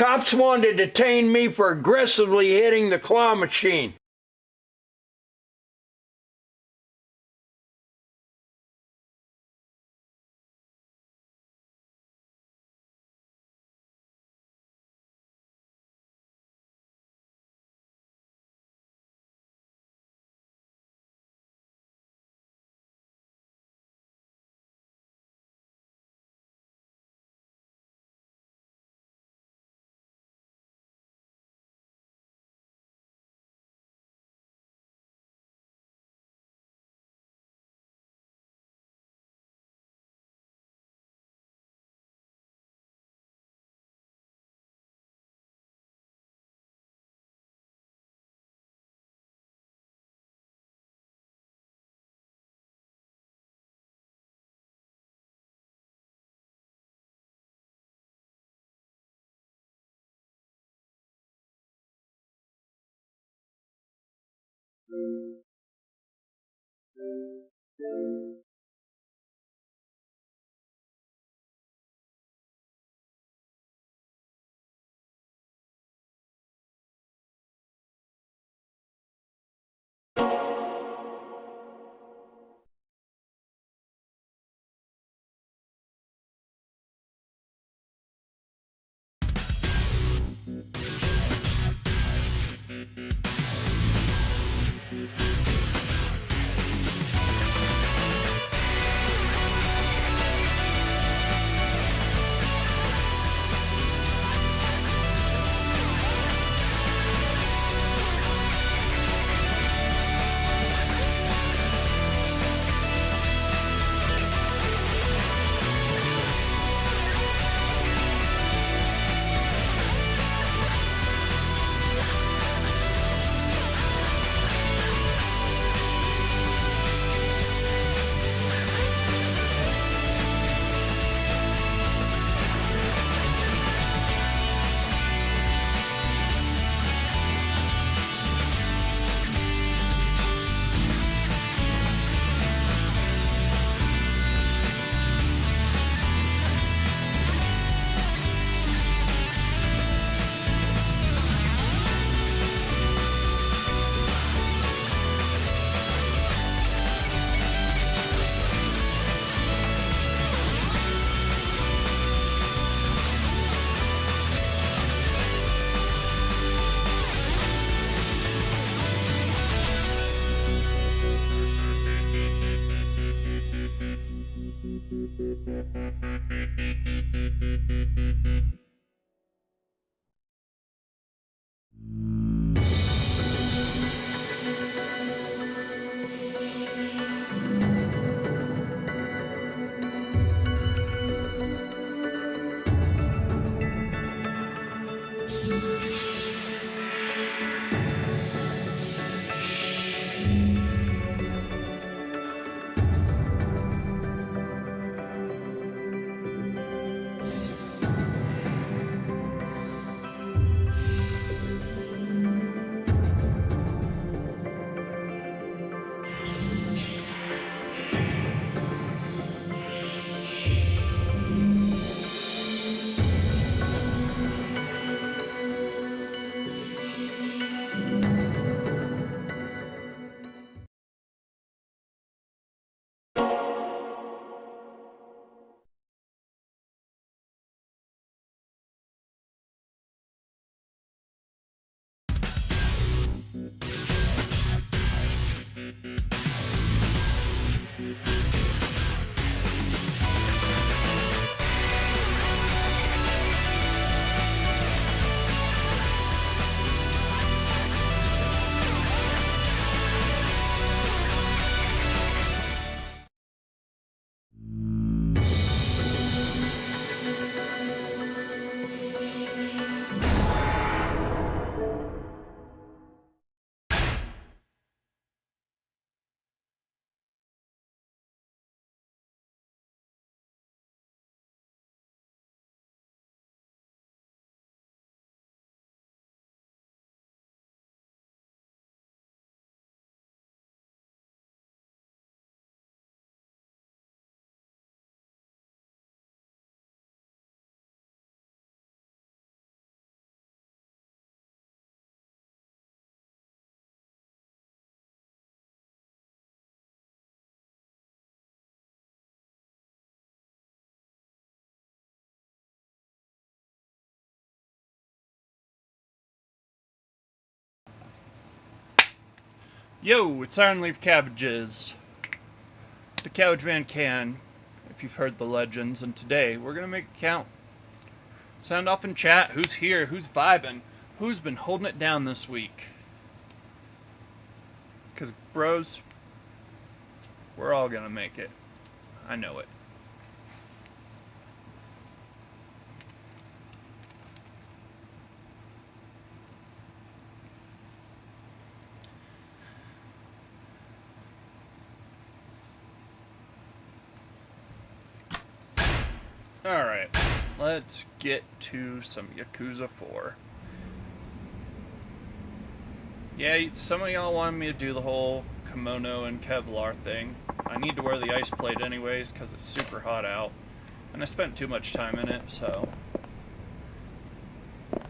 Cops wanted to detain me for aggressively hitting the claw machine. Yo, it's Iron Leaf Cabbages. The Cabbage Man can, if you've heard the legends, and today we're gonna make it count. Sound off in chat. Who's here? Who's vibing? Who's been holding it down this week? Because, bros, we're all gonna make it. I know it. Alright, let's get to some Yakuza 4. Yeah, some of y'all wanted me to do the whole kimono and Kevlar thing. I need to wear the ice plate anyways because it's super hot out. And I spent too much time in it, so...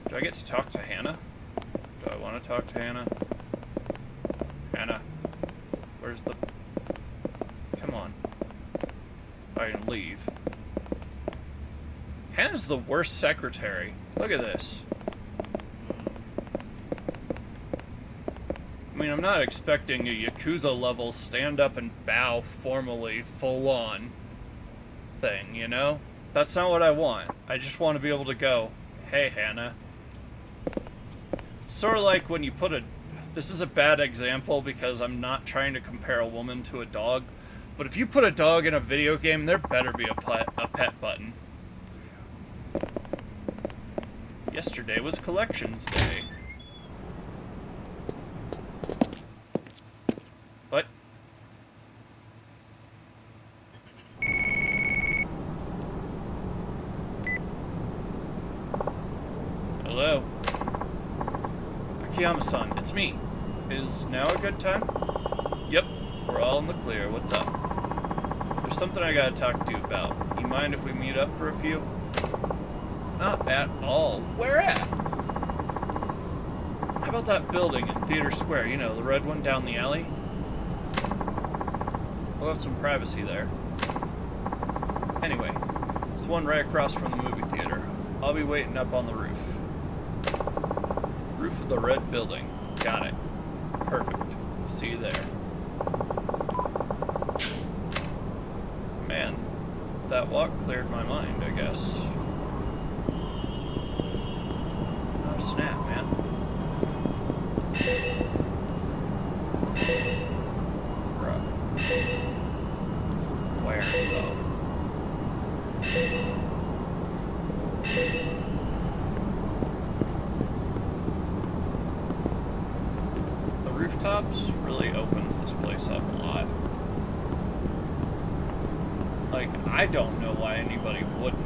Do I get to talk to Hannah? Do I want to talk to Hannah? Hannah? Where's the... Come on. I can leave. Hannah's the worst secretary. Look at this. I mean, I'm not expecting a Yakuza level stand up and bow formally, full on thing, you know? That's not what I want. I just want to be able to go, hey Hannah. Sort of like when you put a... This is a bad example because I'm not trying to compare a woman to a dog, but if you put a dog in a video game, there better be a pet button. Yesterday was collections day. What? Hello? Akiyama-san, it's me. Is now a good time? Yep, we're all in the clear. What's up? There's something I gotta talk to you about. You mind if we meet up for a few? Not at all. Where at? How about that building in Theater Square? You know, the red one down the alley? We'll have some privacy there. Anyway, it's the one right across from the movie theater. I'll be waiting up on the roof. Roof of the red building. Got it. Perfect. See you there. Man, that walk cleared my mind, I guess. Snap, man. Bruh. Where, though? The rooftops really opens this place up a lot. Like, I don't know why anybody wouldn't.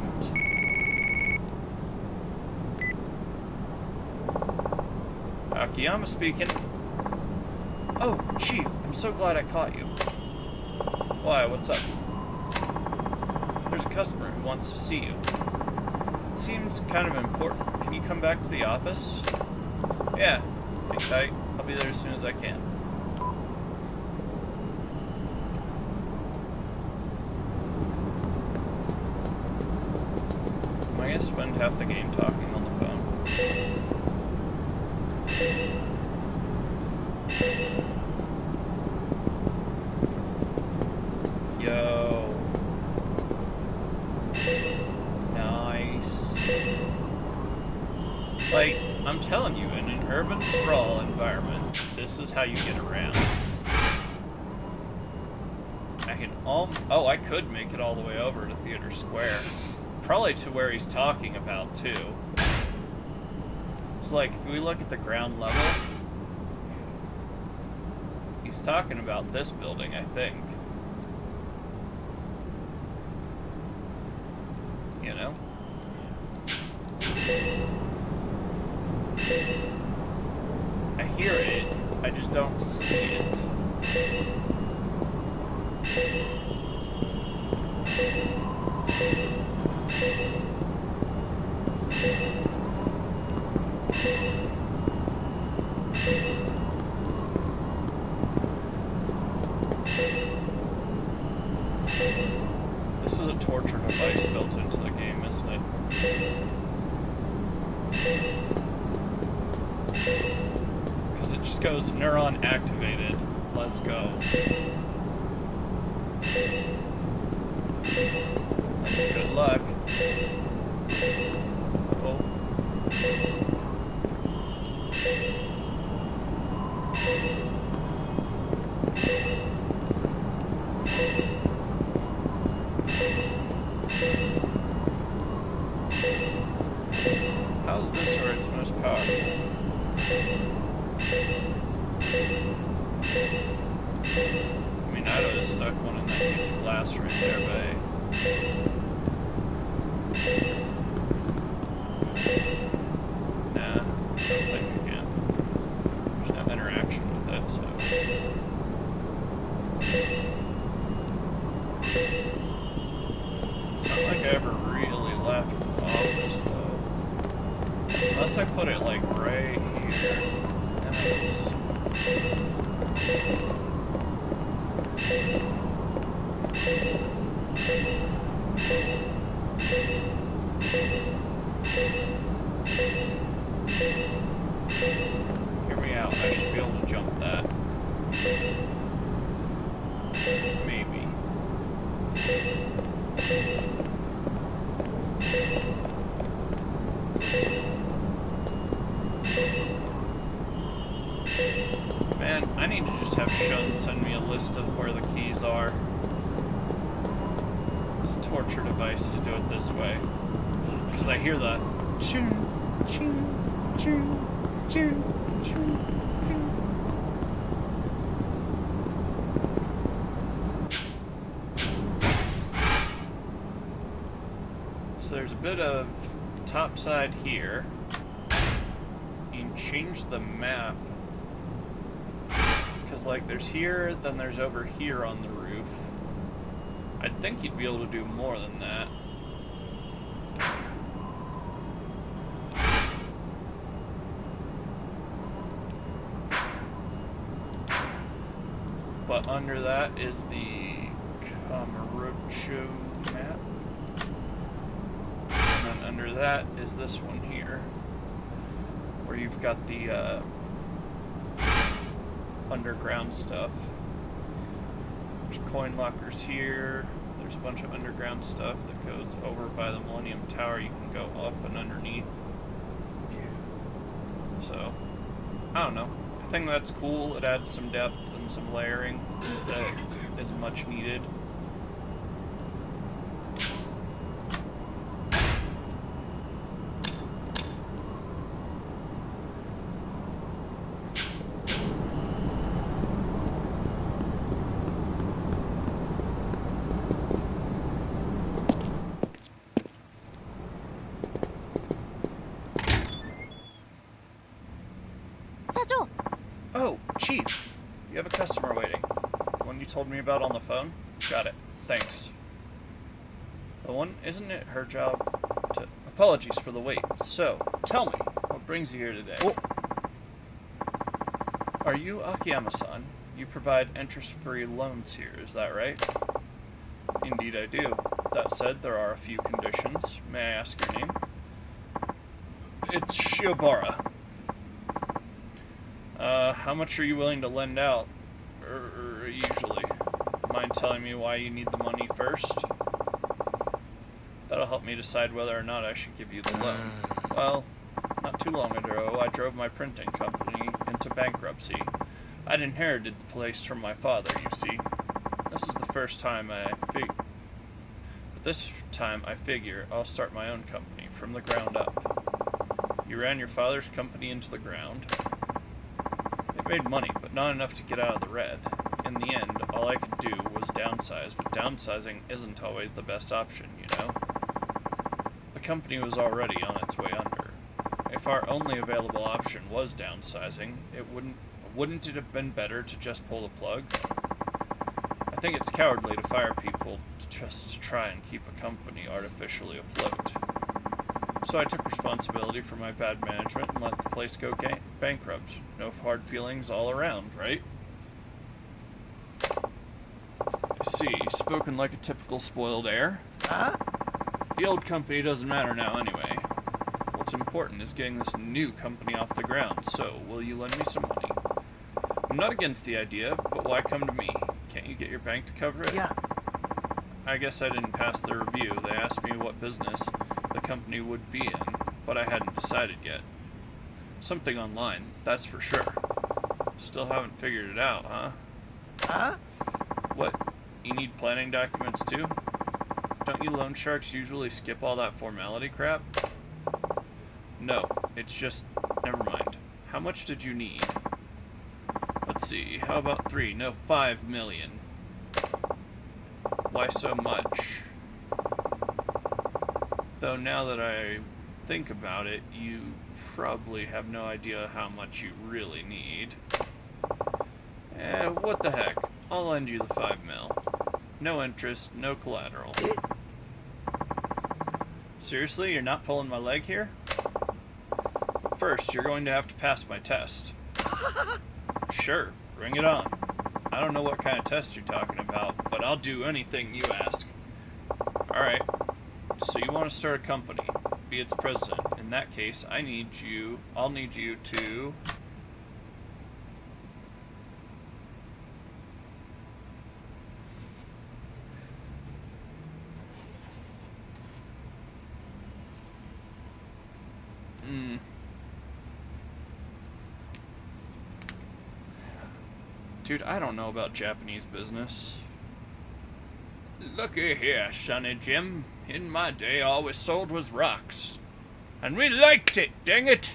Akiyama speaking. Oh, Chief, I'm so glad I caught you. Why, what's up? There's a customer who wants to see you. It seems kind of important. Can you come back to the office? Yeah, hang tight. I'll be there as soon as I can. Am I gonna spend half the game talking on the phone? Yo. Nice. Like, I'm telling you, in an urban sprawl environment, this is how you get around. I can oh, I could make it all the way over to Theater Square. Probably to where he's talking about, too. It's like, if we look at the ground level, he's talking about this building, I think. You know? I hear it, I just don't see it. This is a torture device built into the game, isn't it? Because it just goes neuron activated. Let's go. Good luck. Oh. How's this where it's most powerful? I mean, I'd have stuck one in that piece of glass right there, but hey. Nah, I don't think we can. There's no interaction with it, so. It's not like I ever really left the office, though. Unless I put it, like, right here. And it's... Hear me out, I should be able to jump that. Maybe. Man, I need to just have Shun send me a list of where the keys are. It's a torture device to do it this way. Because I hear the choo, choo, choo, choo, choo, choo. So there's a bit of top side here. You can change the map. Because, like, there's here, then there's over here on the roof. I think you'd be able to do more than that. But under that is the Kamurocho map. And then under that is this one here. Where you've got the, underground stuff. There's coin lockers here. There's a bunch of underground stuff that goes over by the Millennium Tower. You can go up and underneath. Yeah. So, I don't know. I think that's cool. It adds some depth and some layering that is much needed. Oh, Chief, you have a customer waiting. The one you told me about on the phone? Got it. Thanks. The one, isn't it her job to... Apologies for the wait. So, tell me, what brings you here today? Oh. Are you Akiyama-san? You provide interest-free loans here, is that right? Indeed I do. That said, there are a few conditions. May I ask your name? It's Shiobara. How much are you willing to lend out? Usually. Mind telling me why you need the money first? That'll help me decide whether or not I should give you the loan. Well, not too long ago, I drove my printing company into bankruptcy. I'd inherited the place from my father, you see. This is the first time this time I figure I'll start my own company from the ground up. You ran your father's company into the ground. It made money, but not enough to get out of the red. In the end, all I could do was downsize, but downsizing isn't always the best option, you know? The company was already on its way under. If our only available option was downsizing, wouldn't it have been better to just pull the plug? I think it's cowardly to fire people just to try and keep a company artificially afloat. So I took responsibility for my bad management and let the place go bankrupt. No hard feelings all around, right? I see, spoken like a typical spoiled heir. Huh? The old company doesn't matter now anyway. What's important is getting this new company off the ground, so will you lend me some money? I'm not against the idea, but why come to me? Can't you get your bank to cover it? Yeah. I guess I didn't pass the review. They asked me what business the company would be in, but I hadn't decided yet. Something online, that's for sure. Still haven't figured it out, huh? Huh? What? You need planning documents too? Don't you loan sharks usually skip all that formality crap? No, it's just... never mind. How much did you need? Let's see, how about 3? No, 5 million. Why so much? Though now that I think about it, you probably have no idea how much you really need. What the heck? I'll lend you the 5 mil. No interest, no collateral. Seriously, you're not pulling my leg here? First, you're going to have to pass my test. Sure, bring it on. I don't know what kind of test you're talking about, but I'll do anything you ask. Alright, so you want to start a company, be its president. In that case, I'll need you to... Dude, I don't know about Japanese business. Looky here, Sonny Jim. In my day, all we sold was rocks. And we liked it, dang it!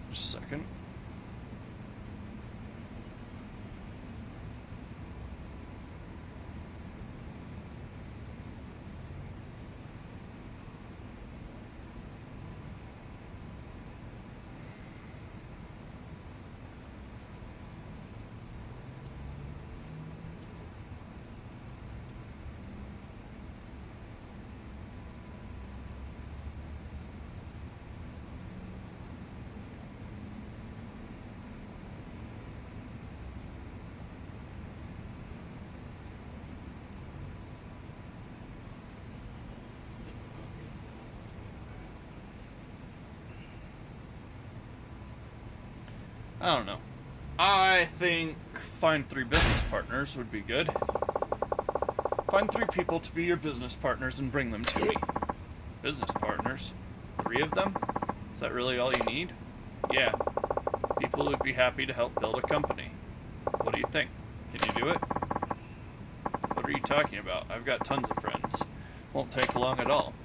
Just a second. I don't know. I think find 3 business partners would be good. Find 3 people to be your business partners and bring them to me. Business partners? 3 of them? Is that really all you need? Yeah. People who'd be happy to help build a company. What do you think? Can you do it? What are you talking about? I've got tons of friends. Won't take long at all.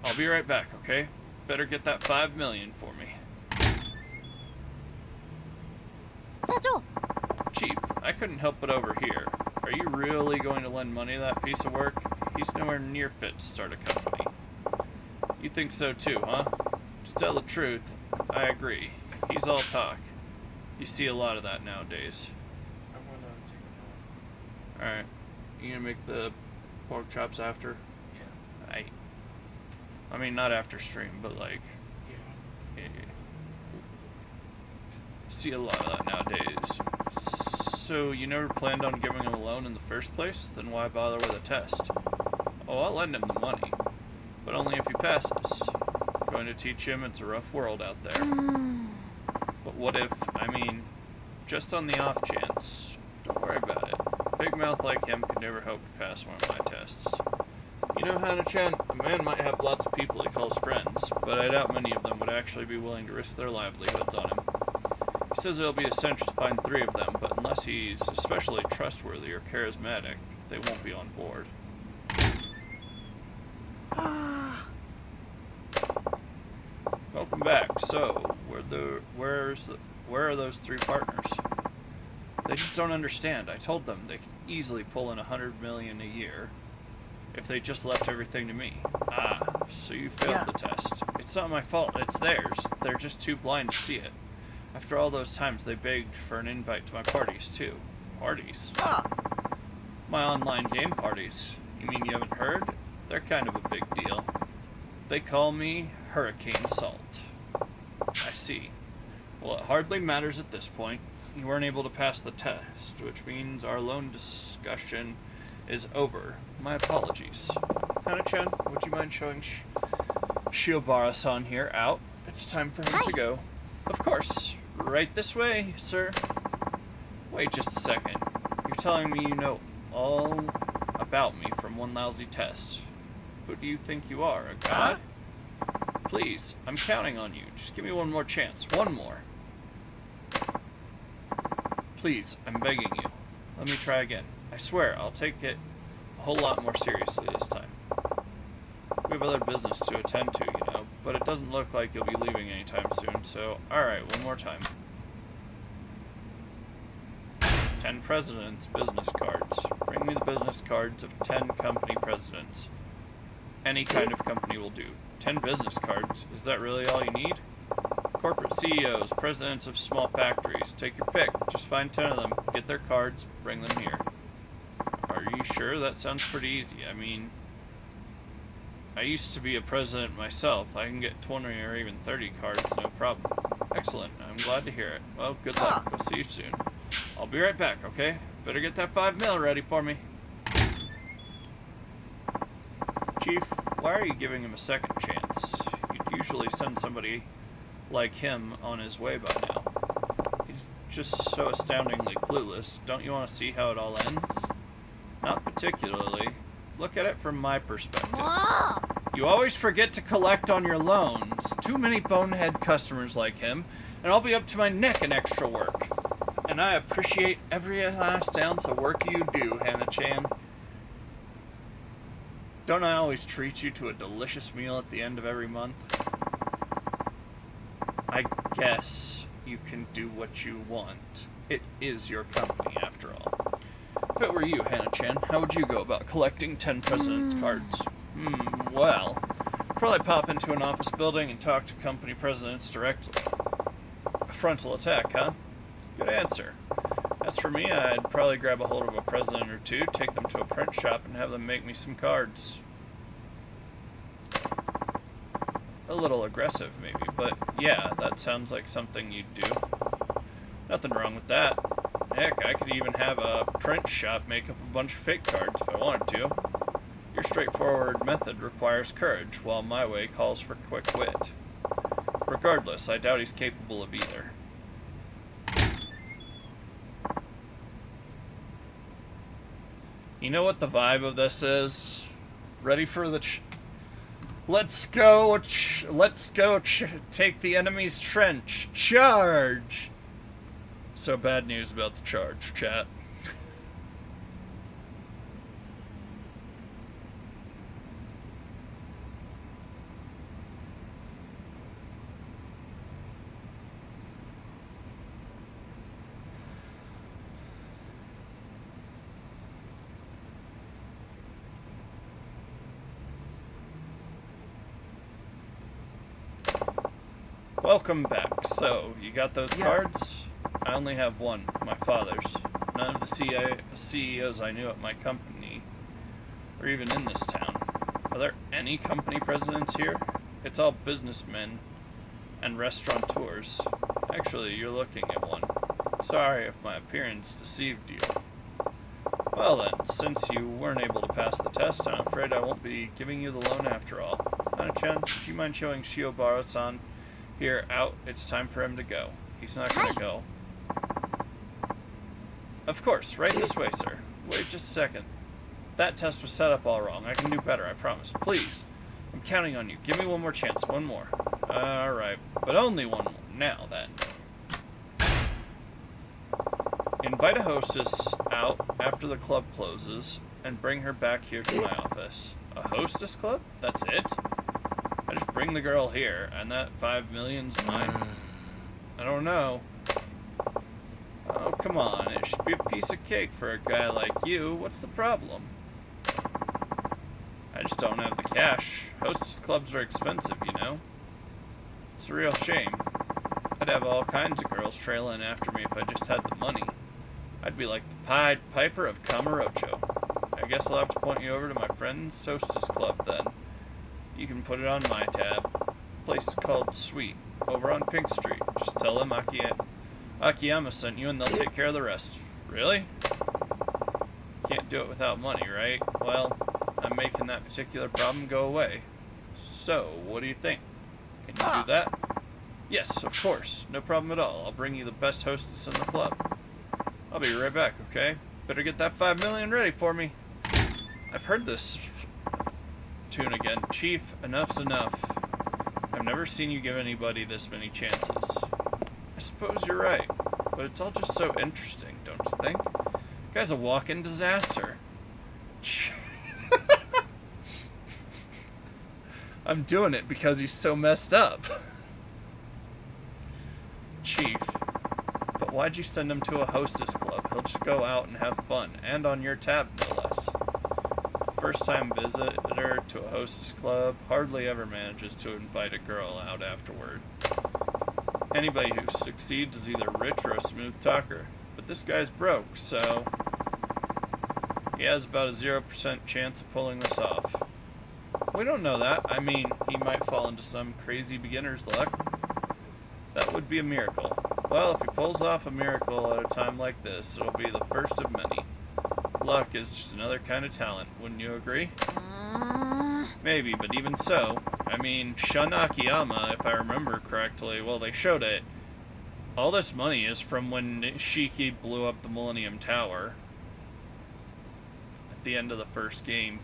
I'll be right back, okay? Better get that 5 million for me. Sato! Chief, I couldn't help but overhear. Are you really going to lend money to that piece of work? He's nowhere near fit to start a company. You think so too, huh? To tell the truth, I agree. He's all talk. You see a lot of that nowadays. I want to take Alright. You gonna make the pork chops after? Yeah. I mean, not after stream, but like... Yeah. See a lot of that nowadays. So you never planned on giving him a loan in the first place? Then why bother with a test? Oh, I'll lend him the money, but only if he passes. Going to teach him it's a rough world out there. But what if, I mean, just on the off chance? Don't worry about it. Big mouth like him could never hope to pass one of my tests. You know, Hana-chan, a man might have lots of people he calls friends, but I doubt many of them would actually be willing to risk their livelihoods on him. He says it'll be a cinch to find 3 of them, but unless he's especially trustworthy or charismatic, they won't be on board. Welcome back. So, where are those 3 partners? They just don't understand. I told them they can easily pull in 100 million a year if they just left everything to me. Ah, so you failed the test. It's not my fault, it's theirs. They're just too blind to see it. After all those times, they begged for an invite to my parties, too. Parties? My online game parties. You mean you haven't heard? They're kind of a big deal. They call me Hurricane Salt. I see. Well, it hardly matters at this point. You weren't able to pass the test, which means our loan discussion is over. My apologies. Hana-chan, would you mind showing Shiobara-san here out? It's time for him to go. Of course. Right this way, sir. Wait just a second. You're telling me you know all about me from one lousy test. Who do you think you are, a god? Please, I'm counting on you. Just give me one more chance. One more. Please, I'm begging you. Let me try again. I swear, I'll take it a whole lot more seriously this time. We have other business to attend to, you know, but it doesn't look like you'll be leaving anytime soon, so alright, one more time. 10 presidents' business cards. Bring me the business cards of 10 company presidents. Any kind of company will do. 10 business cards? Is that really all you need? Corporate CEOs, presidents of small factories. Take your pick. Just find 10 of them. Get their cards. Bring them here. Are you sure? That sounds pretty easy. I mean, I used to be a president myself. I can get 20 or even 30 cards, no problem. Excellent. I'm glad to hear it. Well, good luck. We'll see you soon. I'll be right back, okay? Better get that 5 mil ready for me. Chief, why are you giving him a second chance? You'd usually send somebody like him on his way by now. He's just so astoundingly clueless. Don't you want to see how it all ends? Not particularly. Look at it from my perspective. You always forget to collect on your loans. Too many bonehead customers like him, and I'll be up to my neck in extra work. And I appreciate every last ounce of work you do, Hana-chan. Don't I always treat you to a delicious meal at the end of every month? I guess you can do what you want. It is your company, after all. If it were you, Hana-chan, how would you go about collecting 10 president's cards? Well, probably pop into an office building and talk to company presidents directly. A frontal attack, huh? Good answer. As for me, I'd probably grab a hold of a president or two, take them to a print shop, and have them make me some cards. A little aggressive, maybe, but yeah, that sounds like something you'd do. Nothing wrong with that. Heck, I could even have a print shop make up a bunch of fake cards if I wanted to. Your straightforward method requires courage, while my way calls for quick wit. Regardless, I doubt he's capable of either. You know what the vibe of this is? Ready for the let's go take the enemy's trench. Charge! So bad news about the charge, chat. Welcome back. So, you got those cards? I only have one, my father's. None of the CEOs I knew at my company, or even in this town. Are there any company presidents here? It's all businessmen and restaurateurs. Actually, you're looking at one. Sorry if my appearance deceived you. Well then, since you weren't able to pass the test, I'm afraid I won't be giving you the loan after all. Hana-chan, do you mind showing Shiobara-san here out? It's time for him to go. He's not gonna go. Of course, right this way, sir. Wait just a second. That test was set up all wrong. I can do better, I promise. Please. I'm counting on you. Give me one more chance. One more. Alright. But only one more. Now, then. Invite a hostess out after the club closes and bring her back here to my office. A hostess club? That's it? I just bring the girl here, and that 5 million's mine? I don't know. Oh, come on. It should be a piece of cake for a guy like you. What's the problem? I just don't have the cash. Hostess clubs are expensive, you know? It's a real shame. I'd have all kinds of girls trailing after me if I just had the money. I'd be like the Pied Piper of Kamurocho. I guess I'll have to point you over to my friend's hostess club then. You can put it on my tab. Place is called Sweet, over on Pink Street. Just tell them Akiyama sent you and they'll take care of the rest. Really? Can't do it without money, right? Well, I'm making that particular problem go away. So, what do you think? Can you do that? Yes, of course. No problem at all. I'll bring you the best hostess in the club. I'll be right back, okay? Better get that 5 million ready for me. I've heard this tune again. Chief, enough's enough. I've never seen you give anybody this many chances. I suppose you're right, but it's all just so interesting, don't you think? The guy's a walking disaster. I'm doing it because he's so messed up. Chief, but why'd you send him to a hostess club? He'll just go out and have fun, and on your tab, no less. First-time visitor to a hostess club hardly ever manages to invite a girl out afterward. Anybody who succeeds is either rich or a smooth talker, but this guy's broke, so he has about a 0% chance of pulling this off. We don't know that. I mean, he might fall into some crazy beginner's luck. That would be a miracle. Well, if he pulls off a miracle at a time like this, it'll be the first of many. Luck is just another kind of talent, wouldn't you agree? Maybe, but even so, I mean, Shun Akiyama, if I remember correctly, well, they showed it. All this money is from when Shiki blew up the Millennium Tower at the end of the first game.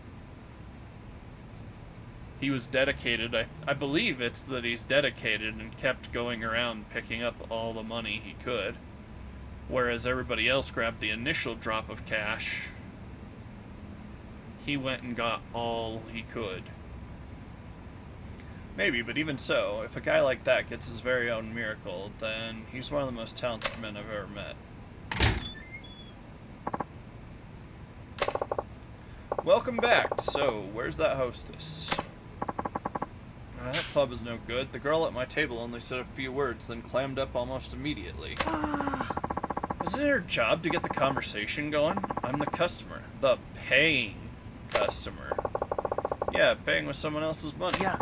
He was dedicated, I believe it's that he's dedicated and kept going around picking up all the money he could. Whereas everybody else grabbed the initial drop of cash, he went and got all he could. Maybe, but even so, if a guy like that gets his very own miracle, then he's one of the most talented men I've ever met. Welcome back. So, where's that hostess? That club is no good. The girl at my table only said a few words, then clammed up almost immediately. Isn't it her job to get the conversation going? I'm the customer. The paying customer. Yeah, paying with someone else's money. Yeah.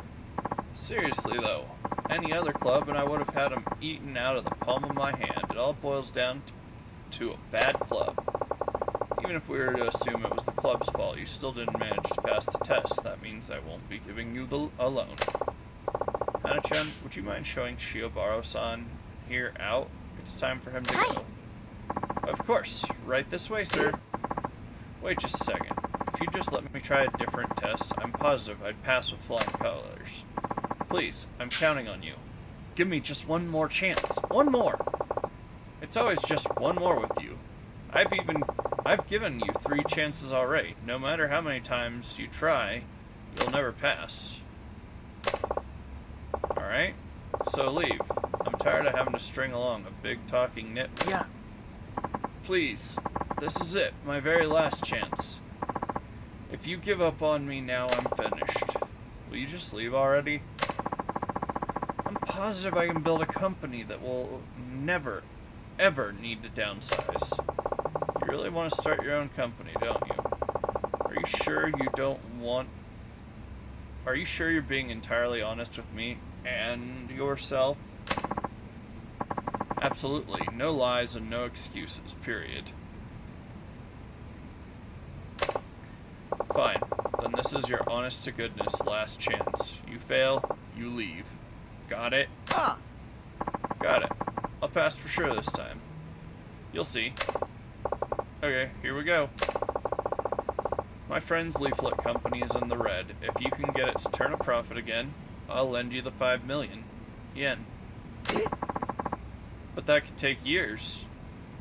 Seriously, though. Any other club and I would have had him eaten out of the palm of my hand. It all boils down to a bad club. Even if we were to assume it was the club's fault, you still didn't manage to pass the test. That means I won't be giving you a loan. Hana-chan, would you mind showing Shiobaro-san here out? It's time for him to go. Of course. Right this way, sir. Wait just a second. If you just let me try a different test, I'm positive I'd pass with flying colors. Please, I'm counting on you. Give me just one more chance. One more! It's always just one more with you. I've given you 3 chances already. No matter how many times you try, you'll never pass. Alright? So leave. I'm tired of having to string along a big talking nitwit. Yeah. Please, this is it, my very last chance. If you give up on me now, I'm finished. Will you just leave already? I'm positive I can build a company that will never, ever need to downsize. You really want to start your own company, don't you? Are you sure you don't want... Are you sure you're being entirely honest with me and yourself? Absolutely. No lies and no excuses, period. Fine. Then this is your honest-to-goodness last chance. You fail, you leave. Got it? Got it. I'll pass for sure this time. You'll see. Okay, here we go. My friend's leaflet company is in the red. If you can get it to turn a profit again, I'll lend you the 5 million yen. But that could take years.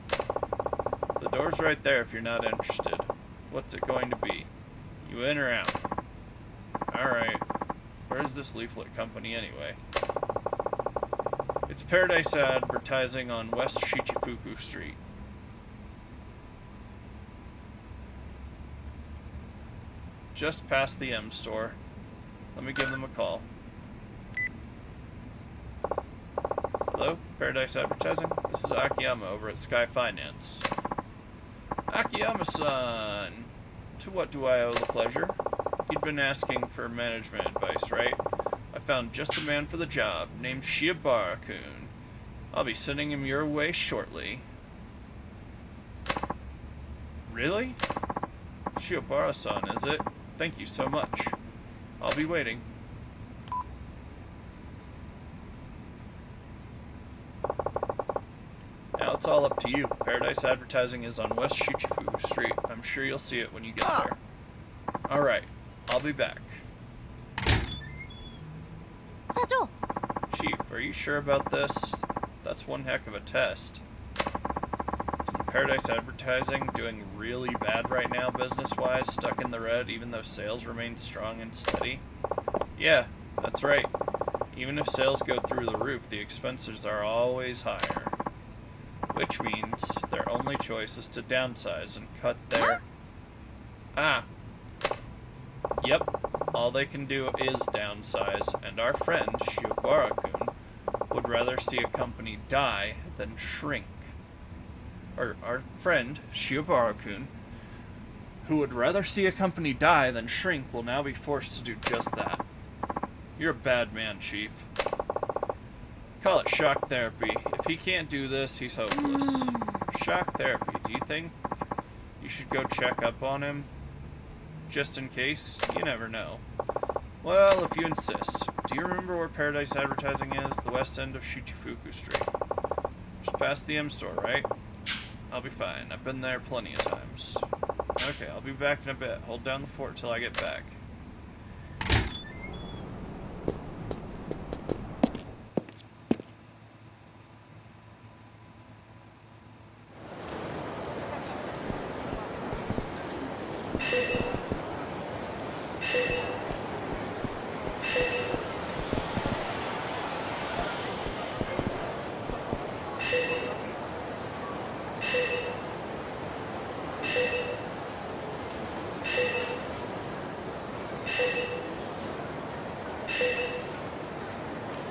The door's right there if you're not interested. What's it going to be? You in or out? Alright. Where's this leaflet company anyway? It's Paradise Advertising on West Shichifuku Street. Just past the M store. Let me give them a call. Hello, Paradise Advertising? This is Akiyama over at Sky Finance. Akiyama-san! To what do I owe the pleasure? You'd been asking for management advice, right? I found just the man for the job, named Shiobaro-kun. I'll be sending him your way shortly. Really? Shiobara-san, is it? Thank you so much. I'll be waiting. Now it's all up to you. Paradise Advertising is on West Shichifuku Street. I'm sure you'll see it when you get there. Alright, I'll be back. 社長 Chief, are you sure about this? That's one heck of a test. Isn't Paradise Advertising doing really bad right now business-wise, stuck in the red even though sales remain strong and steady? Yeah, that's right. Even if sales go through the roof, the expenses are always higher. Which means their only choice is to downsize and cut their... Ah! Yep, all they can do is downsize, and our friend, Shiobara-kun, would rather see a company die than shrink. Or our friend, Shiobara-kun, who would rather see a company die than shrink, will now be forced to do just that. You're a bad man, Chief. Call it shock therapy. If he can't do this, he's hopeless. Shock therapy, do you think you should go check up on him? Just in case? You never know. Well, if you insist. Do you remember where Paradise Advertising is? The west end of Shichifuku Street. Just past the M store, right? I'll be fine. I've been there plenty of times. Okay, I'll be back in a bit. Hold down the fort till I get back.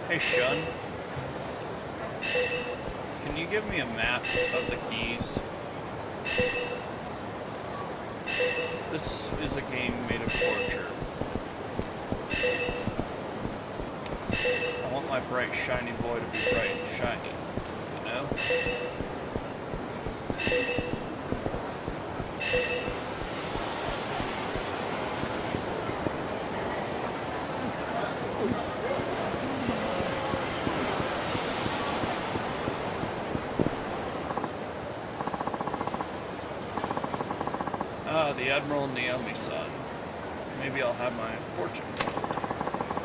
Hey, Shun. Can you give me a map of the keys? This is a game made of torture. I want my bright, shiny boy to be bright and shiny, you know? Ah, the Admiral Naomi-san. Maybe I'll have my fortune.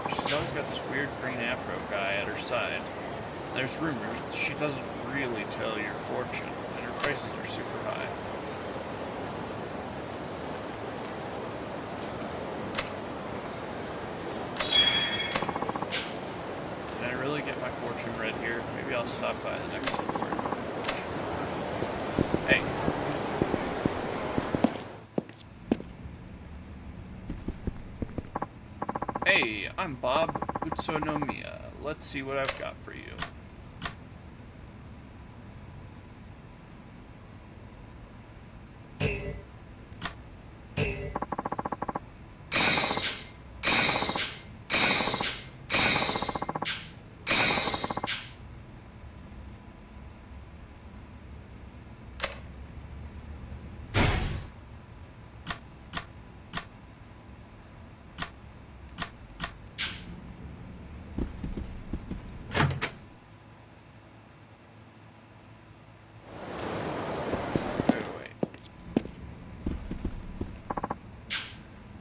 She's always got this weird green afro guy at her side. There's rumors that she doesn't really tell your fortune, and her prices are super high. Can I really get my fortune read here? Maybe I'll stop by the next port. Hey. Hey, I'm Bob Utsunomiya. Let's see what I've got for you.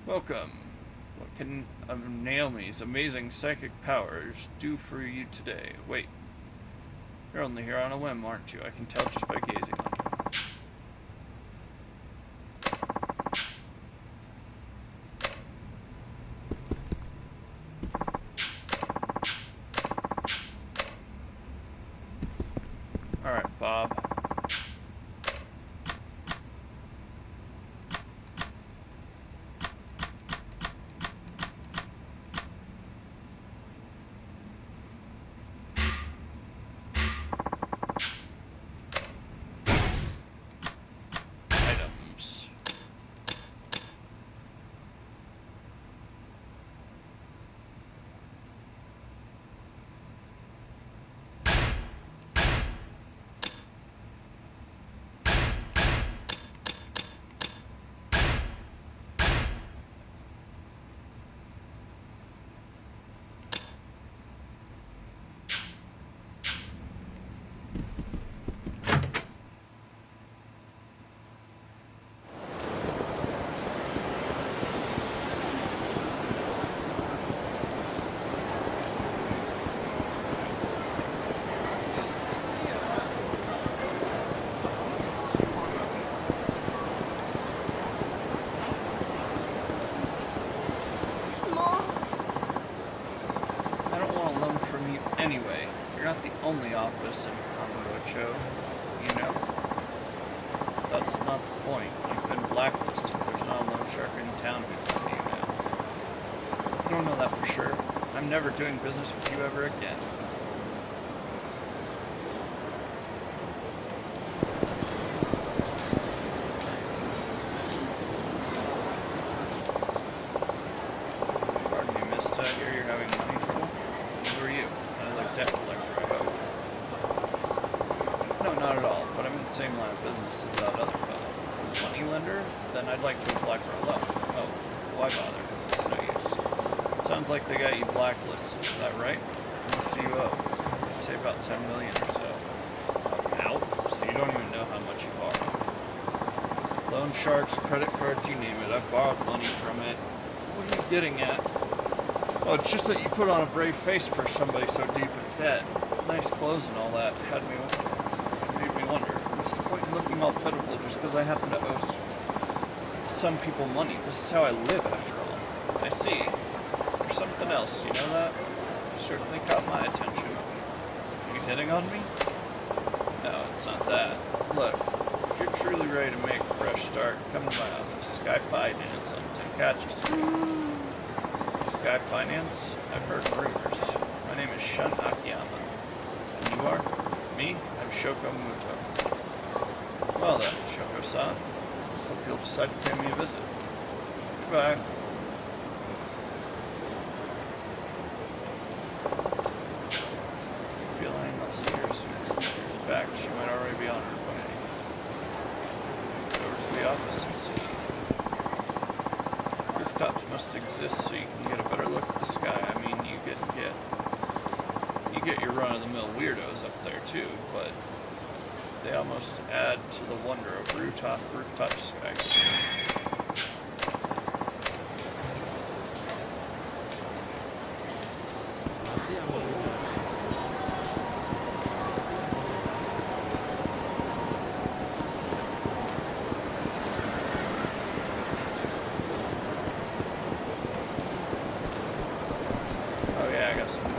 Welcome. What can Naomi's amazing psychic powers do for you today? Wait. You're only here on a whim, aren't you? I can tell just by gazing on you. Alright, Bob. office in Kamurocho, you know? That's not the point. You've been blacklisted. There's not a loan shark in town who's done you now. You don't know that for sure. I'm never doing business with you ever again. Pardon me, miss. I hear you're having money trouble. Who are you? Another debt collector, I hope. No, not at all, but I'm in the same line of business as that other fellow. A money lender? Then I'd like to apply for a loan. Oh, why bother? It's no use. Sounds like they got you blacklisted, is that right? How much do you owe? I'd say about 10 million or so. Out? So you don't even know how much you borrowed. Loan sharks, credit cards, you name it. I've borrowed money from it. What are you getting at? Oh, it's just that you put on a brave face for somebody so deep in debt. Nice clothes and all that made me wonder. What's the point in looking all pitiful just because I happen to owe some people money? This is how I live, after all. I see. There's something else, you know that? Certainly caught my attention. Are you hitting on me? No, it's not that. Look, if you're truly ready to make a fresh start, come to my office. Sky Finance on Tenkaichi Street. Sky Finance? I've heard rumors. My name is Shun Akiyama. And you are? Me? I'm Shoko Muto. Well then, Shoko-san. Hope you'll decide to pay me a visit. Goodbye. Feeling I'll see her soon. In fact, she might already be on her way. Go over to the office and see. Rooftops must exist so you can get a better look at the sky. I mean, you get your run-of-the-mill weirdos up there too, but they almost add to the wonder of rooftop skies. Oh yeah, I got some money.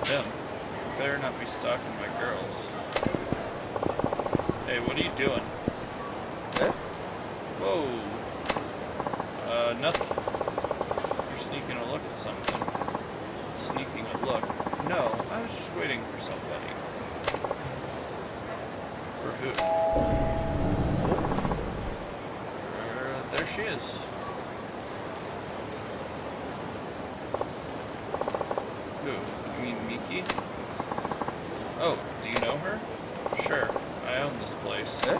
Him. Better not be stalking my girls. Hey, what are you doing? Eh? Whoa. Nothing. You're sneaking a look at something. Sneaking a look? No, I was just waiting for somebody. For who? There she is. Who? You mean Miki? Oh, do you know her? Sure, I own this place. Eh?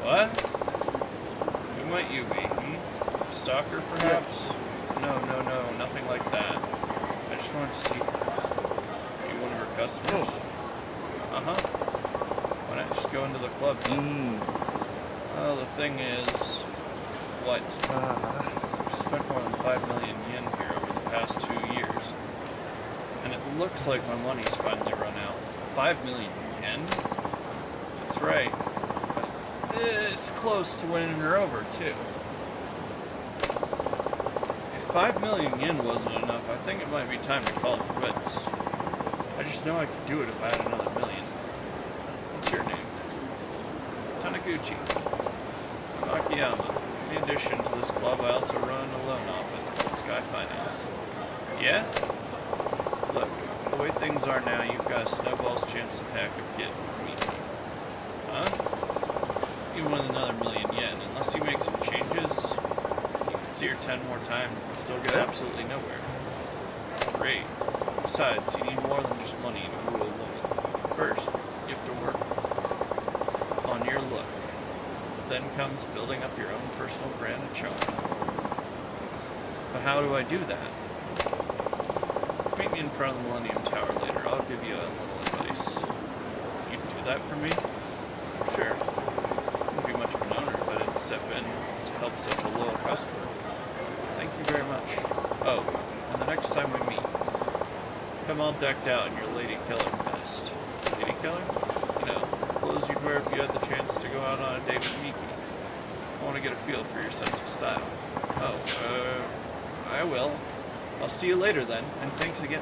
What? Who might you be? Stalker, perhaps? No, nothing like that. I just wanted to see her. Are you one of her customers? Uh-huh. Why not just go into the club then? Well, the thing is... What? I've spent more than 5 million yen here over the past 2 years. And it looks like my money's finally run out. 5 million yen? That's right. This close to winning her over, too. If 5 million yen wasn't enough, I think it might be time to call it quits. I just know I could do it if I had another million. What's your name? Taniguchi. Akiyama. In addition to this club, I also run a loan office called Sky Finance. Yeah? Look, the way things are now, you've got a snowball's chance in heck of getting me. Huh? Even with another million yen, unless you make some changes, you can see her 10 more times and still get absolutely nowhere. Great. Besides, you need more than just money to rule a woman. First, you have to work on your look. Then comes building up your own personal brand of charm. But how do I do that? Meet me in front of the Millennium Tower later. I'll give you a little advice. You'd do that for me? Sure. Wouldn't be much of an owner, but I'd step in to help such a loyal customer. Thank you very much. Oh, and the next time we meet, come all decked out in your Lady Killer vest. Lady Killer? You know, clothes you'd wear if you had the chance to go out on a date with Miki. I want to get a feel for your sense of style. Oh, I will. I'll see you later then, and thanks again.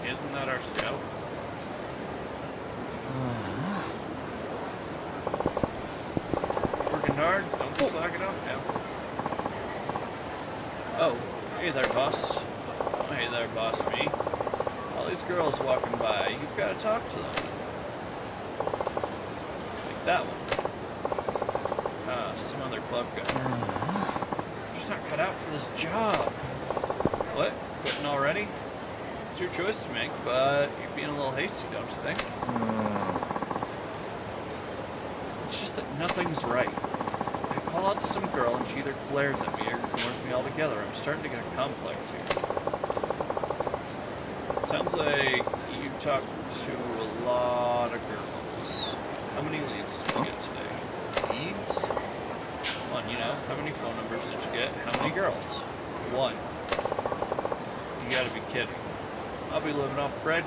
Isn't that our scout? Working hard? Don't be slacking off now. Oh, hey there, boss. Oh, hey there, boss me. All these girls walking by, you've got to talk to them. Like that one. Some other club guy. You're just not cut out for this job. What? Quitting already? It's your choice to make, but you're being a little hasty, don't you think? It's just that nothing's right. I call out to some girl and she either glares at me or ignores me altogether. I'm starting to get a complex here. Sounds like you talked to a lot of girls. How many leads did you get today? Leads? Come on, you know, how many phone numbers did you get? How many girls? 1. You gotta be kidding. I'll be living off bread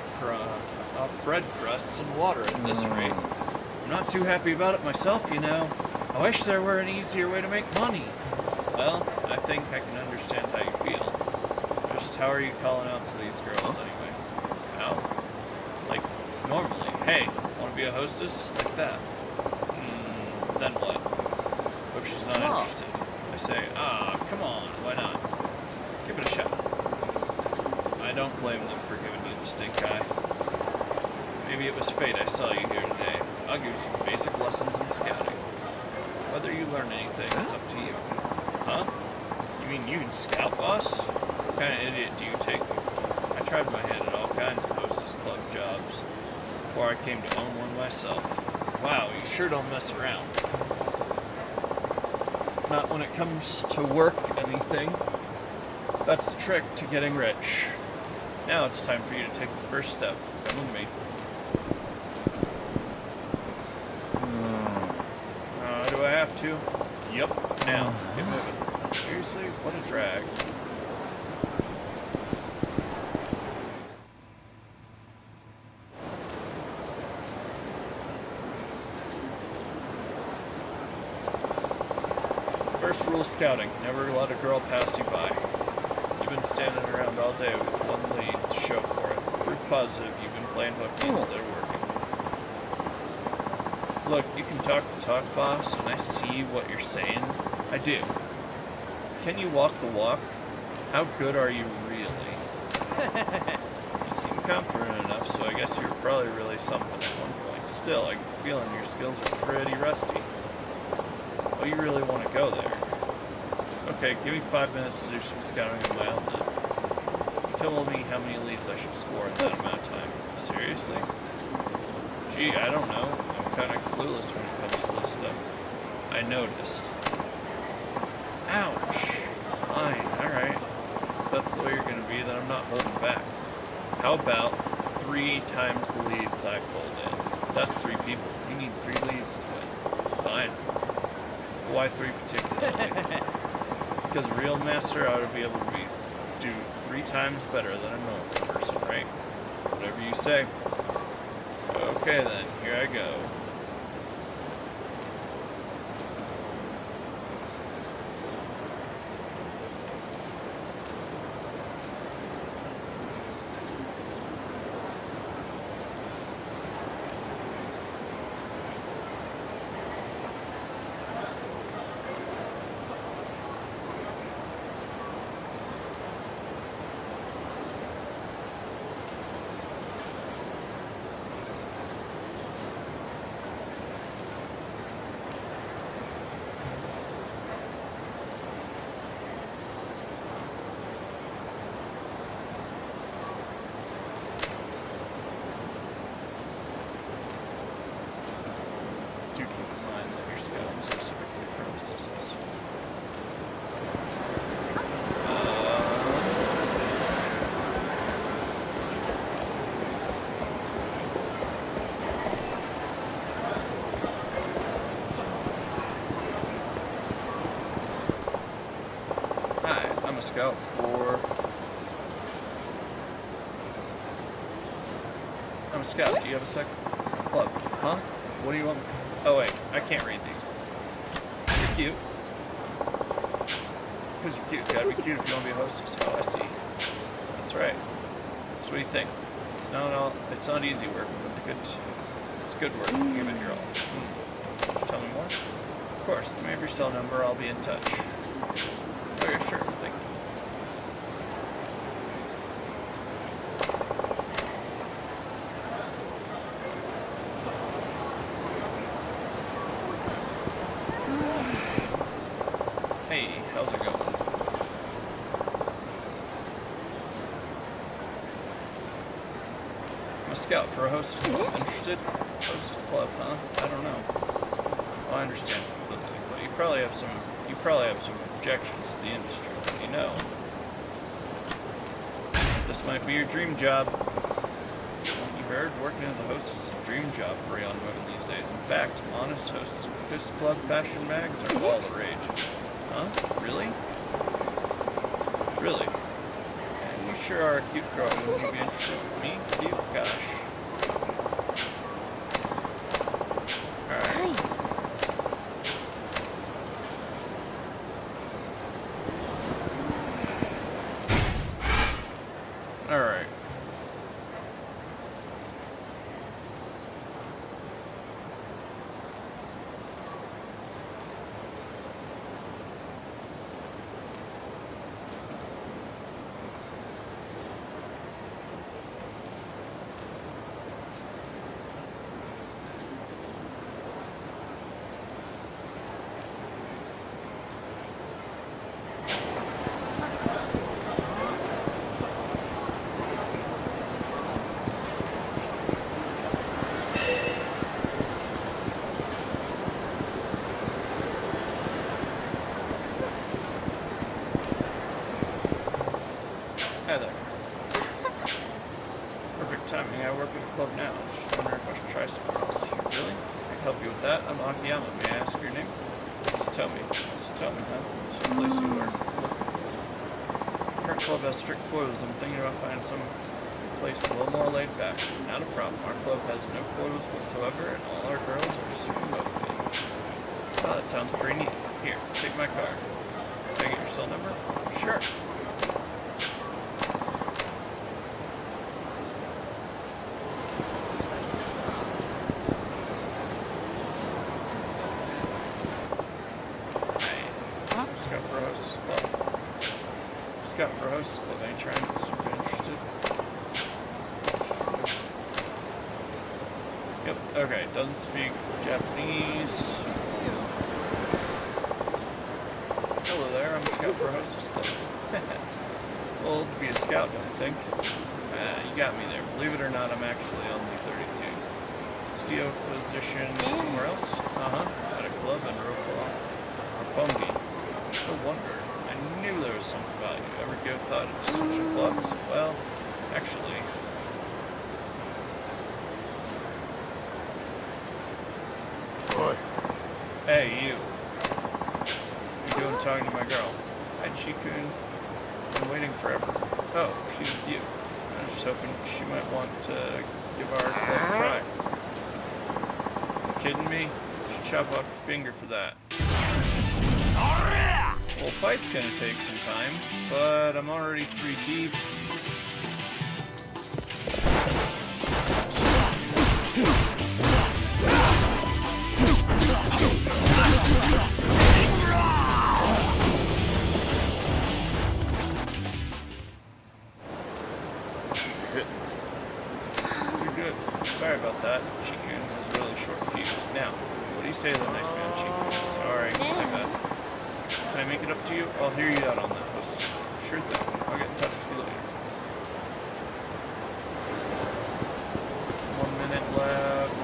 crusts and water at this rate. I'm not too happy about it myself, you know. I wish there were an easier way to make money. Well, I think I can understand how you feel. Just how are you calling out to these girls anyway? How? Like, normally. Hey, want to be a hostess? Like that. Then what? What if she's not interested? I say, come on, why not? Give it a shot. I don't blame them for giving me the stink eye. Maybe it was fate I saw you here today. I'll give you some basic lessons in scouting. Whether you learn anything, it's up to you. Huh? You mean you can scout, boss? What kind of idiot do you take me for? I tried my hand at all kinds of hostess club jobs before I came to own one myself. Wow, you sure don't mess around. Not when it comes to work anything. That's the trick to getting rich. Now it's time for you to take the first step. Come with me. Do I have to? Yup. Now, get moving. Seriously? What a drag. First rule of scouting, never let a girl pass you by. You've been standing around all day with one lead to show for it. Proof positive you've been playing hooky instead of working. Look, you can talk the talk, boss, and I see what you're saying. I do. Can you walk the walk? How good are you really? You seem confident enough, so I guess you were probably really something at one point. Still, I get the feeling your skills are pretty rusty. Oh, you really want to go there? Okay, give me 5 minutes to do some scouting on my own then. You told me how many leads I should score in that amount of time. Seriously? Gee, I don't know. I'm kind of clueless when it comes to this stuff. I noticed. Ouch. Fine, alright. If that's the way you're going to be, then I'm not holding back. How about 3 times the leads I pulled in? That's 3 people. You need 3 leads to win. Fine. Why 3 particularly? Because a real master ought to be able to do 3 times better than a normal person, right? Whatever you say. Okay then, here I go. Do keep in mind that you're scouting specifically for hostesses. Hi, I'm a scout for... I'm a scout. Do you have a second? Club. Huh? What do you want? Oh wait, I can't read these. You're cute. Because you're cute. You gotta be cute if you want to be a hostess. Oh, I see. That's right. So what do you think? It's not easy work, but it's good work. Give it your all. Could you tell me more? Of course. Let me have your cell number. I'll be in touch. Oh yeah, sure. Thank you. Hey, how's it going? I'm a scout for a hostess club. Interested? Hostess club, huh? I don't know. Well, I understand completely, but you probably have some objections to the industry. You know, this might be your dream job. You heard? Working as a hostess is a dream job for young women these days. In fact, honest hostess club fashion mags are all the rage. Huh? Really? Really? And you sure are a cute girl. Would you be interested in me? Cute? Gosh. Alright. Alright. Hi there. Perfect timing. I work at a club now. I was just wondering if I should try somewhere else. Really? I can help you with that. I'm Akiyama. May I ask your name? Satomi. Satomi, huh? It's the place you work. Current club has strict quotas. I'm thinking about finding some place a little more laid back. Not a problem. Our club has no quotas whatsoever, and all our girls are super motivated. Oh, that sounds pretty neat. Here, take my card. Can I get your cell number? Sure. Scout for a hostess club. Scout for a hostess club. Any trying super interested? Yep. Okay. Doesn't speak Japanese. Hello there. I'm a scout for a hostess club. Well, to be a scout, don't you think? You got me there. Believe it or not, I'm actually only 32. Studio position somewhere else? At a club in Roppongi. No wonder. I knew there was something about you. Ever give thought into social clubs? Well, actually... Boy. Hey, you. Hi, Chikun. Been waiting forever. Oh, she's with you. I was just hoping she might want to give our club a try. You kidding me? You should chop off your finger for that. Well, fight's gonna take some time, but I'm already 3 deep. You're good. Sorry about that. Chikun has a really short fuse. Now, what do you say to the nice man, Chikun? Sorry, my bad. Can I make it up to you? I'll hear you out on that, host. Sure thing. I'll get in touch with you later. 1 minute left.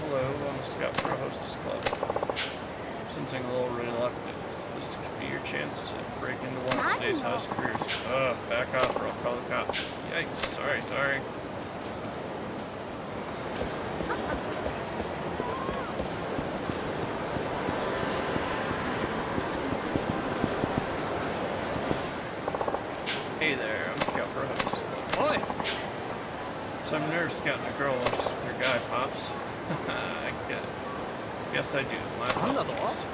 Hello, I'm a scout for a hostess club. I'm sensing a little reluctance. This could be your chance to break into one of today's house careers. Back off or I'll call the cops. Yikes, sorry. Hey there, I'm a scout for a hostess club. Oi! So I'm nervous scouting a girl while she's with her guy, Pops. I get it. Yes, I do. My apologies.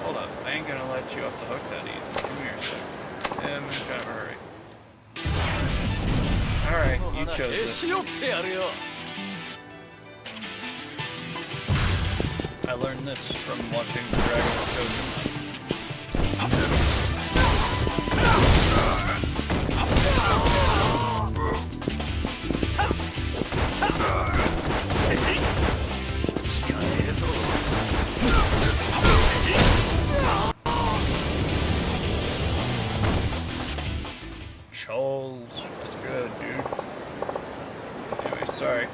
Hold up, I ain't gonna let you off the hook that easy. Come here a sec. I'm in kind of a hurry. Alright, you chose this. I learned this from watching the Dragon Code. Shoals. That's good, dude. Anyway, sorry.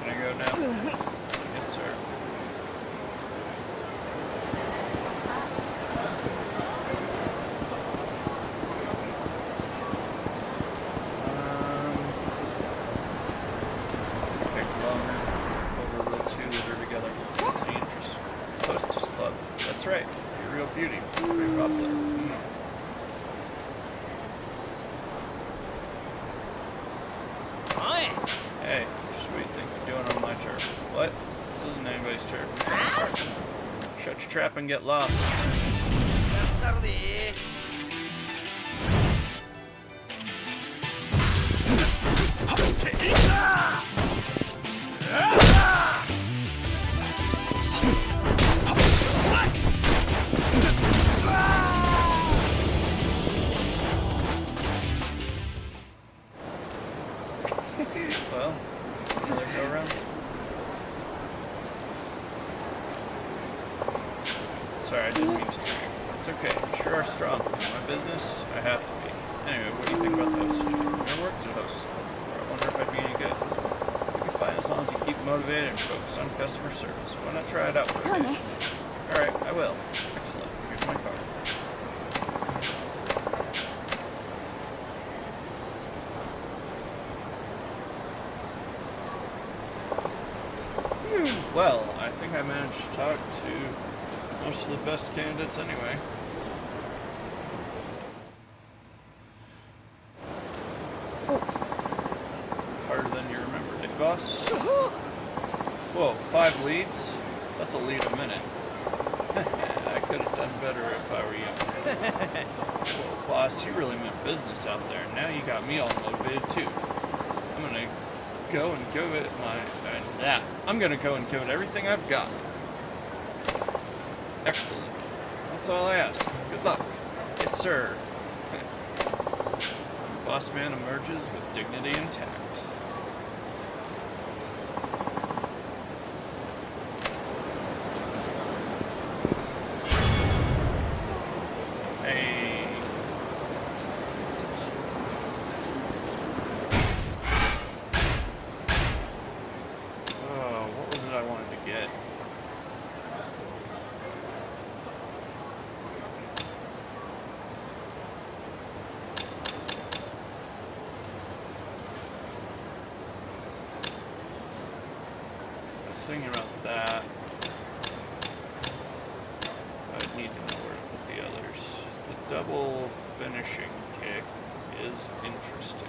Can I go now? Yes, sir. Pick loner over the 2 that are together. Any interest? Hostess club. That's right. You're a real beauty. Very popular. Hey, just what do you think you're doing on my turf? What? This isn't anybody's turf. Shut your trap and get lost. Well, another go around. Sorry, I didn't mean to scare you. It's okay. You sure are strong. In my business, I have to be. Anyway, what do you think about the hostess job? I've never worked at a hostess club before. I wonder if I'd be any good. You'll be fine as long as you keep motivated and focus on customer service. Why not try it out for a day? Alright, I will. Excellent. Here's my card. Well, I think I managed to talk to most of the best candidates anyway. Harder than you remembered, eh, boss? Whoa, 5 leads? That's a lead a minute. I could have done better if I were you. Whoa, boss, you really meant business out there. Now you got me all motivated too. I'm gonna go and give it I'm gonna go and give it everything I've got. Excellent. That's all I ask. Good luck. Yes, sir. Boss man emerges with dignity intact. Hey. Oh, what was it I wanted to get? I was thinking about that. double finishing kick is interesting.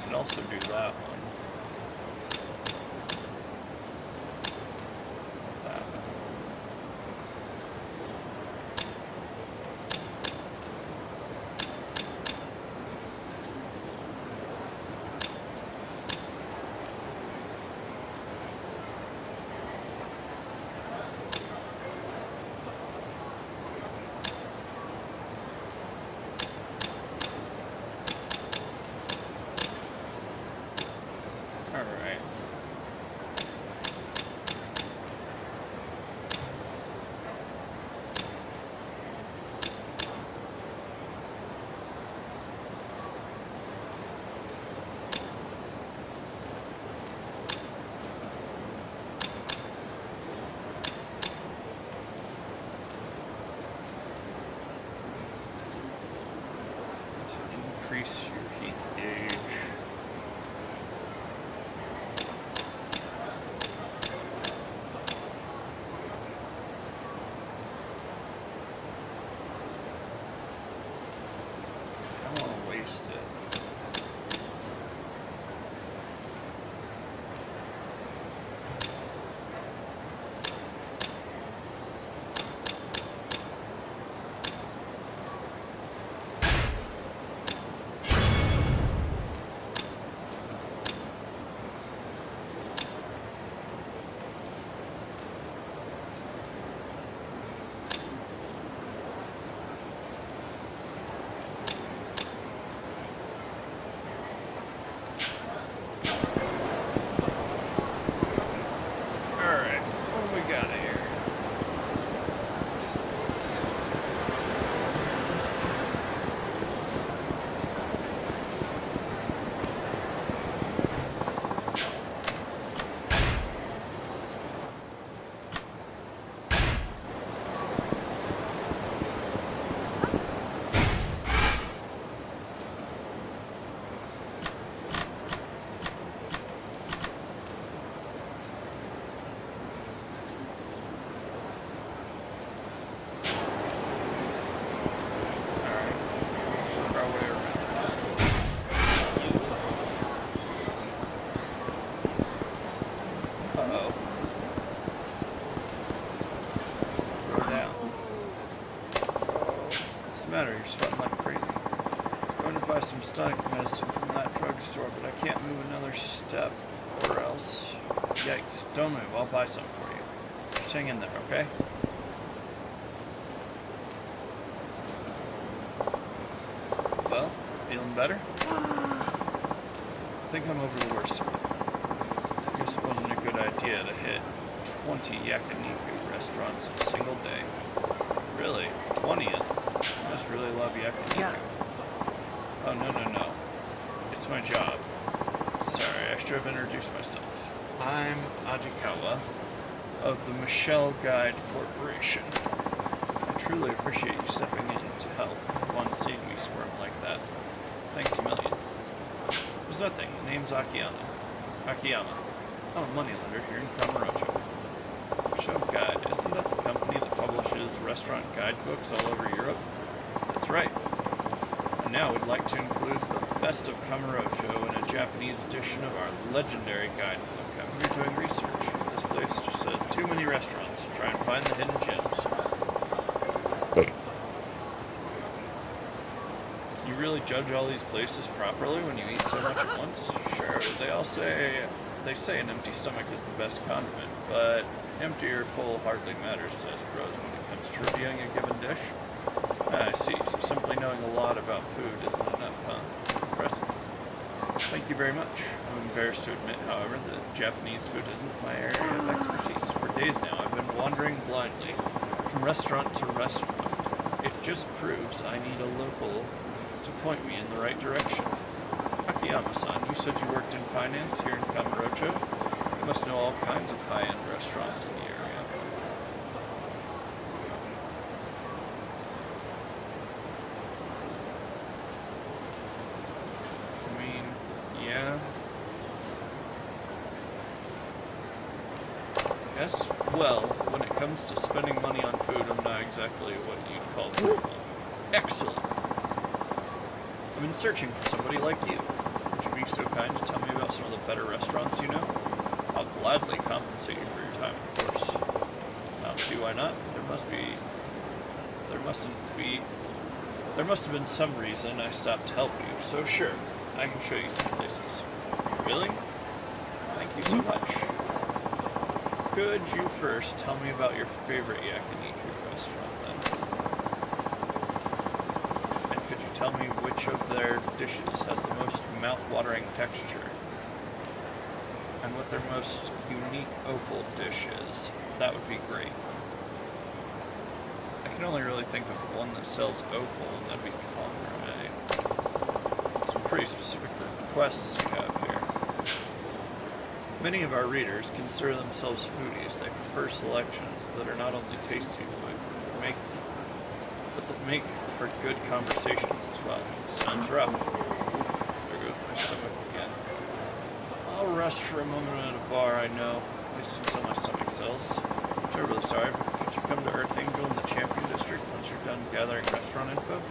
Could also do that one. That one. All right. To increase your heat gauge. I don't want to waste it. Alright, what do we got here? Alright, let's work our way around. Uh-oh. Throw down. What's the matter? You're sweating like crazy. I'm going to buy some stomach medicine from that drugstore, but I can't move another step or else. Yikes. Don't move. I'll buy some for you. Just hang in there, okay? Well, feeling better? I think I'm over the worst of it. I guess it wasn't a good idea to hit 20 yakiniku restaurants in a single day. Really? 20? I just really love yakiniku. Yeah. Oh, no. It's my job. Sorry, I should have introduced myself. I'm Ajikawa of the Michelle Guide Corporation. I truly appreciate you stepping in to help one seeing me squirm like that. Thanks a million. It was nothing. The name's Akiyama. I'm a moneylender here in Kamurocho. Michelle Guide, isn't that the company that publishes restaurant guidebooks all over Europe? That's right. And now we'd like to include the best of Kamurocho in a Japanese edition of our legendary guidebook. I'm here doing research. This place just says too many restaurants. Try and find the hidden gems. You really judge all these places properly when you eat so much at once? Sure, they say an empty stomach is the best condiment, but empty or full hardly matters to us pros when it comes to reviewing a given dish. I see, so simply knowing a lot about food isn't enough, huh? Impressive. Thank you very much. I'm embarrassed to admit, however, that Japanese food isn't my area of expertise. For days now, I've been wandering blindly from restaurant to restaurant. It just proves I need a local to point me in the right direction. Akiyama-san, you said you worked in finance here in Kamurocho. You must know all kinds of high-end restaurants in the area. I mean, yeah. Yes, well, when it comes to spending money on food, I'm not exactly what you'd call frugal. Excellent. I've been searching for somebody like you. Would you be so kind to tell me about some of the better restaurants you know? I'll gladly compensate you for your time, of course. I don't see why not. There must have been some reason I stopped to help you, so sure, I can show you some places. Really? Thank you so much. Could you first tell me about your favorite yakiniku restaurant, then? And could you tell me which of their dishes has the most mouth-watering texture? And what their most unique offal dish is? That would be great. I can only really think of one that sells offal, and that'd be Kamurocho. Some pretty specific requests you have here. Many of our readers consider themselves foodies. They prefer selections that are not only tasty, but that make for good conversations as well. Sounds rough. Oof, there goes my stomach again. I'll rest for a moment at a bar, I know. At least until my stomach sells. I'm terribly sorry, but could you come to Earth Angel in the Champion District once you're done gathering restaurant info?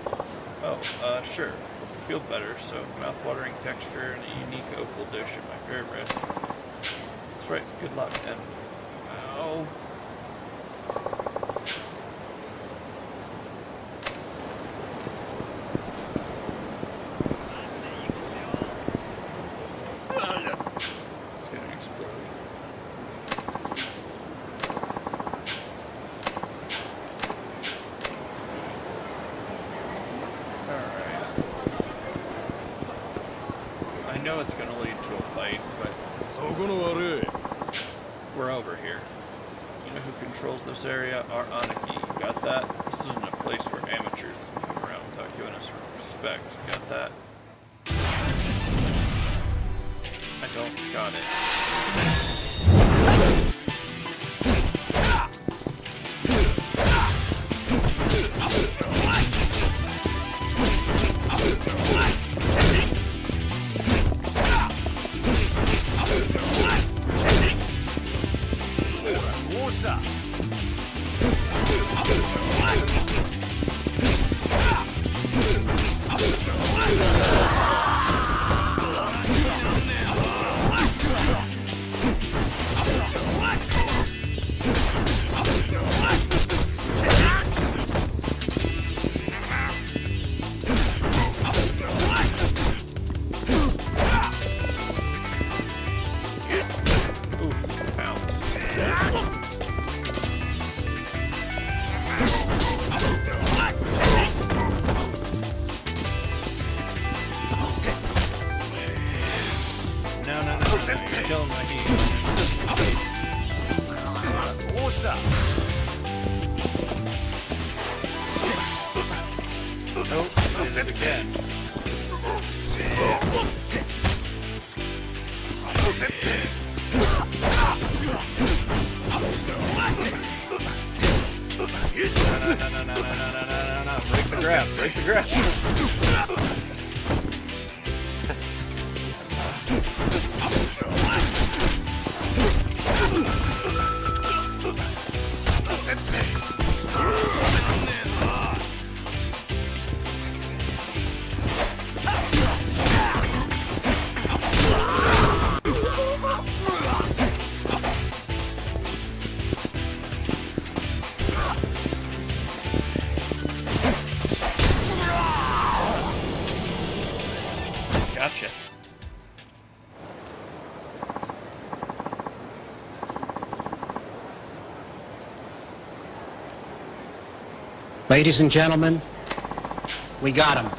Oh, sure. I feel better, so mouth-watering texture and a unique offal dish at my favorite restaurant. That's right, good luck, and... Ow. It's gonna explode. Alright. I know it's gonna lead to a fight, but... We're over here. You know who controls this area? Our Aniki. You got that? This isn't a place where amateurs can come around without giving us respect. You got that? I don't got it. Killing my heat. Nope, did it again. No. Break the grab. Gotcha. Ladies and gentlemen, we got him.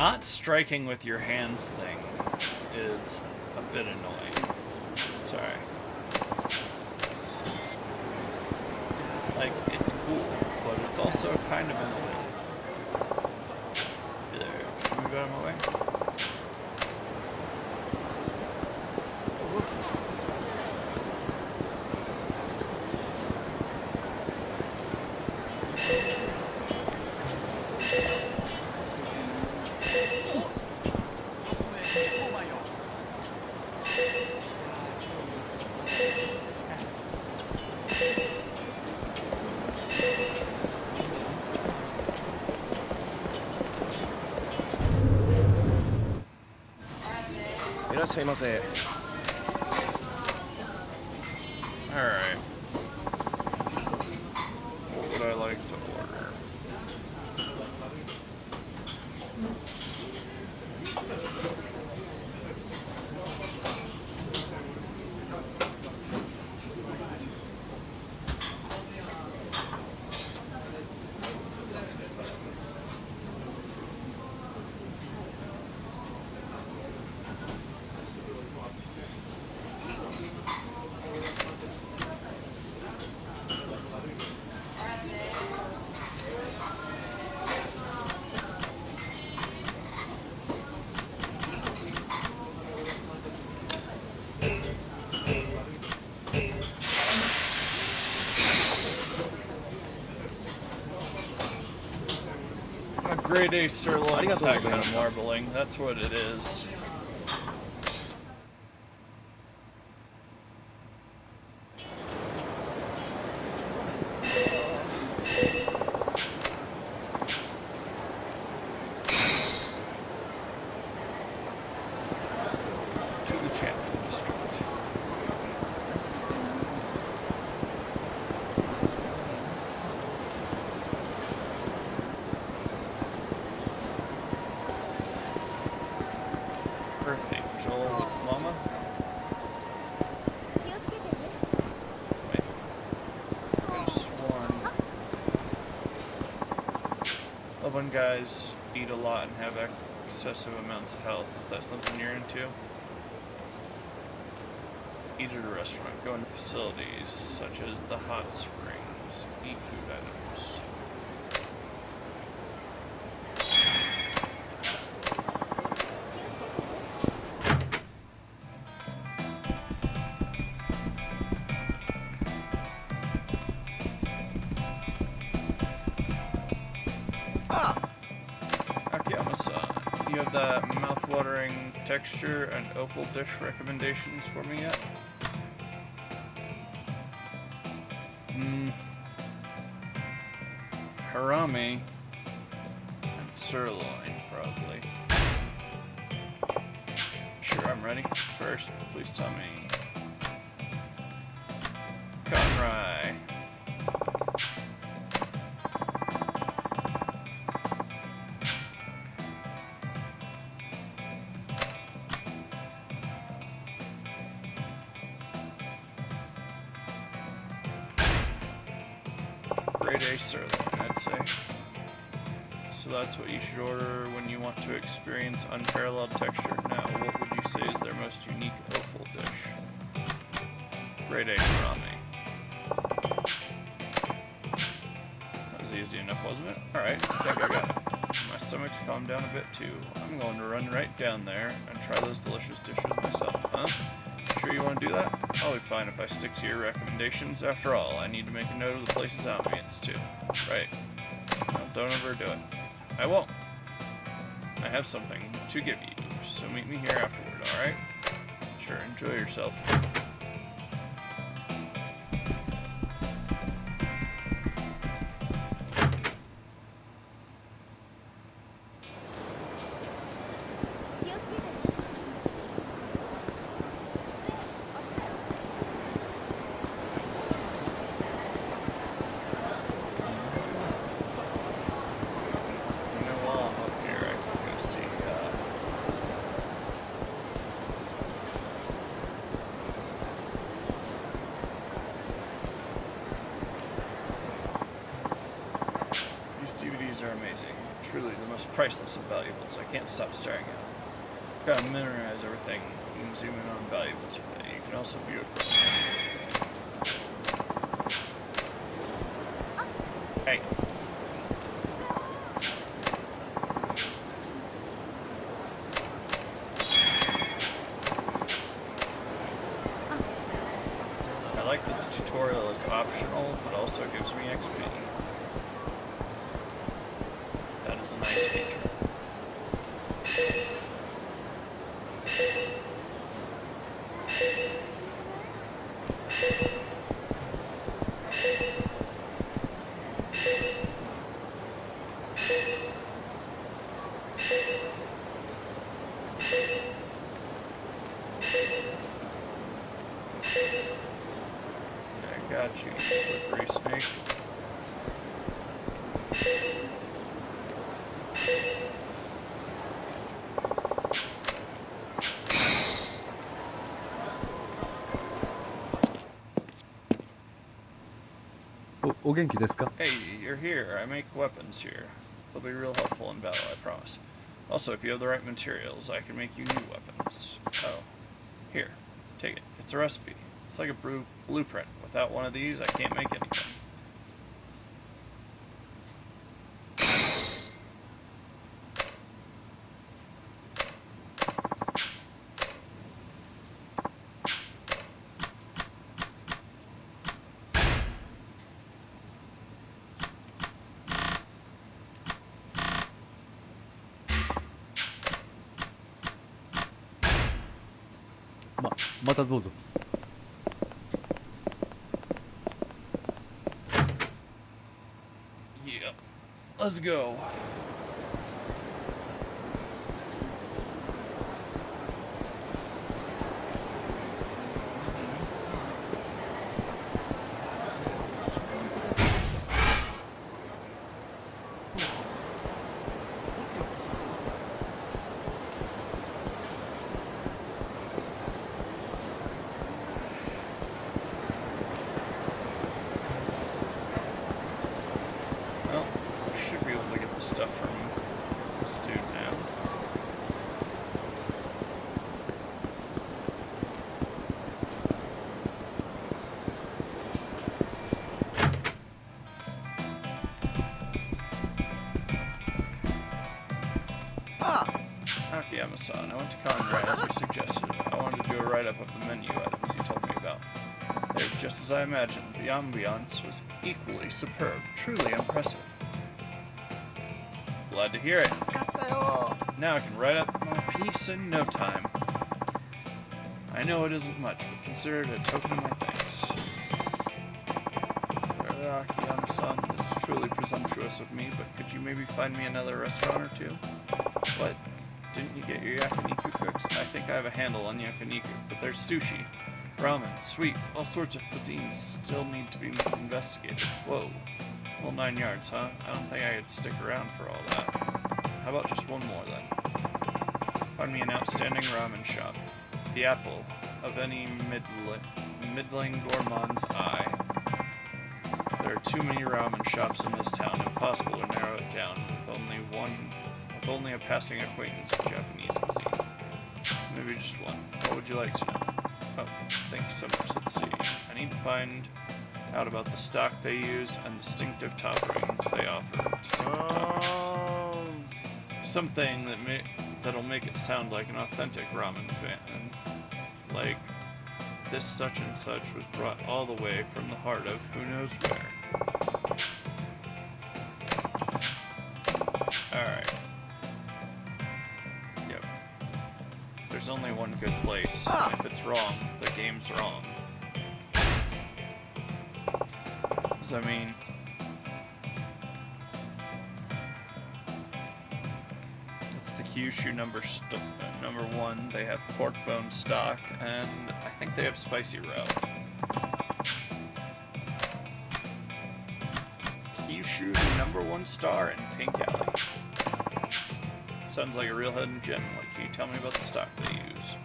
not striking with your hands thing is a bit annoying. Sorry. Like, it's cool, but it's also kind of annoying. There, can we move out of my way? Alright. What would I like to order? A grade A sirloin with that kind of marbling, that's what it is. To the champion district. Earth Angel with Mama. 気をつけてね。 Wait. I could have sworn. When guys eat a lot and have excessive amounts of health, is that something you're into? Eat at a restaurant, go into facilities such as the hot springs, eat food items. Akiyama-san, you have the mouth-watering texture and offal dish recommendations for me yet? Harami and sirloin, probably. Sure, I'm ready. First, please tell me. Cotton rye. Grade A sirloin, I'd say. So that's what you should order when you want to experience unparalleled texture. Now, what would you say is their most unique offal dish? Grade A harami. That was easy enough, wasn't it? Alright, I think I got it. My stomach's calmed down a bit too. I'm going to run right down there and try those delicious dishes myself, huh? Sure you want to do that? I'll be fine if I stick to your recommendations. After all, I need to make a note of the place's ambience too. Right. Well, don't overdo it. I won't. I have something to give you, so meet me here afterward, alright? Sure, enjoy yourself. truly the most priceless of valuables. I can't stop staring at it. Gotta memorize everything. You can zoom in on valuables with it. You can also view it close. Hey. I like that the tutorial is optional, but also gives me XP. That is a nice feature. I got you, slippery snake. Hey, you're here. I make weapons here. They'll be real helpful in battle, I promise. Also, if you have the right materials, I can make you new weapons. Oh. Here. Take it. It's a recipe. It's like a blueprint. Without one of these, I can't make anything. Yep. Let's go. Well, I should be able to get the stuff from this dude now. Akiyama-san, I went to Conrad as you suggested. I wanted to do a write-up of the menu items you told me about. They're just as I imagined. The ambiance was equally superb. Truly impressive. Glad to hear it. Now I can write up my piece in no time. I know it isn't much, but consider it a token of my thanks. Akiyama-san, this is truly presumptuous of me, but could you maybe find me another restaurant or two? What? Didn't you get your yakiniku fix? I think I have a handle on yakiniku, but there's sushi, ramen, sweets, all sorts of cuisines still need to be investigated. Whoa. Well, 9 yards, huh? I don't think I could stick around for all that. How about just one more, then? Find me an outstanding ramen shop. The apple of any middling gourmand's eye. There are too many ramen shops in this town, impossible to narrow it down with only a passing acquaintance with Japanese cuisine. Maybe just one. What would you like to know? Oh, thank you so much. Let's see. I need to find out about the stock they use and distinctive topperings they offer. Something that'll make it sound like an authentic ramen fan. Like this such and such was brought all the way from the heart of who knows where. Alright. Yep. There's only one good place. And if it's wrong, the game's wrong. I mean, it's the Kyushu number 1. They have pork bone stock, and I think they have spicy roe. Kyushu, the number 1 star in Pink Alley. Sounds like a real hidden gem. Like, can you tell me about the stock they use?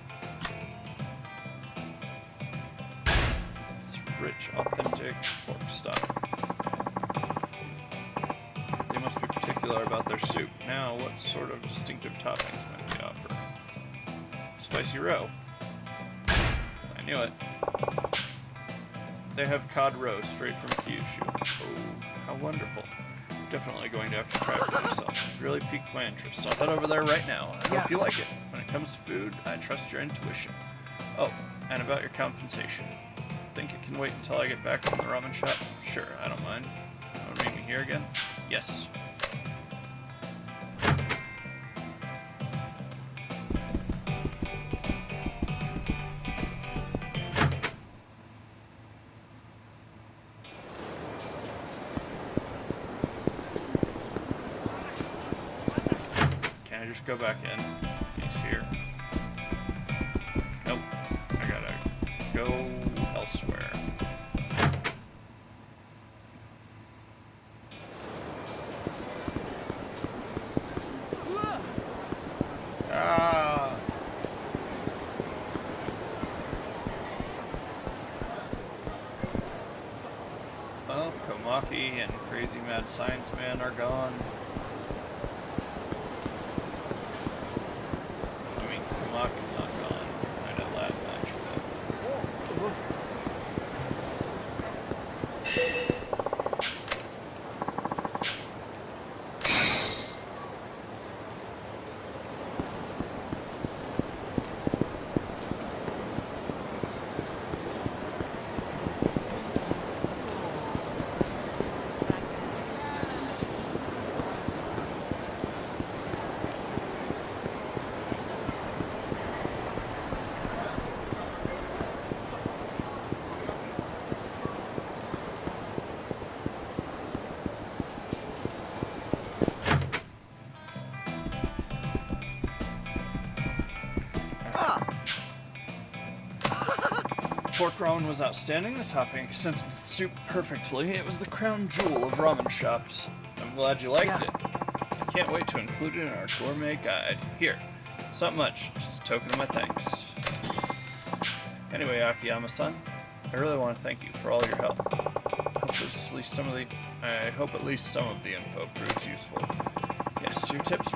It's rich, authentic pork stock. They must be particularly particular about their soup. Now, what sort of distinctive toppings might they offer? Spicy roe. I knew it. They have cod roe straight from Kyushu. Oh, how wonderful. Definitely going to have to try for yourself. Really piqued my interest. I'll head over there right now. I hope you like it. When it comes to food, I trust your intuition. Oh, and about your compensation. Think it can wait until I get back from the ramen shop? Sure, I don't mind. Want to meet me here again? Yes. Can I just go back in? He's here. Nope. I gotta go elsewhere. Ah! Well, Komaki and Crazy Mad Science Man are gone. I mean, Komaki's not gone. I had a lab match with him. Pork ramen was outstanding. The topping accented the soup perfectly. It was the crown jewel of ramen shops. I'm glad you liked it. I can't wait to include it in our gourmet guide. Here, it's not much, just a token of my thanks. Anyway, Akiyama-san, I really want to thank you for all your help. I hope at least some of the info proves useful. Yes, your tips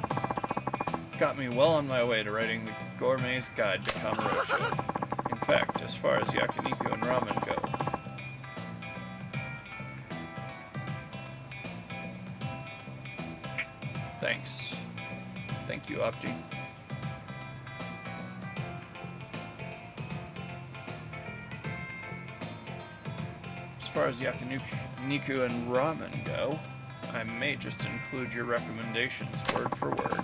got me well on my way to writing the gourmet's guide to Kamurocho. In fact, as far as yakiniku and ramen go. Thanks. Thank you, Opti. As far as yakiniku and ramen go, I may just include your recommendations word for word.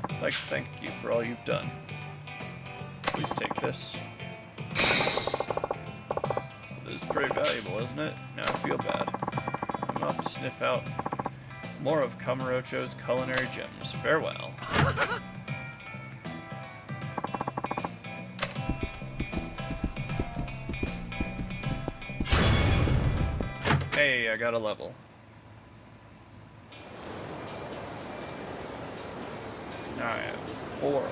I'd like to thank you for all you've done. Please take this. This is pretty valuable, isn't it? Now I feel bad. I'm off to sniff out more of Kamurocho's culinary gems. Farewell. Hey, I got a level. Now I have 4 orbs.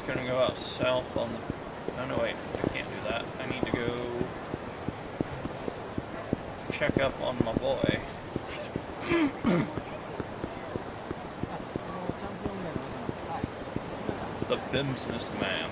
Gonna go out south on the... Oh no, wait, I can't do that. I need to go check up on my boy. The business man.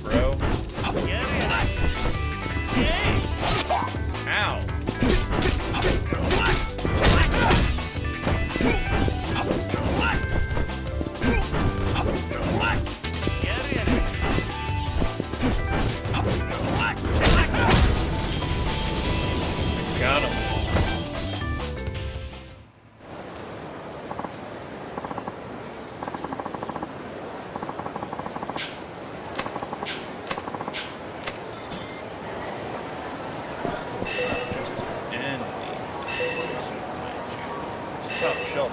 Bro. Ow. Got him. Just enemy. It's a top shelf.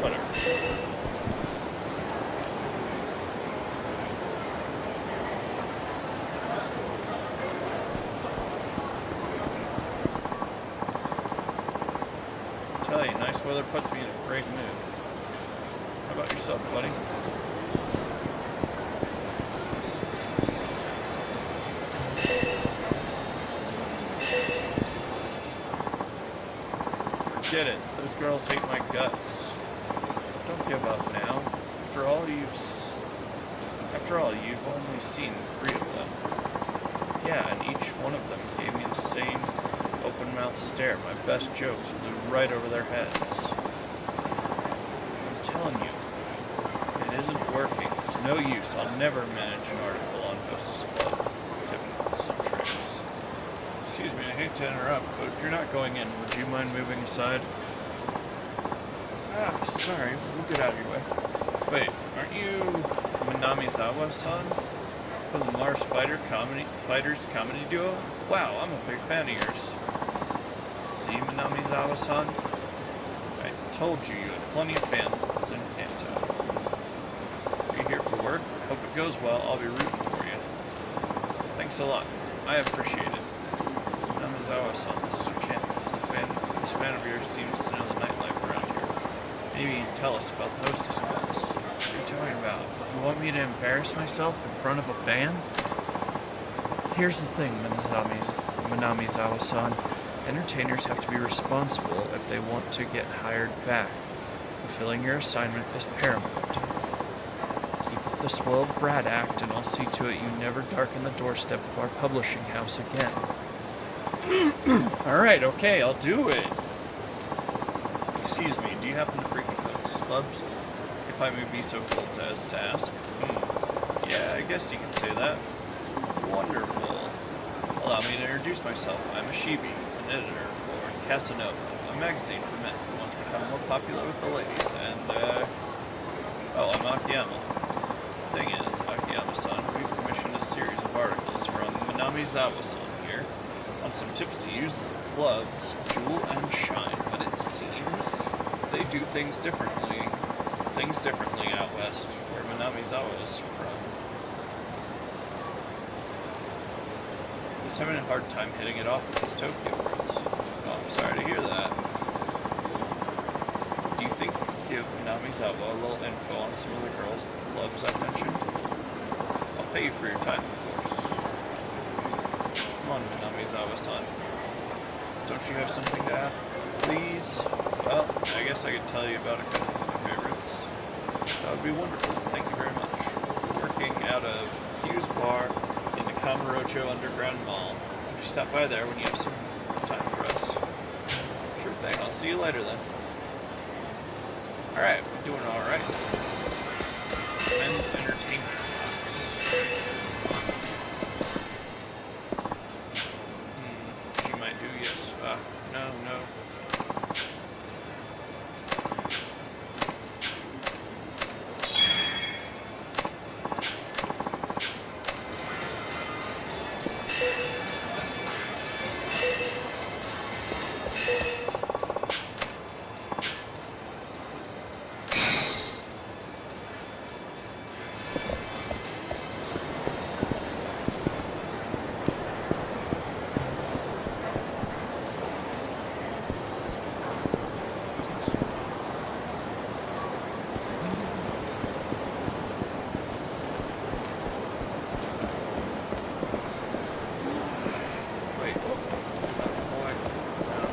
Whatever. Tell you, nice weather puts me in a great mood. How about yourself, buddy? Forget it. Those girls hate my guts. Don't give up now. After all, you've only seen 3 of them. Yeah, and each one of them gave me the same open-mouthed stare. My best jokes flew right over their heads. I'm telling you, it isn't working. It's no use. I'll never manage an article on Hostess Club. Tips and tricks. Excuse me, I hate to interrupt, but if you're not going in, would you mind moving aside? Ah, sorry. We'll get out of your way. Wait, aren't you Minamizawa-san? From the Mars Fighters comedy duo? Wow, I'm a big fan of yours. See, Minamizawa-san? I told you you had plenty of fans in Kanto. Are you here for work? Hope it goes well. I'll be rooting for you. Thanks a lot. I appreciate it. Minamizawa-san, this is your chance. This fan of yours seems to know the nightlife around here. Maybe you can tell us about the hostess clubs. What are you talking about? You want me to embarrass myself in front of a band? Here's the thing, Minamizawa-san. Entertainers have to be responsible if they want to get hired back. Fulfilling your assignment is paramount. Keep up the spoiled brat act, and I'll see to it you never darken the doorstep of our publishing house again. Alright, okay, I'll do it. Excuse me, do you happen to frequent hostess clubs? If I may be so bold as to ask. Yeah, I guess you can say that. Wonderful. Allow me to introduce myself. I'm a Shibi, an editor for Casanova, a magazine for men who wants to become more popular with the ladies, and, oh, I'm Akiyama. Thing is, Akiyama-san, we've commissioned a series of articles from Minamizawa-san here on some tips to use in the clubs, jewel and shine, but it seems they do things differently out west, where Minamizawa is from. He's having a hard time hitting it off with his Tokyo girls. Oh, I'm sorry to hear that. Do you think you could give Minamizawa a little info on some of the girls at the clubs I mentioned? I'll pay you for your time, of course. Come on, Minamizawa-san. Don't you have something to add? Please? Well, I guess guess I could tell you about a couple of my favorites. That would be wonderful. Thank you very much. We're working out of Hughes Bar in the Kamurocho Underground Mall. Would you stop by there when you have some time for us? Sure thing. I'll see you later then. Alright, we're doing alright. Men's entertainment box. She might do, yes. No. Wait. Boy. No.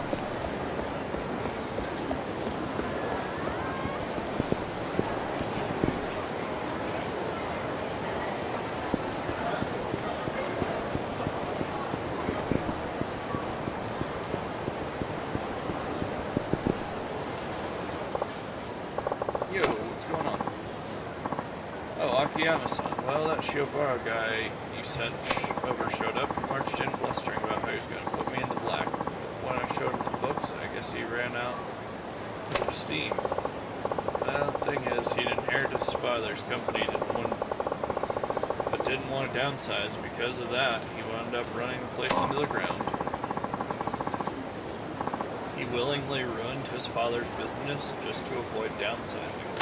Yo, what's going on? Oh, Akiyama-san. Well, that Shiobara guy you sent over showed up and marched in blustering about how he was going to put me in the black. But when I showed him the books, I guess he ran out of steam. Well, the thing is, he'd inherited his father's company, but didn't want to downsize. Because of that, he wound up running the place into the ground. He willingly ruined his father's business just to avoid downsizing.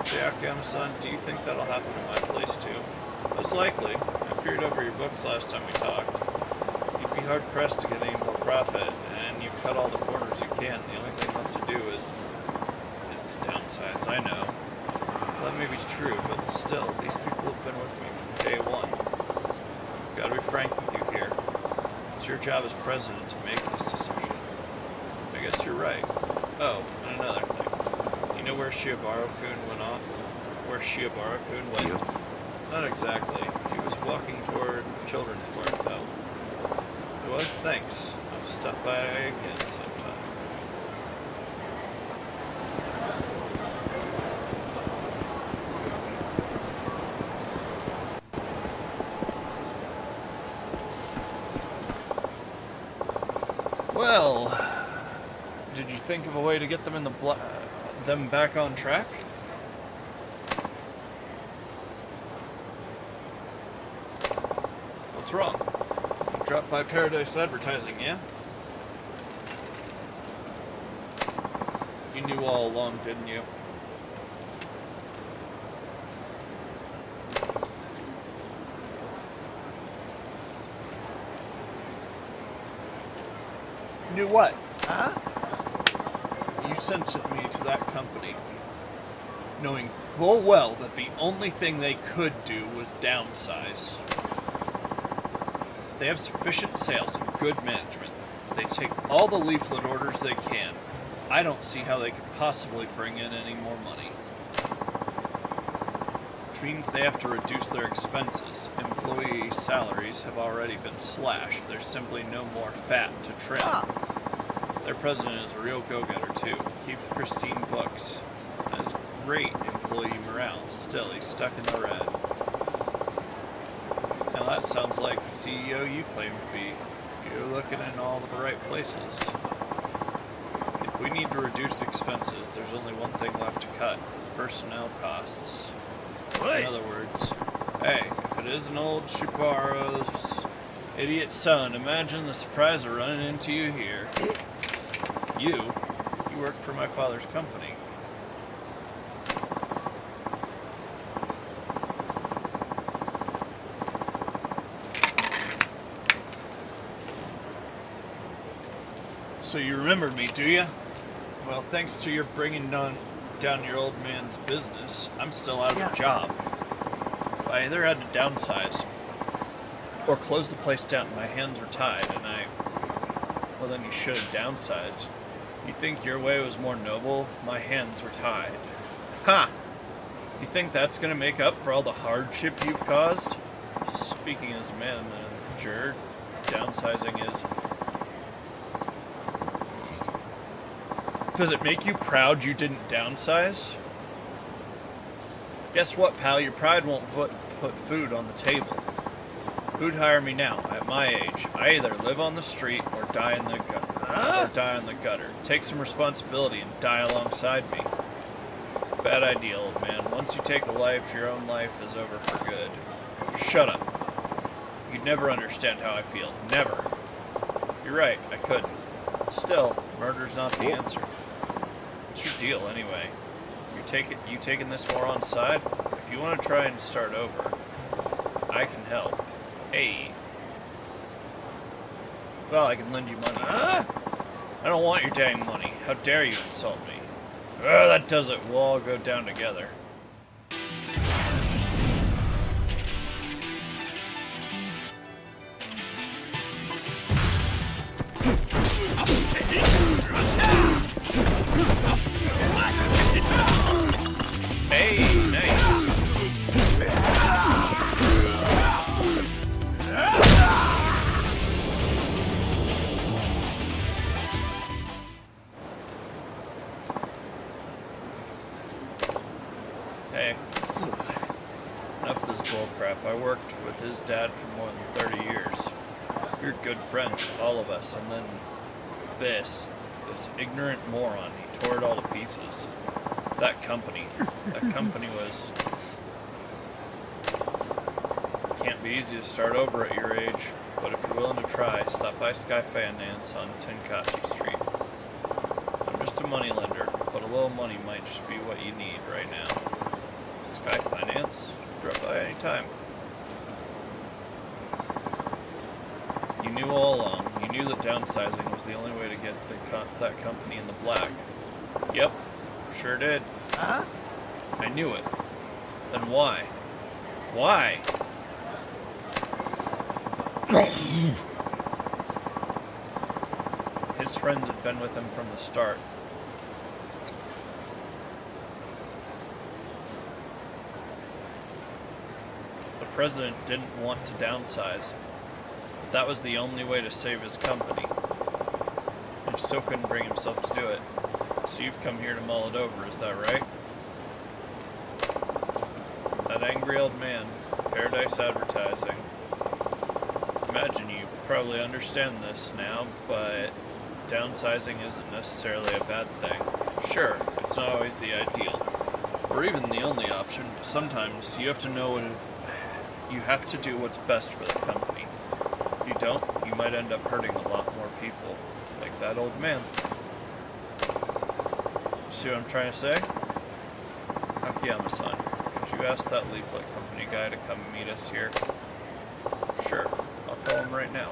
Say, Akiyama-san, do you think that'll happen in my place too? Most likely. I peered over your books last time we talked. You'd be hard-pressed to get any more profit, and you've cut all the corners you can. The only thing left to do is to downsize. I know. That may be true, but still, these people have been with me from day one. I've got to be frank with you here. It's your job as president to make this decision. I guess you're right. Oh, and another thing. You know where Shiobara-kun went off? Where Shiobara-kun went? Not exactly. He was walking toward Children's Park, though. It was? Thanks. I'll stop by again sometime. Well, did you think of a way to get them in the them back on track? What's wrong? You dropped by Paradise Advertising, yeah? You knew all along, didn't you? Knew what? Huh? You sent me to that company, knowing full well that the only thing they could do was downsize. They have sufficient sales and good management. They take all the leaflet orders they can. I don't see how they could possibly bring in any more money. Which means they have to reduce their expenses. Employee salaries have already been slashed. There's simply no more fat to trim. Their president is a real go-getter, too. Keeps pristine books. Has great employee morale. Still, he's stuck in the red. Now that sounds like the CEO you claim to be. You're looking in all the right places. If we need to reduce expenses, there's only one thing left to cut. Personnel costs. In other words, hey, if it isn't old Shibaro's idiot son, imagine the surprise of running into you here. You work for my father's company. So you remembered me, do you? Well, thanks to your bringing down your old man's business, I'm still out of a job. I either had to downsize or close the place down. My hands were tied, and well, then you should have downsized. You think your way was more noble? My hands were tied. Ha! You think that's gonna make up for all the hardship you've caused? Speaking as a manager, downsizing is... Does it make you proud you didn't downsize? Guess what, pal? Your pride won't put food on the table. Who'd hire me now? At my age, I either live on the street or die in the gutter. Take some responsibility and die alongside me. Bad idea, old man. Once you take a life, your own life is over for good. Shut up. You'd never understand how I feel. Never. You're right, I couldn't. Still, murder's not the answer. What's your deal, anyway? You taking this war on side? If you want to try and start over, I can help. Hey. Well, I can lend you money. I don't want your dang money. How dare you insult me? That does it. We'll all go down together. Hey, nice. Hey. Enough of this bullcrap. I worked with his dad for more than 30 years. We were good friends, all of us, and then this ignorant moron, he tore it all to pieces. That company was... Can't be easy to start over at your age, but if you're willing to try, stop by Sky Finance on Tenkachi Street. I'm just a moneylender, but a little money might just be what you need right now. Sky Finance? Drop by any time. You knew all along. You knew that downsizing was the only way to get that company in the black. Yep, sure did. Huh? I knew it. Then why? Why? His friends had been with him from the start. The president didn't want to downsize, but that was the only way to save his company. He still couldn't bring himself to do it. So you've come here to mull it over, is that right? That angry old man, Paradise Advertising. Imagine you probably understand this now, but downsizing isn't necessarily a bad thing. Sure, it's not always the ideal, or even the only option, but sometimes you have to know you have to do what's best for the company. If you don't, you might end up hurting a lot more people, like that old man. See what I'm trying to say? Akiyama-san, could you ask that leaflet company guy to come meet us here? Sure, I'll call him right now.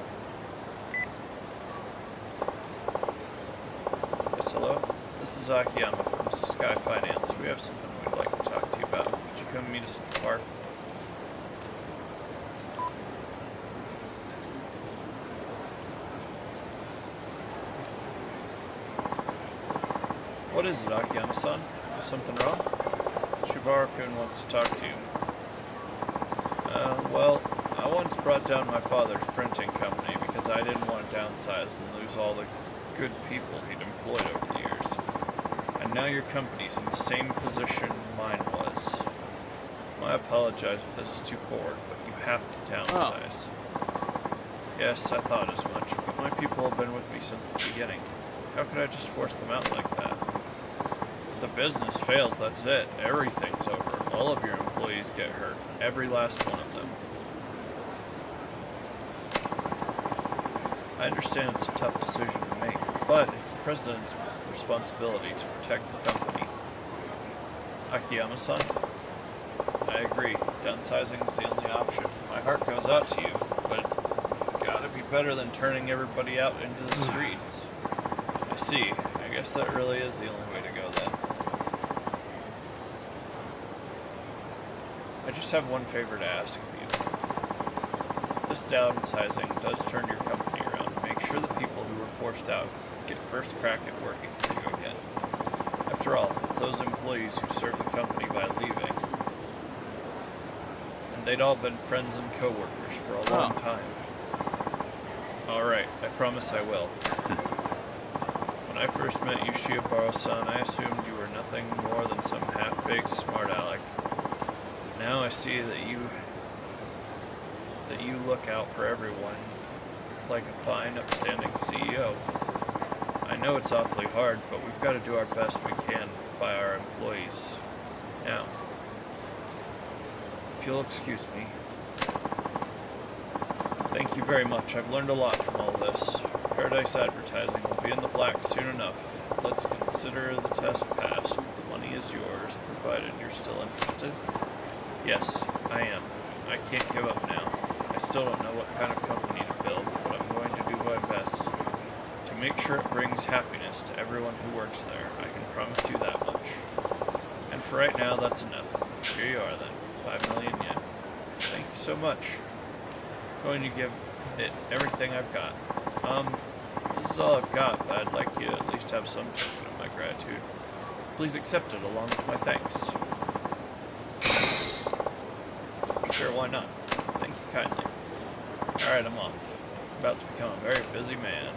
Yes, hello? This is Akiyama from Sky Finance. We have something we'd like to talk to you about. Could you come meet us at the park? What is it, Akiyama-san? Is something wrong? Shibara-kun wants to talk to you. Well, I once brought down my father's printing company because I didn't want to downsize and lose all the good people he'd employed over the years. And now your company's in the same position mine was. I apologize if this is too forward, but you have to downsize. Yes, I thought as much, but my people have been with me since the beginning. How could I just force them out like that? If the business fails, that's it. Everything's over. All of your employees get hurt. Every last one of them. I understand it's a tough decision to make, but it's the president's responsibility to protect the company. Akiyama-san? I agree. Downsizing is the only option. My heart goes out to you, but it's gotta be better than turning everybody out into the streets. I see. I guess that really is the only way to go then. I just have one favor to ask of you. If this downsizing does turn your company around, make sure the people who were forced out, get first crack at working for you again. After all, it's those employees who served the company by leaving. And they'd all been friends and co-workers for a long time. Alright, I promise I will. When I first met Yoshiharu-san, I assumed you were nothing more than some half-baked smart aleck. Now I see that you look out for everyone like a fine, upstanding CEO. I know it's awfully hard, but we've got to do our best we can by our employees. Now, if you'll excuse me. Thank you very much. I've learned a lot from all this. Paradise Advertising will be in the black soon enough. Let's consider the test passed. The money is yours, provided you're still interested. Yes, I am. I can't give up now. I still don't know what kind of company to build, but I'm going to do my best to make sure it brings happiness to everyone who works there. I can promise you that much. And for right now, that's enough. Here you are then. 5 million yen. Thank you so much. I'm going to give it everything I've got. This is all I've got, but I'd like you to at least have some token of my gratitude. Please accept it along with my thanks. Sure, why not? Thank you kindly. Alright, I'm off. About to become a very busy man.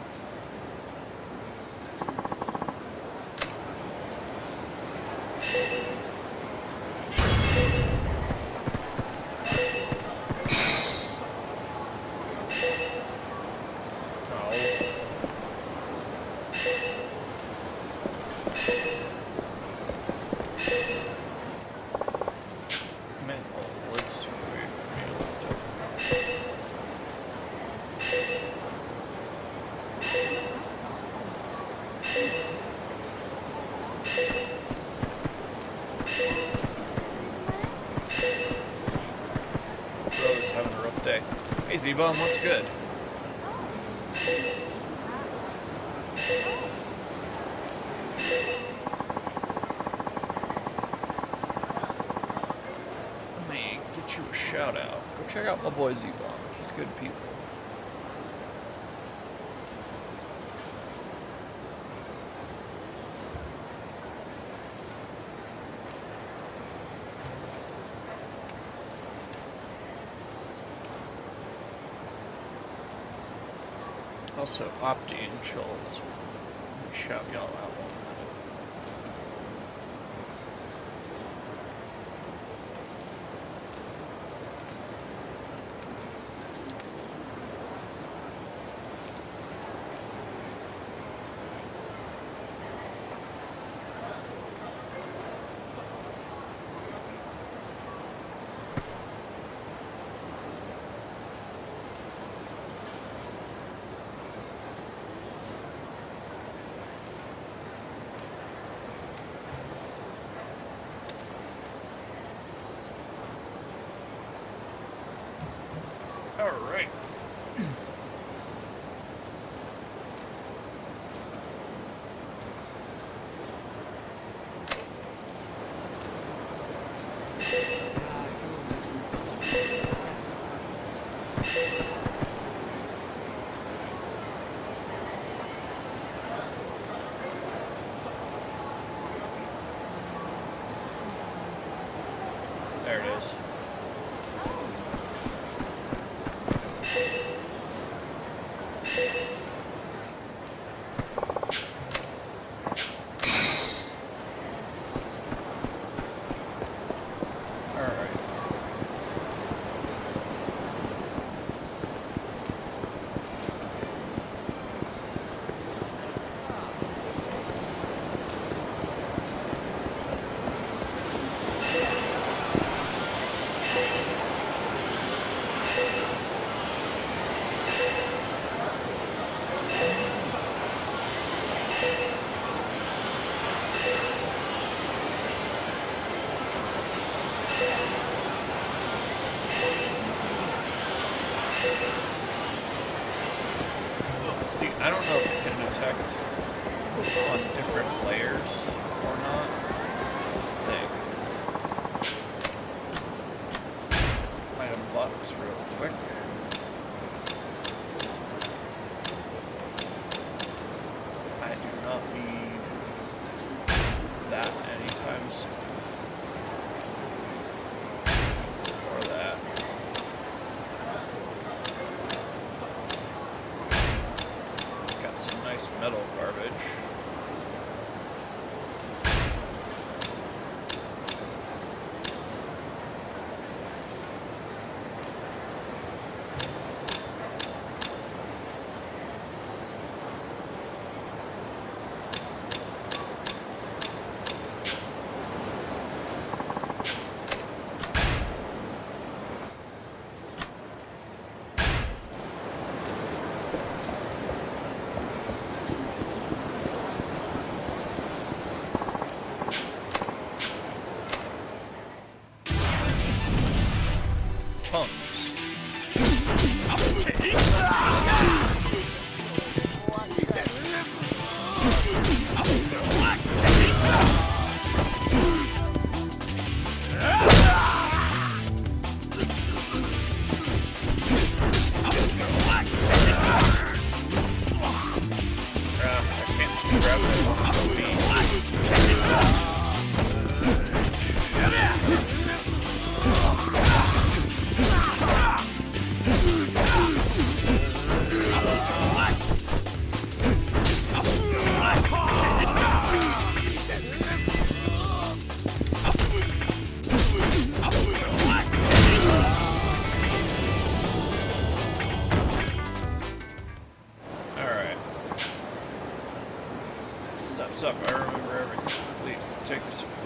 Hey Z-Bum, what's good? Let me get you a shout out. Go check out my boy Z-Bum. He's good people. Also, Opti and Chills. Let me shout y'all out one minute. Alright. There it is.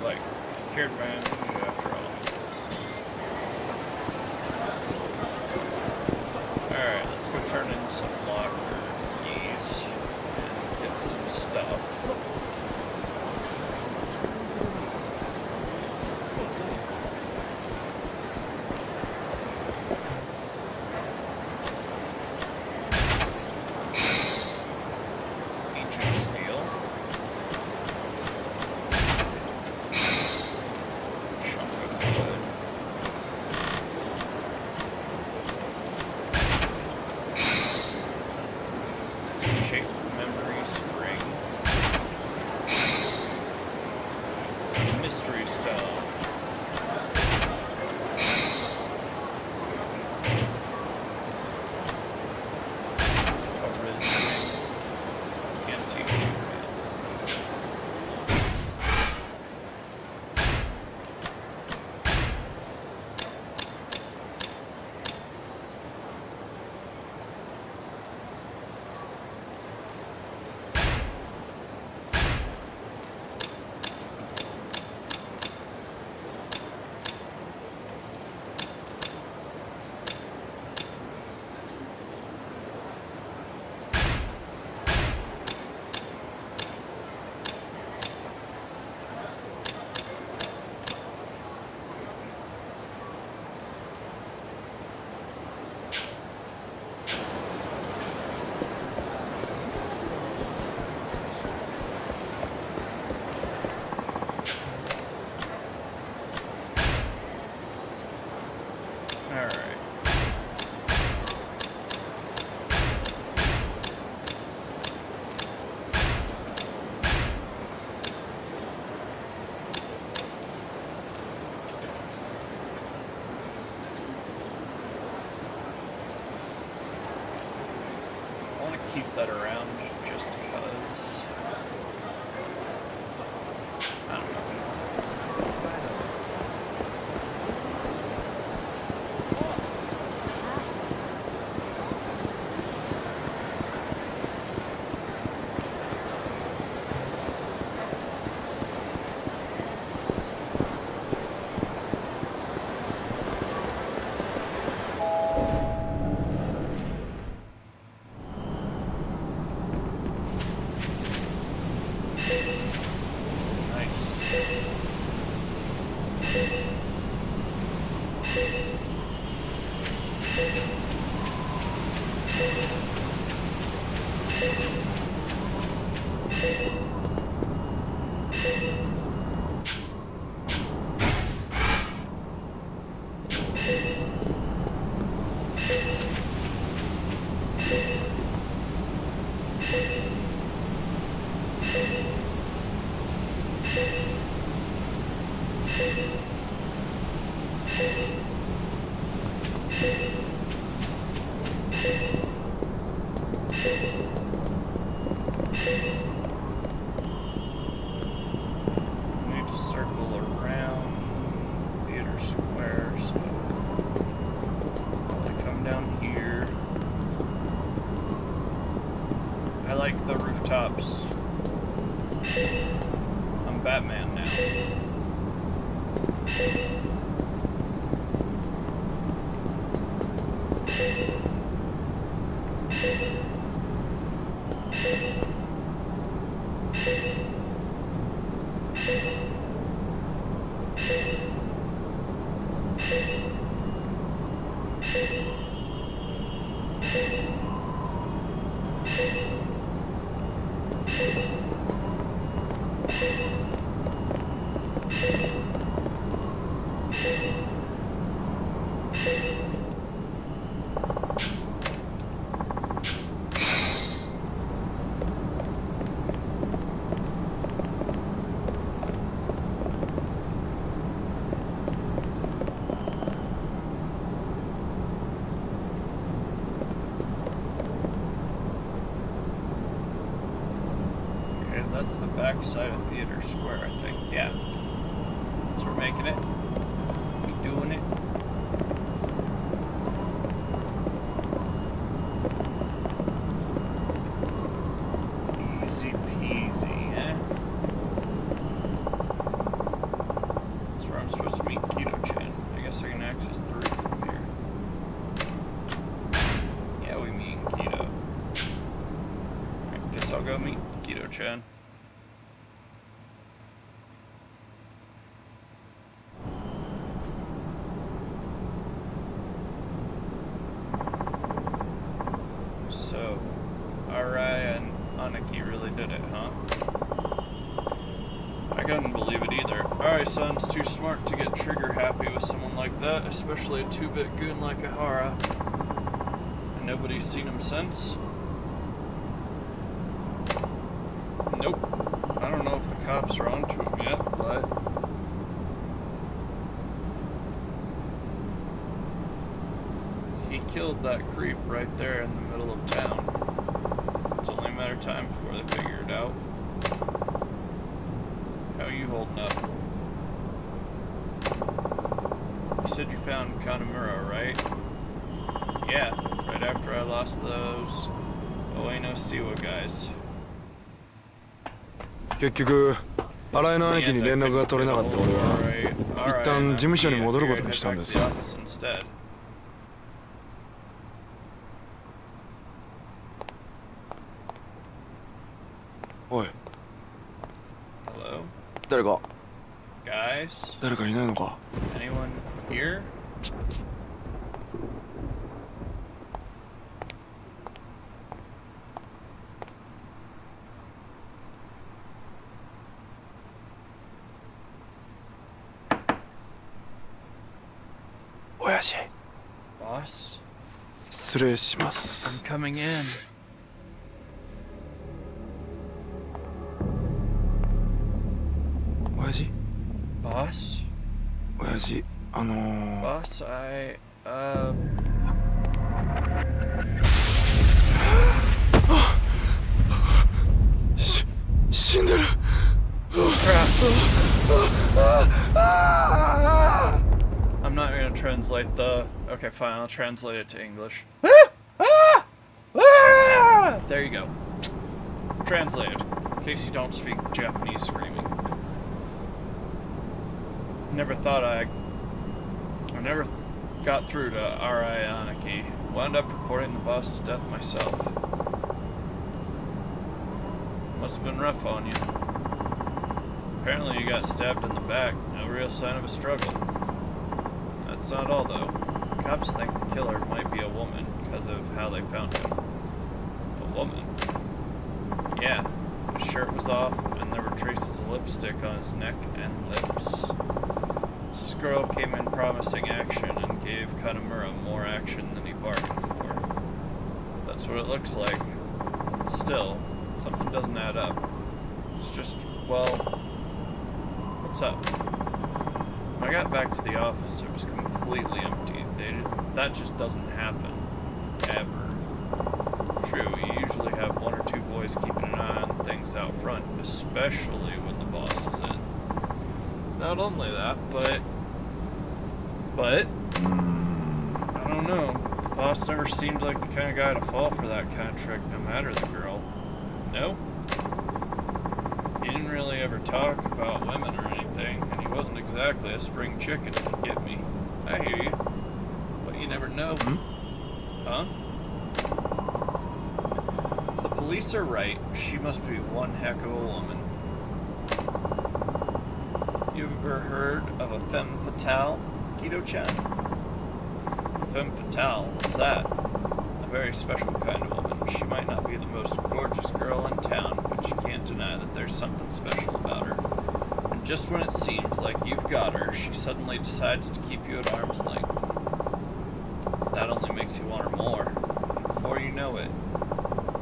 like care advantage after all. Alright, let's go turn in some locker keys and get some stuff. Ancient steel. Chunk of wood. Shape memory spring. Mystery stone. Antique. Alright. I want to keep that around just because. I don't know. Nice. We need to circle around Theater Square, so probably come down here. I like the rooftops. I'm Batman now. Okay, that's the back side of Theater Square, I think. Yeah. So we're making it. We doing it. Easy peasy, eh? Kito-chan. So, Arai and Aniki really did it, huh? I couldn't believe it either. Arai sounds too smart to get trigger happy with someone like that, especially a 2-bit goon like Ahara. And nobody's seen him since? Nope. I don't know if the cops are onto him yet, but... he killed that creep right there in the middle of town. It's only a matter of time before they figure it out. How are you holding up? You said you found Kanamura, right? Yeah, right after I lost those Ueno Siwa guys. 結局新井の兄貴に連絡が取れなかった俺は一旦事務所に戻ることにしたんですよ。おい。誰かいないのか。Anyone here? Boss? 失礼します。 I'm coming in. 親父 Boss? 親父Boss,死んでる。 I'm not gonna translate the... Okay, fine, I'll translate it to English. There you go. Translated. In case you don't speak Japanese screaming. I never got through to Arai Aniki. Wound up reporting the boss's death myself. Must have been rough on you. Apparently you got stabbed in the back. No real sign of a struggle. That's not all, though. Cops think the killer might be a woman because of how they found him. A woman? Yeah. His shirt was off, and there were traces of lipstick on his neck and lips. So this girl came in promising action and gave Kanamura more action than he bargained for. That's what it looks like. Still, something doesn't add up. It's just, well... What's up? When I got back to the office, it was completely empty. That just doesn't happen. Ever. True, you usually have 1 or 2 boys keeping an eye on things out front, especially when the boss is in. Not only that, but... I don't know. The boss never seemed like the kind of guy to fall for that kind of trick, no matter the girl. No? He didn't really ever talk about women or anything, and he wasn't exactly a spring chicken if you get me. I hear you. But you never know. Huh? If the police are right, she must be one heck of a woman. You ever heard of a femme fatale, Kito-chan? Femme fatale, what's that? A very special kind of woman. She might not be the most gorgeous girl in town, but you can't deny that there's something special about her. And just when it seems like you've got her, she suddenly decides to keep you at arm's length. That only makes you want her more. And before you know it,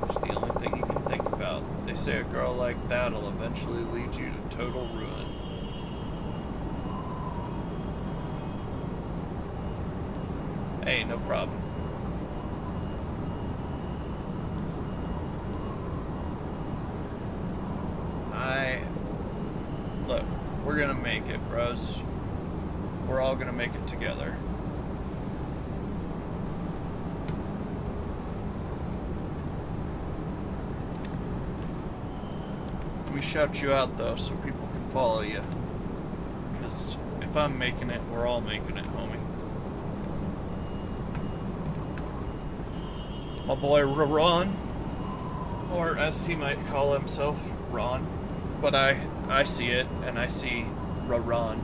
she's the only thing you can think about. They say a girl like that'll eventually lead you to total ruin. Hey, no problem. Look, we're gonna make it, bros. We're all gonna make it together. Let me shout you out, though, so people can follow you. Because if I'm making it, we're all making it, homie. My boy Ron, or as he might call himself, Ron, but I see it, and I see Ron.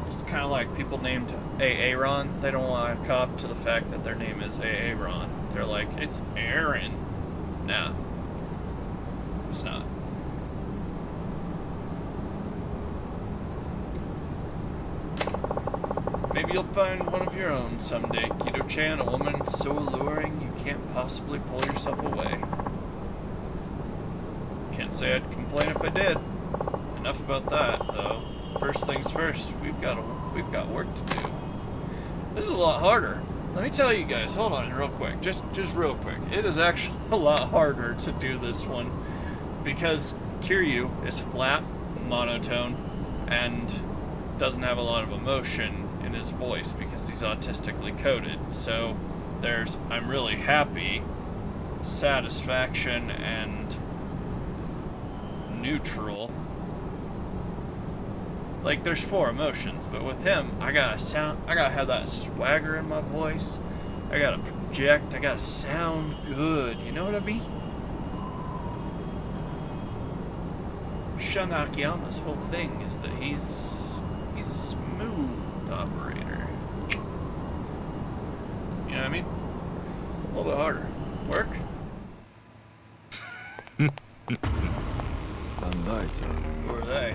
It's kind of like people named Aaron. They don't want to cop to the fact that their name is Aaron. They're like, it's Aaron. Nah, it's not. Maybe you'll find one of your own someday, Kido-chan, a woman so alluring you can't possibly pull yourself away. Can't say I'd complain if I did. Enough about that, though. First things first, we've got work to do. This is a lot harder. Let me tell you guys, hold on real quick, just real quick. It is actually a lot harder to do this one because Kiryu is flat, monotone, and doesn't have a lot of emotion in his voice because he's autistically coded. So there's I'm really happy, satisfaction, and neutral. Like there's 4 emotions, but with him I gotta have that swagger in my voice. I gotta project, I gotta sound good, you know what I mean? Shun Akiyama's whole thing is that he's a smooth operator. You know what I mean? A little bit harder. Work? なんだあいつら Who are they?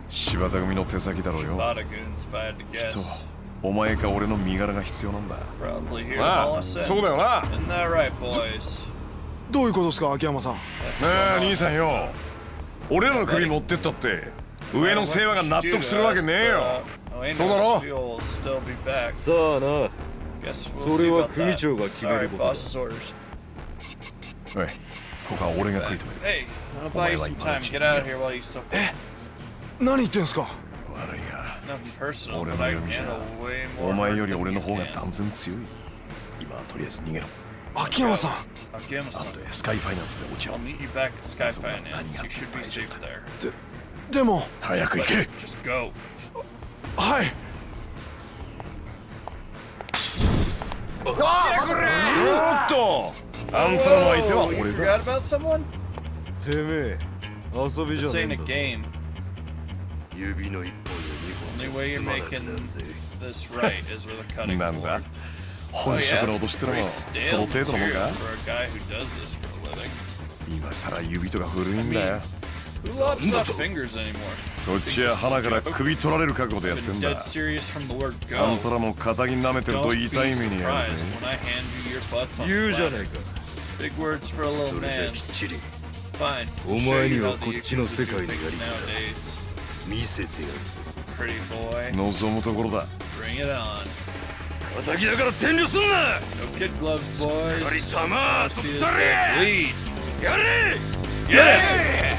柴田組の手先だろうよ。 Bada goons, if I had to きっと guess. お前か俺の身柄が必要なんだ。 Probably here to あ haul あ、 us in. そうだよな。 Isn't that right, boys? どういうことですか秋山さん。ねえ兄さんよ、俺らの首持ってったって上の世話が納得するわけねえよ。そうだろ。さあな。それは組長が決めることだ。おい、ここは俺が食い止める。お前は今のうちに逃げろ。何言ってんすか。悪いが、俺の読みじゃお前より俺の方が断然強い。今はとりあえず逃げろ。秋山さん。後でスカイファイナンスで落ちろ。でも早く行け。はい。おっと、あんたの相手は俺だ。てめえ、遊びじゃねえんだ。指の一本でなんだ、本職の脅しってのはその程度のもんか。今さら指とか古いんだよ。こっちは鼻から首取られる覚悟でやってんだ。あんたらも仇舐めてると痛い目にやるぜ。言うじゃねえか。それじゃきっちりお前にはこっちの世界のやり方見せてやるぞ。望むところだ。仇だから遠慮すんな。しっかり弾取ったれ。やれ。やれ。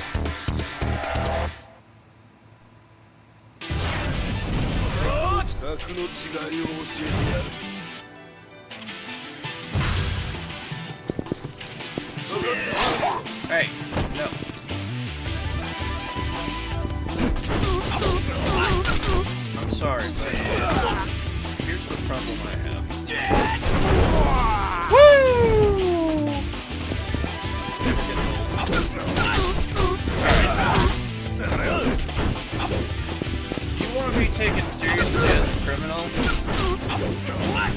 格の違いを教えてやるぞ。Hey, no. I'm sorry, but here's the problem I have. Woo! Never get old. You want to be taken seriously as a criminal?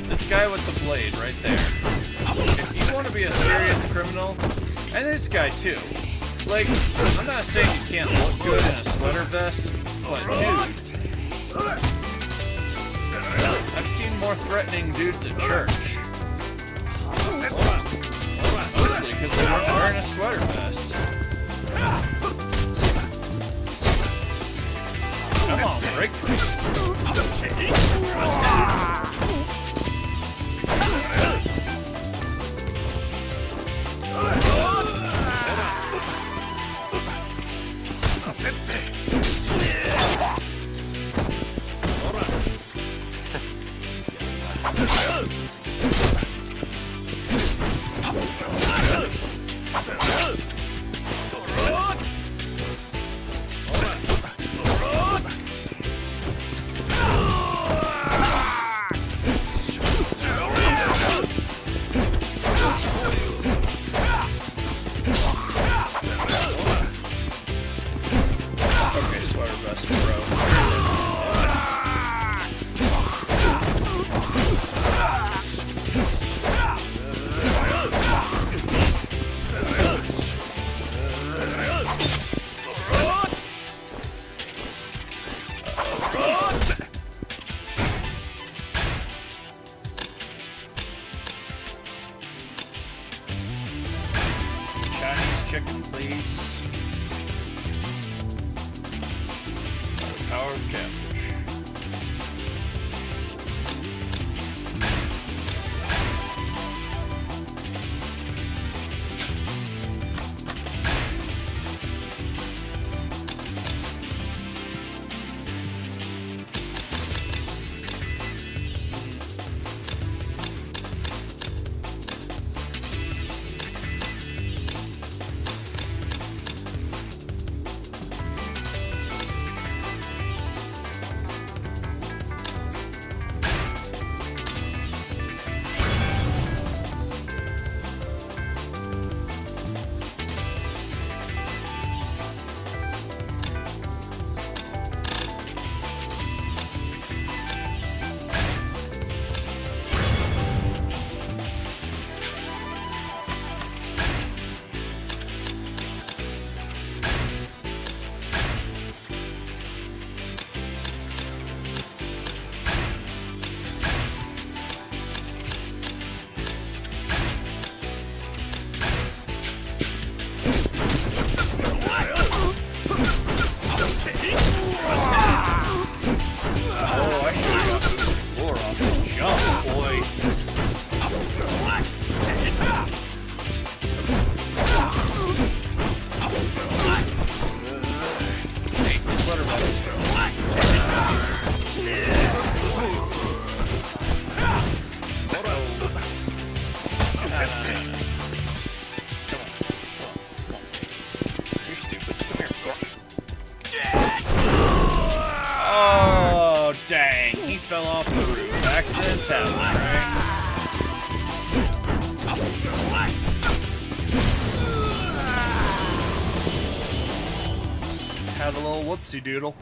This guy with the blade right there. If you want to be a serious criminal, and this guy too. Like, I'm not saying you can't look good in a sweater vest, but dude, I've seen more threatening dudes at church. Mostly because they weren't wearing a sweater vest. Come on, break free. this, bro. Chinese chicken, please. Power of catfish. Oh, I should have got moved the floor off the jump, boy. Hey, let her You're stupid. Come here. Oh, dang. He fell off the roof. Accidents happen, right? Had a little whoopsie doodle.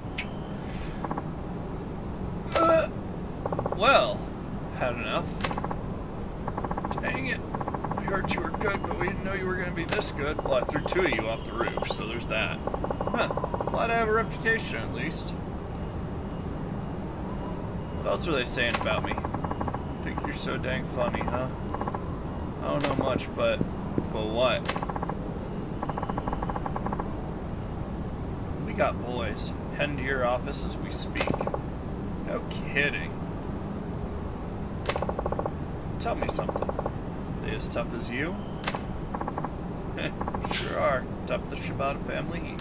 Well, had enough. Dang it. We heard you were good, but we didn't know you were going to be this good. Well, I threw two of you off the roof, so there's that. Huh. Glad I have a reputation, at least. What else are they saying about me? Think you're so dang funny, huh? I don't know much, but what? We got boys heading to your office as we speak. No kidding. Tell me something. They as tough as you? Sure are. Tough as the Shibata family heat.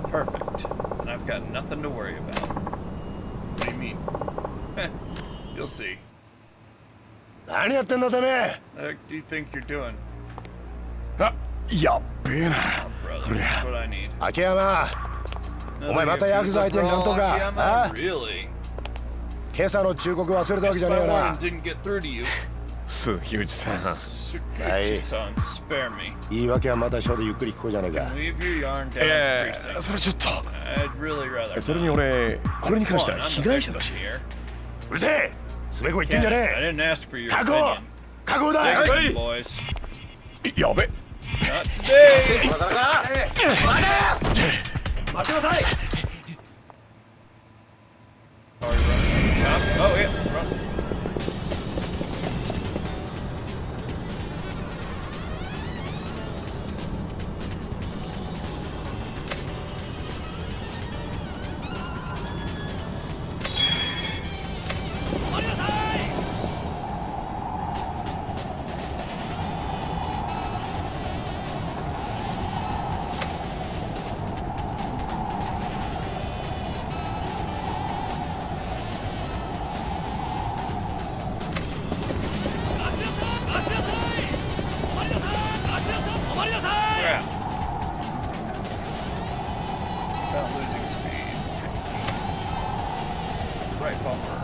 Perfect. Then I've got nothing to worry about. What do you mean? You'll see. 何やってんだてめえ What do you think you're doing? あ、やっべえな。 Brother, これ that's what I need. 秋山 Another お前またヤクザ相手になんとか Yakuza brawl, あ Really? 今朝の忠告忘れたわけじゃねえよ My な warning didn't get through to you. 杉内さん。 Tsukuchi-san, spare me. 言い訳はまたショーでゆっくり聞こうじゃねえか Leave your yarn down at the precinct. それちょっと。 I'd really rather それに not. 俺、これに関しては Come on, I'm 被 the 害者 victim だし。 here. うるせえすべこ言ってん Can't. じゃ I ねえ didn't ask for your 覚悟 opinion. 覚悟だ Take it, boys. やべ。 Not today. 待ちなさい Are we running? Stop. Oh, yeah. Run. Crap. About losing speed. Right bumper.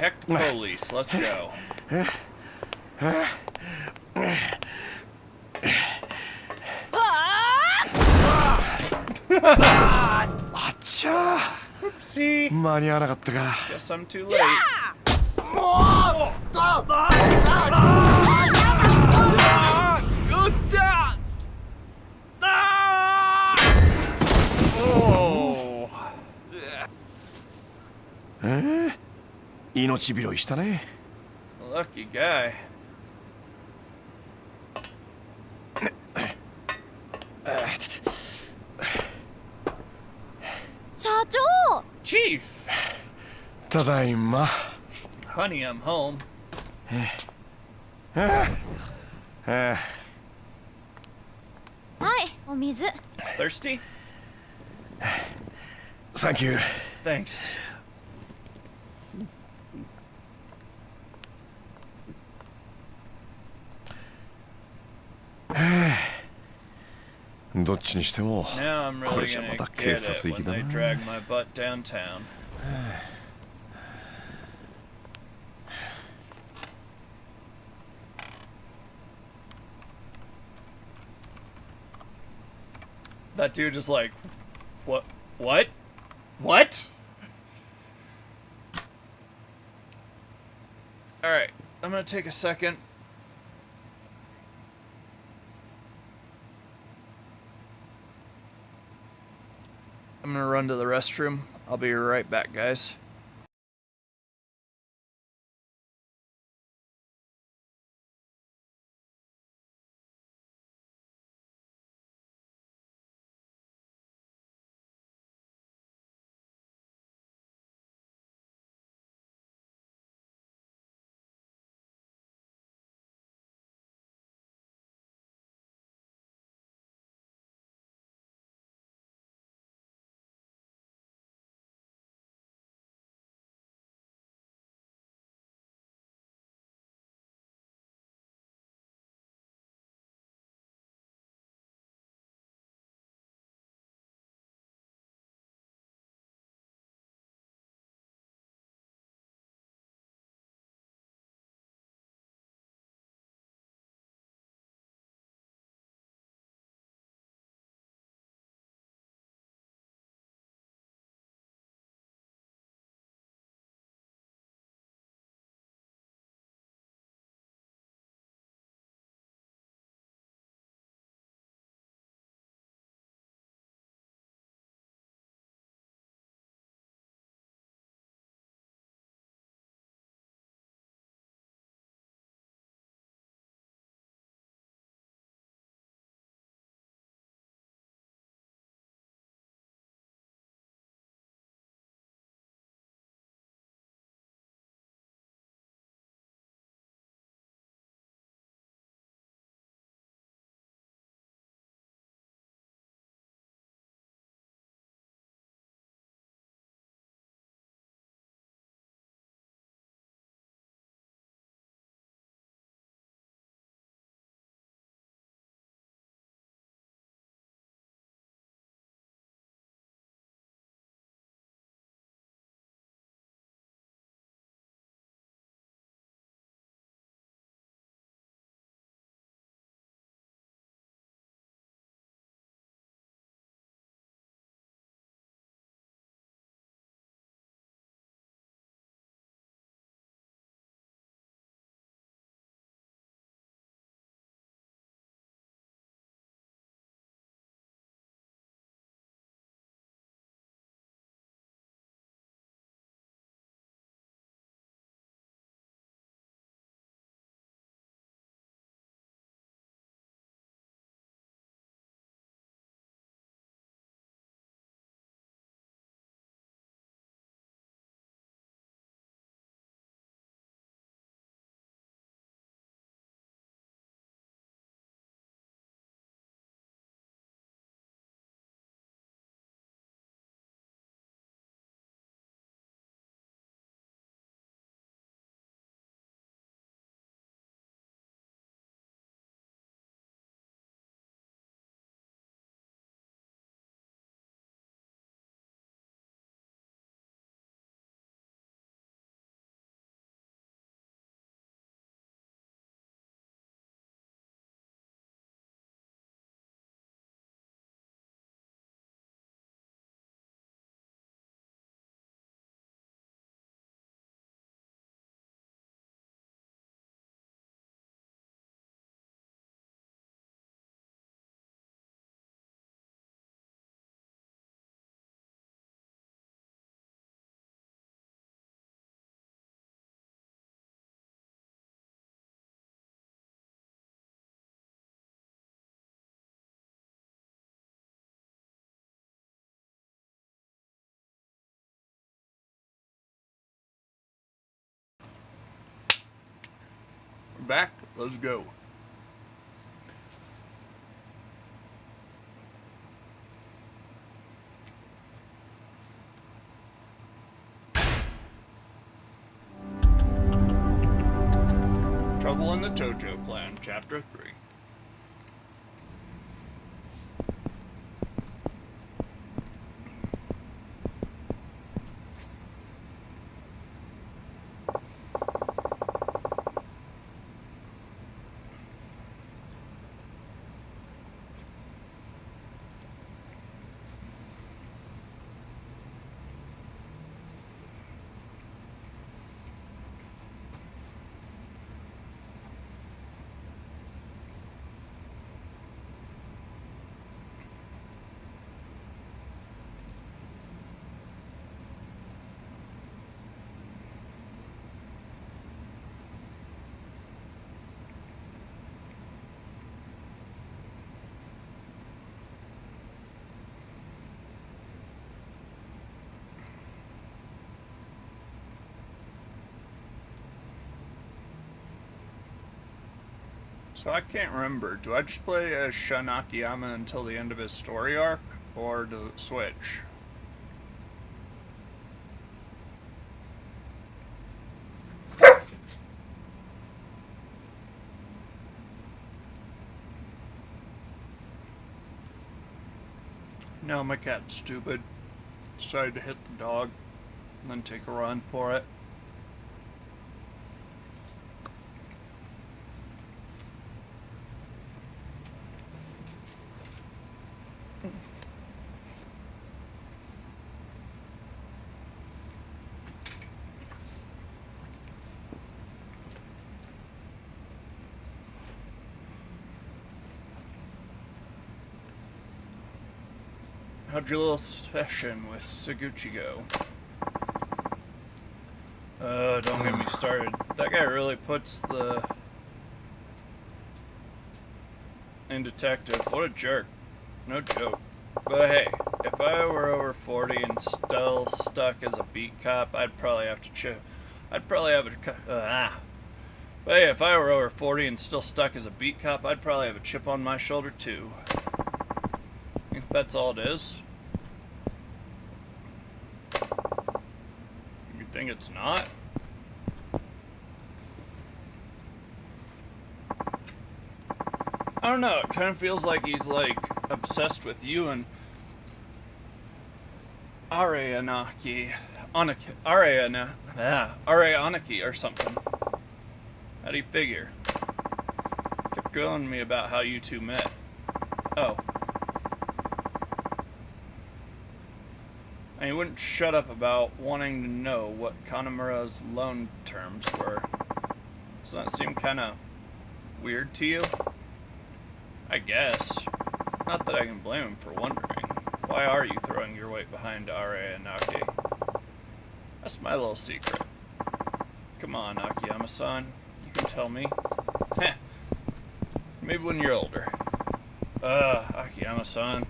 Protect the police. Let's go. あっちゃ Oopsie. ー間に合わなかったか Guess I'm too late. Oh. 命拾いしたね。 Lucky guy. 社長 Chief. ただいま Honey, I'm home. はいお水 Thirsty? サンキュー。 Thanks. どっちにしても Now I'm こ really れじゃ gonna また get 警 it 察行 when きだ they な。 drag my butt downtown. That dude just like, what? What? What? Alright, I'm gonna take a second. I'm gonna run to the restroom. I'll be right back, guys. back. Let's go. Trouble in the Tojo Clan, Chapter 3. So I can't remember. Do I just play as Shun Akiyama until the end of his story arc, or does it switch? No, my cat's stupid. Decided to hit the dog, and then take a run for it. How'd your little session with Saguchi go? Don't get me started. That guy really puts the... in detective. What a jerk. No joke. But hey, if I were over 40 and still stuck as a beat cop, I'd probably have to chip. I'd probably have a... But hey, if I were over 40 and still stuck as a beat cop, I'd probably have a chip on my shoulder too. If that's all it is. You think it's not? I don't know, it kind of feels like he's like obsessed with you and Areanaki or something. How do you figure? Kept telling me about how you two met. Oh. And he wouldn't shut up about wanting to know what Kanamura's loan terms were. Doesn't that seem kind of weird to you? I guess. Not that I can blame him for wondering. Why are you throwing your weight behind Areanaki? That's my little secret. Come on, Akiyama-san. You can tell me. Heh. Maybe when you're older. Akiyama-san.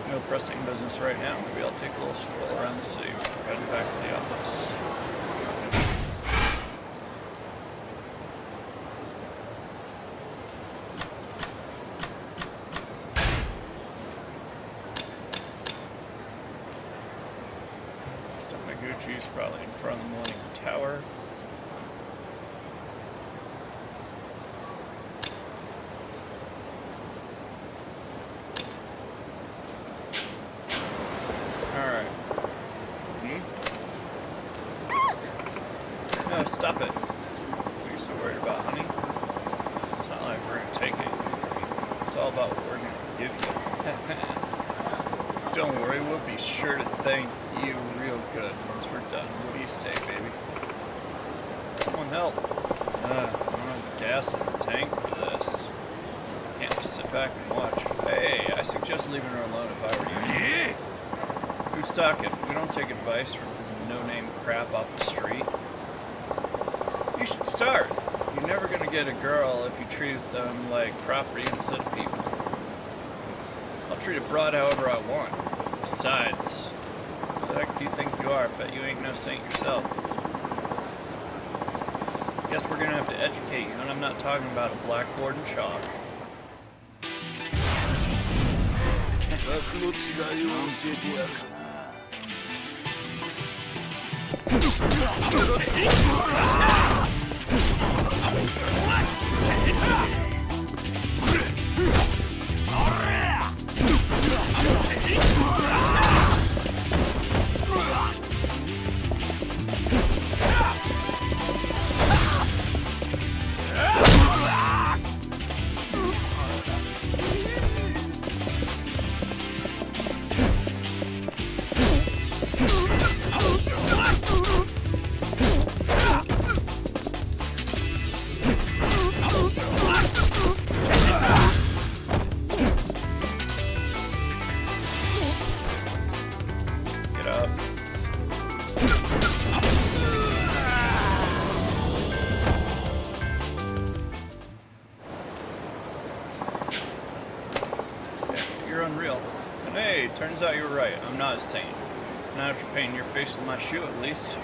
No pressing business right now. Maybe I'll take a little stroll around the city before heading back to the office. Tamaguchi's probably in front of the Millennium Tower. No, stop it. Are you so worried about honey? It's not like we're going to take it from you. It's all about what we're going to give you. Don't worry, we'll be sure to thank you real good once we're done. What do you say, baby? Someone help. I don't have gas in the tank for this. Can't just sit back and watch. Hey, I suggest leaving her alone if I were you. Who's talking? We don't take advice from no-name crap off the street. You should start. You're never gonna get a girl if you treat them like property instead of people. I'll treat a broad however I want. Besides, who the heck do you think you are? Bet you ain't no saint yourself. Guess we're gonna have to educate you, and I'm not talking about a blackboard and chalk. 格の違いを教えてやるか。Get up. You're unreal. And hey, turns out you're right. I'm not a saint. Not after painting your face with my shoe, at least.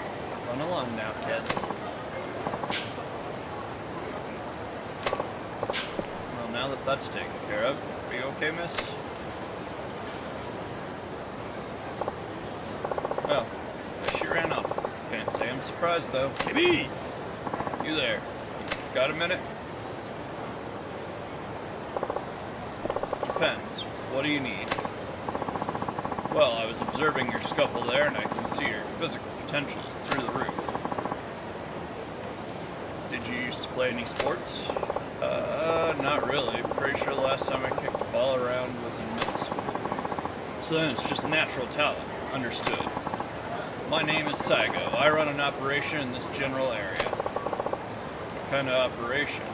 Run along now, kids. Well, now that that's taken care of, are you okay, miss? Well, she ran off. Can't say I'm surprised, though. Me! You there. Got a minute? Depends. What do you need? Well, I was observing your scuffle there, and I can see your physical potential is through the roof. Did you used to play any sports? Not really. Pretty sure the last time I kicked the ball around was in middle school. So then it's just natural talent. Understood. My name is Saigo. I run an operation in this general area. What kind of operation?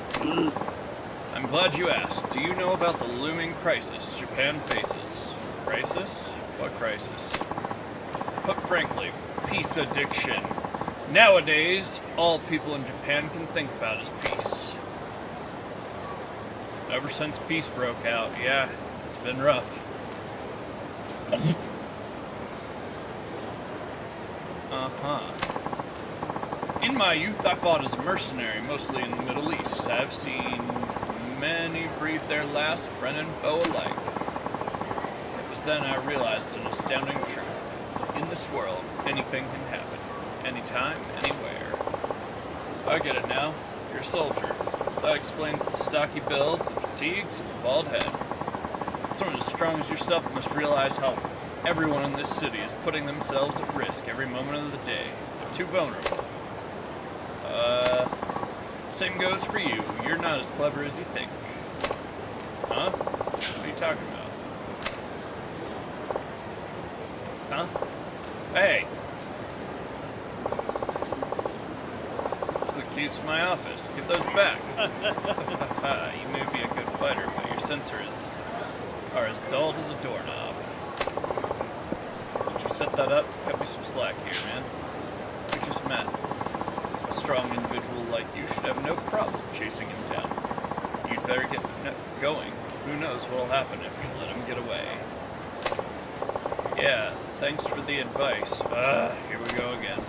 I'm glad you asked. Do you know about the looming crisis Japan faces? Crisis? What crisis? Put frankly, peace addiction. Nowadays, all people in Japan can think about is peace. Ever since peace broke out, yeah, it's been rough. In my youth, I fought as a mercenary, mostly in the Middle East. I've seen many breathe their last, friend and foe alike. It was then I realized an astounding truth. In this world, anything can happen. Anytime, anywhere. I get it now. You're a soldier. That explains the stocky build, the fatigues, and the bald head. Someone as strong as yourself must realize how everyone in this city is putting themselves at risk every moment of the day. They're too vulnerable. Same goes for you. You're not as clever as you think. Huh? What are you talking about? Huh? Hey! Those are the keys to my office. Get those back. You may be a good fighter, but your sensors are as dull as a doorknob. Did you set that up? Cut me some slack here, man. We just met. A strong individual like you should have no problem chasing him down. You'd better get going. Who knows what'll happen if you let him get away. Yeah, thanks for the advice. Here we go again.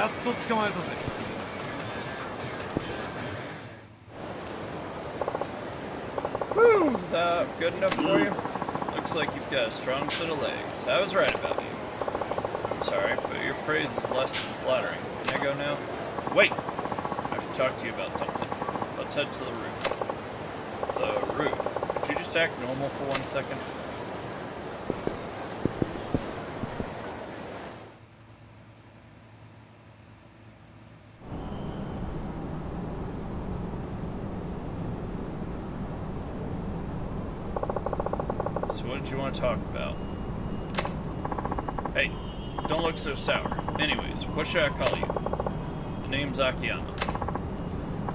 っと捕まえたぜ。 Woo! That good enough for you? Looks like you've got a strong set of legs. I was right about you. I'm sorry, but your praise is less than flattering. Can I go now? Wait! I have to talk to you about something. Let's head to the roof. The roof. Could you just act normal for 1 second? So what did you want to talk about? Hey, don't look so sour. Anyways, what should I call you? The name's Akiyama.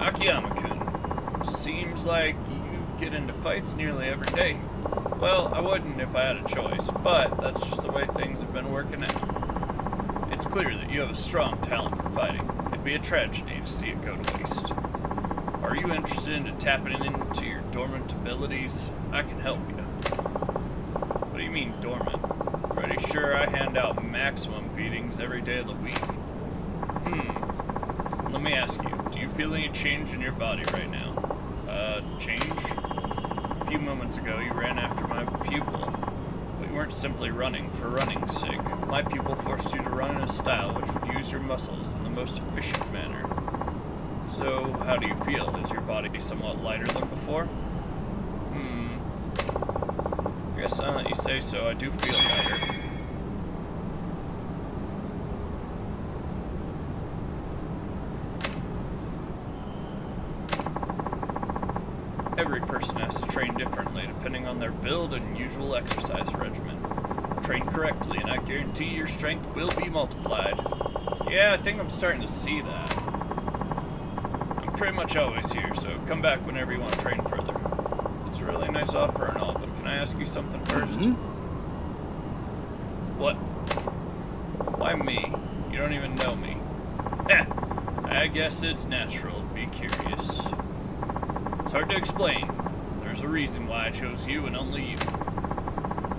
Akiyama-kun. Seems like you get into fights nearly every day. Well, I wouldn't if I had a choice, but that's just the way things have been working out. It's clear that you have a strong talent for fighting. It'd be a tragedy to see it go to waste. Are you interested in tapping into your dormant abilities? I can help you. What do you mean, dormant? Pretty sure I hand out maximum beatings every day of the week. Let me ask you, do you feel any change in your body right now? Change? A few moments ago, you ran after my pupil, but you weren't simply running for running's sake. My pupil forced you to run in a style which would use your muscles in the most efficient manner. So, how do you feel? Is your body somewhat lighter than before? I guess now that you say so, I do feel lighter. Every person has to train differently depending on their build and usual exercise regimen. Train correctly and I guarantee your strength will be multiplied. Yeah, I think I'm starting to see that. I'm pretty much always here, so come back whenever you want to train further. It's a really nice offer and all, but can I ask you something first? What? Why me? You don't even know me. Heh! I guess it's natural to be curious. It's hard to explain. There's a reason why I chose you and only you.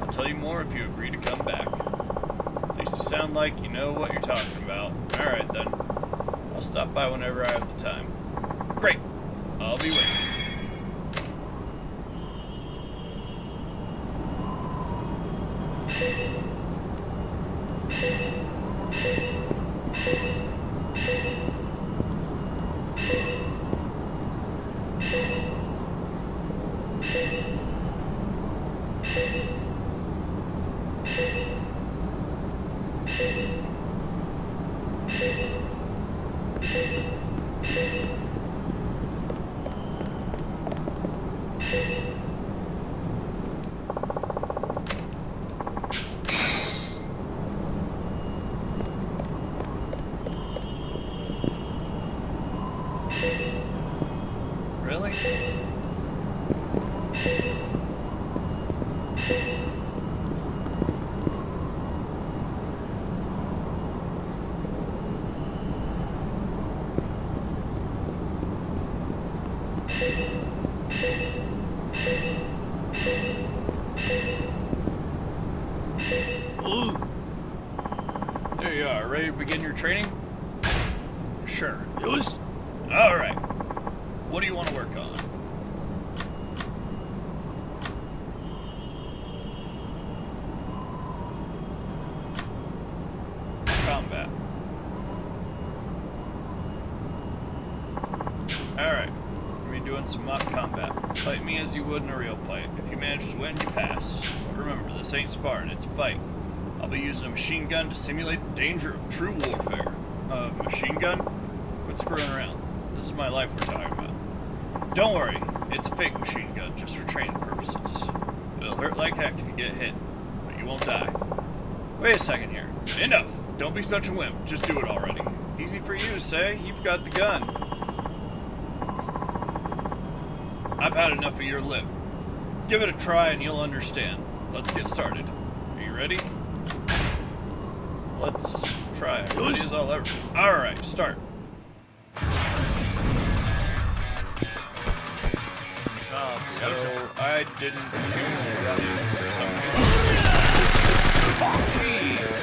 I'll tell you more if you agree to come back. At least you sound like you know what you're talking about. Alright then. I'll stop by whenever I have the time. Great! I'll be waiting. Really? There you are, ready to begin your training? Sure. Yes. Alright. What do you want to work on? Combat. Alright. We're gonna be doing some mock combat. Fight me as you would in a real fight. If you manage to win, you pass. But remember, this ain't sparring, it's a fight. I'll be using a machine gun to simulate the danger of true warfare. Machine gun? Quit screwing around. This is my life we're talking about. Don't worry, it's a fake machine gun just for training purposes. It'll hurt like heck if you get hit, but you won't die. Wait a second here. Enough! Don't be such a wimp, just do it already. Easy for you to say, you've got the gun. I've had enough of your lip. Give it a try and you'll understand. Let's get started. Are you ready? Let's try it. Ready as I'll ever. Alright, start. So, I didn't choose running for some reason. Jeez.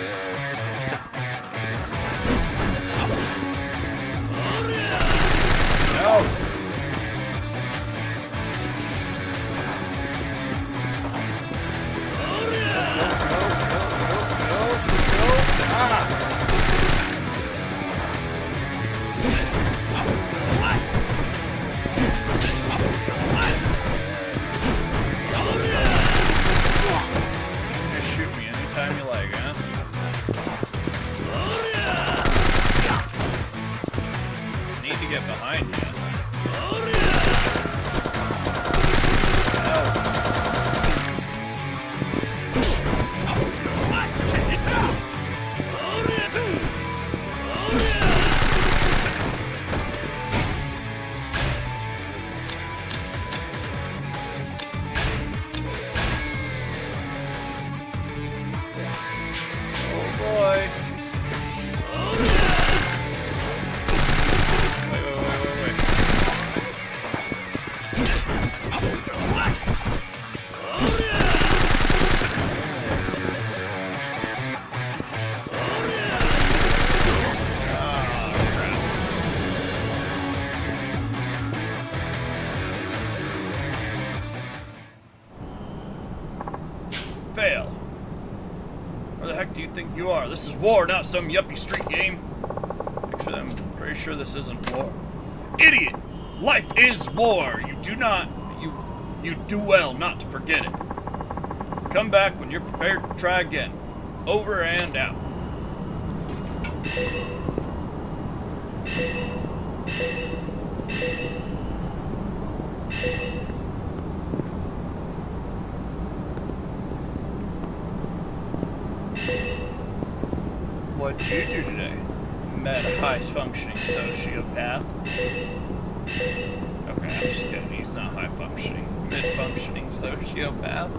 to get behind you. Fail. Where the heck do you think you are? This is war, not some yuppie street game. Actually, I'm pretty sure this isn't war. Idiot! Life is war! You do well not to forget it. Come back when you're prepared to try again. Over and out. What'd you do today? Met a high-functioning sociopath. Okay, I'm just kidding. He's not high-functioning. Mid-functioning sociopath.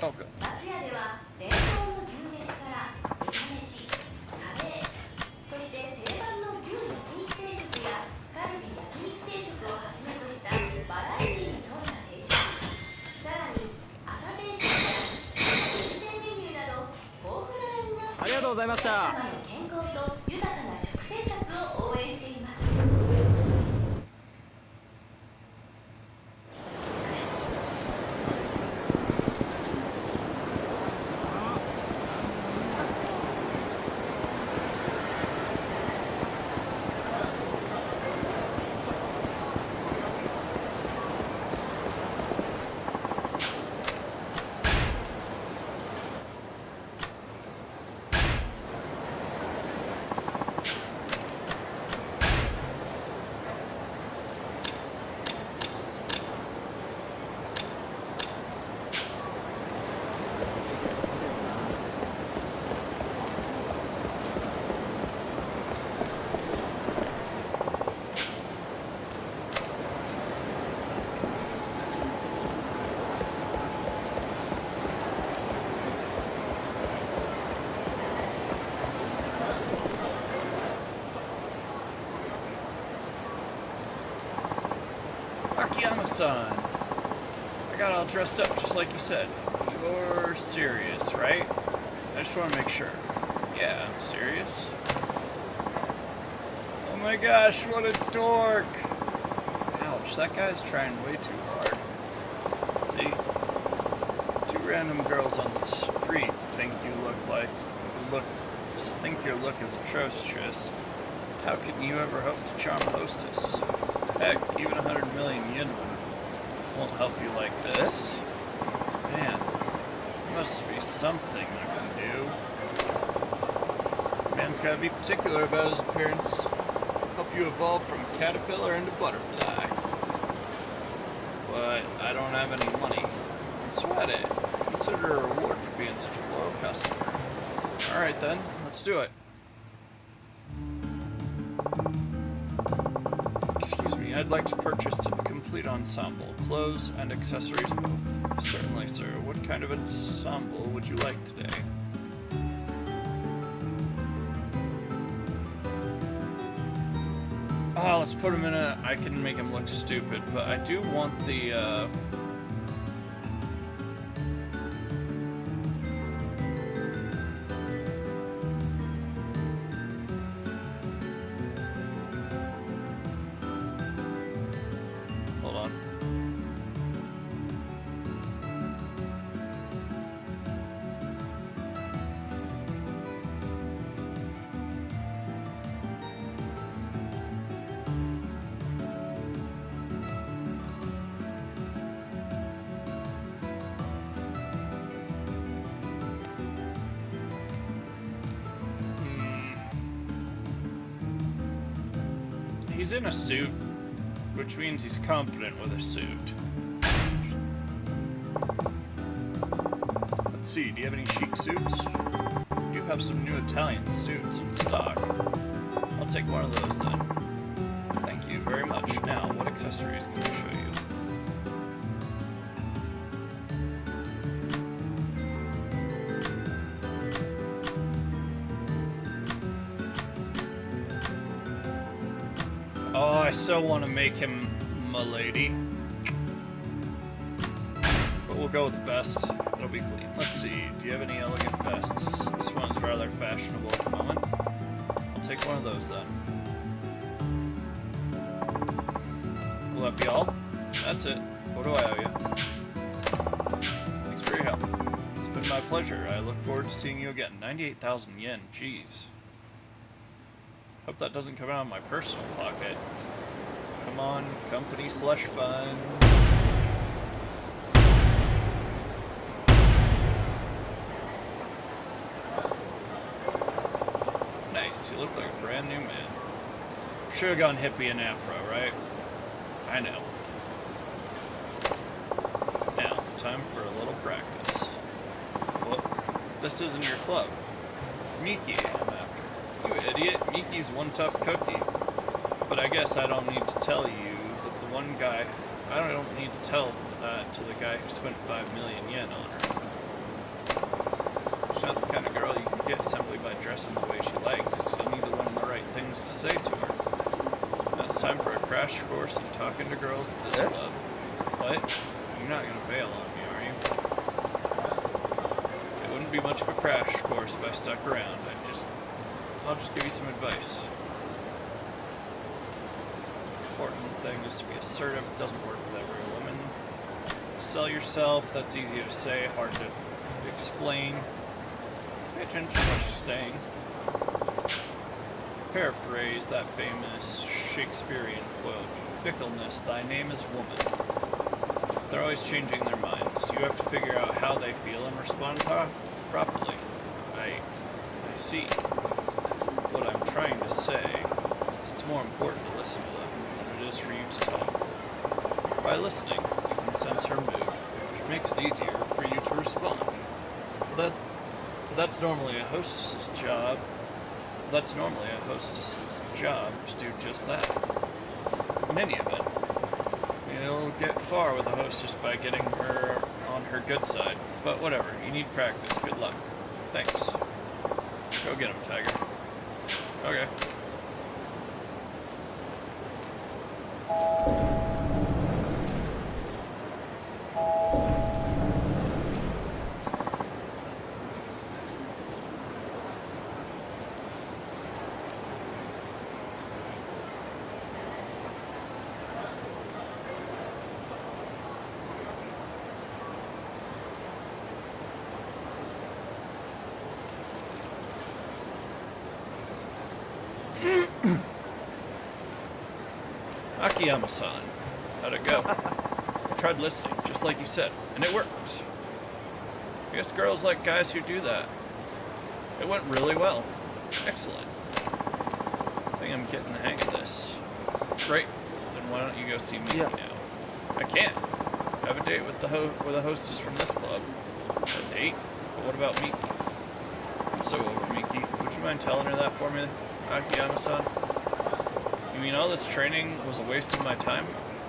Okay. 松屋では伝統の牛めしから豚めし、カレー、そして定番の牛焼肉定食やカルビ焼肉定食をはじめとしたバラエティに富んだ定食、さらに朝定食や限定メニューなど豊富なラインナップでありがとうございました。皆様の健康と豊かな食生活を応援しています。Akiyama-san, I got all dressed up just like you said. You're serious, right? I just want to make sure. Yeah, I'm serious. Oh my gosh, what a dork! Ouch, that guy's trying way too hard. See? Two random girls on the street think your look is atrocious. How can you ever hope to charm a hostess? Heck, even 100 million yen won't help you like this. Man, there must be something I can do. Man's gotta be particular about his appearance. Help you evolve from caterpillar into butterfly. But I don't have any money. Sweat it. Consider a reward for being such a loyal customer. Alright then, let's do it. Excuse me, I'd like to purchase a complete complete ensemble. Clothes and accessories both. Certainly, sir. What kind of ensemble would you like today? Oh, let's put him in a... I can make him look stupid, but I do want the, Hold on. He's in a suit, which means he's confident with a suit. Let's see, do you have any chic suits? You do have some new Italian suits in stock. I'll take one of those then. Thank you very much. Now, what accessories can I show you? Oh, I so want to make him milady. But we'll go with the vest. It'll be clean. Let's see. Do you have any elegant vests? This one's rather fashionable at the moment. I'll take one of those then. Will that be all? That's it. What do I owe you? Thanks for your help. It's been my pleasure. I look forward to seeing you again. 98,000 yen. Jeez. Hope that doesn't come out of my personal pocket. Come on, company slush fund. Nice, you look like a brand new man. Should have gone hippie and afro, right? I know. Now, time for a little practice. Well, this isn't your club. It's Miki I'm after. You idiot. Miki's one tough cookie. But I guess I don't need to tell you that the one guy... I don't need to tell that to the guy who spent 5 million yen on her. She's not the kind of girl you can get simply by dressing the way she likes. You'll need to learn the right things to say to her. Now it's time for a crash course in talking to girls at this club. What? You're not going to bail on me, are you? It wouldn't be much of a crash course if I stuck around. I'll just give you some advice. Important thing is to be assertive. It doesn't work with every woman. Sell yourself. That's easy to say, hard to explain. Pay attention to what she's saying. Paraphrase that famous Shakespearean quote. Fickleness, thy name is woman. They're always changing their minds. You have to figure out how they feel and respond properly. I see. What I'm trying to say is it's more important to listen to them than it is for you to talk. By listening, you can sense her mood, which makes it easier for you to respond. But that's normally a hostess's job. That's normally a hostess's job to do just that. In any event, you'll get far with a hostess by getting her on her good side. But whatever, you need practice. Good luck. Thanks. Go get him, Tiger. Okay. Akiyama-san, how'd it go? I tried listening, just like you said, and it worked. I guess girls like guys who do that. It went really well. Excellent. I think I'm getting the hang of this. Great. Then why don't you go see Miki now? I can't. I have a date with a hostess from this club. A date? But what about Miki? I'm so over Miki. Would you mind telling her that for me, Akiyama-san? You mean all this training was a waste of my time?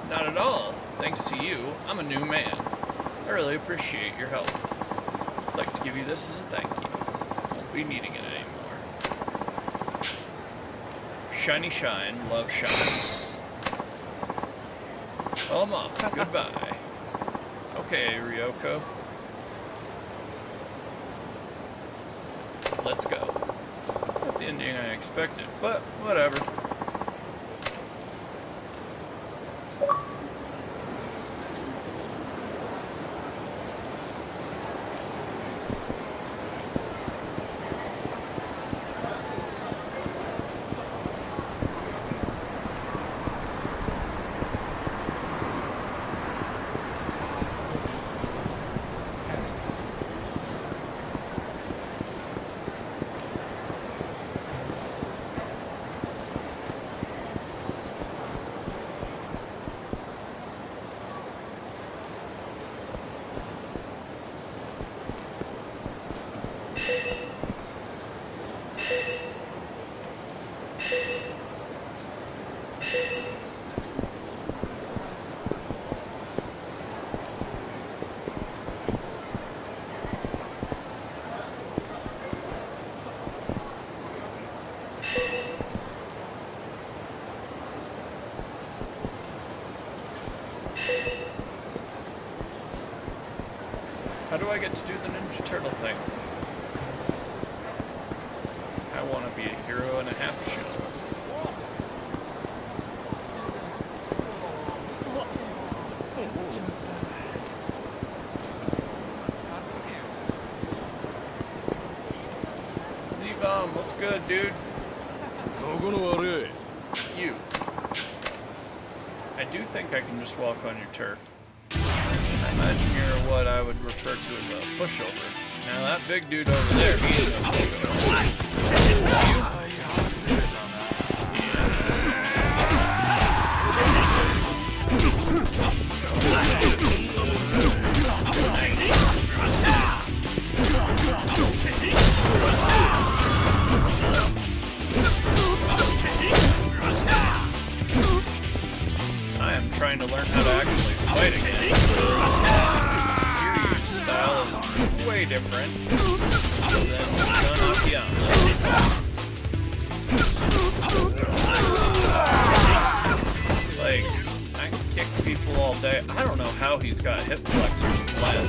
Not at all. Thanks to you, I'm a new man. I really appreciate your help. I'd like to give you this as a thank you. Won't be needing it anymore. Shiny shine, love shine. Well, I'm off. Goodbye. Okay, Ryoko. Let's go. Not the ending I expected, but whatever. How do I get to do the Ninja Turtle thing? I want to be a hero and a half shell. Z-Bomb, what's good, dude? You. I do think I can just walk on your turf. I imagine you're what I would refer to as a pushover. Now that big dude over there, he's a pushover. I am trying to learn how to actually fight again. Your style is way different than Gun. Like, I can kick people all day. I don't know how he's got hip flexors left.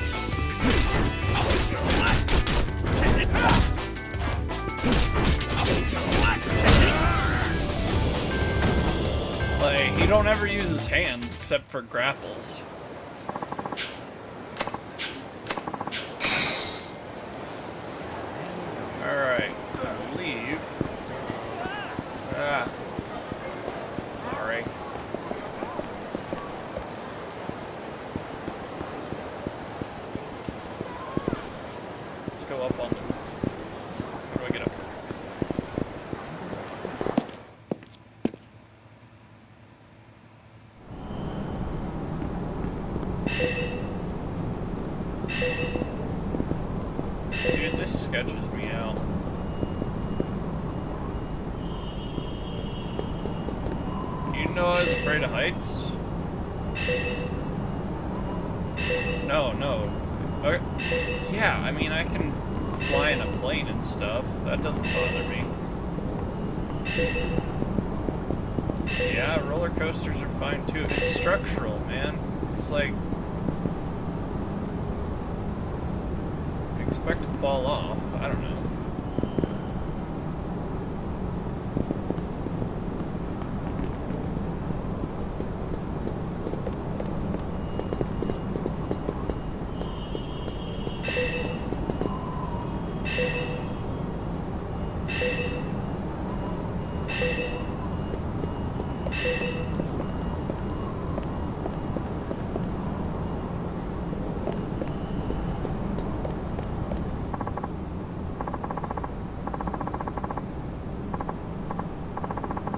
Like, he don't ever use his hands except for grapples. Alright, I believe. Alright. Let's go up on the roof. How do I get up here? Dude, this sketches me out. You know I was afraid of heights? No. Okay. Yeah, I mean, I can fly in a plane and stuff. That doesn't bother me. Yeah, roller coasters are fine too. It's structural, man. It's like... I expect to fall off. I don't know.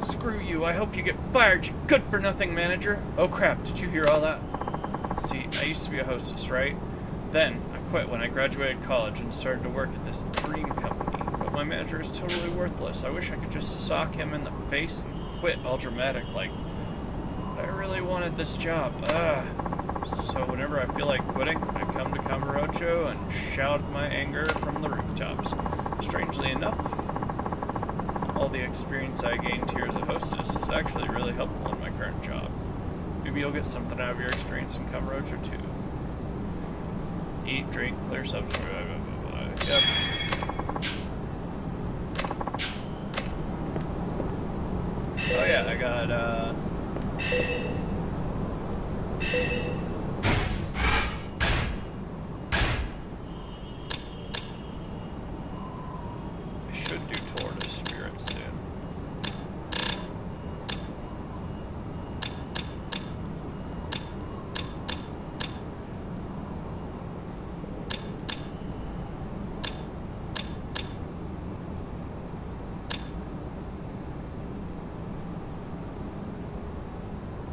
Screw you, I hope you get fired, you good-for-nothing manager. Oh crap, did you hear all that? See, I used to be a hostess, right? Then, I quit when I graduated college and started to work at this dream company. But my manager is totally worthless. I wish I could just sock him in the face and quit all dramatic like, I really wanted this job. Ugh. So whenever I feel like quitting, I come to Kamurocho and shout my anger from the rooftops. Strangely enough, all the experience I gained here as a hostess is actually really helpful in my current job. Maybe you'll get something out of your experience in Kamurocho too. Eat, drink, clear substance, blah, blah, blah, blah. Yep. Oh yeah, I got, I should do Tortoise Spirit soon.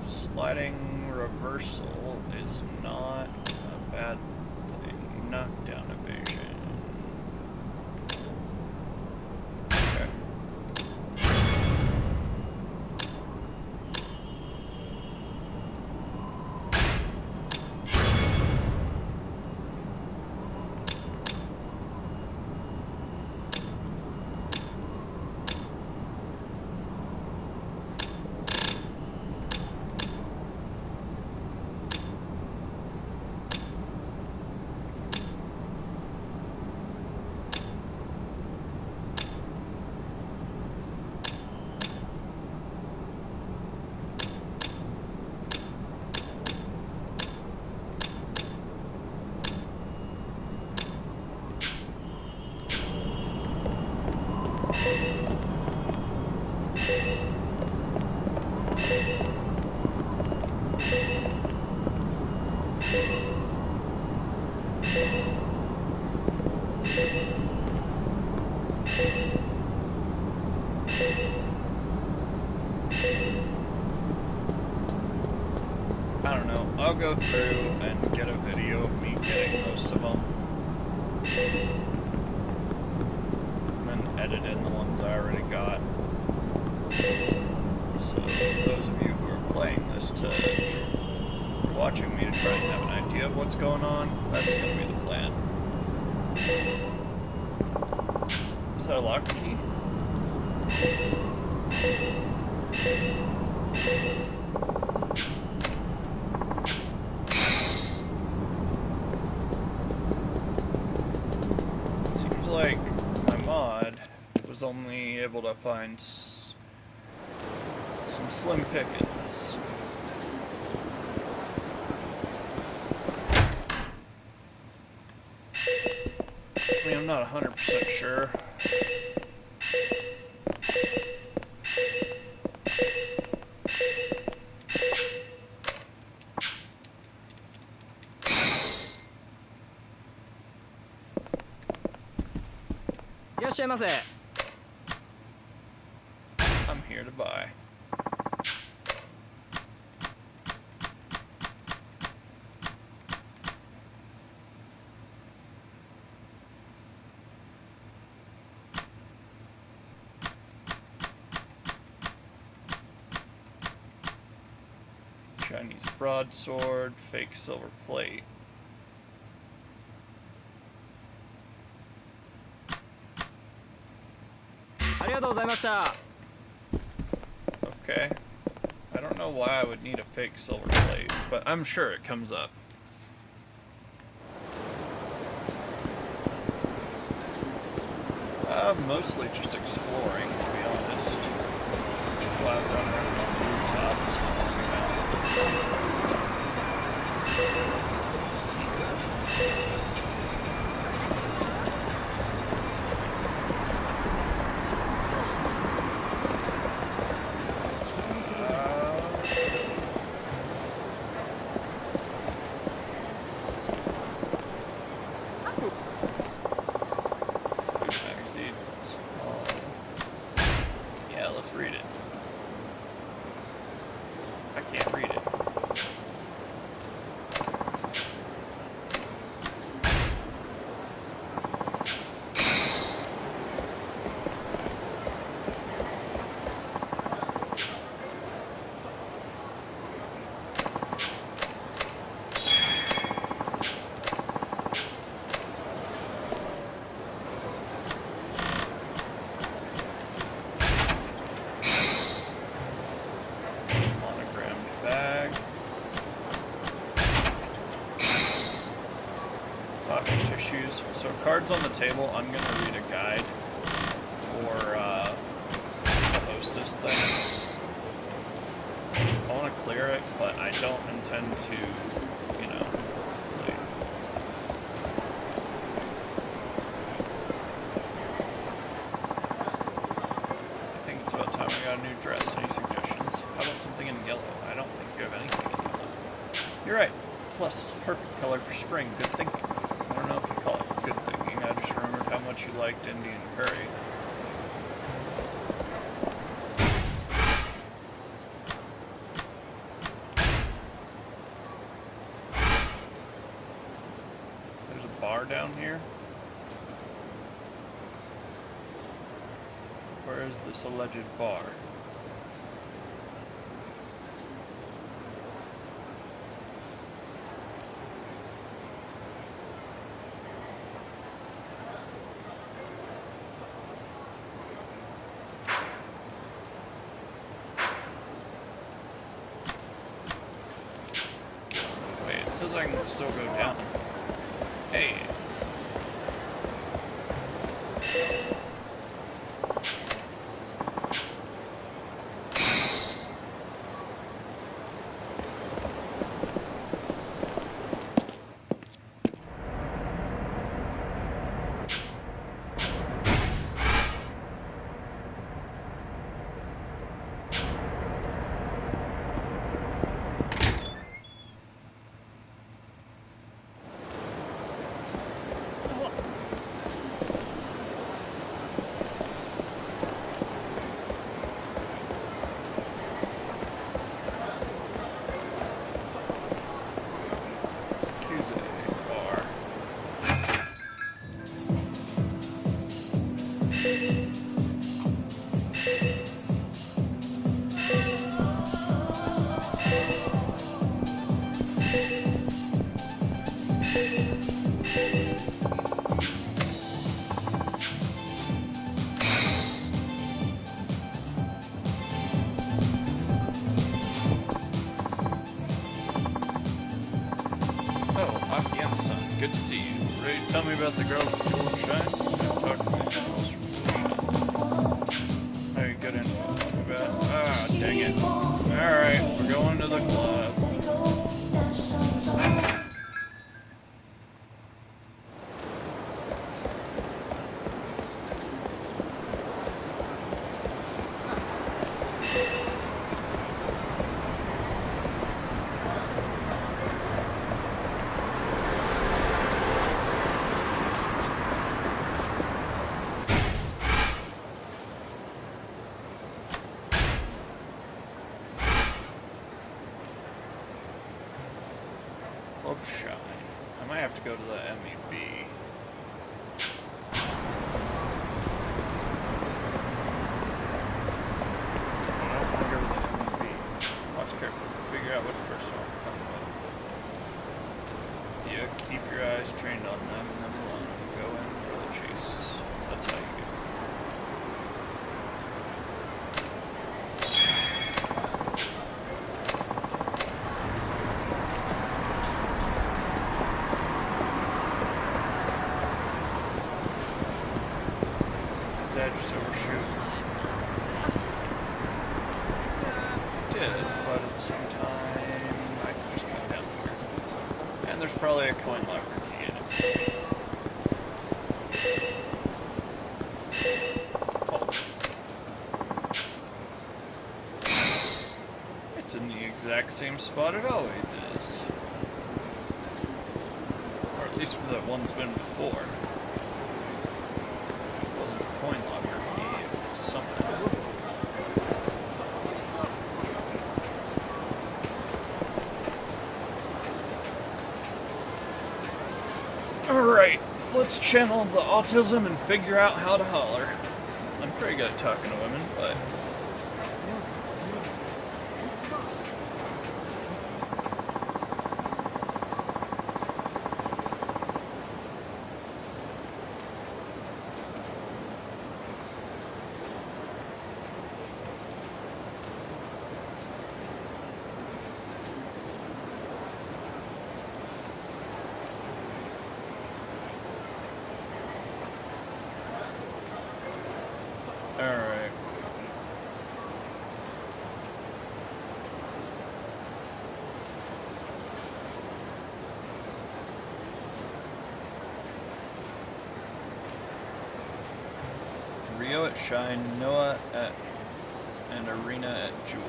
Sliding reversal is not a bad thing. Knockdown evasion. Okay. I don't know. I'll go through and get a video of me getting most of them. And then edit in the ones I already got. So those of you who are playing this to watching me to try and have an idea of what's going on, that's going to be the plan. Is that a lock key? Seems like my mod was only able to find some slim pickings. I mean, I'm not 100% sure. I'm here to buy. Chinese broadsword, fake silver plate. Okay. I don't know why I would need a fake silver plate, but I'm sure it comes up. Mostly just exploring, to be honest. That's why I run around on the rooftops. Yeah, let's read it. I can't read it. shoes. So cards on the table, I'm going to read a guide for the hostess thing. I want to clear it, but I don't intend to, you know, like... I think it's about time I got a new dress. Any suggestions? How about something in yellow? I don't think you have anything in yellow. You're right. Plus, it's a perfect color for spring. Good thinking. I don't know if you call it good thinking. I just remembered how much you liked Indian curry. There's a bar down here. Where is this alleged bar? It says I can still go down. Hey. Good to see you. Ready to tell me about the girls with Jewel Shine? Talk to me girls. Very good info. Too bad. Ah, dang it. Alright, we're going to the club. Club Shine. I might have to go to the MEB. I don't want to go to the MEB. Watch carefully. Figure out which person I'll come with. Yeah, keep your eyes trained on them and then run. Go in for the chase. That's how you do it. Did I just overshoot? I did, but at the same time, I can just come down here. And there's probably a coin locker key in it. Hold. It's in the exact same spot it always is. Or at least where that one's been before. Coin locker key, it was something. Alright, let's channel the autism and figure out how to holler. I'm pretty good at talking to women, but... Rio at Shine, Noah at and Arena at Jewel.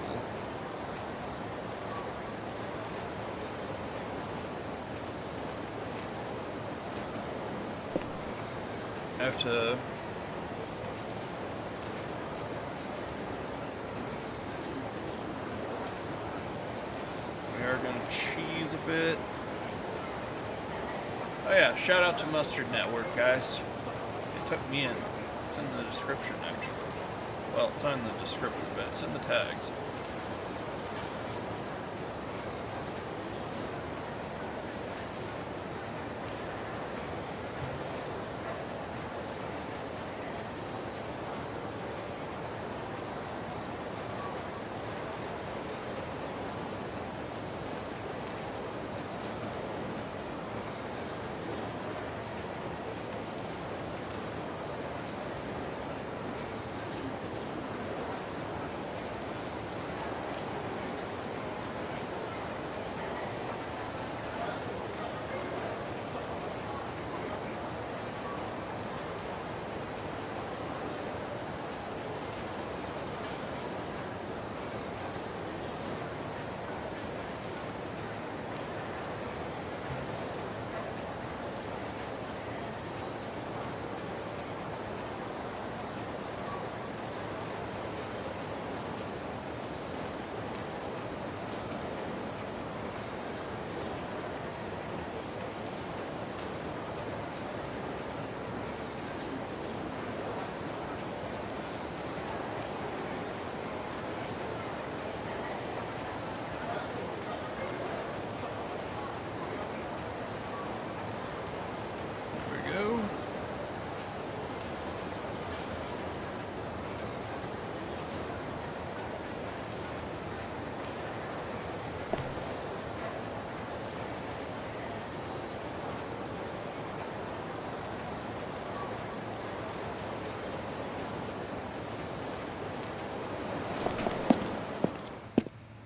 I have to we are gonna cheese a bit. Oh yeah, shout out to Mustard Network, guys. They took me in. It's in the description, actually. Well, it's not in the description, but it's in the tags.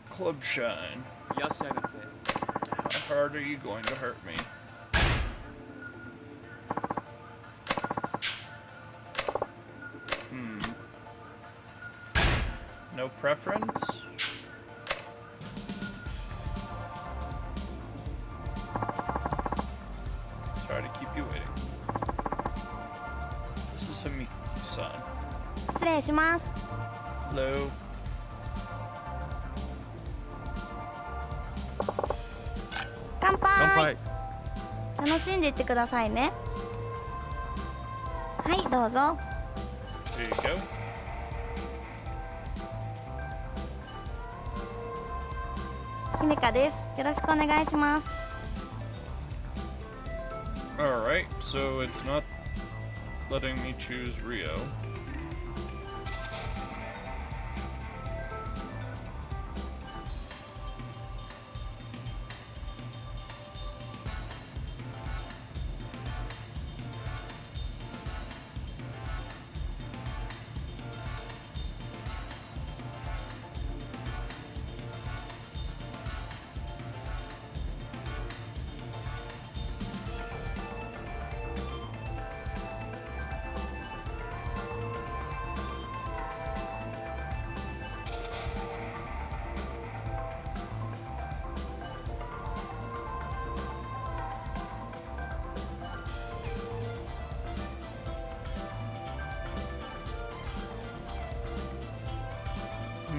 Club Shine. How hard are you going to hurt me? No preference? Sorry to keep you waiting. This is Hamiki-san. 失礼します。 Hello. 乾杯。乾杯。楽しんでいってくださいね。はい、どうぞ。 There you go. 姫香です。よろしくお願いします。 Alright, so it's not letting me choose Rio.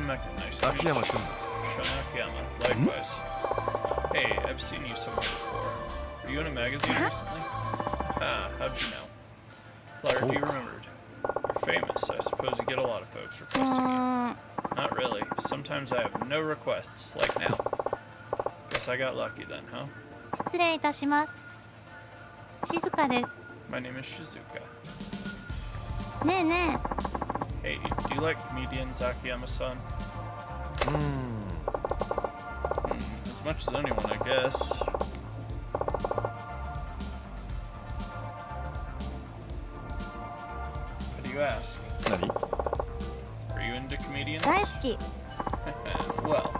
Nice to meet you. Akiyama-san. Akiyama. Likewise. Hey, I've seen you somewhere before. Were you in a magazine recently? Ah, how'd you know? Clark, you remembered. You're famous. I suppose you get a lot of folks requesting you. Not really. Sometimes I have no requests, like now. Guess I got lucky then, huh? 失礼いたします。静香です。 My name is Shizuka. ねえね Hey, do you like comedians, Akiyama-san? As much as anyone, I guess. How do you ask? 何？ Are you into え。 comedians? 大好き。 Well,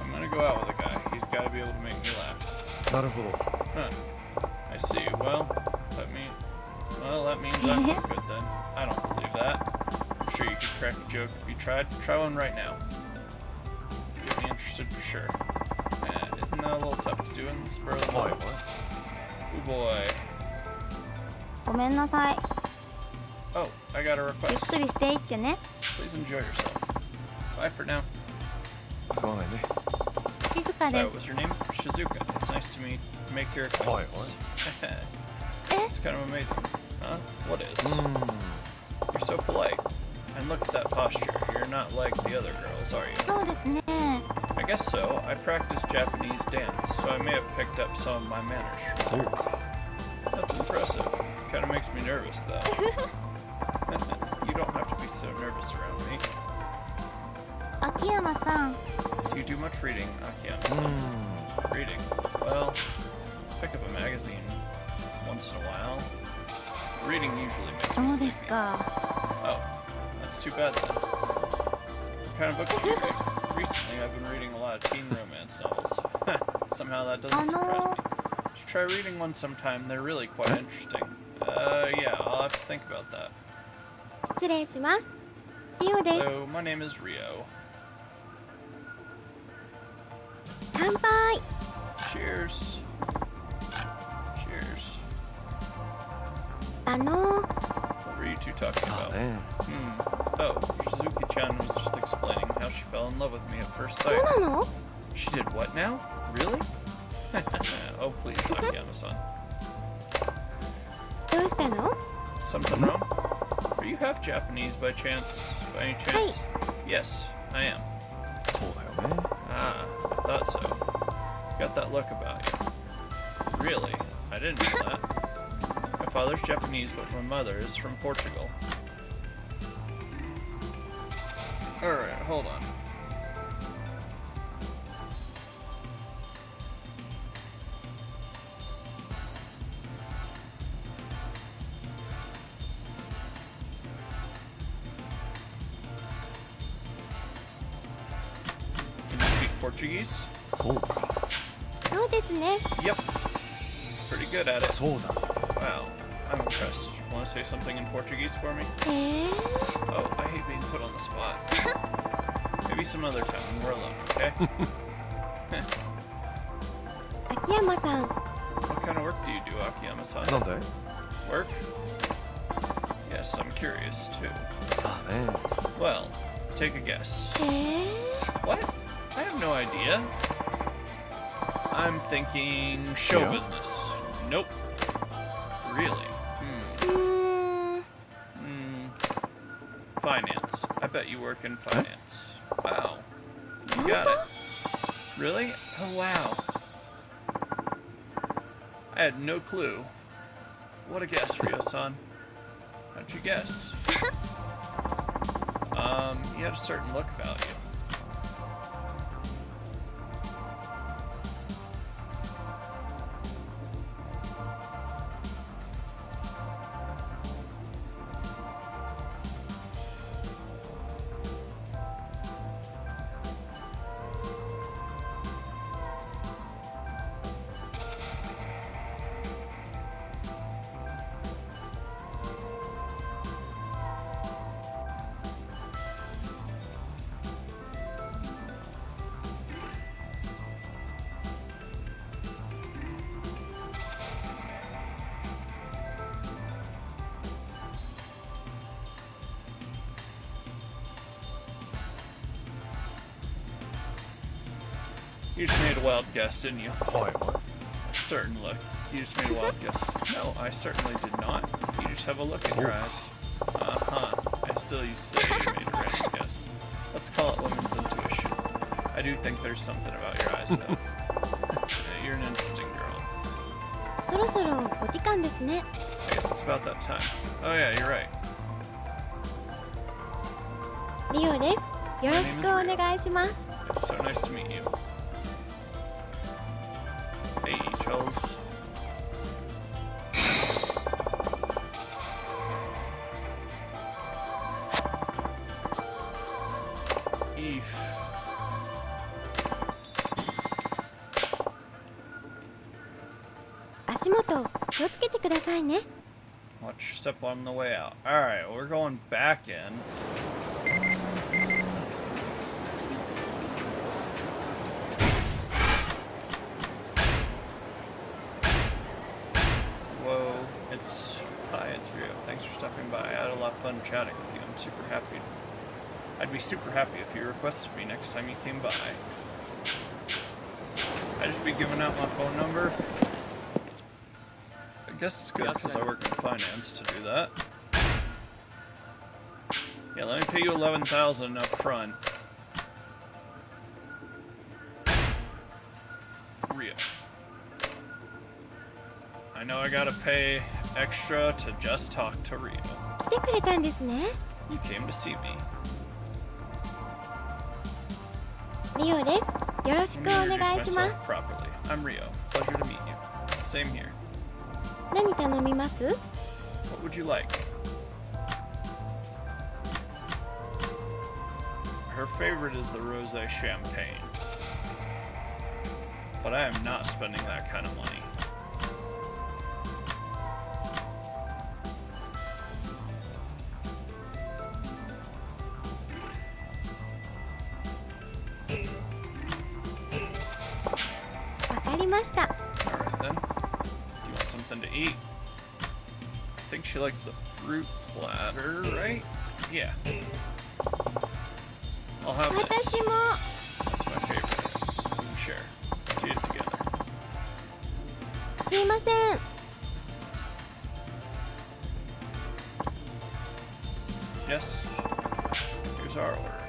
I'm gonna go out with a guy. He's gotta be able to make me laugh. なるほど。 Huh. I see. Well, that means I'm not good then. I don't believe that. I'm sure you could crack a joke if you tried. Try one right now. You'd be interested for sure. Isn't that a little tough to do in the spur of the moment? Oh boy. ごめんなさい。 Oh, I got a ゆっ request. くりしていってね。 Please enjoy yourself. Bye for now. すまないね。静か So, で what was す。 your name? Shizuka. It's nice to make your acquaintance. It's kind of amazing. Huh? What is? You're so polite. And look at that posture. You're not like the other girls, are you? そうですね。 I guess so. I practice Japanese dance, so I may have picked up some of my manners. そうか。 That's impressive. Kind of makes me nervous, though. You don't have to be so nervous around me. 秋山さん、 Do you do much reading, Akiyama-san? Reading? Well, pick up a magazine once in a while. Reading usually makes そ me うです sleepy. か。 Oh, that's too bad then. What kind of books do you read? Recently, I've been reading a lot of teen romance novels. Somehow that doesn't surprise me. Should try reading one sometime. They're really quite interesting. Yeah, I'll have to think about that. 失礼します。リオです。 So, my name is Rio. 乾杯。 Cheers. Cheers. What What were you two talking さあ about? ね。 Oh, Shizuki-chan was just explaining how she fell in love with me at first そう sight. なの？ She did what now? Really? Oh, please, Akiyama-san. どうしたの？ Something wrong? Are you half Japanese by chance? By any chance? Yes, I am. そうだよね。 Ah, I thought so. Got that look about you. Really? I didn't know that. My father's Japanese, but my mother is from Portugal. Alright, hold on. Can you speak Portuguese? そうか。そうですね。 Yep. Pretty good at it. そうだ。 Wow, I'm impressed. Want to say something in Portuguese for me? え Oh, I hate being put on the spot. Maybe some other time when we're alone, okay? 秋山さん、 What kind of work do you do, Akiyama-san? なんだい？ Work? Yes, I'm curious too. さあね。 Well, take a guess. え What? I have no idea. I'm thinking show Yeah? business. Nope. Really? ー、Finance. I bet you work in finance. Wow. You got it. Really? Oh, wow. I had no clue. What a guess, Rio-san. How'd you guess? You had a certain look about you. You just made a wild guess, didn't you? はいは Certain look. You just made a wild guess. No, I certainly did not. You just have a look in your eyes. I still used to say you made a random guess. Let's call it women's intuition. I do think there's something about your eyes, though. Yeah, you're an interesting girl. そろそろお時間ですね。 I guess it's about that time. Oh yeah, you're right. リオです。よろしくお願いします。 It's so nice to meet you. Hey, Charles. Eef. 足元気をつけてくださいね。Watch your step on the way out. Alright, we're going back in. Whoa, hi, it's Rio. Thanks for stopping by. I had a lot of fun chatting with you. I'm super happy. I'd be super happy if you requested me next time you came by. I just be giving out my phone number. I guess it's good because I work in finance to do that. Yeah, let me pay you $11,000 up front. Rio. I know I gotta pay extra to just talk to Rio. 来てくれたんですね。 You came to see me. リオです。よろしく Let お me 願い introduce しま myself す。 properly. I'm Rio. Pleasure to meet you. Same here. 何頼みます？ What would you like? Her favorite is the rosé champagne. But I am not spending that kind of money. Alright then. Do you want something to eat? I think she likes the fruit platter, right? Yeah. I'll have this. 私も。 That's my favorite. We can share. Let's eat it together. すいません。 Yes. Here's our order.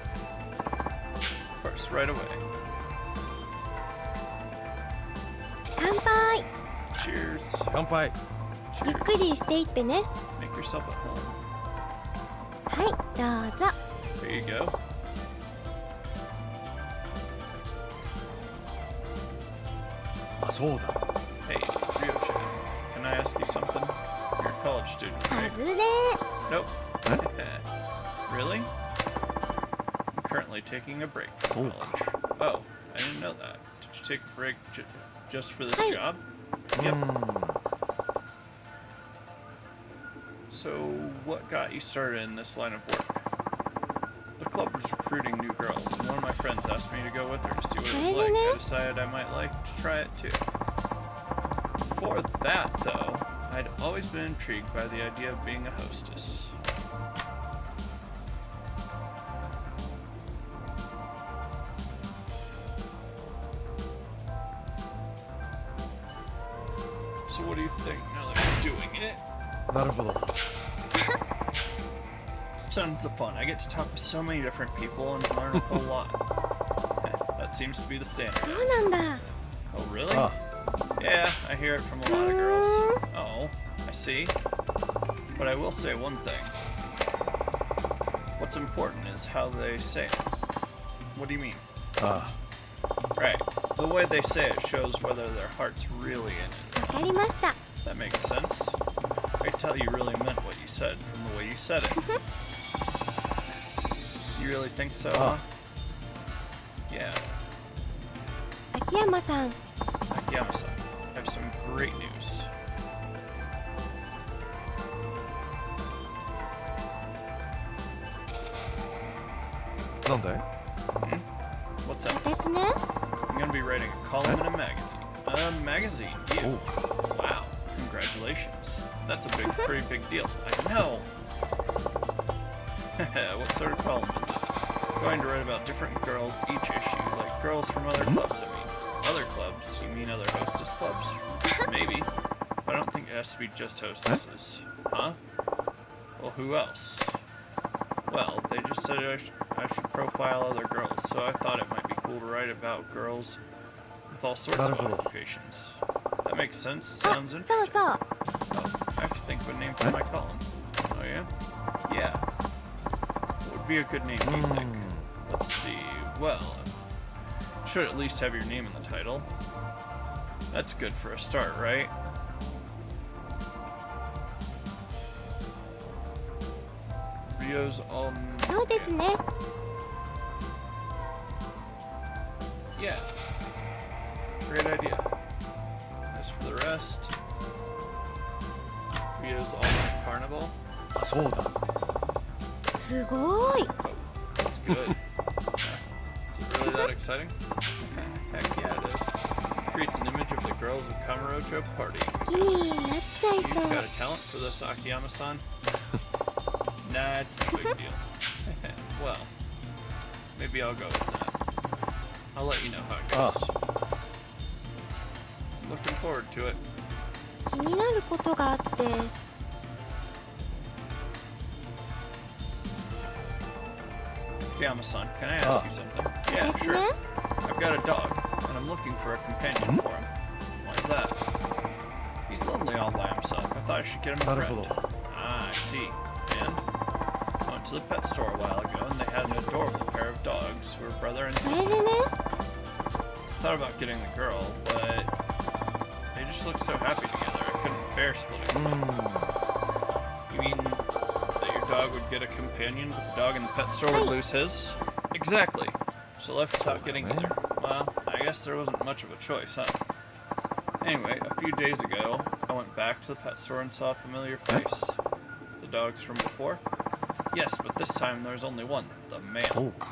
Of course, right away. 乾杯。 Cheers. 乾杯。ゆっくりしていってね。 Make yourself at home. はい、どうぞ。 There you go. あ、そうだ。 Hey, Ryo-chan, can I ask you something? You're a college student, right? 外れ。 Nope. Really? I'm currently taking a break from college. Oh, I didn't know that. Did you take a break just for this Hey. job? Yep. So, what got you started in this line of work? The club was recruiting new girls, and one of my friends asked me to go with her to see what it was like. I decided I might like to try it too. Before that, though, I'd always been intrigued by the idea of being a hostess. So what do you think now that you're doing it? なるほど。 Tons of fun. I get to talk with so many different people and learn a whole lot. That seems to be the standard. そうなんだ。 Oh, really? Ah. Yeah, I hear it from a lot of girls. Oh, I see. But I will say one thing. What's important is how they say it. What do you mean? あ Right. The way they say it shows whether their heart's really in it. わかりました。 That makes sense. I can tell you really meant what you said from the way you said it. You really think so, huh? Yeah. 秋山さん、 Akiyama-san, I have some great news. あ。なんだい？ What's up? 私ね、 I'm gonna be writing a column in a magazine. A magazine? You? Oh. Wow. Congratulations. That's a pretty big deal. I know. What sort of column is it? I'm going to write about different girls each issue, like girls from other clubs, I mean. Other clubs? You mean other hostess clubs? Maybe. But I don't think it has to be just hostesses. Huh? Well, who else? Well, they just said I should profile other girls, so I thought it might be cool to write about girls with all sorts of occupations. That makes sense. あ、 Sounds そう interesting. そう。 Oh, I have to think of a name for my column. Oh, yeah? Yeah. What would be a good name, do you think? Let's see. Well, should at least have your name in the title. That's good for a start, right? Rio's all... そうですね。 Yeah. Great idea. As for the rest, Shibuya's all-night carnival. あ、そうだ。すごい。 That's good. Is it really that exciting? Heck yeah, it is. Creates an image of the girls of Kamurocho party. 好きになっちゃいそ You've う。 got a talent for this, Akiyama-san? Nah, it's no big deal. Well, maybe I'll go with that. I'll let you know how it goes. Looking forward to it. 気になることがあって。 Akiyama-san, can I ask you something? Yeah, です sure. ね。 I've got a dog, and I'm looking for a companion for him. Why's that? He's lonely all by himself. I thought I should get him a friend. Ah, I see. And? I went to the pet store a while ago, and they had an adorable pair of dogs who were brother and それ sister. でね。 Thought about getting the girl, but they just look so happy together. I couldn't bear splitting them up. You mean that your dog would get a companion, but the dog in the pet store would lose his? Exactly. So left without getting either. Well, I guess there wasn't much of a choice, huh? Anyway, a few days ago, I went back to the pet store and saw a familiar face. The dogs from before? Yes, but this time there was only one, the male. そうか。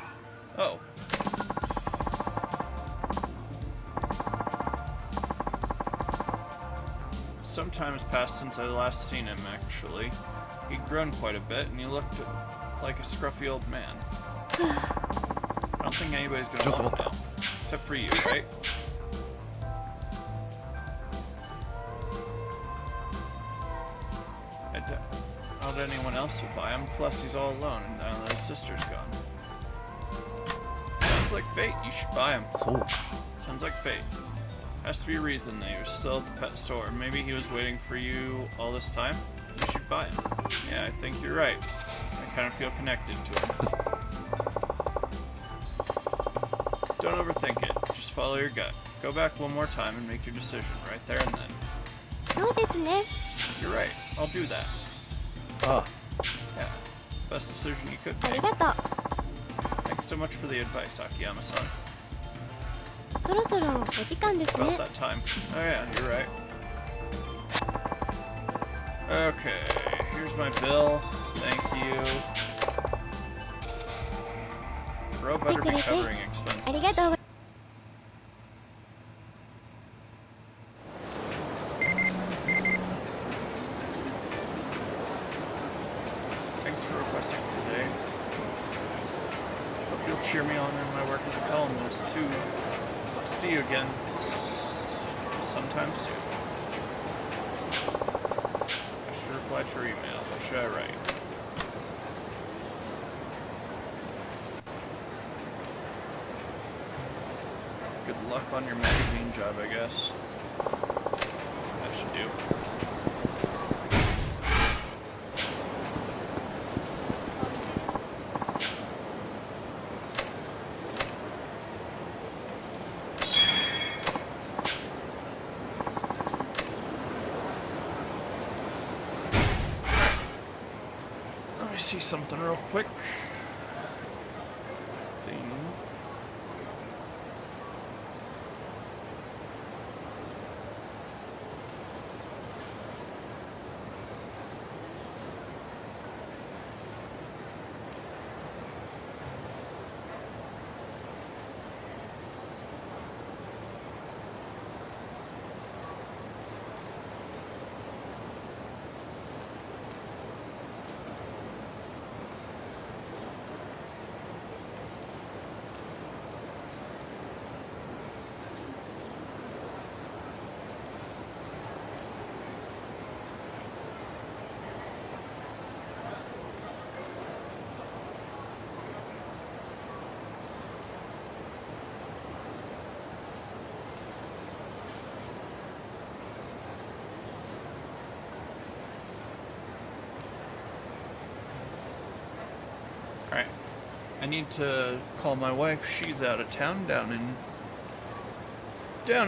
Oh. Some time has passed since I last seen him, actually. He'd grown quite a bit, and he looked like a scruffy old man. I don't think anybody's gonna want him now. Except for you, right? I doubt anyone else will buy him, plus he's all alone, and now that his sister's gone. Sounds like fate, you should buy him. そうか。 Sounds like fate. Has to be a reason that he was still at the pet store. Maybe he was waiting for you all this time? You should buy him. Yeah, I think you're right. I kind of feel connected to him. Don't overthink it. Just follow your gut. Go back one more time and make your decision right there and then. そうですね。 You're right. I'll do that. あ Yeah. Best decision you could あり make. がと Thanks so much for the advice, Akiyama-san. う。そろそろお時間です About ね。 that time. Oh yeah, you're right. Okay, here's my bill. Thank you. Bro better be covering ありが expenses. とうございます。 Thanks for requesting today. Hope you'll cheer me on in my work as a columnist too. Hope to see you again sometime soon. I should reply to your email. What should I write? Good luck on your magazine job, I guess. That should do. Let me see something real quick. Thing. Alright. I need to call my wife. She's out of town down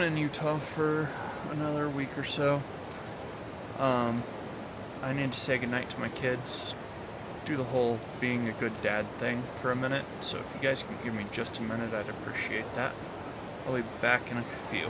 in Utah for another week or so. I need to say goodnight to my kids. Do the whole being a good dad thing for a minute. So if you guys can give me just a minute, I'd appreciate that. I'll be back in a few.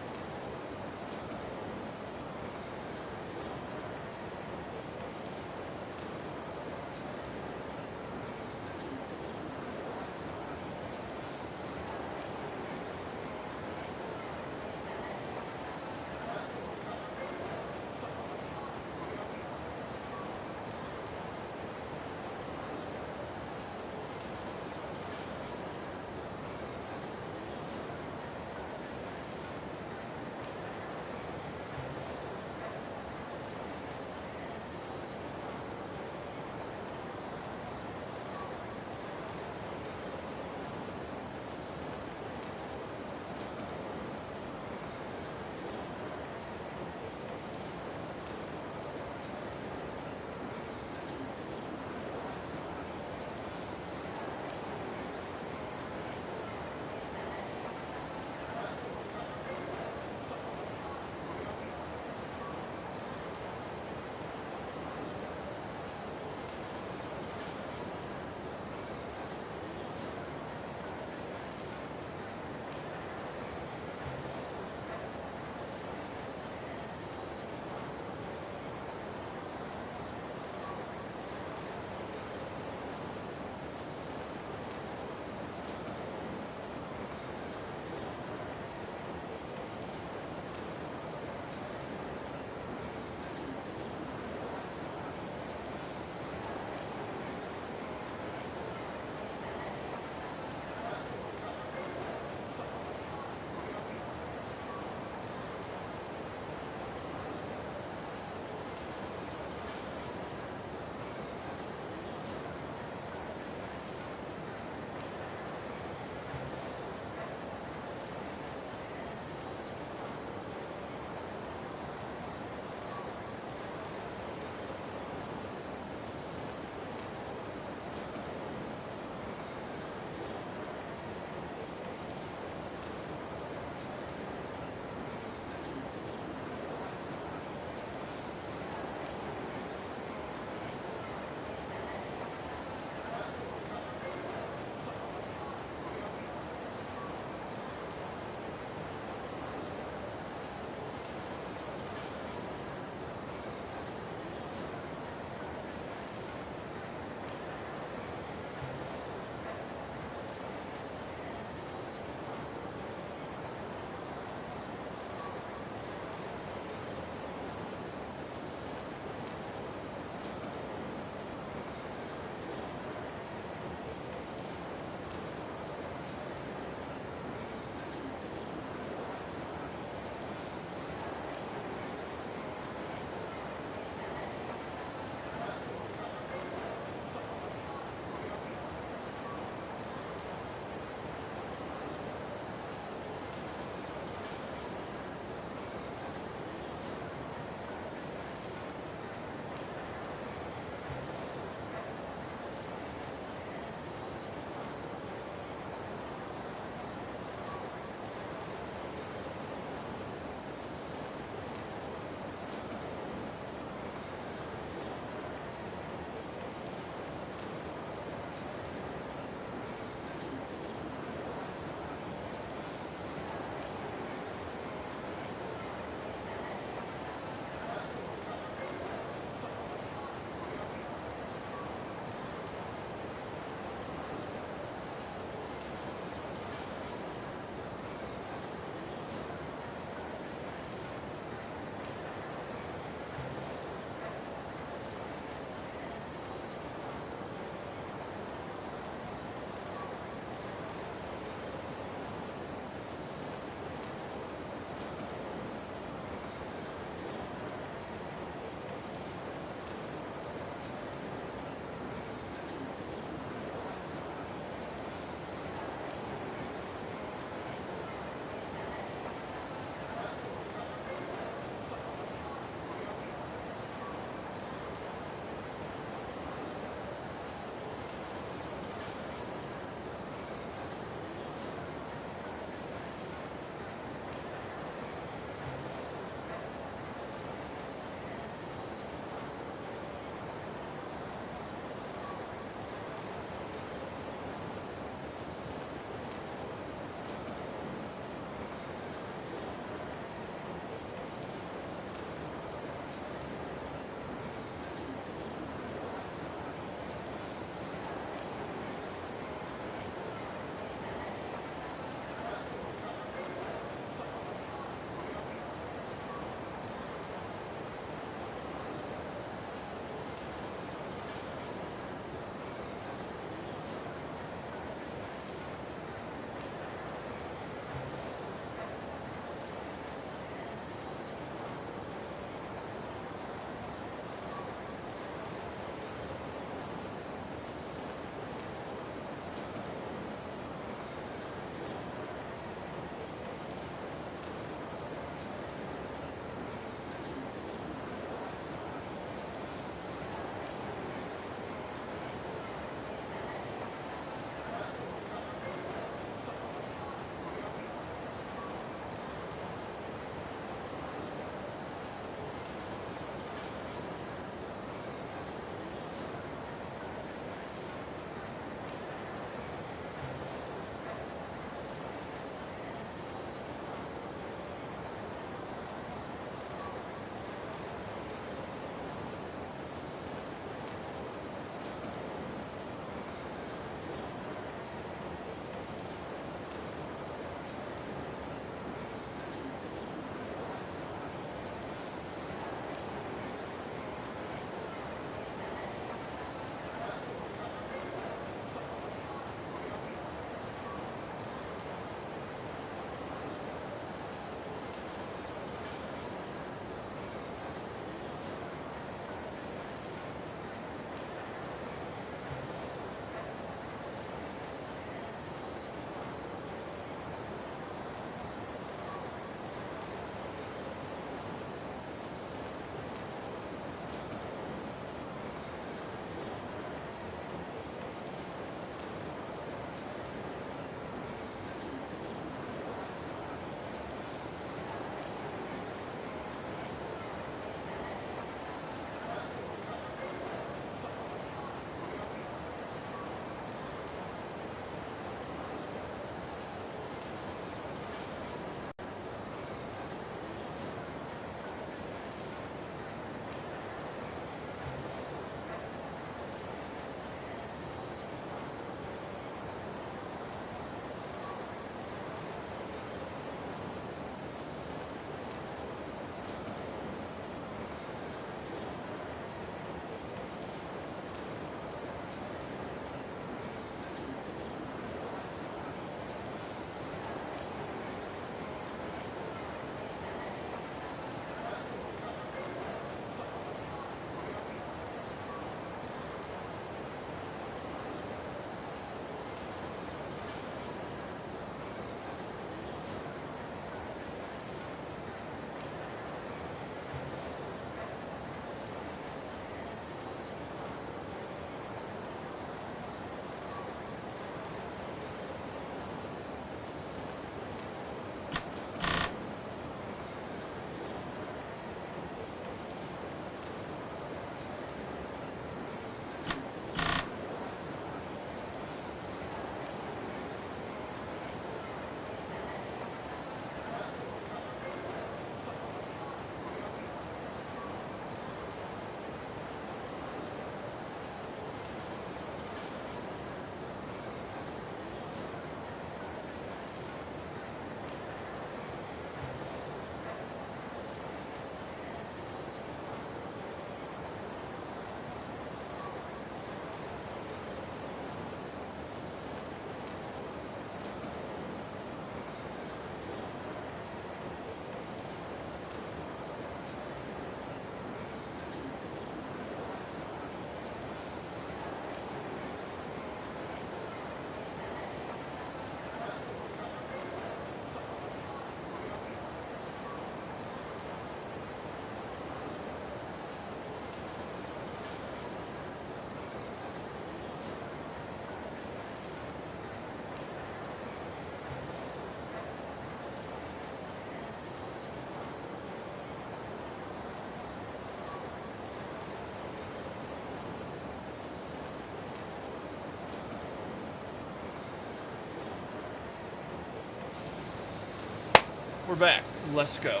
we're back. Let's go.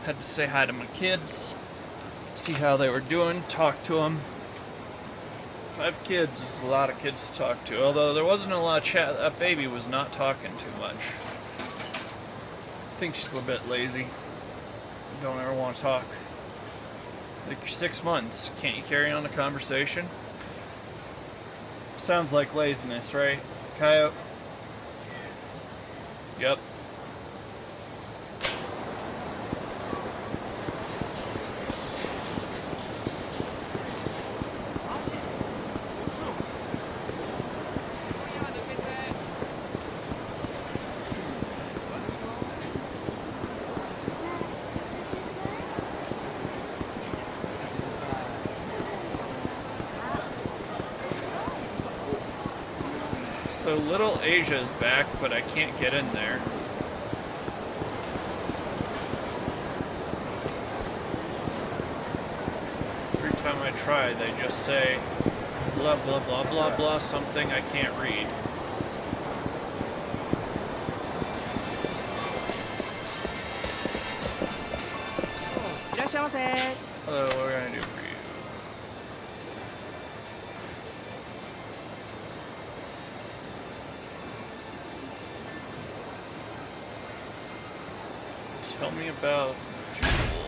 Had to say hi to my kids, see how they were doing, talk to them. 5 kids is a lot of kids to talk to, although there wasn't a lot of chat. That baby was not talking too much. I think she's a bit lazy. Don't ever want to talk. Like, you're 6 months. Can't you carry on a conversation? Sounds like laziness, right, Coyote? Yep. So Little Asia is back, but I can't get in there. Every time I try, they just say blah blah blah blah blah something I can't read. Hello, what are we gonna do for you? Tell me about Jewel.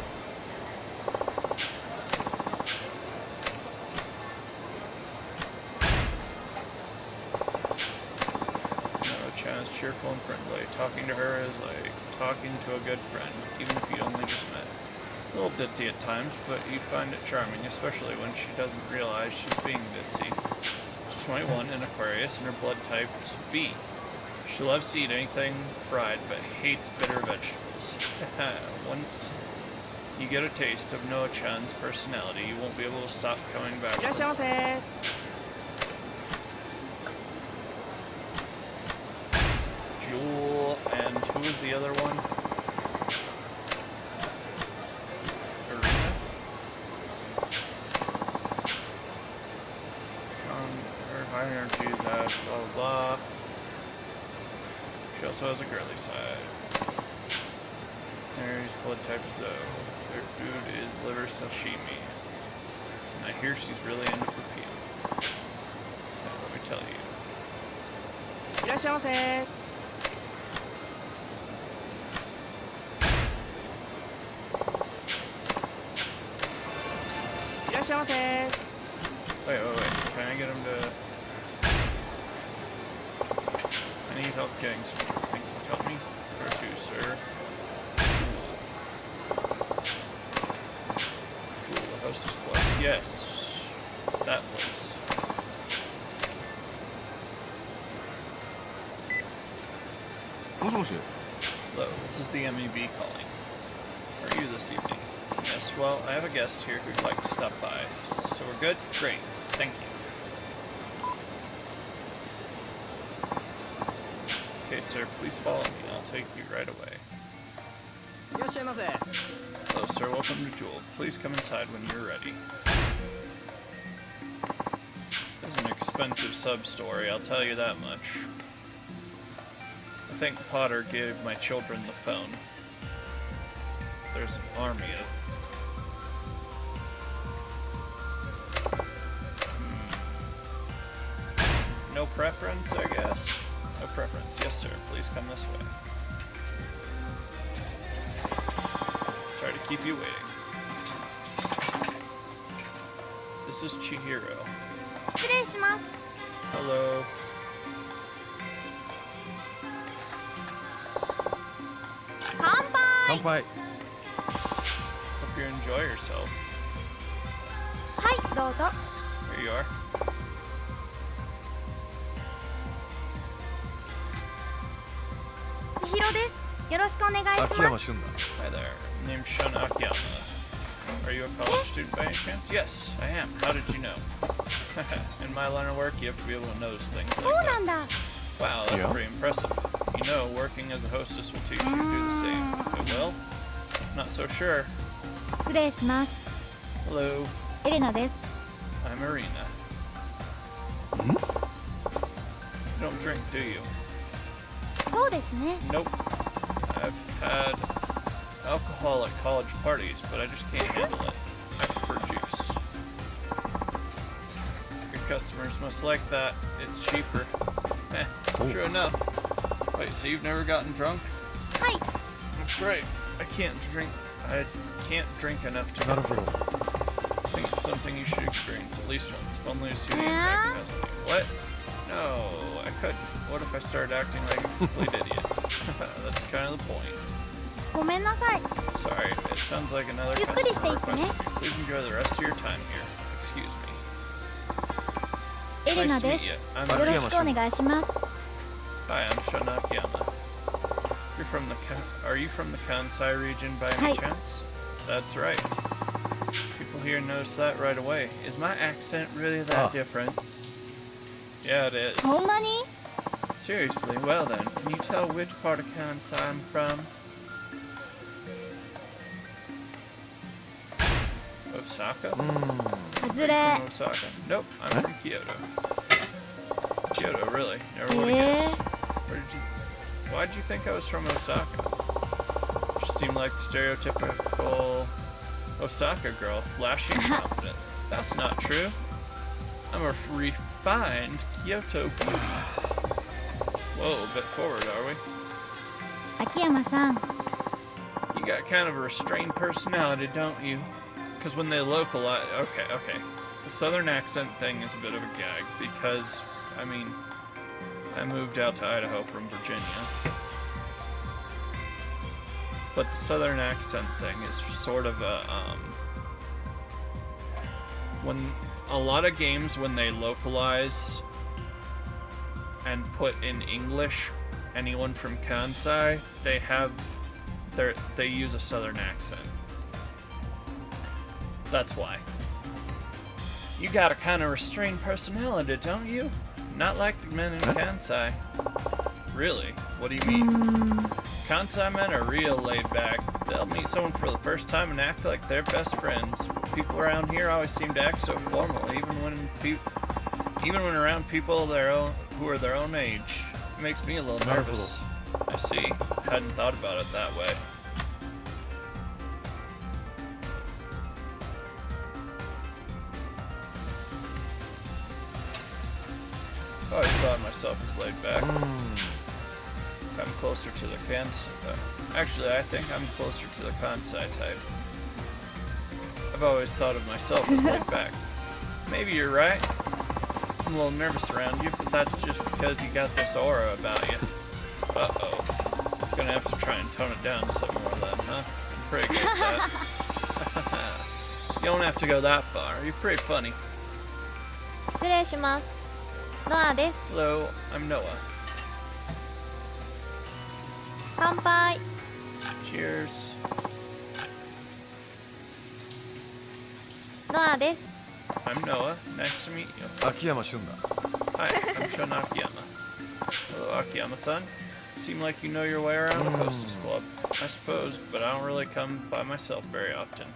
No, China's cheerful and friendly. Talking to her is like talking to a good friend, even if you only just met. A little ditzy at times, but you find it charming, especially when she doesn't realize she's being ditzy. She's 21 and Aquarius, and her blood type is B. She loves to eat anything fried, but hates bitter vegetables. Once you get a taste of Noah-chan's personality, you won't be able to stop coming back. Jewel, and who was the other one? Arena? Her high energy is at blah blah blah. She also has a girly side. Mary's blood type is O. Their food is liver sashimi. And I hear she's really into perfume. Now, let me tell you. Wait. Can I get him to... I need help getting some... Can you help me? Where to, sir? Jewel, the hostess blood. Yes. That place. Hello, this is the MEB calling. How are you this evening? Yes, well, I have a guest here who'd like to stop by. So we're good? Great. Thank you. Okay, sir, please follow me. I'll take you right away. Hello, sir. Welcome to Jewel. Please come inside when you're ready. This is an expensive sub-story, I'll tell you that much. I think Potter gave my children the phone. There's an army of... No preference, I guess? No preference. Yes, sir. Please come this way. Sorry to keep you waiting. This is Chihiro. Hello. Kanpai. Hope you enjoy yourself. Here you are. Hi there. Name's Shun Akiyama. Are you a college student by any chance? Yes, I am. How did you know? In my line of work, you have to be able to notice things like that. Wow, that's pretty impressive. You know, working as a hostess will teach you to do the same. It will? Not so sure. Hello. I'm Arena. You don't drink, do you? Nope. I've had alcohol at college parties, but I just can't handle it. I prefer juice. Your customers must like that. It's cheaper. True enough. Wait, so you've never gotten drunk? Hi. That's great. I can't drink enough to. I think it's something you should experience at least once. If only to see the impact it has on you. What? No, I couldn't. What if I started acting like a complete idiot? That's kind of the point. ごめんなさい。 Sorry, it sounds like another ゆっくりしてい customer ってね。 requested me. Please enjoy the rest of your time here. Excuse me. エレナ Nice to で meet す。 you. よ I'm ろしくお願いします。 Hi, I'm Shona Akiyama. Are you from the Kansai region by any Hi. chance? That's right. People here notice that right away. Is my accent really that different? Yeah, it is. ほんまに？ Seriously, well then, can you tell which part of Kansai I'm from? Osaka? 外れ。 From Osaka. Nope, I'm from Kyoto. Kyoto, really? Never would have え guessed. Why'd you think I was from Osaka? She seemed like the stereotypical Osaka girl, flashy and confident. That's not true. I'm a refined Kyoto beauty. Whoa, a bit forward, are we? 秋山さん。 You got kind of a restrained personality, don't you? Because when they localize... Okay. The southern accent thing is a bit of a gag, because, I mean, I moved out to Idaho from Virginia. But the southern accent thing is sort of a, when a lot of games, when they localize and put in English, anyone from Kansai, they use a southern accent. That's why. You got a kind of restrained personality, don't you? Not like the men in Kansai. Really? What do you mean? Kansai men are real laid back. They'll meet someone for the first time and act like they're best friends. People around here always seem to act so formal, even when around people who are their own age. It makes me a little nervous. I see. Hadn't thought about it that way. I always thought myself as laid back. I'm closer to the actually, I think I'm closer to the Kansai type. I've always thought of myself as laid back. Maybe you're right. I'm a little nervous around you, but that's just because you got this aura about you. Uh-oh. Gonna have to try and tone it down some more then, huh? I'm pretty good at that. You don't have to go that far. You're pretty funny. 失礼します。ノアです。 Hello, I'm Noah. 乾杯。 Cheers. ノアです。 I'm Noah. Nice to meet you. 秋山俊だ。 Hi, I'm Shun Akiyama. Hello, Akiyama-san. Seem like you know your way around the hostess club. I suppose, but I don't really come by myself very often.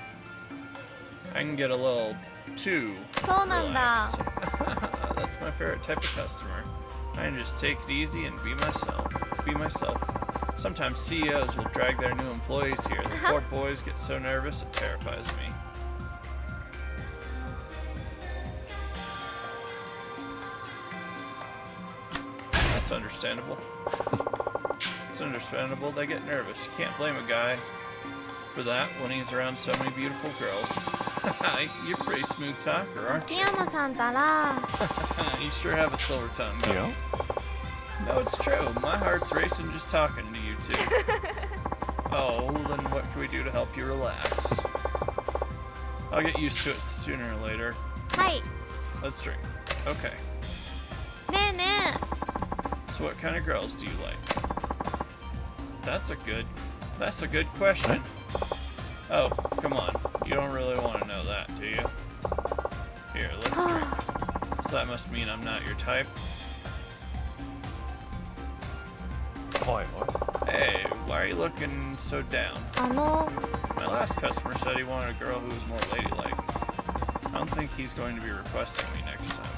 I can get a little too そうなんだ。 relaxed. That's my favorite type of customer. I can just take it easy and be myself. Sometimes CEOs will drag their new employees here. The poor boys get so nervous it terrifies me. That's understandable. It's understandable. They get nervous. You can't blame a guy for that when he's around so many beautiful girls. You're a pretty smooth talker, aren't 秋 you? 山さんったら。 You sure have a silver tongue, don't you? No, it's true. My heart's racing just talking to you two. Oh, then what can we do to help you relax? I'll get used to it sooner or later. はい。 Let's drink. Okay. ねえね So what kind of girls do you like? That's a good question. Oh, come on. You don't really want to know that, do you? Here, let's drink. So that must mean I'm not your type. はいはい。 Hey, why are you looking so down? え。My last customer said he wanted a girl who was more ladylike. I don't think he's going to be requesting me next time.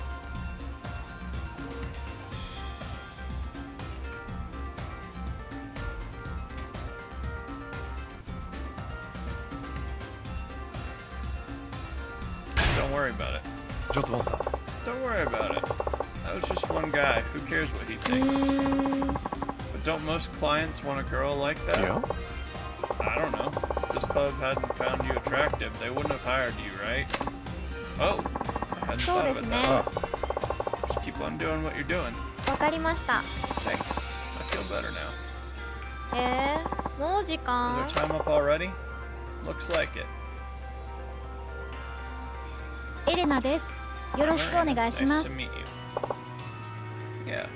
don't worry about it. ちょっと待った。 Don't worry about it. That was just one guy. Who cares what he thinks? But don't most clients want a girl like that? Yeah. I don't know. If this club hadn't found you attractive, they wouldn't have hired you, right? Oh, I hadn't そう thought です about ね。 that. Just keep on doing what you're doing. わかりました。 Thanks. I feel better now. もう時 Is 間 our time up already? Looks like it. エレナです。よろしくお願いしま Nice す to。meet you. Yeah.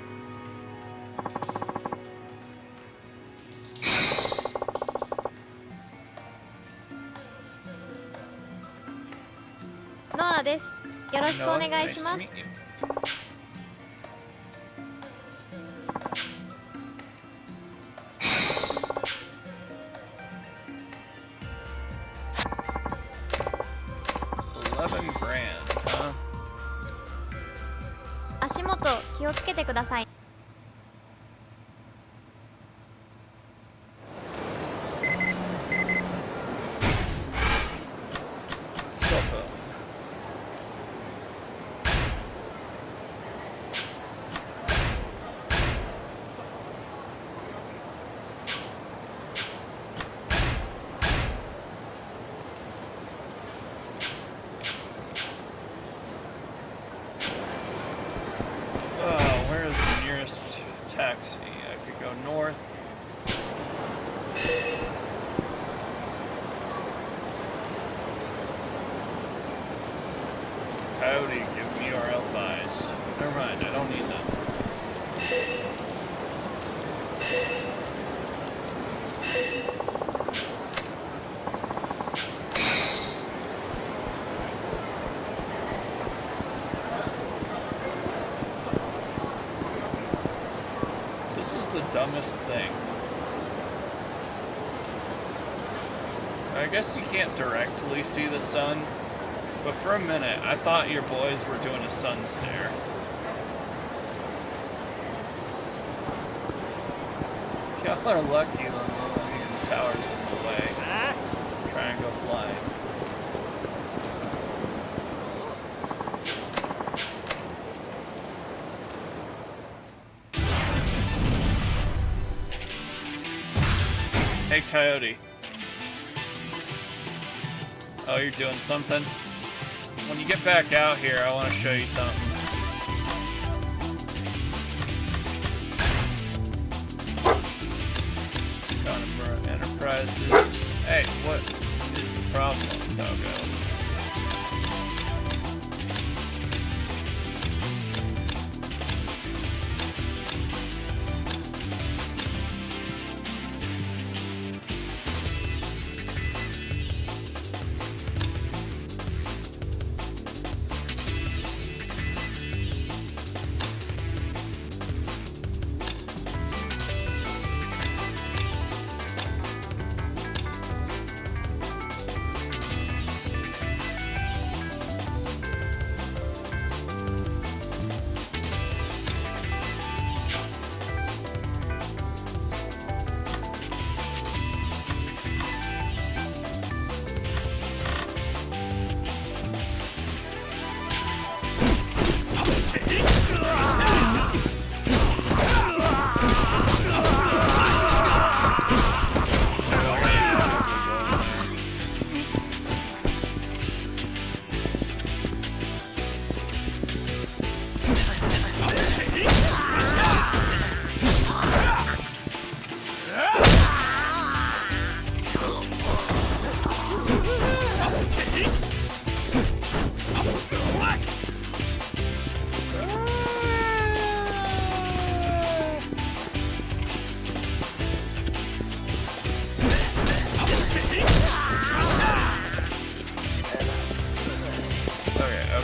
ノアです。よろしくお Noah, 願い nice し to ます。 meet you. $11,000, huh? 足元気をつけてください。 Sofa. Where is the nearest taxi? I could go north. Coyote, give me your advice. Never mind, I don't need them. This is the dumbest thing. I guess you can't directly see the sun. But for a minute, I thought your boys were doing a sun stare. Y'all are lucky the Millennium Tower's in the way. Try and go flying. Hey, Coyote. Oh, you're doing something? When you get back out here, I want to show you something. Enterprises. Hey, what is the problem, Doggo?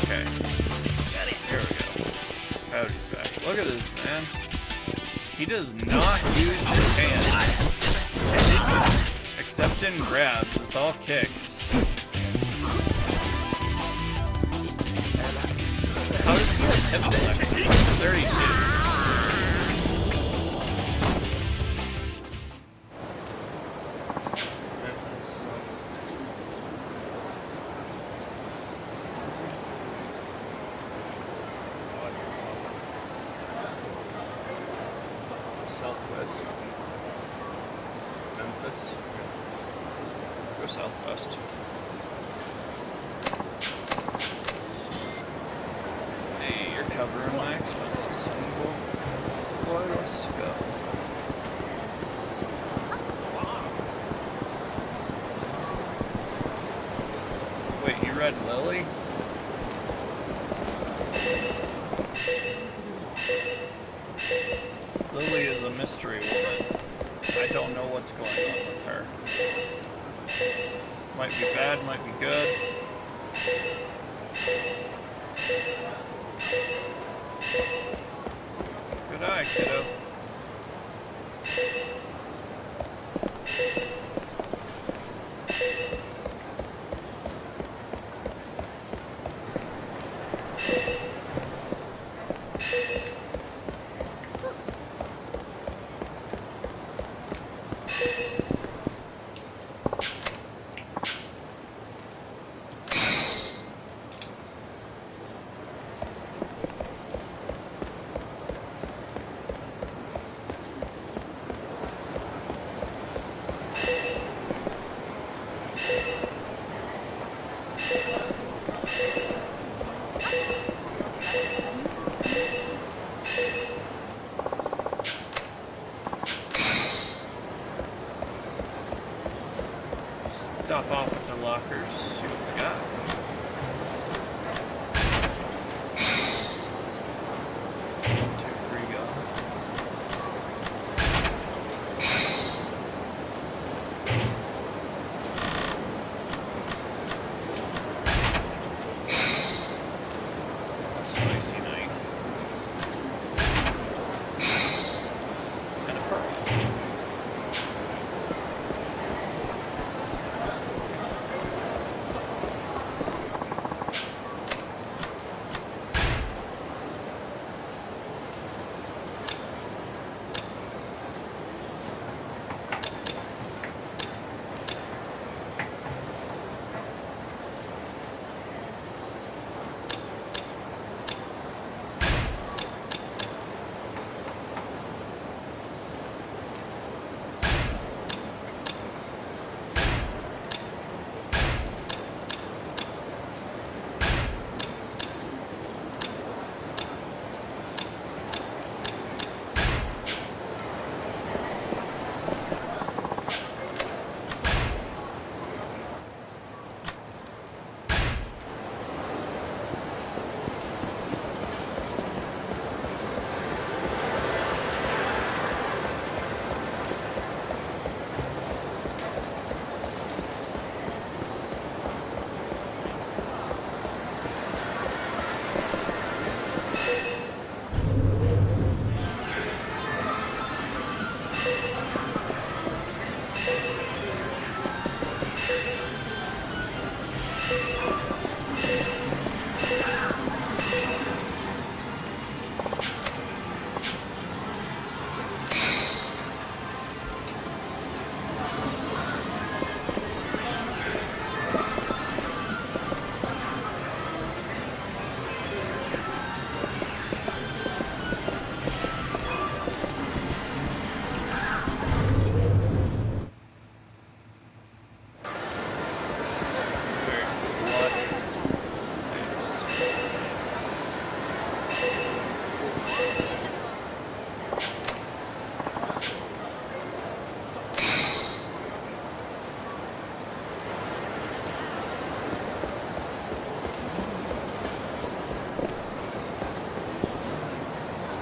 Okay. Here we go. Coyote's back. Look at this, man. He does not use his hands. Except in grabs. It's all kicks. How does he have hip flex? 32. southwest. Hey, you're covering my expenses, son of a boy. Let's go. Wait, you read Lily? Lily is a mystery woman. I don't know what's going on with her. Might be bad, might be good. Good eye, kiddo. Stop off at the lockers, see what we got.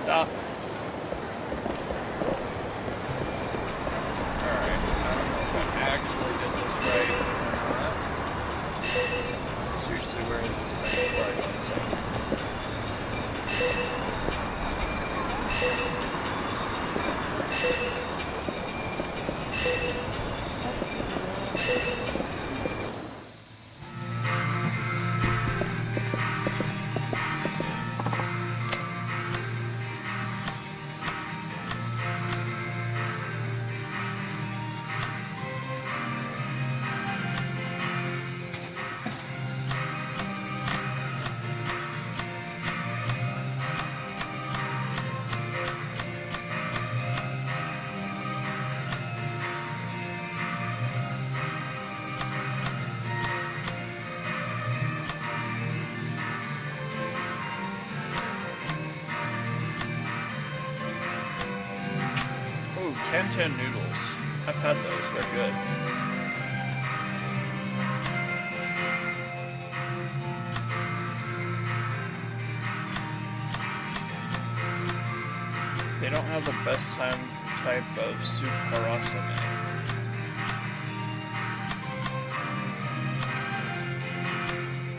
Stop. Alright, I don't know if I actually did this right or not. Seriously, where is this thing? Before I go insane. Tantan noodles. I've had those. They're good. They don't have the best type of soup harasame.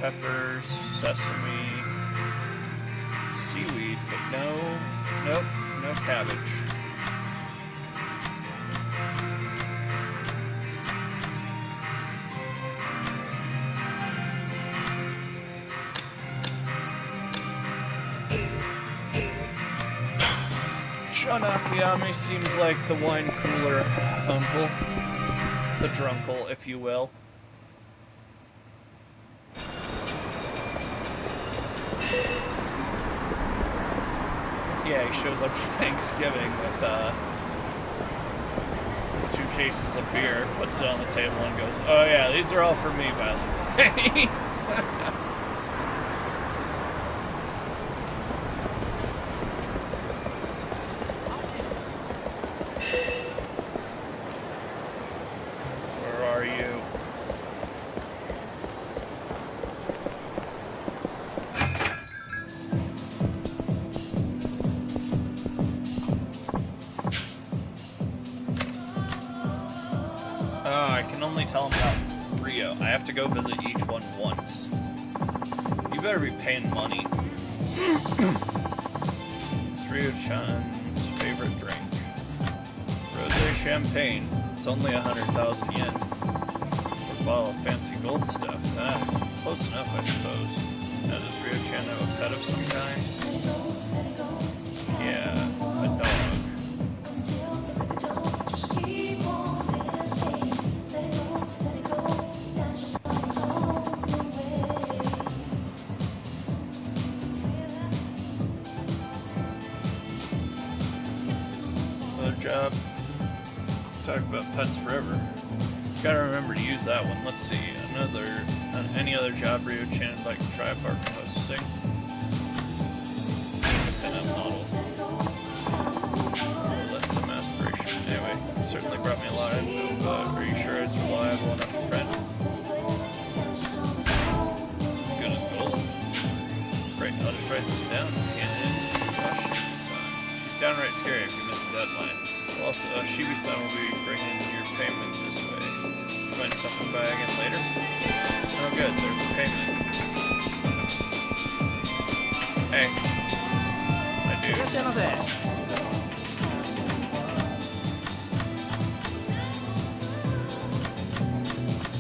Peppers, sesame, seaweed, but nope, no cabbage. John Akiyami seems like the wine cooler uncle. The drunkle, if you will. Yeah, he shows up for Thanksgiving with 2 cases of beer, puts it on the table and goes, "Oh yeah, these are all for me, by the way." Where are you? I can only tell him about Rio. I have to go visit each one once. You better be paying money. It's Rio-chan's favorite drink. Rosé champagne. It's only 100,000 yen. For a bottle of fancy gold stuff. Close enough, I suppose. Now, does Rio-chan have a pet of some kind? Yeah, a dog. Job. Talk about pets forever. Gotta remember to use that one. Let's see. Any other job Rio-chan would like to try apart from hosting? Independent model. Oh, that's some aspiration. Anyway, certainly brought me a lot of info, but are you sure it's reliable enough to print? It's as good as gold. Great, I'll just write this down. She's downright scary if you miss the deadline. Also, Shibi-san will be bringing your payment this way. You mind stopping by again later? Oh good, there's the payment. Hey. I do.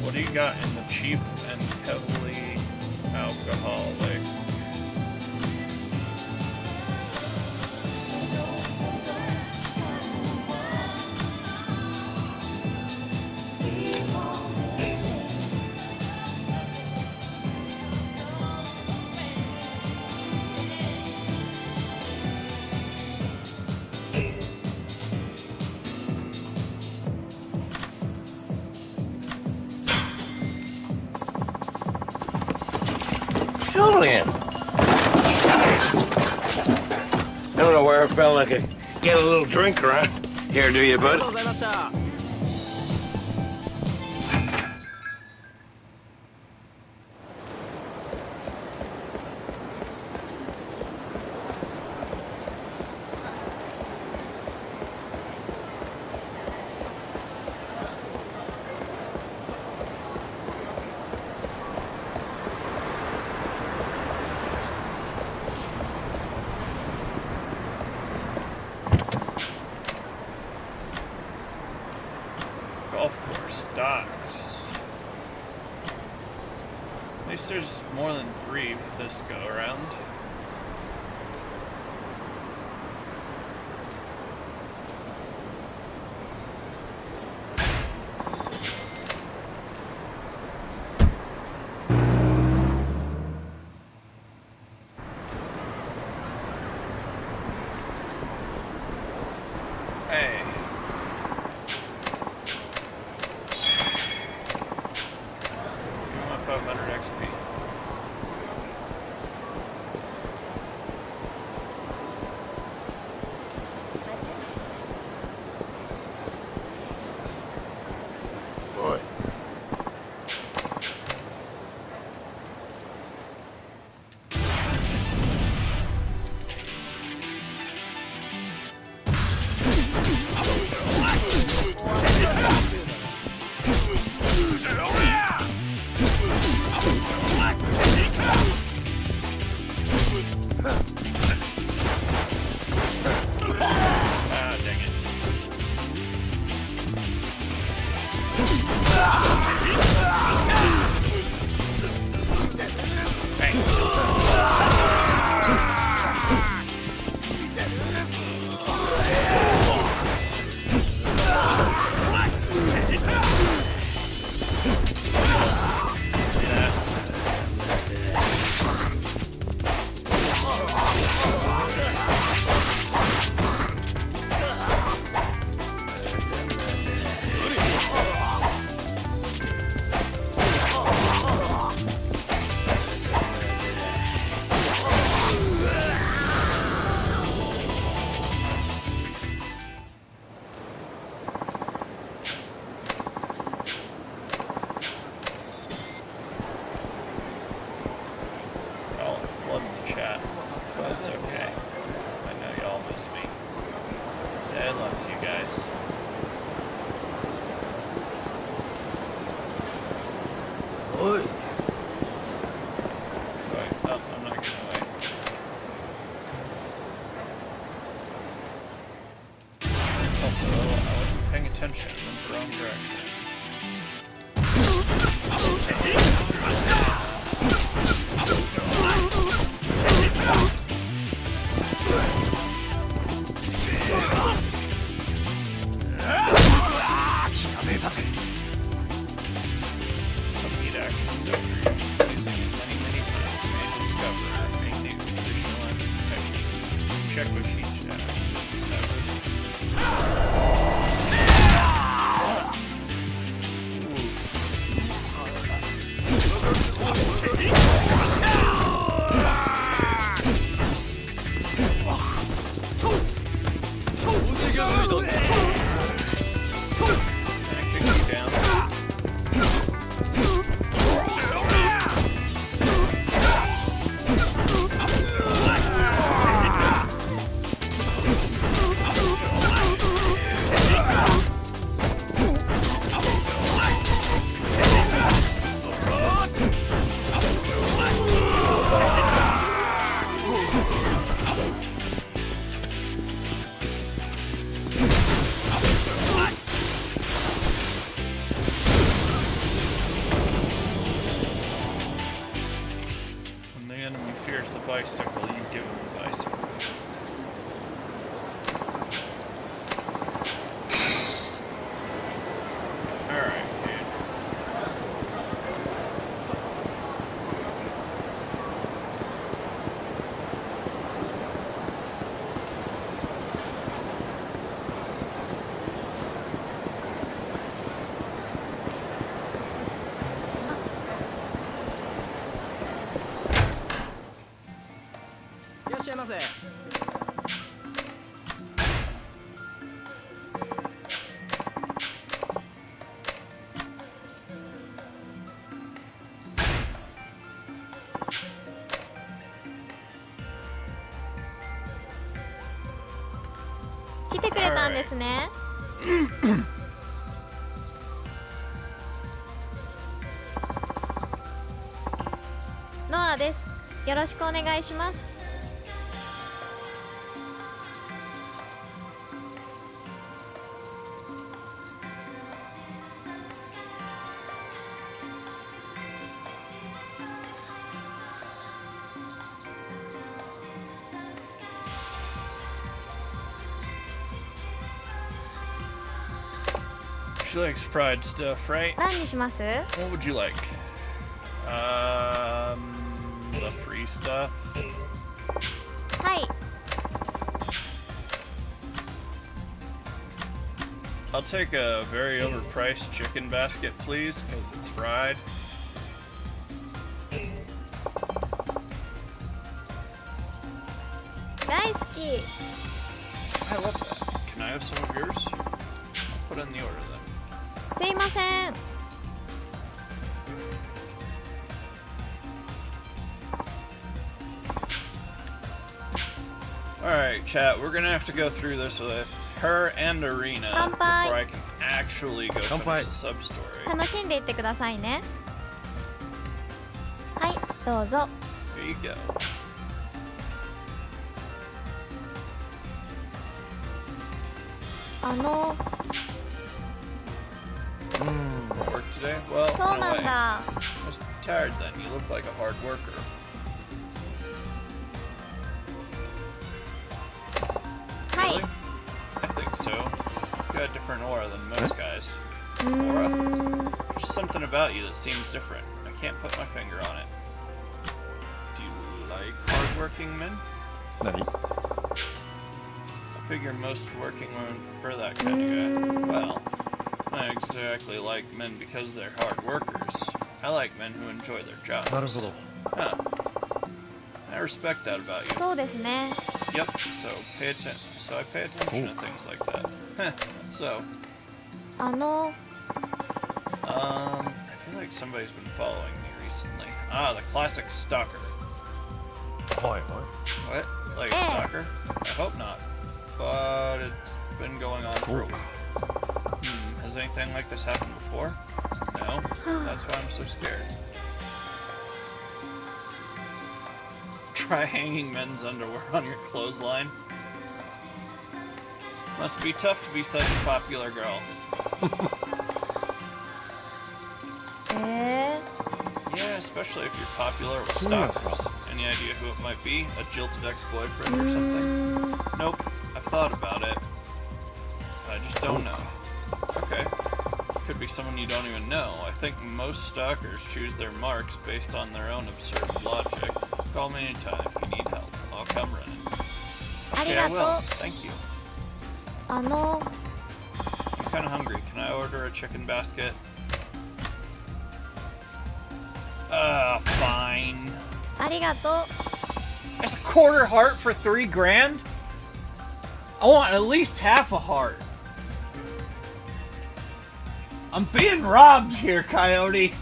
What do you got in the cheap and heavily alcoholic? Julian! I don't know where I felt like I could get a little drink around here, do you, bud? Golf course, docks. At least there's more than 3 this go around. Hey. Give me my 500 XP. おい Wait, oh, I'm not gonna wait. Also, I wasn't paying attention in the wrong direction. Some neat actions after using it many times may discover a new visualizing technique. Check with each When the enemy fears the bicycle, you give him the bicycle. Alright, dude.来てくれたんですね。ノアです。よろしくお願いします。She likes fried stuff, right? 何にします？ What would you like? The free stuff. はい。 I'll take a very overpriced chicken basket, please, because it's fried. Daisuki. I love that. Can I have some of yours? I'll put in the order then. すいません。 Alright, chat, we're gonna have to go through this with her and Arena before I can actually go finish the sub-story. 楽しんでいってくださいね。はい、どうぞ。 Here you go. Work today? Well, そう in a なん way. だ。 Must be tired then. You look like a hard worker. はい。 Really? I think so. You got a different aura than most guys. Aura? There's something about you that seems different. I can't put my finger on it. Do you like hardworking men? 何 I figure most working women prefer that kind of guy. Well, not exactly like men because they're hard workers. I like men who enjoy their jobs. なるほど Huh. I respect that about you. そうですね。 Yep, so I pay attention to things like that. Heh, so, I feel like somebody's been following me recently. Ah, the classic stalker. はいはい What? Like a stalker? I hope not. But it's been going on for a while. Has anything like this happened before? No? That's why I'm so scared. Try hanging men's underwear on your clothesline. Must be tough to be such a popular girl. Yeah, especially if you're popular with stalkers. Any idea who it might be? A jilted ex-boyfriend or something? Nope. I've thought about it. I just don't know. Okay. Could be someone you don't even know. I think most stalkers choose their marks based on their own absurd logic. Call me anytime if you need help. I'll come running. Okay, I will. Thank you. I'm kind of hungry. Can I order a chicken basket? Fine. ありがとう That's a quarter heart for $3,000? I want at least half a heart. I'm being robbed here, Coyote.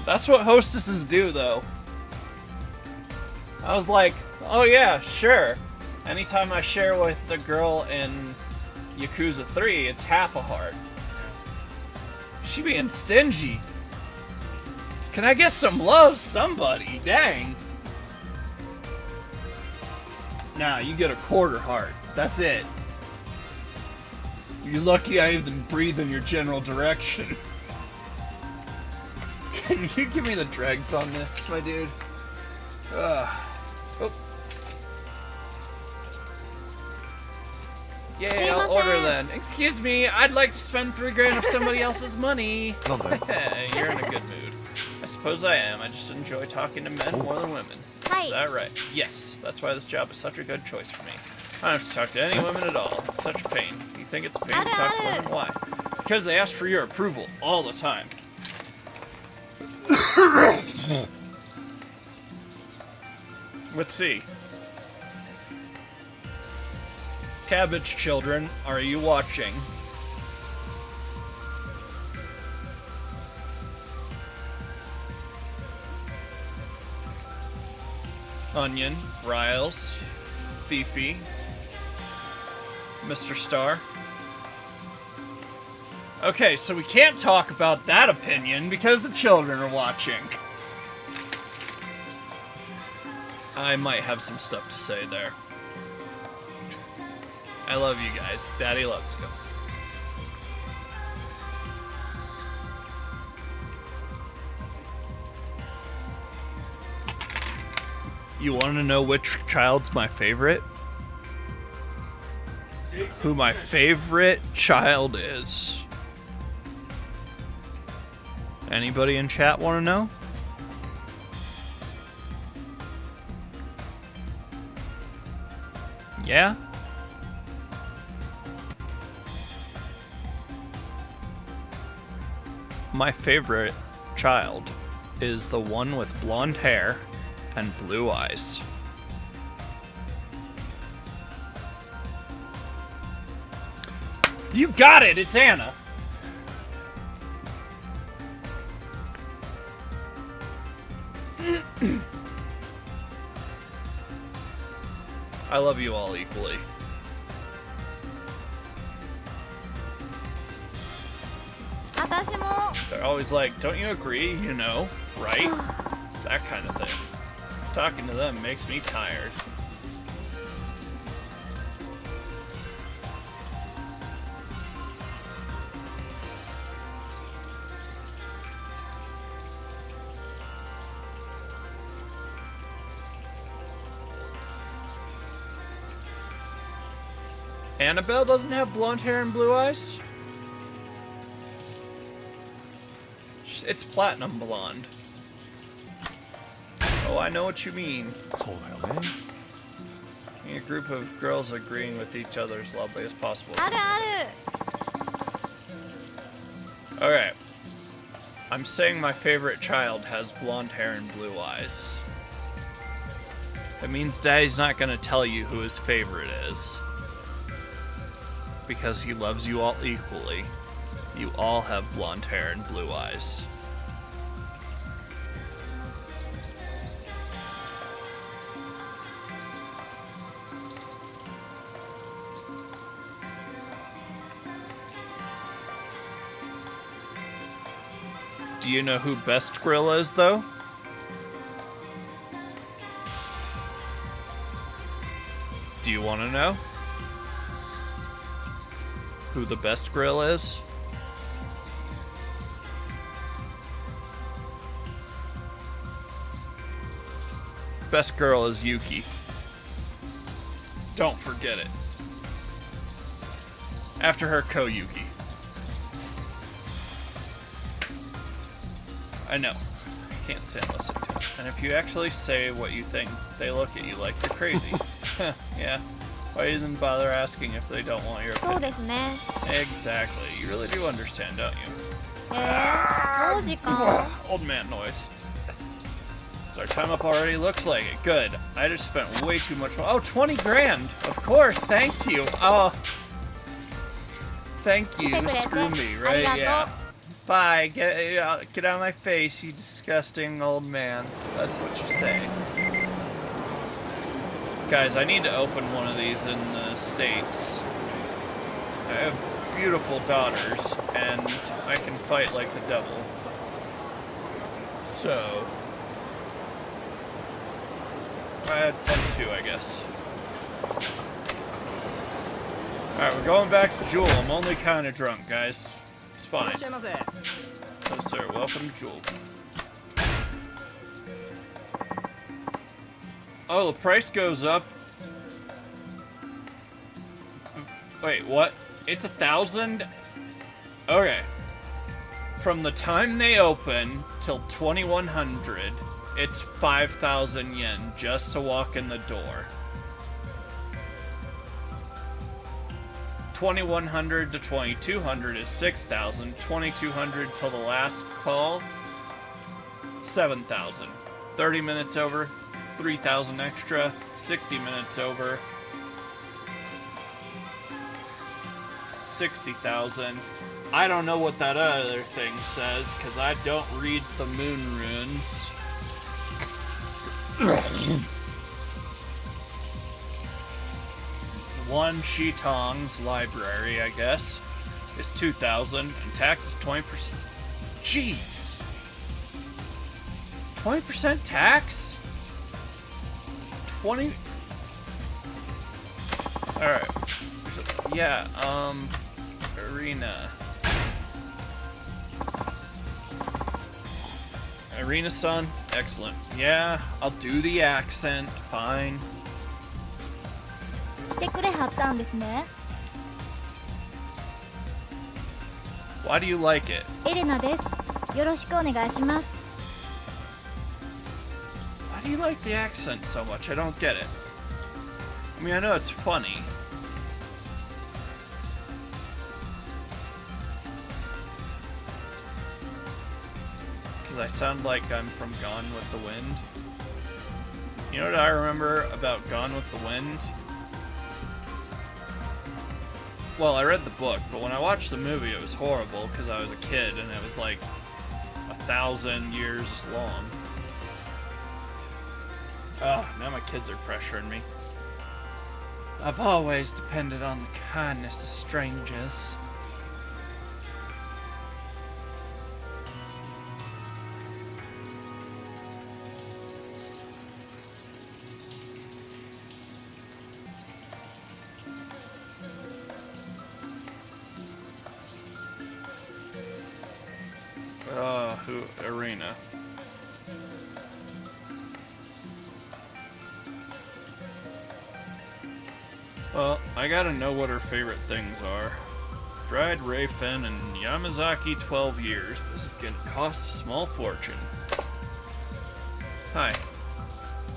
That's what hostesses do, though. I was like, oh yeah, sure. Anytime I share with the girl in Yakuza 3, it's half a heart. She being stingy. Can I get some love, somebody? Dang. Nah, you get a quarter heart. That's it. You're lucky I even breathe in your general direction. Can you give me the dregs on this, my dude? Oh. Yeah, I'll order then. Excuse me, I'd like to spend $3,000 of somebody else's money. You're in a good mood. I suppose I am. I just enjoy talking to men more than women. Is that right? Yes, that's why this job is such a good choice for me. I don't have to talk to any women at all. It's such a pain. You think it's a pain to talk to women? Why? Because they ask for your approval all the time. Let's see. Cabbage children, are you watching? Onion, Riles, Fifi, Mr. Star. Okay, so we can't talk about that opinion because the children are watching. I might have some stuff to say there. I love you guys. Daddy loves you. You want to know which child's my favorite? Who my favorite child is? Anybody in chat want to know? Yeah? My favorite child is the one with blonde hair and blue eyes. You got it! It's Anna! I love you all equally. They're always like, don't you agree? You know, right? That kind of thing. Talking to them makes me tired. Annabelle doesn't have blonde hair and blue eyes? It's platinum blonde. Oh, I know what you mean. A group of girls agreeing with each other as lovely as possible. Okay. I'm saying my favorite child has blonde hair and blue eyes. That means Daddy's not gonna tell you who his favorite is. Because he loves you all equally. You all have blonde hair and blue eyes. Do you know who Best Grill is, though? Do you want to know who the Best Grill is? Best girl is Yuki. Don't forget it. After her, Koyuki. I know. I can't stand listening to it. And if you actually say what you think, they look at you like you're crazy. Yeah. Why even bother asking if they don't want your そう opinion? ですね。 Exactly. You really do understand, don't you? もう時間。 Old man noise. Is our time up already? Looks like it. Good. I just spent way too much. Oh, 20 grand. Of course. Thank you. Oh. Thank you. Screw me, right? Yeah. Bye. Get out of my face, you disgusting old man. That's what you say. Guys, I need to open one of these in the States. I have beautiful daughters, and I can fight like the devil. So, I had fun too, I guess. Alright, we're going back to Jewel. I'm only kind of drunk, guys. It's fine. Oh, sir, welcome to Jewel. Oh, the price goes up. Wait, what? It's 1,000? Okay. From the time they open till 2,100, it's 5,000 yen just to walk in the door. 2,100 to 2,200 is 6,000. 2,200 till the last call, 7,000. 30 minutes over, 3,000 extra. 60 minutes over, 60,000. I don't know what that other thing says because I don't read the moon runes. One Shitong's library, I guess, is 2,000, and tax is 20%. Jeez. 20% tax? 20... Alright. Yeah, Arena. Arena-san? Excellent. Yeah, I'll do the accent. Fine. 来てくれはったんですね。 Why do you like it? エレナです。よろしくお願いします。 Why do you like the accent so much? I don't get it. I mean, I know it's funny. Because I sound like I'm from Gone with the Wind. You know what I remember about Gone with the Wind? Well, I read the book, but when I watched the movie, it was horrible because I was a kid and it was like 1,000 years long. Ugh, now my kids are pressuring me. I've always depended on the kindness of strangers. Arena. Well, I gotta know what her favorite things are. Dried ray fin and Yamazaki 12 years. This is gonna cost a small fortune. Hi.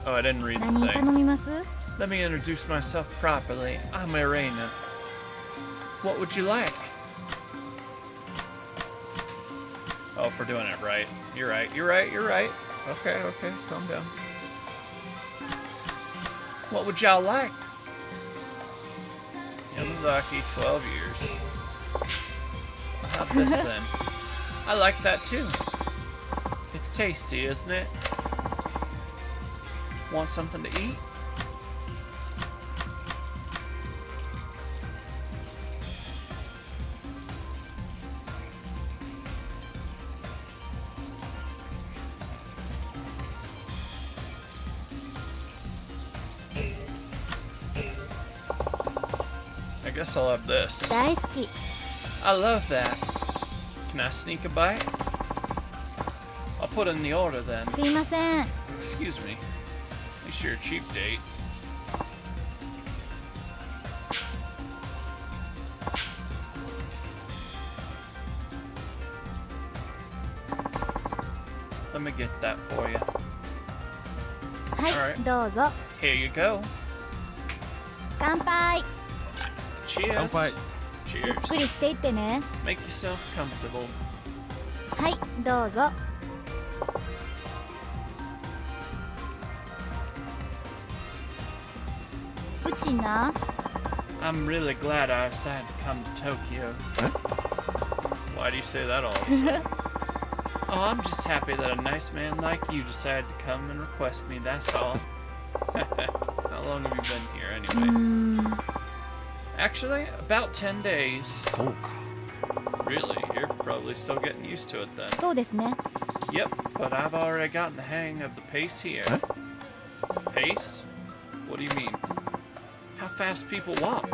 Oh, I didn't read the 何頼 thing. みます？ Let me introduce myself properly. I'm Irena. What would you like? Oh, if we're doing it right. You're right, you're right, you're right. Okay, okay, calm down. What would y'all like? Yamazaki, 12 years. I'll have this then. I like that too. It's tasty, isn't it? Want something to eat? Guess I'll have this. 大好き。 I love that. Can I sneak a bite? I'll put in the order then. すいません。 Excuse me. At least you're a cheap date. Let me get that for you. はい、 Alright. どうぞ。 Here you go. 乾杯。 Cheers. 乾杯。ゆっくり Cheers. していってね。 Make yourself comfortable. はい、どうぞ。うちな。 I'm really glad I decided to come to Tokyo. Why do you say that all of a sudden? Oh, I'm just happy that a nice man like you decided to come and request me, that's all. How long have you been here う anyway? ーん。 Actually, about 10 days. そうか。 Really? You're probably still getting used to it then. そうですね。 Yep, but I've already gotten the hang of the pace here. Pace? What do you mean? How fast people walk.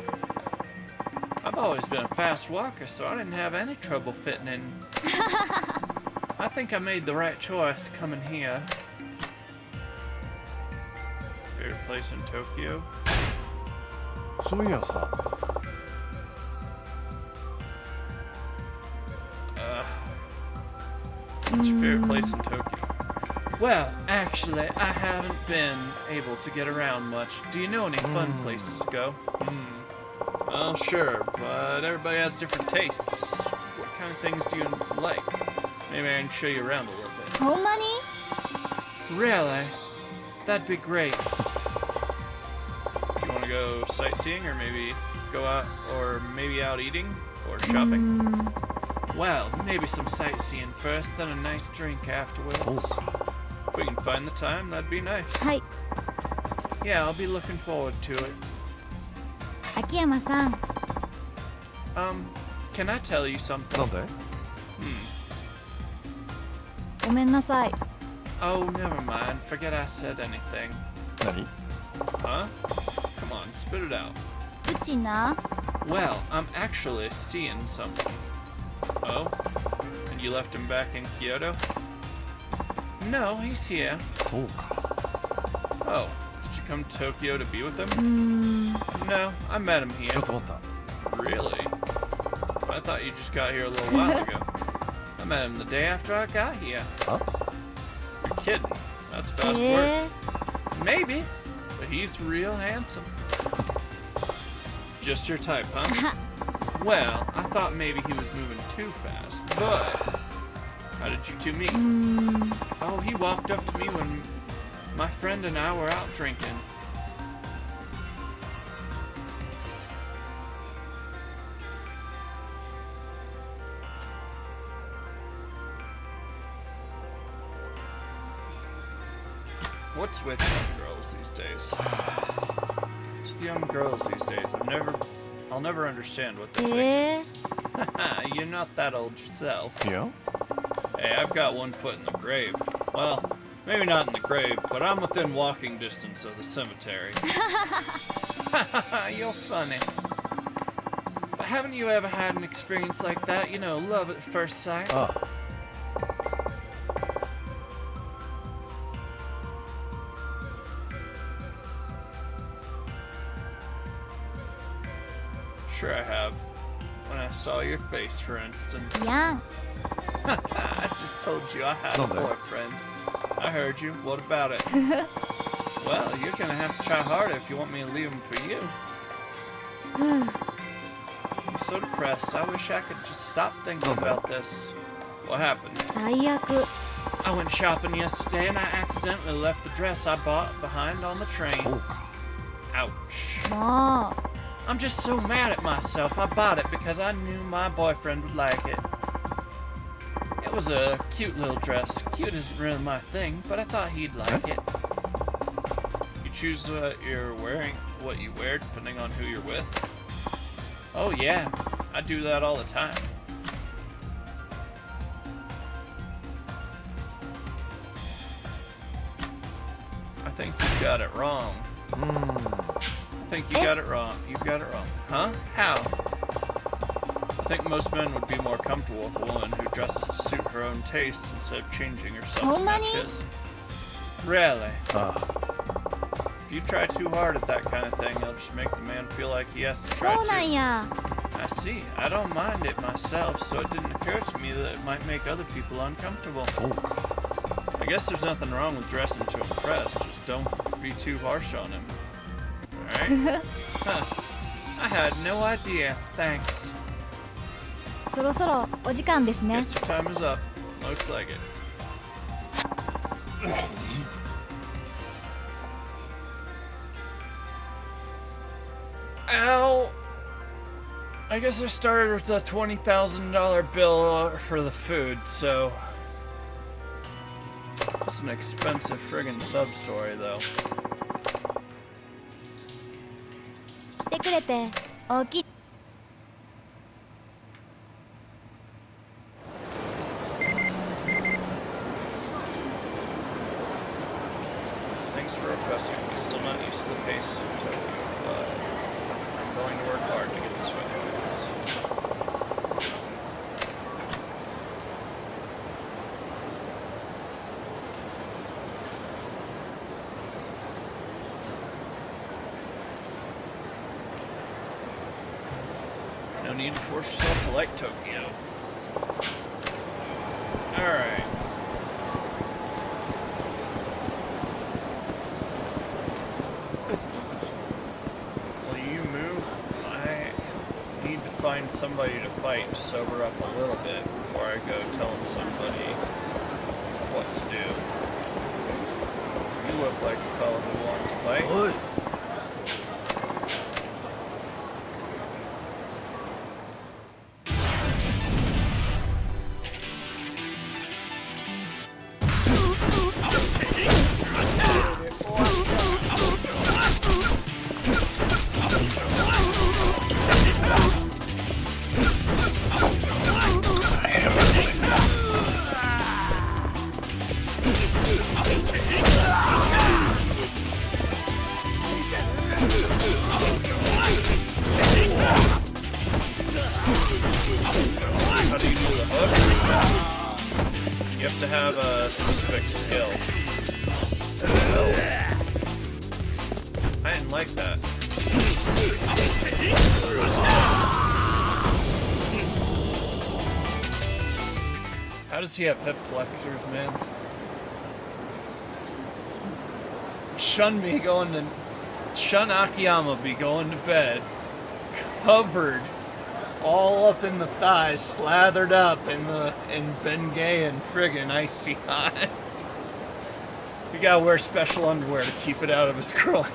I've always been a fast walker, so I didn't have any trouble fitting in. I think I made the right choice coming here. Favorite place in Tokyo? そういやさ、 What's your favorite place in Tokyo? Well, actually, I haven't been able to get around much. Do you know any fun places to go? Well, sure, but everybody has different tastes. What kind of things do you like? Maybe I can show you around a little bit. ほんまに？ Really? That'd be great. You want to go sightseeing or maybe go out or maybe out eating or う shopping? ーん。 Well, maybe some sightseeing first, then a nice drink afterwards. If we can find the time, that'd be nice. はい、 Yeah, I'll be looking forward to it. 秋山さん。 Can I tell you something? なんで？ ごめんなさい。 Oh, never mind. Forget I said anything. 何？ Huh? Come on, spit it out. うちな。 Well, I'm actually seeing someone. Oh? And you left him back in Kyoto? No, he's here. そうか。 Oh, did you come to Tokyo to be with him? うーん。 No, I met him ちょ here. っと待った。 Really? I thought you just got here a little while ago. I met him the day after I got here. Huh? You're kidding. That's fast え work. Maybe, but he's real handsome. Just your type, huh? Well, I thought maybe he was moving too fast, but how did you two meet? うーん。 Oh, he walked up to me when my friend and I were out drinking. What's with young girls these days? It's the young girls these days. I'll never understand what they え think. You're not that old yourself. いや？ Hey, I've got one foot in the grave. Well, maybe not in the grave, but I'm within walking distance of the cemetery. You're funny. But haven't you ever had an experience like that? You know, love at first sight? ああ。 Sure I have. When I saw your face, for instance. やん。 I just told you I had a Not bad. boyfriend. I heard you. What about it? Well, you're gonna have to try harder if you want me to leave him for you. I'm so depressed. I wish I could just stop thinking Not bad. about this. What happened? 最悪。 I went shopping yesterday and I accidentally left the dress I bought behind on the そ train. うか。 Ouch. もう。 I'm just so mad at myself. I bought it because I knew my boyfriend would like it. It was a cute little dress. Cute isn't really my thing, but I thought he'd like it. You choose what you're wearing, what you wear, depending on who you're with. Oh yeah, I do that all the time. I think you got it wrong. I think you got it wrong. You got it wrong. Huh? How? I think most men would be more comfortable with a woman who dresses to suit her own tastes instead of changing herself to match his. Really? If you try too hard at that kind of thing, it'll just make the man feel like he has to そ try うなん too. や。 I see. I don't mind it myself, so it didn't occur to me that it might make other people uncomfortable. I guess there's nothing wrong with dressing to impress. Just don't be too harsh on him. Alright? Huh. I had no idea. Thanks. そろそろお時間ですね。 Guess your time is up. Looks like it. Ow! I guess I started with a $20,000 bill for the food, so... It's an expensive friggin' sub-story, though. 来てくれて大きい。 Thanks for requesting. I'm still not used to the pace, but I'm going to work hard to get the swing of this. No need to force yourself to like Tokyo. Alright. Will you move? I need to find somebody to fight to sober up a little bit before I go telling somebody what to do. You look like a fellow who wants to fight. Oi. How do you do the hook? You have to have a specific skill. I didn't like that. How does he have hip flexors, man? Shun Akiyama be going to bed covered all up in the thighs, slathered up in Bengay and friggin' icy hot. You gotta wear special underwear to keep it out of his groin.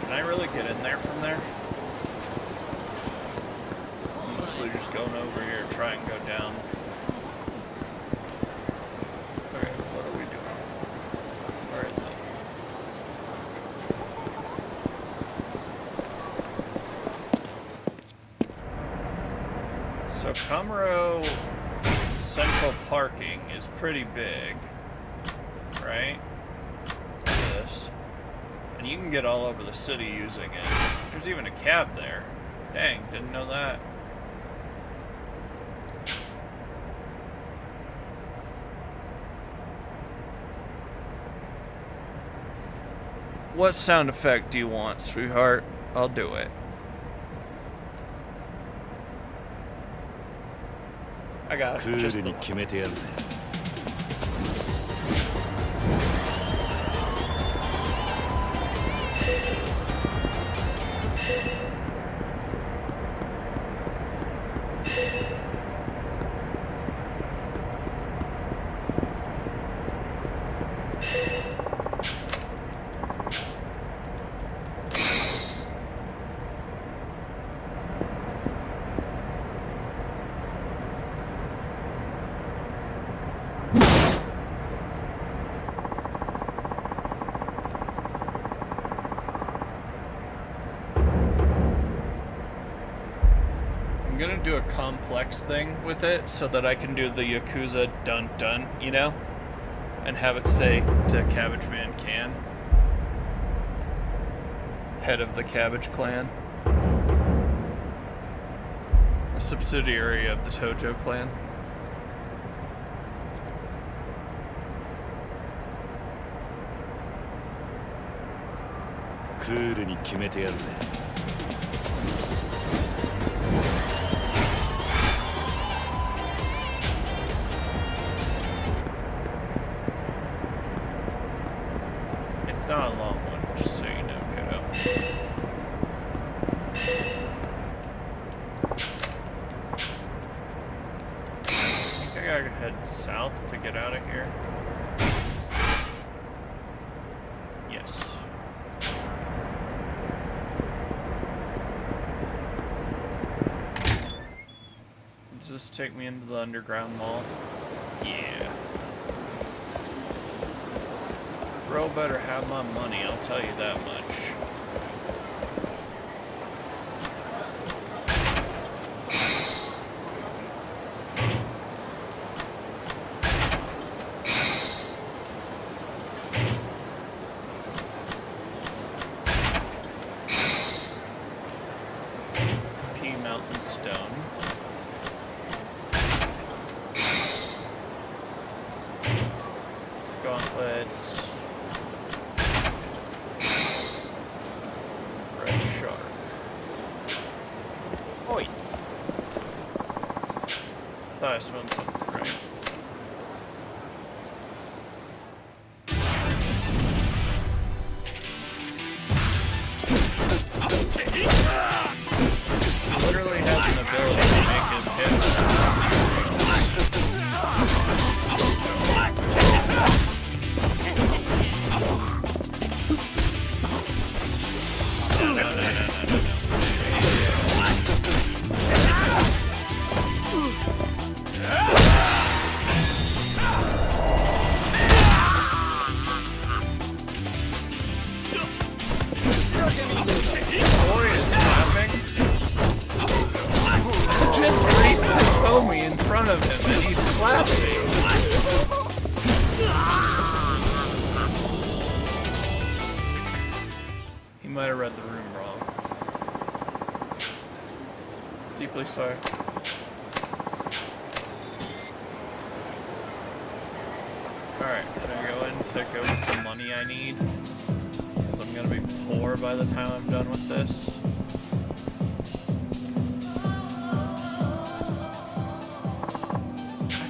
Can I really get in there from there? I'm mostly just going over here to try and go down. Okay, what are we doing? Where is it? So Kamuro Central Parking is pretty big, right? This. And you can get all over the city using it. There's even a cab there. Dang, didn't know that. What sound effect do you want, sweetheart? I'll do it. I got it. Just the one. I'm gonna do a complex thing with it so that I can do the Yakuza dun dun, you know? And have it say to Cabbage Man Can. Head of the Cabbage Clan. A subsidiary of the Tojo clan. It's not a long one, just so you know, kiddo. I think I gotta head south to get out of here. Yes. Does this take me into the underground mall? Yeah. Bro better have my money, I'll tell you that much. P Mountain Stone. Gauntlets. Red Shark. Oi! Thought I smelled something right. Literally has an ability to make him hit. Boy is laughing. Just raised his homie in front of him and he's clapping. He might have read the room wrong. Deeply sorry. Alright, can I go in to go get the money I need? Because I'm gonna be poor by the time I'm done with this.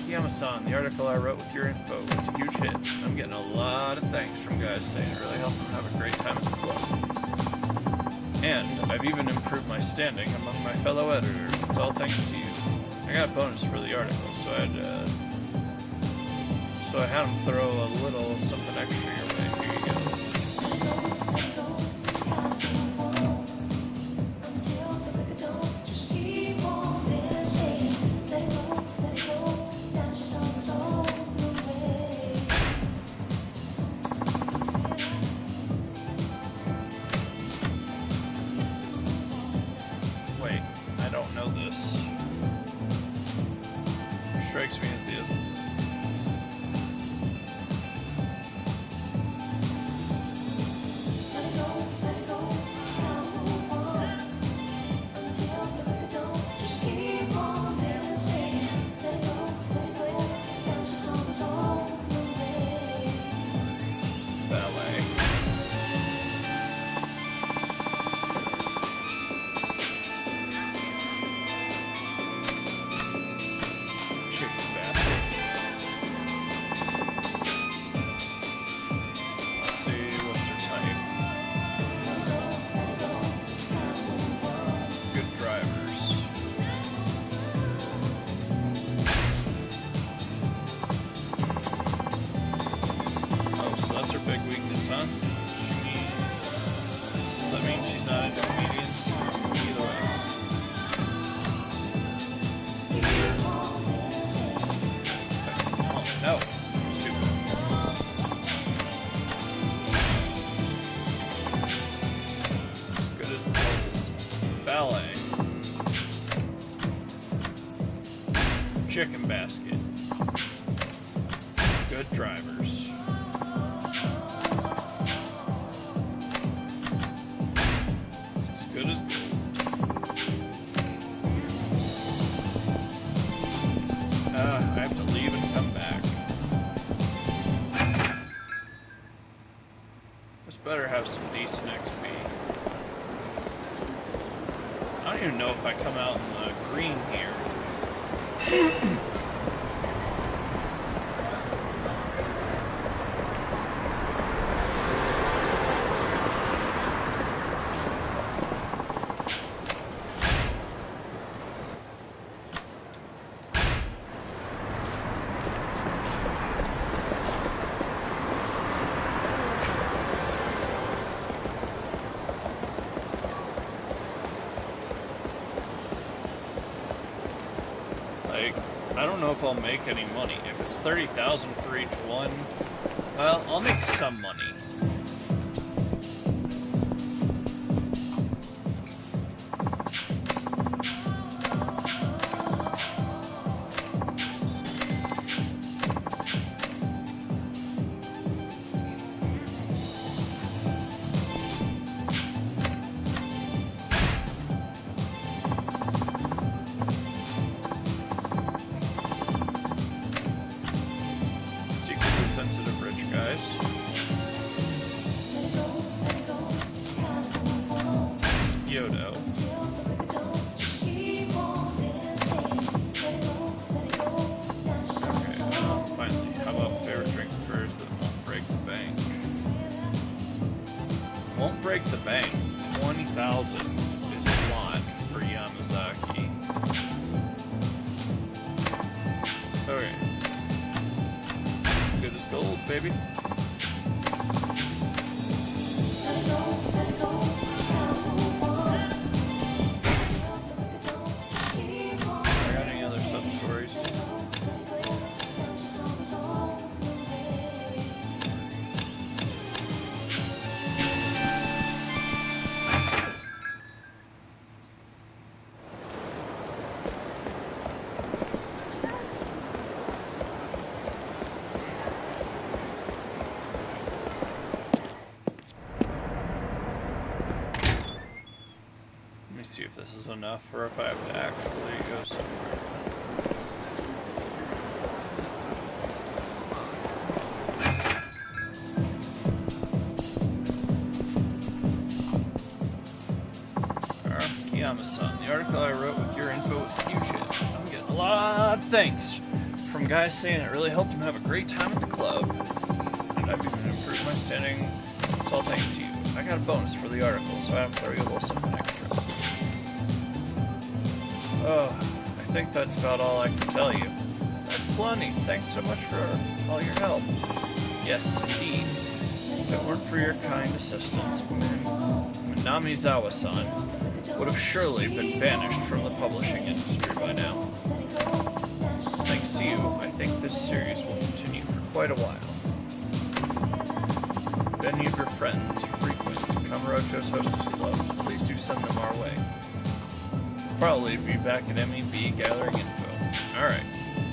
Akiyama-san, the article I wrote with your info was a huge hit. I'm getting a lot of thanks from guys saying it really helped them have a great time as a club. And I've even improved my standing among my fellow editors. It's all thanks to you. I got a bonus for the article, so I had him throw a little something extra your way. Here you go. Wait, I don't know this. Strikes me as the other. Ballet. Chicken back. chicken basket. Good drivers. It's as good as gold. I have to leave and come back. This better have some decent XP. I don't even know if I come out in the green here. I don't know if I'll make any money. If it's 30,000 for each one, well, I'll make some money. Break the bank. 20,000 is a lot for Yamazaki. Okay. Good as gold, baby. I got any other sub stories? See if this is enough or if I have to actually go somewhere. Kiyama-san, the article I wrote with your info was huge hit. I'm getting a lot of thanks from guys saying it really helped them have a great time at the club. And I've even improved my standing. It's all thanks to you. I got a bonus for the article, so I have to throw you a little something extra. Oh, I think that's about all I can tell you. That's plenty. Thanks so much for all your help. Yes, indeed. If it weren't for your kind assistance, Minamizawa-san would have surely been banished from the publishing industry by now. Thanks to you, I think this series will continue for quite a while. If any of your friends frequent Kamurocho's hostess clubs, please do send them our way. Probably be back at MEB gathering info. Alright,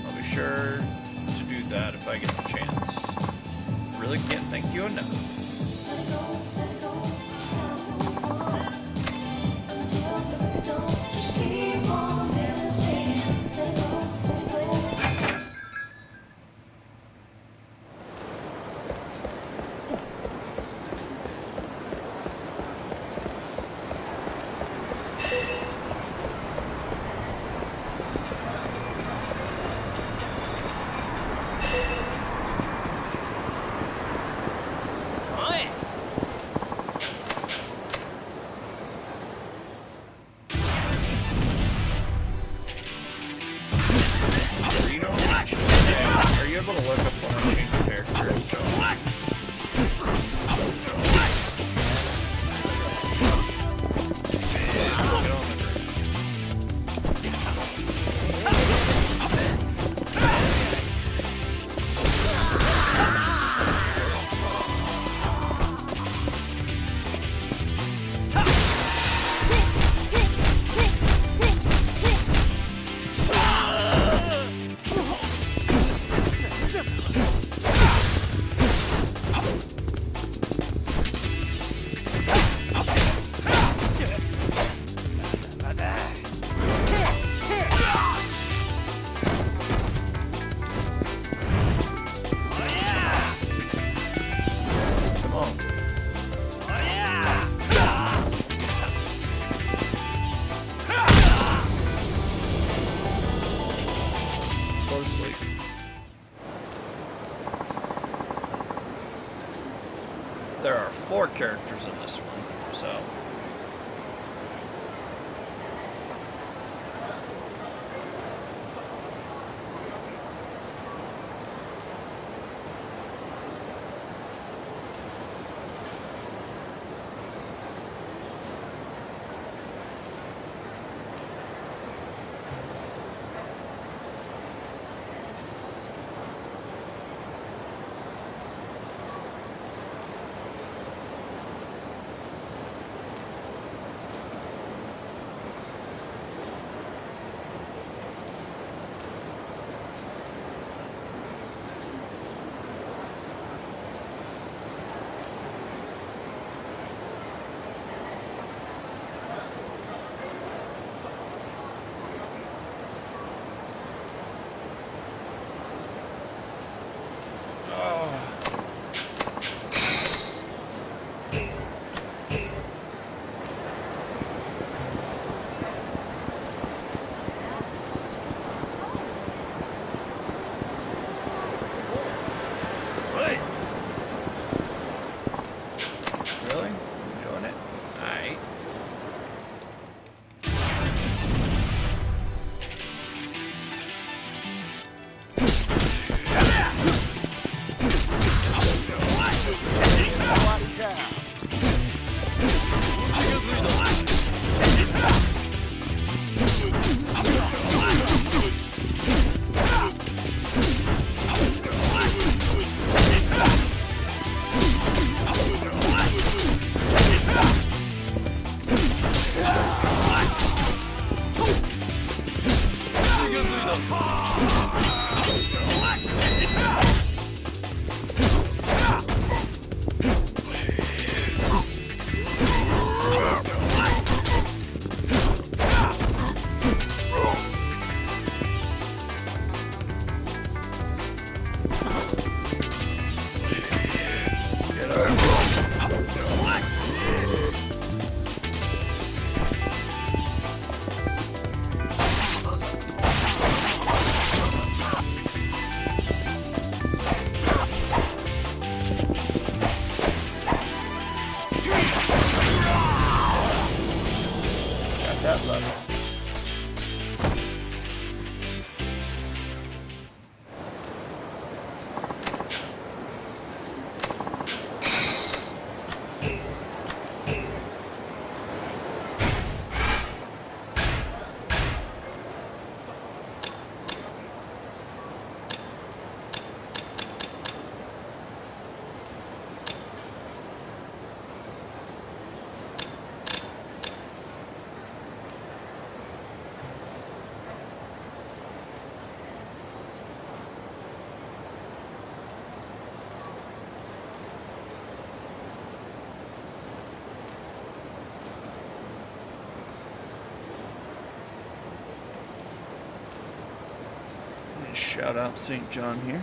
I'll be sure to do that if I get the chance. Really can't thank you enough. 4 characters in this one, so. Really? You doing it? Alright. That level. Shout out St. John here.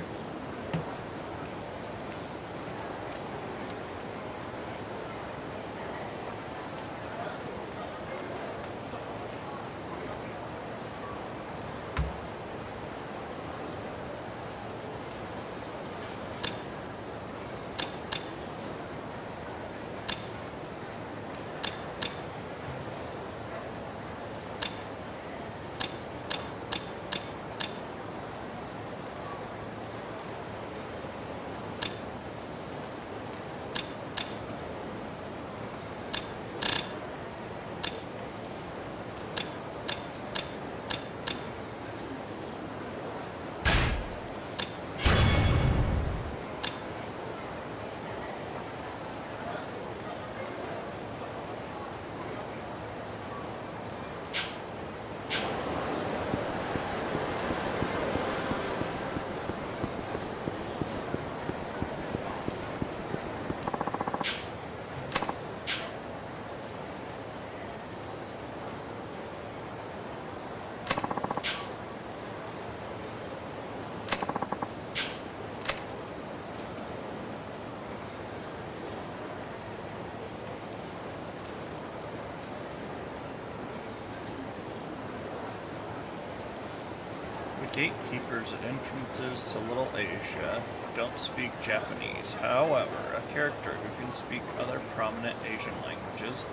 Gatekeepers at entrances to Little Asia. don't speak Japanese. However, a character who can speak other prominent Asian languages,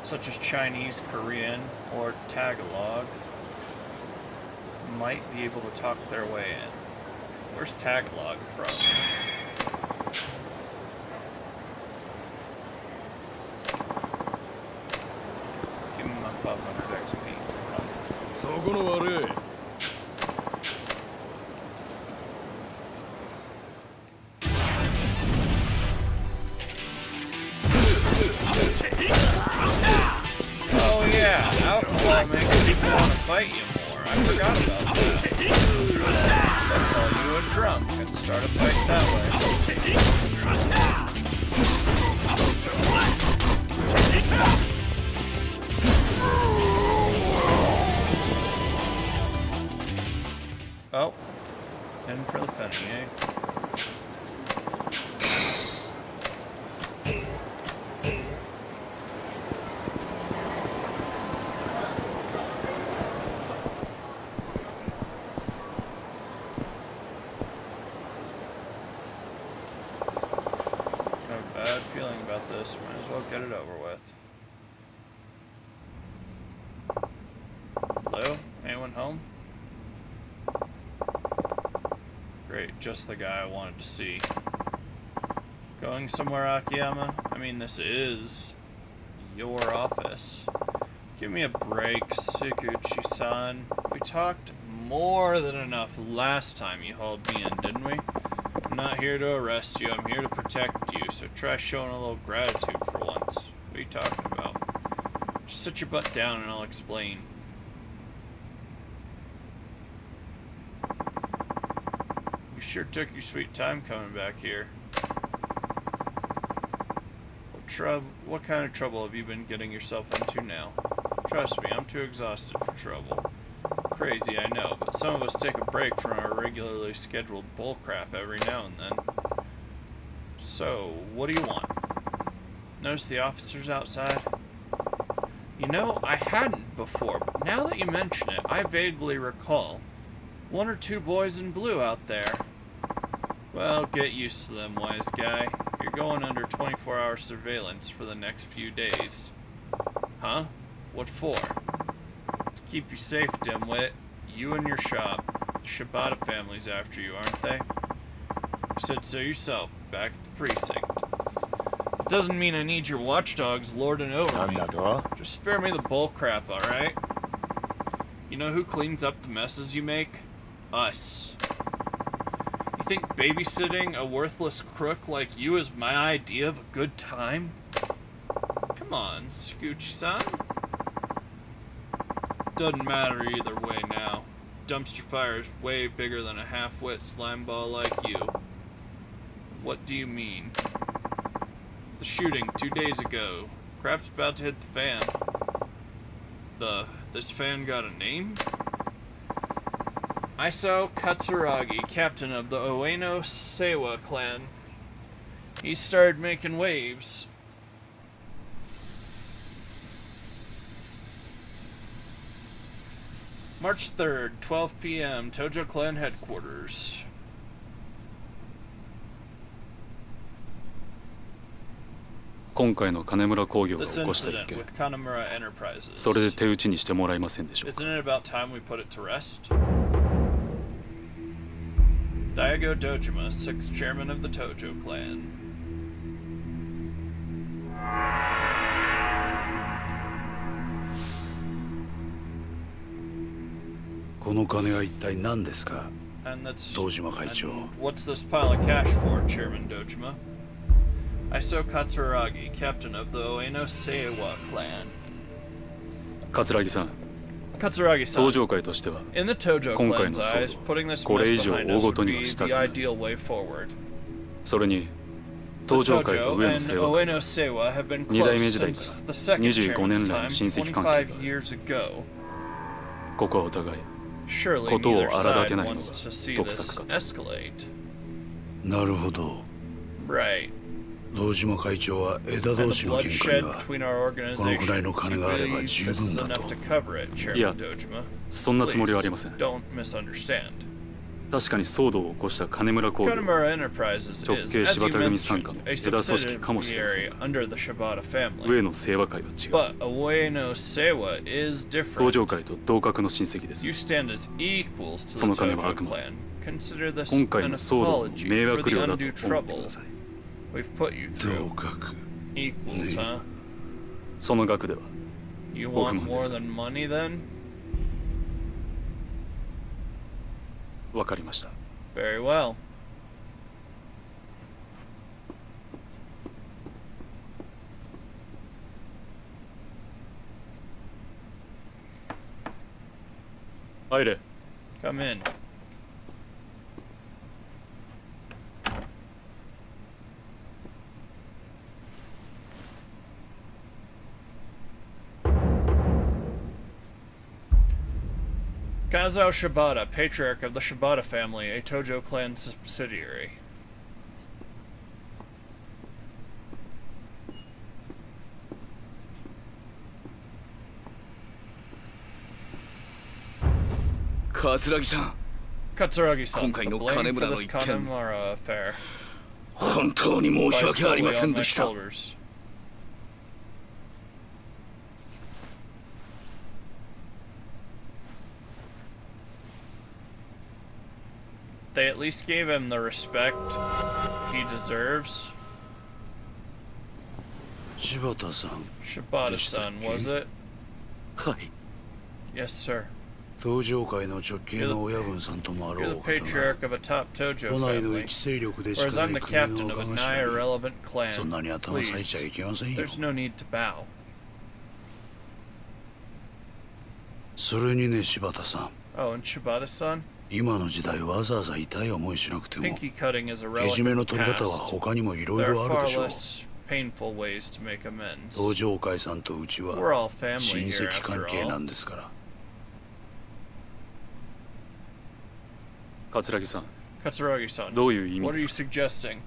such as Chinese, Korean, or Tagalog, might be able to talk their way in. Where's Tagalog from? Give me my 500 XP. そこの悪い Oh yeah, alcohol makes people want to fight you more. I forgot about that. Let's call you a drunk and start a fight that way. Oh, in for the penny, eh? Bad feeling about this. Might as well get it over with. Hello? Anyone home? Great, just the guy I wanted to see. Going somewhere, Akiyama? I mean, this is your office. Give me a break, Sikuchi-san. We talked more than enough last time you hauled me in, didn't we? I'm not here to arrest you, I'm here to protect you, so try showing a little gratitude for once. What are you talking about? Just sit your butt down and I'll explain. You sure took your sweet time coming back here. What kind of trouble have you been getting yourself into now? Trust me, I'm too exhausted for trouble. Crazy, I know, but some of us take a break from our regularly scheduled bullcrap every now and then. So, what do you want? Notice the officers outside? You know, I hadn't before, but now that you mention it, I vaguely recall. One or two boys in blue out there. Well, get used to them, wise guy. You're going under 24-hour surveillance for the next few days. Huh? What for? Keep you safe, dimwit. You and your shop. The Shibata family's after you, aren't they? You said so yourself, back at the precinct. It doesn't mean I need your watchdogs lording over me. Just spare me the bullcrap, alright? You know who cleans up the messes you make? Us. You think babysitting a worthless crook like you is my idea of a good time? Come on, Scooch-san. Doesn't matter either way now. Dumpster fire is way bigger than a half-wit slime ball like you. What do you mean? The shooting 2 days ago. Crap's about to hit the fan. This fan got a name? Isao Katsuragi, captain of the Ueno Seiwa clan. He started making waves. March 3rd, 12 p.m., Tojo Clan Headquarters. This incident with Kanamura Enterprises. それで手打ちにしてもらえませんでしょうか。 Isn't it about time we put it to rest? Daigo Dojima, 6th chairman of the Tojo clan. この金は一体何ですか、 And that's 堂島会長。 and what's this pile of cash for, Chairman Dojima? Isao Katsuragi, captain of the Ueno Seiwa clan. 桂木さん、 Katsuragi-san, 登場会としては in the Tojo 今回の clan's 騒 eyes, 動 putting this これ以 mess 上 behind 大 us ごと would には be したく the ない。 ideal way forward. それに The 登場会と Tojo 上野 and 清和会 Ueno Seiwa have been 二代目 close 時代 since か the ら second 25 chairman's 年来 time の親戚関係がある。 25 years ago. ここはお互い Surely ことを neither 荒立 side てないのが wants to see 得 this 策かと。 escalate. なるほど。 Right. 堂島会長は枝 And 同 the 士の喧嘩 bloodshed には between our このくらいの organizations, 金 you があれば believe 十 this 分 is だ enough と。 to cover it, いや Chairman Dojima. そんなつもりはありません。 Don't misunderstand. 確かに騒動を起こした金村工業 Kamurocho Enterprises is, 直系 as you 柴田組傘 mentioned, 下の a 枝組織かもしれません subsidiary が under the Shibata family. 上野清和会は違う But Ueno Seiwa is 東 different. 上会と同格の親戚です You stand as equals to その the 金は Tojo あくまで clan. Consider this 今回 an の騒動の apology 迷 for 惑 the 料だと undue 思ってく trouble ださい we've put you 同 through. 格 Equals, huh? その額では You ご不 want 満で more すか than money then? 分かりました Very well. Aire. Come in. Kazao Shibata, patriarch of the Shibata family, a Tojo clan subsidiary. Katsuragi-san, 今 the 回の blame 金 for 村の this 一件 Kanemura affair 本当に申し lies 訳あり solely ませ on ん my でした shoulders. They at least gave him the respect he deserves. 柴田さん Shibata-san, was it? はい Yes, sir. 東上会の直系の親分さんともあ You're ろ the う方が patriarch of a top Tojo 都内の family, 一勢力でし whereas かな I'm い the 国 captain の of a 若 nigh 頭に irrelevant そん clan. なに頭割いちゃい Please, けませんよ there's no need to bow. それにね柴田さん Oh, and Shibata-san? 今の時代わざわざ痛い思いしなくても Pinky cutting is a けじめ relic の of the 取り方は past. 他にもいろい There ろ are あるで far しょう less painful ways to make amends. 東上会さんとうちは We're all family 親 here 戚 after 関係な all. んですから 桂木さん Katsuragi-san, どういう意味 what are で you すか suggesting?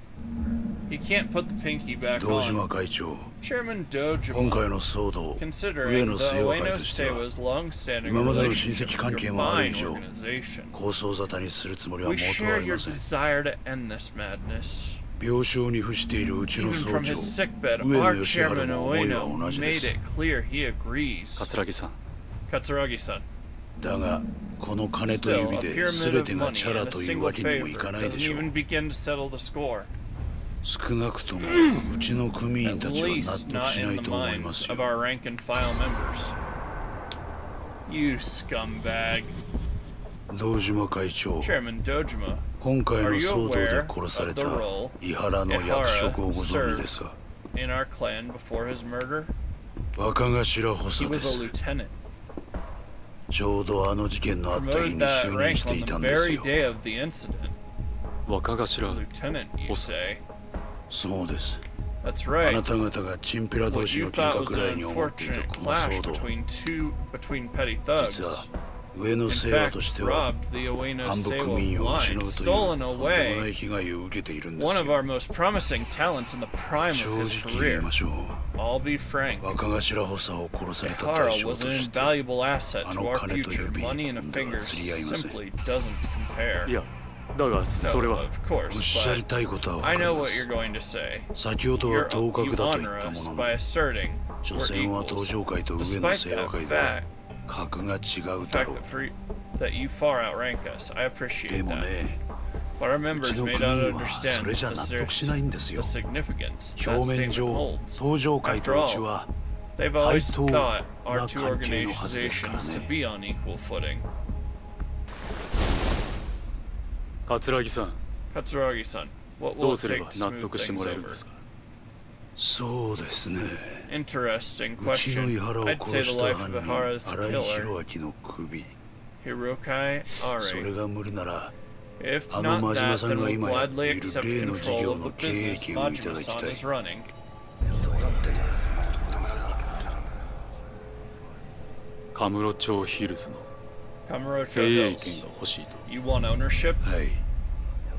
He can't put the pinky back 堂 on. 島会長 Chairman 今回 Dojima, の騒動上 considering 野 the 清和会 Ueno としては Seiwa's long-standing 今までの親 relationship 戚 with 関 your 係もある以 fine 上 organization. 構想沙汰にするつもりは We 元は share あり your ません desire to end this madness. 病床に伏しているうちの Even 総 from 長 his sickbed, 上 our 野義晴 chairman も思いは Ueno 同じで made す it clear he agrees. 桂木さん Katsuragi-san, だがこの金と still, 指 a で pyramid 全 of てが money チャラ and a という single わけにもい favor かないで doesn't しょう even begin to settle the score. 少なくともうちの組員 At たちは納 least 得 not しな in い the と思いま minds す of よ our rank and file members. You scumbag. 堂島会長 Chairman Dojima, 今回の Are you 騒動で aware 殺され of た the role 伊原の役職をご存知ですか in our clan before his murder? 若頭補 He 佐で was a す lieutenant. ちょうどあの事件のあった日 Promoted に that 就任 rank してい on た the んです very よ day of the incident. 若頭 Lieutenant, you Also- say? そうです That's あ right. なた方がチンピラ同 What 士 you の喧 thought 嘩 was くらい an に思っていた unfortunate この clash 騒動 between petty thugs. 実は上野 In 清和 fact, としては robbed the Ueno 幹部組員 Seiwa を失 line, うという stolen とんでもない away 被害を受けているんです one of our よ most promising talents in the prime of 正 his 直言い career. ましょう I'll be frank. 若頭補佐を殺された代 Carl 償 was と an して invaluable asset to Ano our kane to future. yubi, Money in a honda finger wa tsuriaimasen. simply doesn't compare. いやだが No, それは of course, おっしゃり but たいことはわか I り know ま what す you're going to say. 先ほどは You 同格だと言 honor ったも us の by の asserting 所 we're 詮は東 equals. 上会と上野 Despite 清和 that 会では fact, 格が違う the だ fact ろう that you far outrank us, I appreciate でも that. ね But our う members ちの may 組 not 員は understand それじゃ the 納得しないんですよ significance that 表面 statement 上 holds. 東上会と After うち all, は they've always 対等 thought our な two 関係のはずですから organizations to ね be on equal footing. 桂木さん Katsuragi-san, what ど will う it すれ take ば to 納 smooth 得して things もらえるん over? ですか そうですね Interesting うちの question. 伊原を I'd say 殺 the した life 犯 of 人 Ihara's 荒井 killer, 宏明の首 Hirokai それ Are. が無理なら If あの not 真島 that, さ then んが we'll 今やって gladly いる accept 例の事 control 業 of の the 経営 business 権をいただき Majima-san たい is running. カムロ町ヒルズの Kamurocho 経営 Hills. 権が欲しいと You want ownership? はい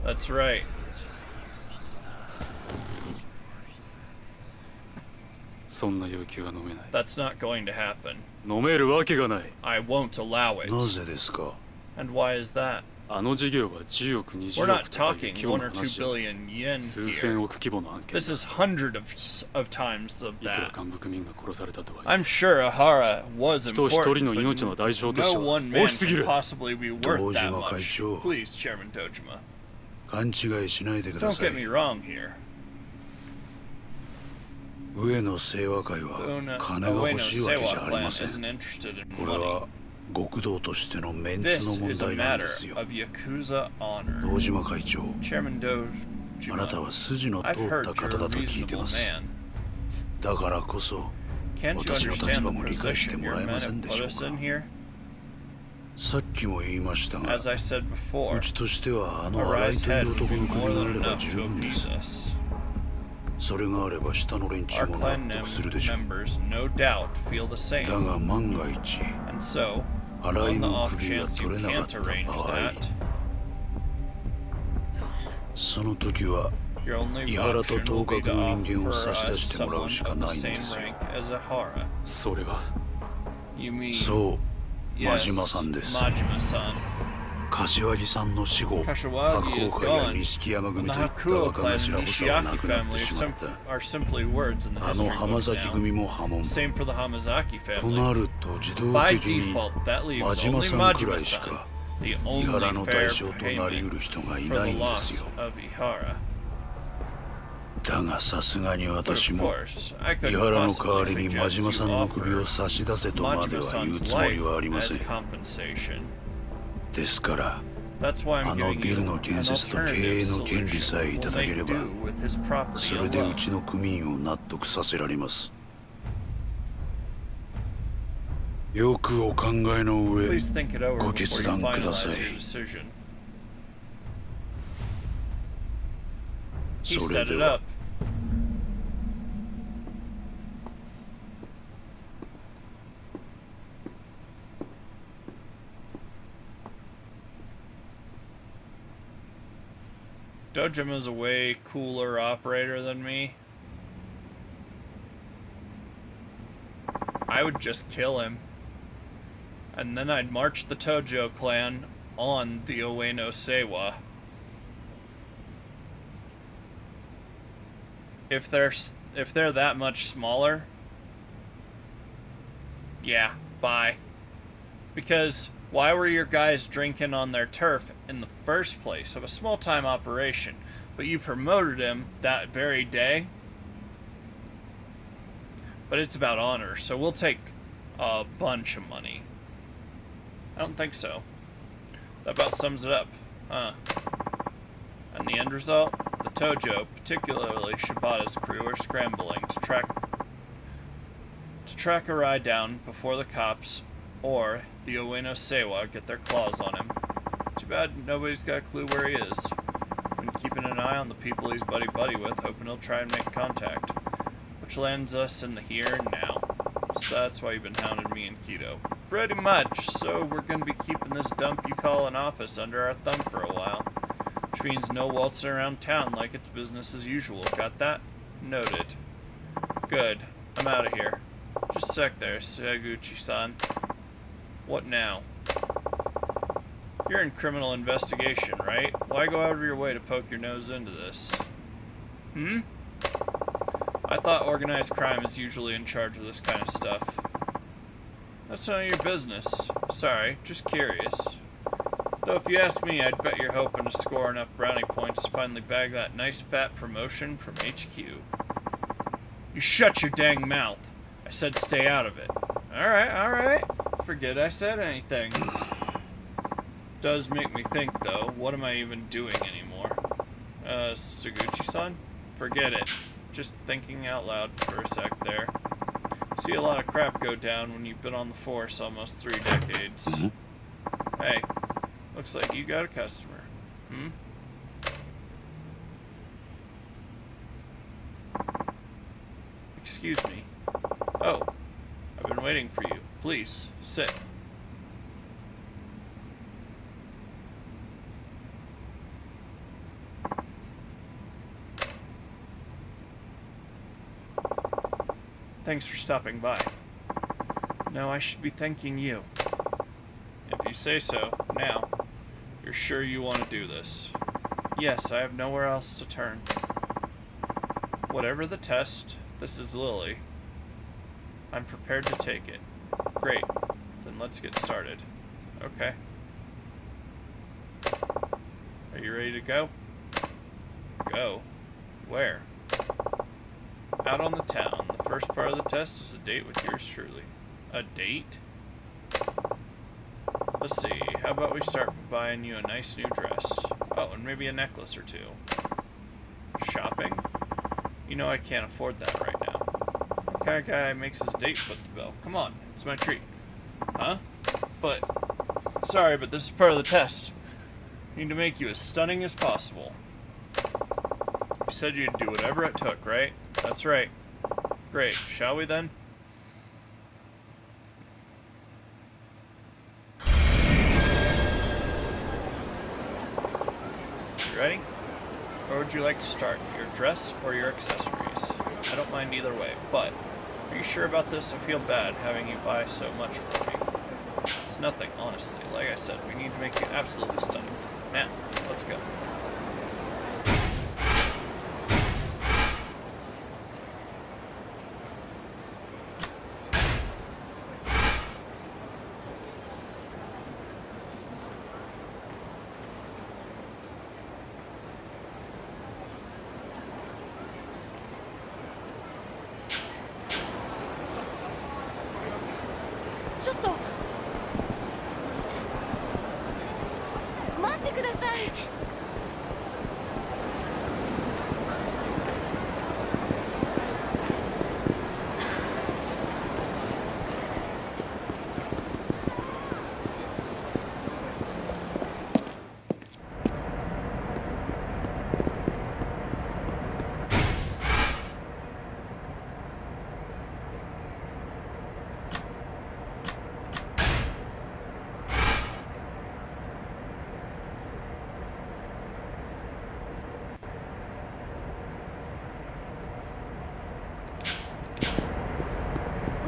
That's right. そんな要求は飲めない That's not going to happen. 飲めるわけがない I won't allow it. なぜですか And why is that? あの事業は10億 We're 20 not 億とかいう talking 規模 1 の or 2話じゃない billion yen 数千 here. 億規模の案件 This だ。 is hundreds of times of いくら that. 幹部組員が殺されたとは I'm sure Ahara was 人一人 important, の命の but 代償として no は one man 大きすぎ can る。 possibly be worth that Dojima much. 会長。 Please, Chairman Dojima. 勘違いしないでくだ Don't さ get me い。 wrong here. 上野清和会は金が欲しいわけじゃありません。 isn't interested in これ money. は極道としてのメン This ツの問 is a 題なんで matter すよ。 of Yakuza honor. 堂島会長、 Chairman あなた Dojima, は筋の通 I've っ heard た you're 方だ a と聞いて reasonable ます。 man. だからこそ Can't you 私の立 understand 場 the も理解して position も your らえ men ません have で put しょう us か。 in here? さっきも言いましたが、 As I said before, うちとしてはあの a 荒井 rise とい head う would 男 be の more 国があ than れば enough 十 to 分で appease す。 us. それがあれば下の連中 Our も clan 納得するでしょう。 members no doubt feel the だ same. が万が一、 And so, 荒井 on the の off 首が chance you 取れなかっ can't た arrange 場合、 that, その時は your only 井原と option 同 will be 格 to の人間 offer を差し us 出してもら someone うしか of な the いんで same すよ。 rank as Ahara. それは You mean そう、真 yes, 島さんです。 Majima-san. 柏木さんの死後、白 Kashiwagi is 鵬会や gone. 錦山 And 組 the といった Hakuo 若 clan 頭 and 補佐は Nishiaki なくなって family しまった。 are simply words in the あの history 浜 books 崎 now. 組も破門。 Same for the Hamazaki と family. なると自動 By 的に default, that 真 leaves 島 only さんくらいし Majima-san, か the 井 only 原の代 fair 償となりう payment る人がい for ない the んですよ。 loss of Ihara. だがさすがに But 私 of も course, I 井 couldn't 原の代わ possibly りに真 suggest 島 you さんの首を offer 差し出せとまでは言う Majima-san's つもり life はありませ as ん。 compensation. ですから That's why あ I'm の giving ビル you の an 建設と経 alternative 営の権利さえい solution. た We'll だけ make れば do with his property それでう alone. ちの組員を納得させられます。よくお考えの上 Please think it over ご before 決 you 断くだ finalize さ your い。 decision. He それ set で it は up. Dojima's a way cooler operator than me. I would just kill him. And then I'd march the Tojo clan on the Ueno Seiwa. If they're that much smaller, yeah, bye. Because why were your guys drinking on their turf in the first place of a small-time operation? But you promoted him that very day. But it's about honor, so we'll take a bunch of money. I don't think so. That about sums it up, huh? And the end result? The Tojo, particularly Shibata's crew, are scrambling to track a ride down before the cops or the Ueno Seiwa get their claws on him. Too bad nobody's got a clue where he is. Been keeping an eye on the people he's buddy-buddy with, hoping he'll try and make contact. Which lands us in the here and now. So that's why you've been hounding me and Keto. Pretty much, so we're gonna be keeping this dump you call an office under our thumb for a while. Which means no waltzing around town like it's business as usual. Got that? Noted. Good. I'm out of here. Just a sec there, Seguchi-san. What now? You're in criminal investigation, right? Why go out of your way to poke your nose into this? Hmm? I thought organized crime is usually in charge of this kind of stuff. That's none of your business. Sorry, just curious. Though if you ask me, I'd bet you're hoping to score enough brownie points to finally bag that nice fat promotion from HQ. You shut your dang mouth. I said stay out of it. Alright. Forget I said anything. Does make me think, though, what am I even doing anymore? Seguchi-san? Forget it. Just thinking out loud for a sec there. See a lot of crap go down when you've been on the force almost 3 decades. Hey, looks like you got a customer. Hmm? Excuse me. Oh, I've been waiting for you. Please, sit. Thanks for stopping by. No, I should be thanking you. If you say so, now. You're sure you want to do this? Yes, I have nowhere else to turn. Whatever the test, this is Lily. I'm prepared to take it. Great. Then let's get started. Okay. Are you ready to go? Go? Where? Out on the town. The first part of the test is a date with yours truly. A date? Let's see. How about we start by buying you a nice new dress? Oh, and maybe a necklace or two. Shopping? You know I can't afford that right now. What kind of guy makes his date foot the bill? Come on, it's my treat. Huh? But, sorry, but this is part of the test. I need to make you as stunning as possible. You said you'd do whatever it took, right? That's right. Great, shall we then? You ready? Where would you like to start? Your dress or your accessories? I don't mind either way, but are you sure about this? I feel bad having you buy so much for me. It's nothing, honestly. Like I said, we need to make you absolutely stunning. Now, let's go.ちょっと待ってください。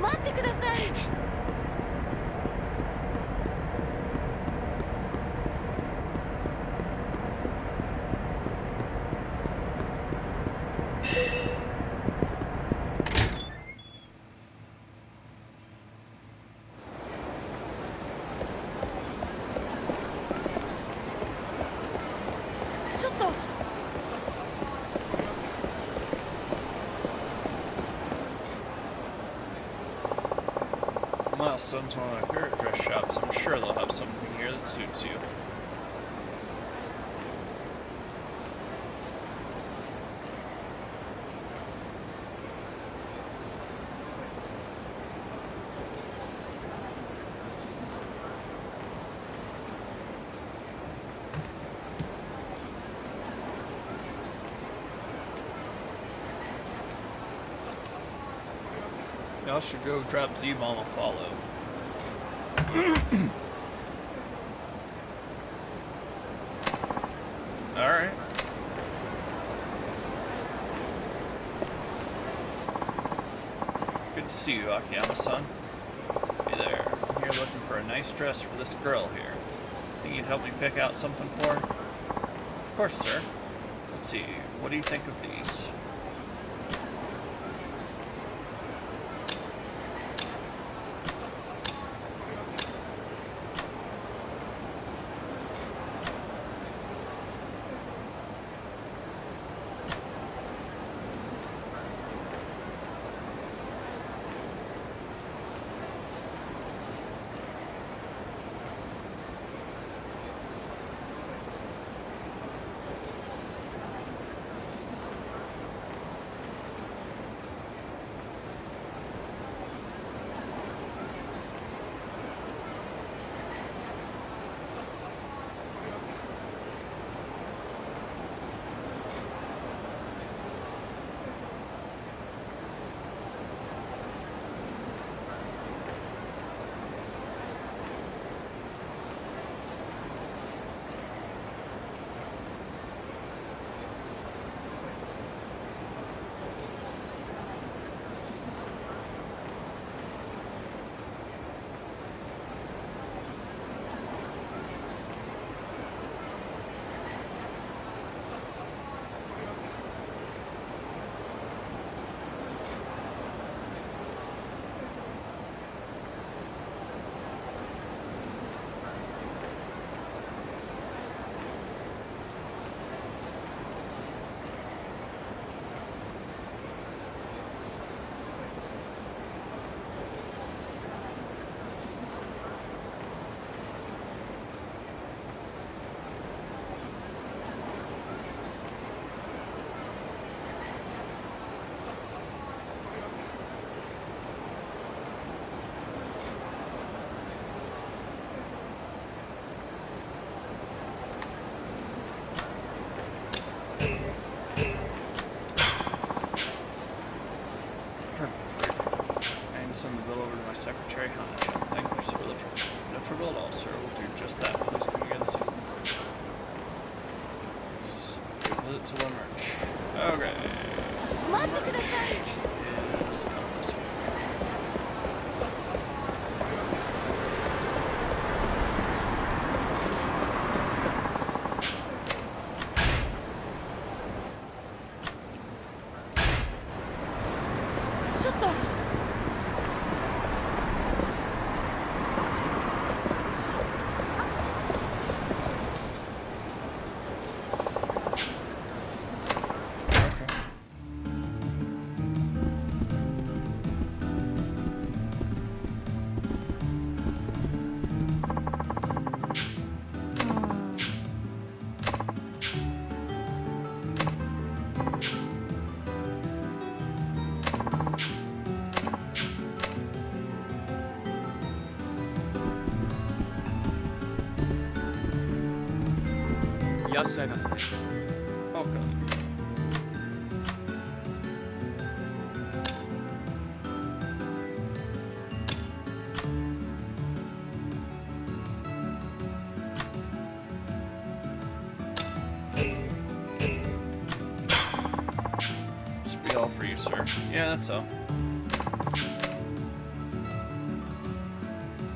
待ってください。ちょっとMilestone's one of my favorite dress shops. I'm sure they'll have something here that suits you. Y'all should go drop Z-Bomb a follow. Alright. Good to see you, Akiyama-san. Hey there. I'm here looking for a nice dress for this girl here. Think you'd help me pick out something for her? Of course, sir. Let's see. What do you think of these? send the bill over to my secretary, Hana-chan. Thanks for the trouble. No trouble at all, sir. We'll do just that. Please come again soon. Let's give a visit to the merch. Okay. 待ってください。 Is compass. Welcome. This will be all for you, sir. Yeah, that's all.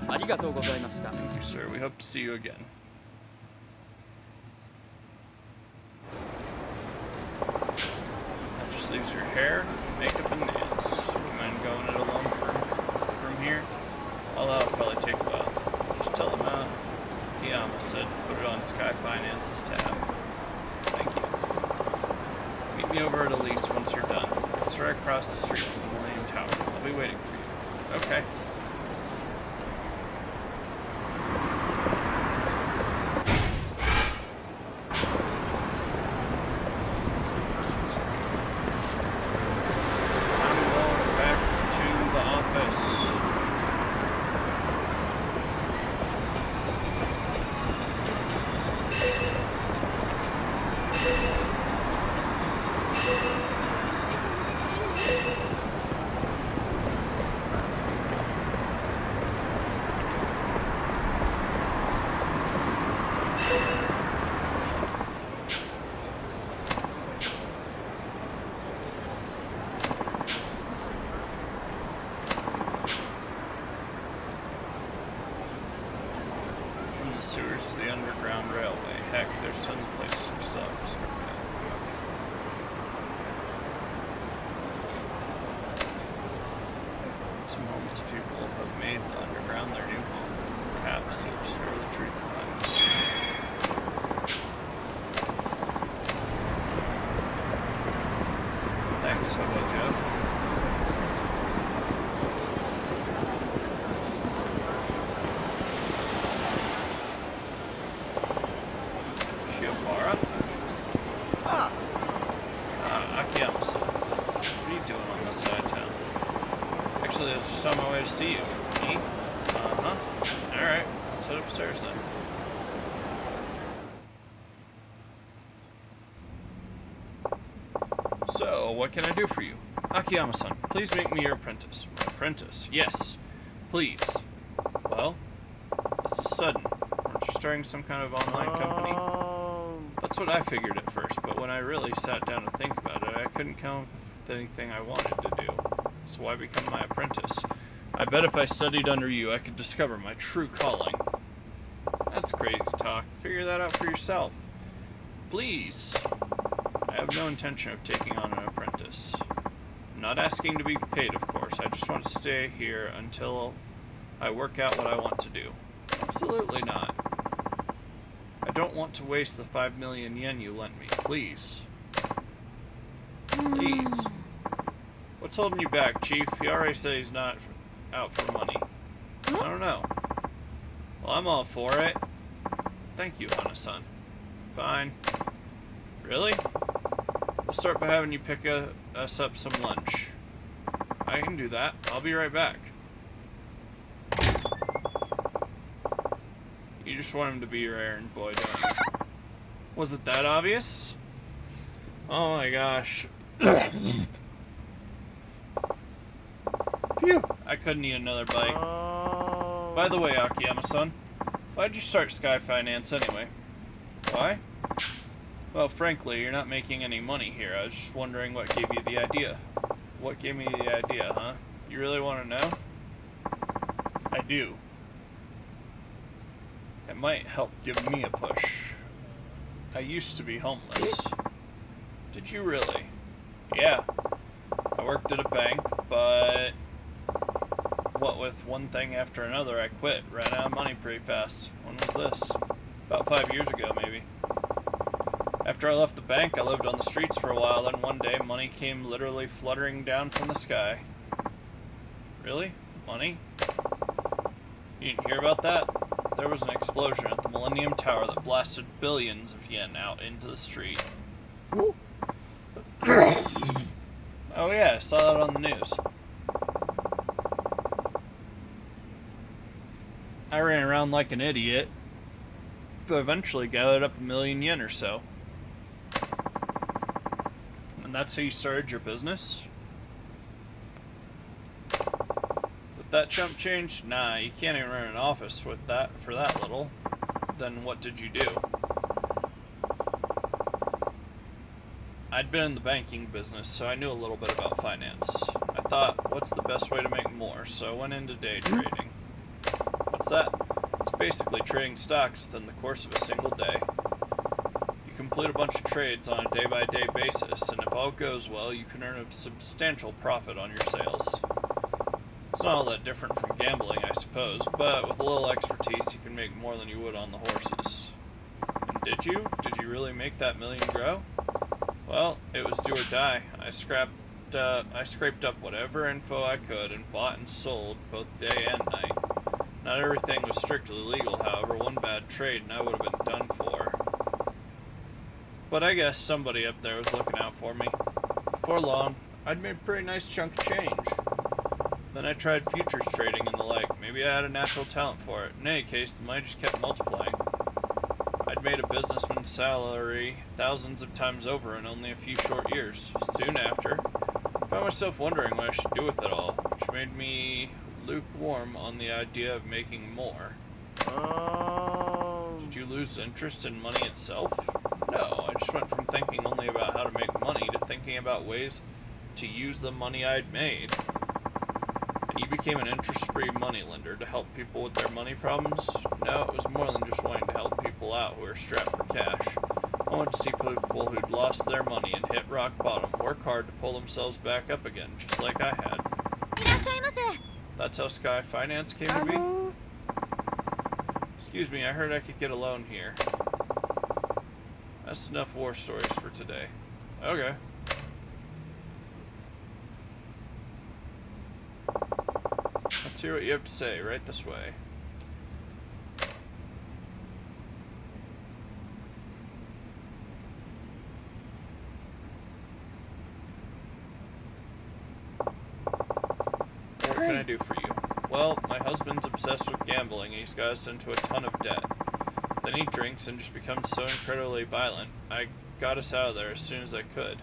Thank you, sir. We hope to see you again. That just leaves your hair, makeup, and nails. You mind going it alone from here? Although it'll probably take a while. Just tell him Kiyama said put it on Sky Finance's tab. Thank you. Meet me over at Elise once you're done. It's right across the street from the Millennium Tower. I'll be waiting for you. Okay. Sewers to the Underground Railway. Heck, there's tons of places we still have to sort out. Some homeless people have made the Underground their new home. Perhaps you'll discover the truth behind this. Thanks, how about Joe? On my way to see you. Me? Uh-huh. Alright, let's head upstairs then. So, what can I do for you? Akiyama-san, please make me your apprentice. My apprentice? Yes. Please. Well, this is sudden. Aren't you starting some kind of online company? That's what I figured at first, but when I really sat down to think about it, I couldn't come up with anything I wanted to do. So why become my apprentice? I bet if I studied under you, I could discover my true calling. That's crazy talk. Figure that out for yourself. Please. I have no intention of taking on an apprentice. I'm not asking to be paid, of course. I just want to stay here until I work out what I want to do. Absolutely not. I don't want to waste the 5 million yen you lent me. Please. Please. What's holding you back, Chief? He already said he's not out for money. I don't know. Well, I'm all for it. Thank you, Hana-san. Fine. Really? We'll start by having you pick us up some lunch. I can do that. I'll be right back. You just want him to be your errand boy, don't you? Was it that obvious? Oh my gosh. Phew, I couldn't eat another bite. By the way, Akiyama-san, why'd you start Sky Finance anyway? Why? Well, frankly, you're not making any money here. I was just wondering what gave you the idea. What gave me the idea, huh? You really want to know? I do. It might help give me a push. I used to be homeless. Did you really? Yeah. I worked at a bank, but what with one thing after another, I quit. Ran out of money pretty fast. When was this? About 5 years ago, maybe. After I left the bank, I lived on the streets for a while, then one day money came literally fluttering down from the sky. Really? Money? You didn't hear about that? There was an explosion at the Millennium Tower that blasted billions of yen out into the street. Oh yeah, I saw that on the news. I ran around like an idiot, but eventually gathered up 1,000,000 yen or so. And that's how you started your business? With that chump change? Nah, you can't even run an office with that for that little. Then what did you do? I'd been in the banking business, so I knew a little bit about finance. I thought, what's the best way to make more? So I went into day trading. What's that? It's basically trading stocks within the course of a single day. You complete a bunch of trades on a day-by-day basis, and if all goes well, you can earn a substantial profit on your sales. It's not all that different from gambling, I suppose, but with a little expertise, you can make more than you would on the horses. And did you? Did you really make that million grow? Well, it was do or die. I scraped up whatever info I could and bought and sold both day and night. Not everything was strictly legal, however. One bad trade and I would have been done for. But I guess somebody up there was looking out for me. Before long, I'd made a pretty nice chunk of change. Then I tried futures trading and the like. Maybe I had a natural talent for it. In any case, the money just kept multiplying. I'd made a businessman's salary thousands of times over in only a few short years. Soon after, I found myself wondering what I should do with it all, which made me lukewarm on the idea of making more. Did you lose interest in money itself? No, I just went from thinking only about how to make money to thinking about ways to use the money I'd made. And you became an interest-free moneylender to help people with their money problems? No, it was more than just wanting to help people out who are strapped for cash. I wanted to see people who'd lost their money and hit rock bottom work hard to pull themselves back up again, just like I had. That's how Sky Finance came to be? Excuse me, I heard I could get a loan here. That's enough war stories for today. Okay. Let's hear what you have to say. Right this way. What can I do for you? Well, my husband's obsessed with gambling and he's got us into a ton of debt. Then he drinks and just becomes so incredibly violent. I got us out of there as soon as I could.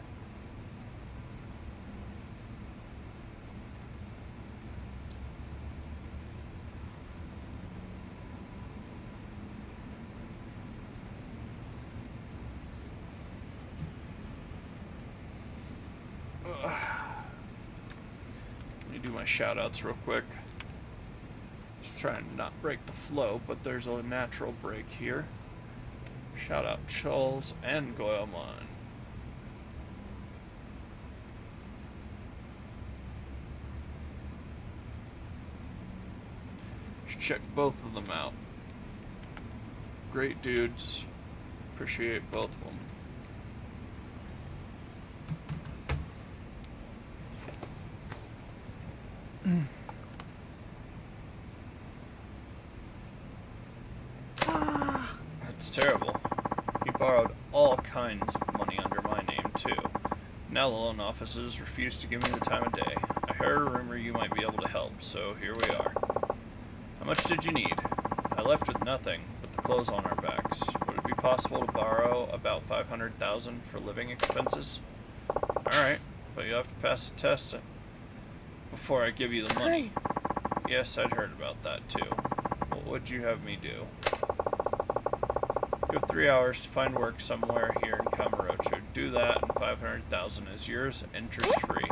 Let me do my shout-outs real quick. Just trying to not break the flow, but there's a natural break here. Shout out Charles and Goyamon. Just check both of them out. Great dudes. Appreciate both of them. That's terrible. He borrowed all kinds of money under my name, too. Now the loan offices refuse to give me the time of day. I heard a rumor you might be able to help, so here we are. How much did you need? I left with nothing but the clothes on our backs. Would it be possible to borrow about 500,000 for living expenses? Alright, but you have to pass the test before I give you the money. Yes, I'd heard about that too. What would you have me do? You have 3 hours to find work somewhere here in Kamurocho. Do that, and 500,000 is yours, interest-free.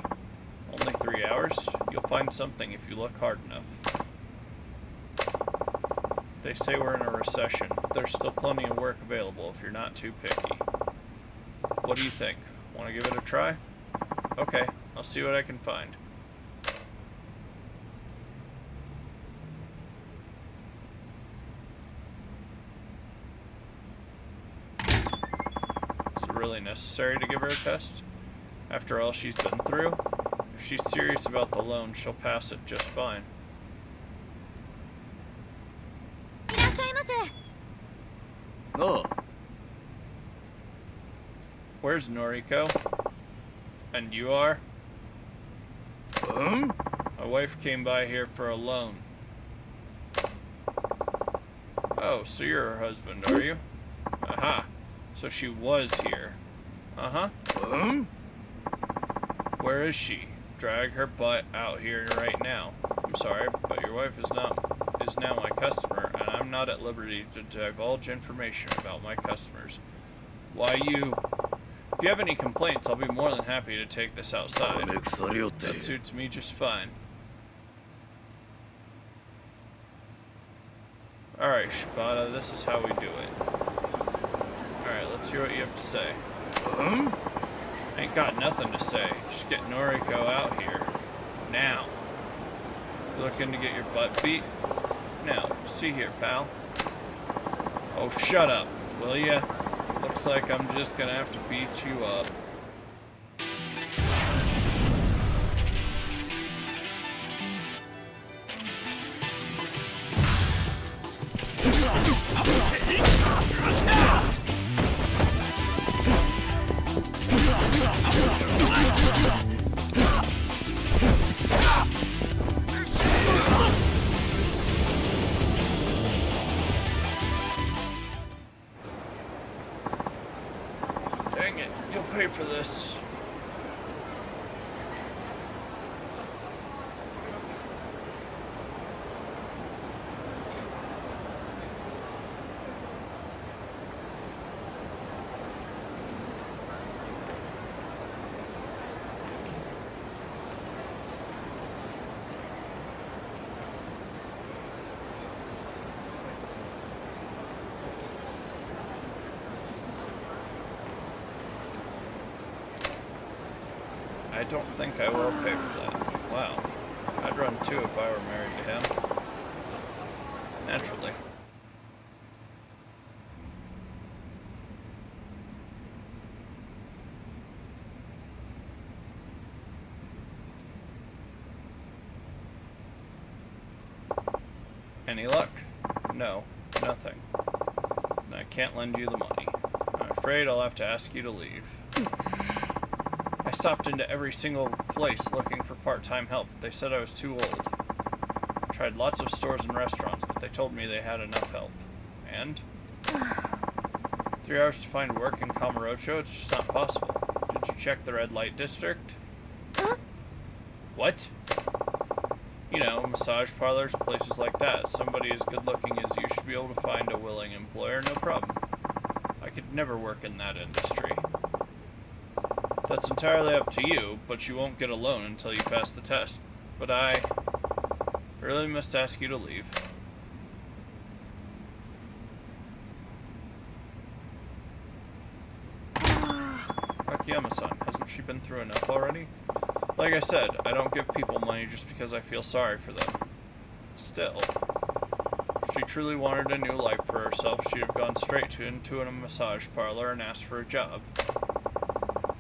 Only 3 hours? You'll find something if you look hard enough. They say we're in a recession, but there's still plenty of work available if you're not too picky. What do you think? Want to give it a try? Okay, I'll see what I can find. Is it really necessary to give her a test? After all she's been through? If she's serious about the loan, she'll pass it just fine. Oh, Where's Noriko? And you are? My wife came by here for a loan. Oh, so you're her husband, are you? Aha. So she was here. Uh-huh. Where is she? Drag her butt out here right now. I'm sorry, but your wife is now my customer, and I'm not at liberty to divulge information about my customers. Why you... If you have any complaints, I'll be more than happy to take this outside. That suits me just fine. Alright, Shibata, this is how we do it. Alright, let's hear what you have to say. Ain't got nothing to say. Just get Noriko out here. Now. You looking to get your butt beat? Now, see here, pal. Oh, shut up, will ya? Looks like I'm just gonna have to beat you up. Dang it, you'll pay for this. I don't think I will pay for that. Wow. I'd run too if I were married to him. Naturally. Any luck? No, nothing. I can't lend you the money. I'm afraid I'll have to ask you to leave. I stopped into every single place looking for part-time help. They said I was too old. I tried lots of stores and restaurants, but they told me they had enough help. And? 3 hours to find work in Kamurocho? It's just not possible. Did you check the red light district? What? You know, massage parlors, places like that. Somebody as good looking as you should be able to find a willing employer, no problem. I could never work in that industry. That's entirely up to you, but you won't get a loan until you pass the test. But I really must ask you to leave. Akiyama-san, hasn't she been through enough already? Like I said, I don't give people money just because I feel sorry for them. Still, if she truly wanted a new life for herself, she'd have gone straight into a massage parlor and asked for a job.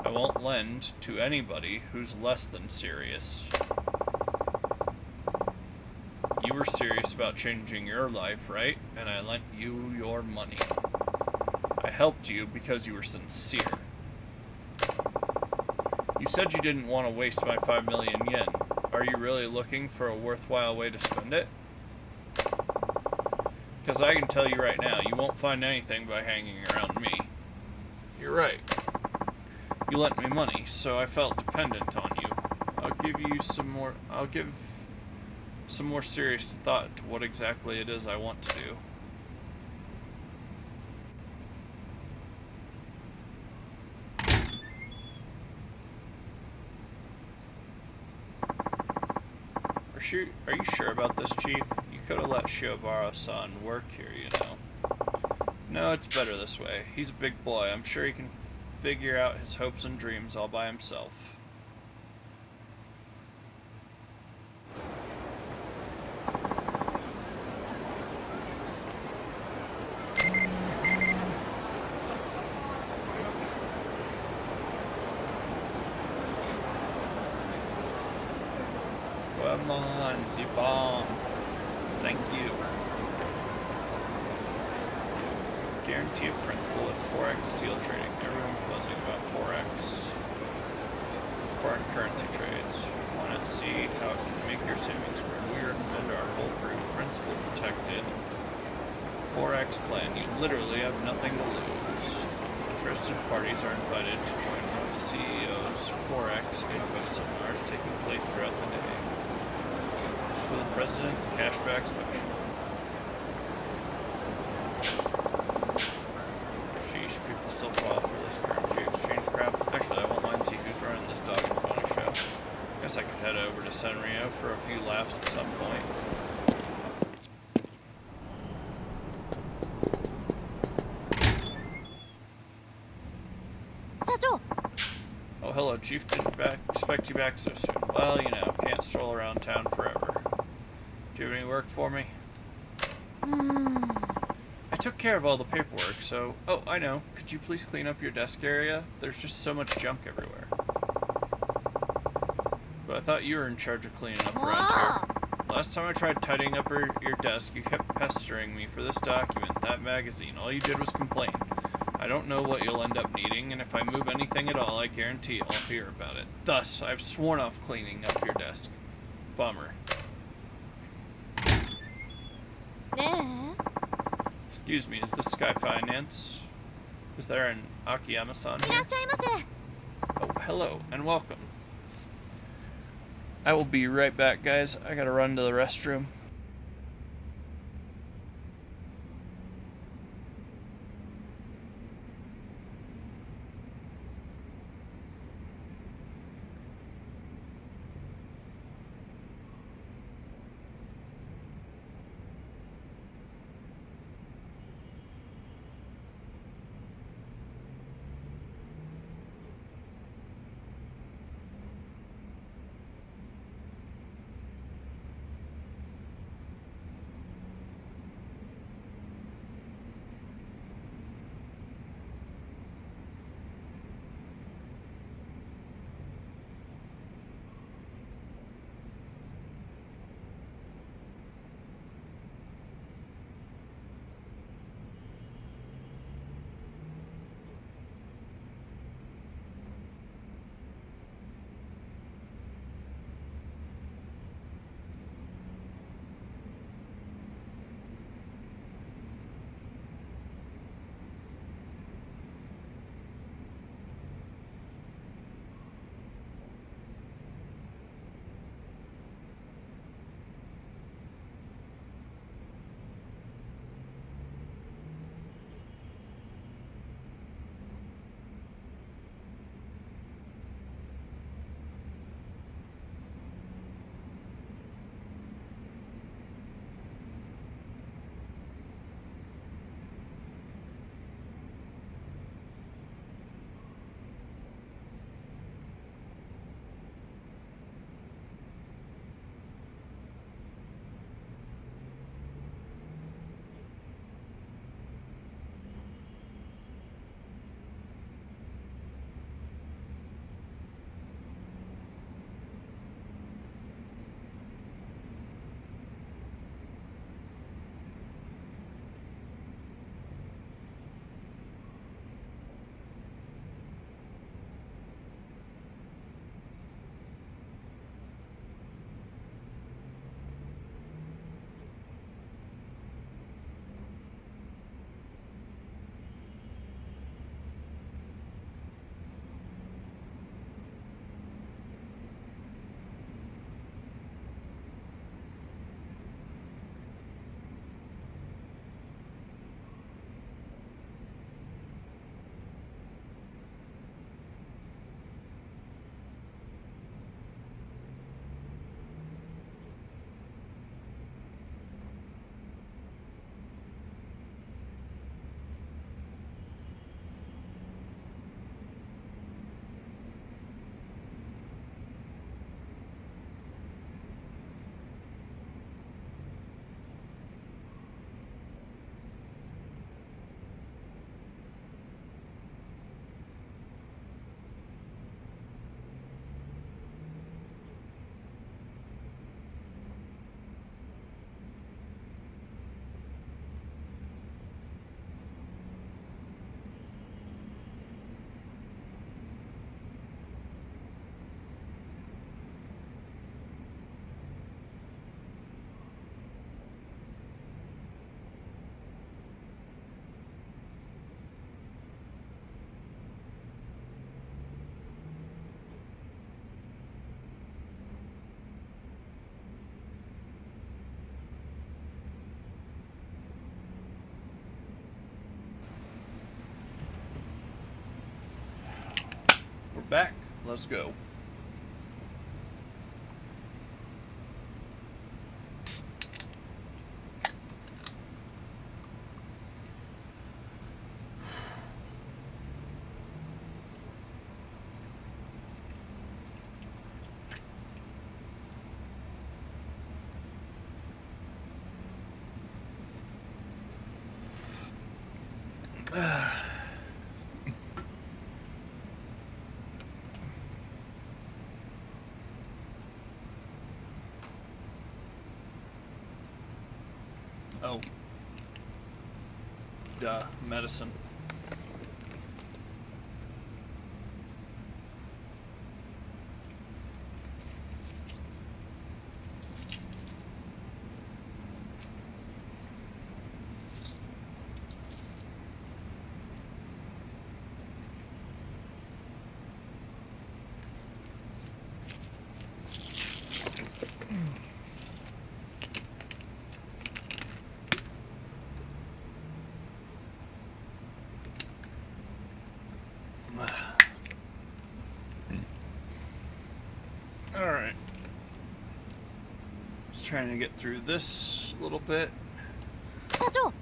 I won't lend to anybody who's less than serious. You were serious about changing your life, right? And I lent you your money. I helped you because you were sincere. You said you didn't want to waste my 5 million yen. Are you really looking for a worthwhile way to spend it? Because I can tell you right now, you won't find anything by hanging around me. You're right. You lent me money, so I felt dependent on you. I'll give you some more. I'll give some more serious thought to what exactly it is I want to do. Are you sure about this, Chief? You could have let Shiobara-san work here, you know. No, it's better this way. He's a big boy. I'm sure he can figure out his hopes and dreams all by himself. Come on, the bomb. Thank you. Guarantee of principal at Forex seal trading. Everyone's buzzing about Forex. Foreign currency trades. Want to see how it can make your savings grow weird and our foolproof principal protected. Forex plan. You literally have nothing to lose. Interested parties are invited to join one of the CEO's Forex info seminars taking place throughout the day. For the President's Cashback Special. Sheesh, people still fall for this currency exchange crap. Actually, I won't mind see who's running this dog and pony show. Guess I could head over to Sanrio for a few laughs at some point. Oh, hello, Chief. Didn't expect you back so soon. Well, you know, can't stroll around town forever. Do you have any work for me? I took care of all the paperwork, so... Oh, I know. Could you please clean up your desk area? There's just so much junk everywhere. But I thought you were in charge of cleaning up around here. Last time I tried tidying up your desk, you kept pestering me for this document, that magazine. All you did was complain. I don't know what you'll end up needing, and if I move anything at all, I guarantee I'll hear about it. Thus, I've sworn off cleaning up your desk. Bummer. Excuse me, is this Sky Finance? Is there an Akiyama-san here? Oh, hello, and welcome. I will be right back, guys. I gotta run to the restroom. back. Let's go. Oh. Duh, medicine. Alright. Just trying to get through this a little bit. 社長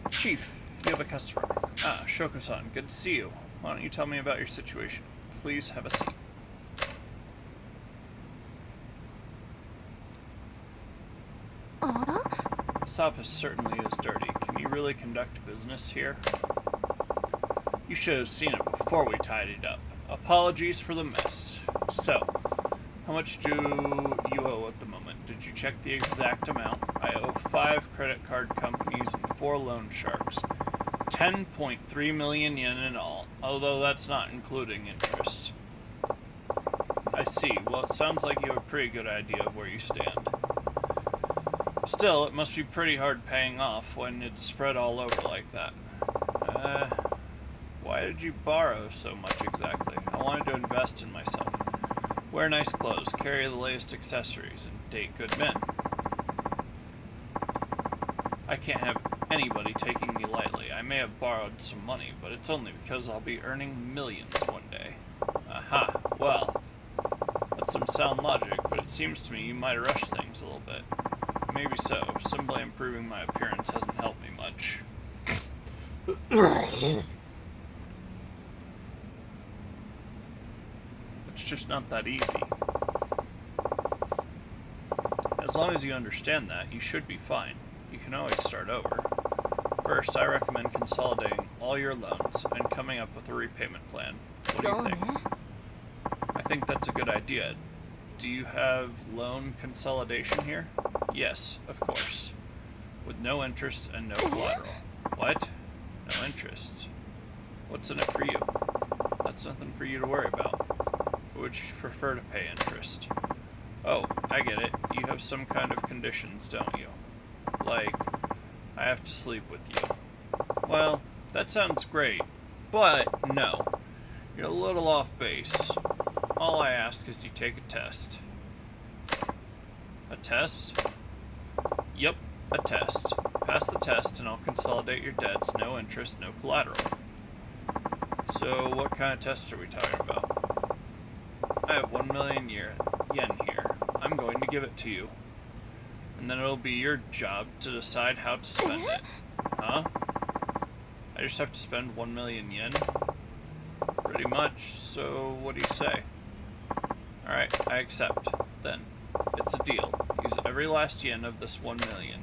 Chief, you have a customer. Ah, Shoko-san, good to see you. Why don't you tell me about your situation? Please have a seat. This office certainly is dirty. Can you really conduct business here? You should have seen it before we tidied up. Apologies for the mess. So, how much do you owe at the moment? Did you check the exact amount? I owe 5 credit card companies and 4 loan sharks. 10.3 million yen in all, although that's not including interest. I see. Well, it sounds like you have a pretty good idea of where you stand. Still, it must be pretty hard paying off when it's spread all over like that. Why did you borrow so much exactly? I wanted to invest in myself. Wear nice clothes, carry the latest accessories, and date good men. I can't have anybody taking me lightly. I may have borrowed some money, but it's only because I'll be earning millions one day. Aha, well, that's some sound logic, but it seems to me you might rush things a little bit. Maybe so. Simply improving my appearance hasn't helped me much. It's just not that easy. As long as you understand that, you should be fine. You can always start over. First, I recommend consolidating all your loans and coming up with a repayment plan. What do you think? I think that's a good idea. Do you have loan consolidation here? Yes, of course. With no interest and no collateral. What? No interest. What's in it for you? That's nothing for you to worry about. Would you prefer to pay interest? Oh, I get it. You have some kind of conditions, don't you? Like, I have to sleep with you. Well, that sounds great, but no. You're a little off base. All I ask is you take a test. A test? Yep, a test. Pass the test and I'll consolidate your debts, no interest, no collateral. So, what kind of test are we talking about? I have 1 million yen here. I'm going to give it to you. And then it'll be your job to decide how to spend it. Huh? I just have to spend 1 million yen? Pretty much, so what do you say? Alright, I accept. Then, it's a deal. Use every last yen of this 1 million.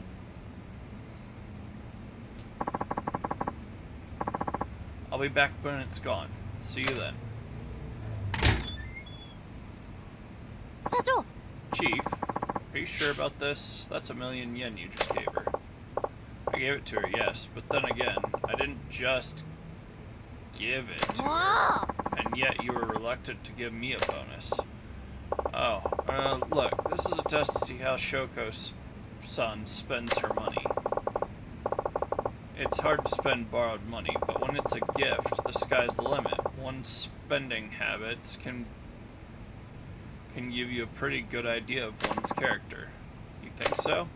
I'll be back when it's gone. See you then. Chief, are you sure about this? That's 1 million yen you just gave her. I gave it to her, yes, but then again, I didn't just give it to her. And yet you were reluctant to give me a bonus. Oh, look, this is a test to see how Shoko-san spends her money. It's hard to spend borrowed money, but when it's a gift, the sky's the limit. One's spending habits can give you a pretty good idea of one's character. You think so?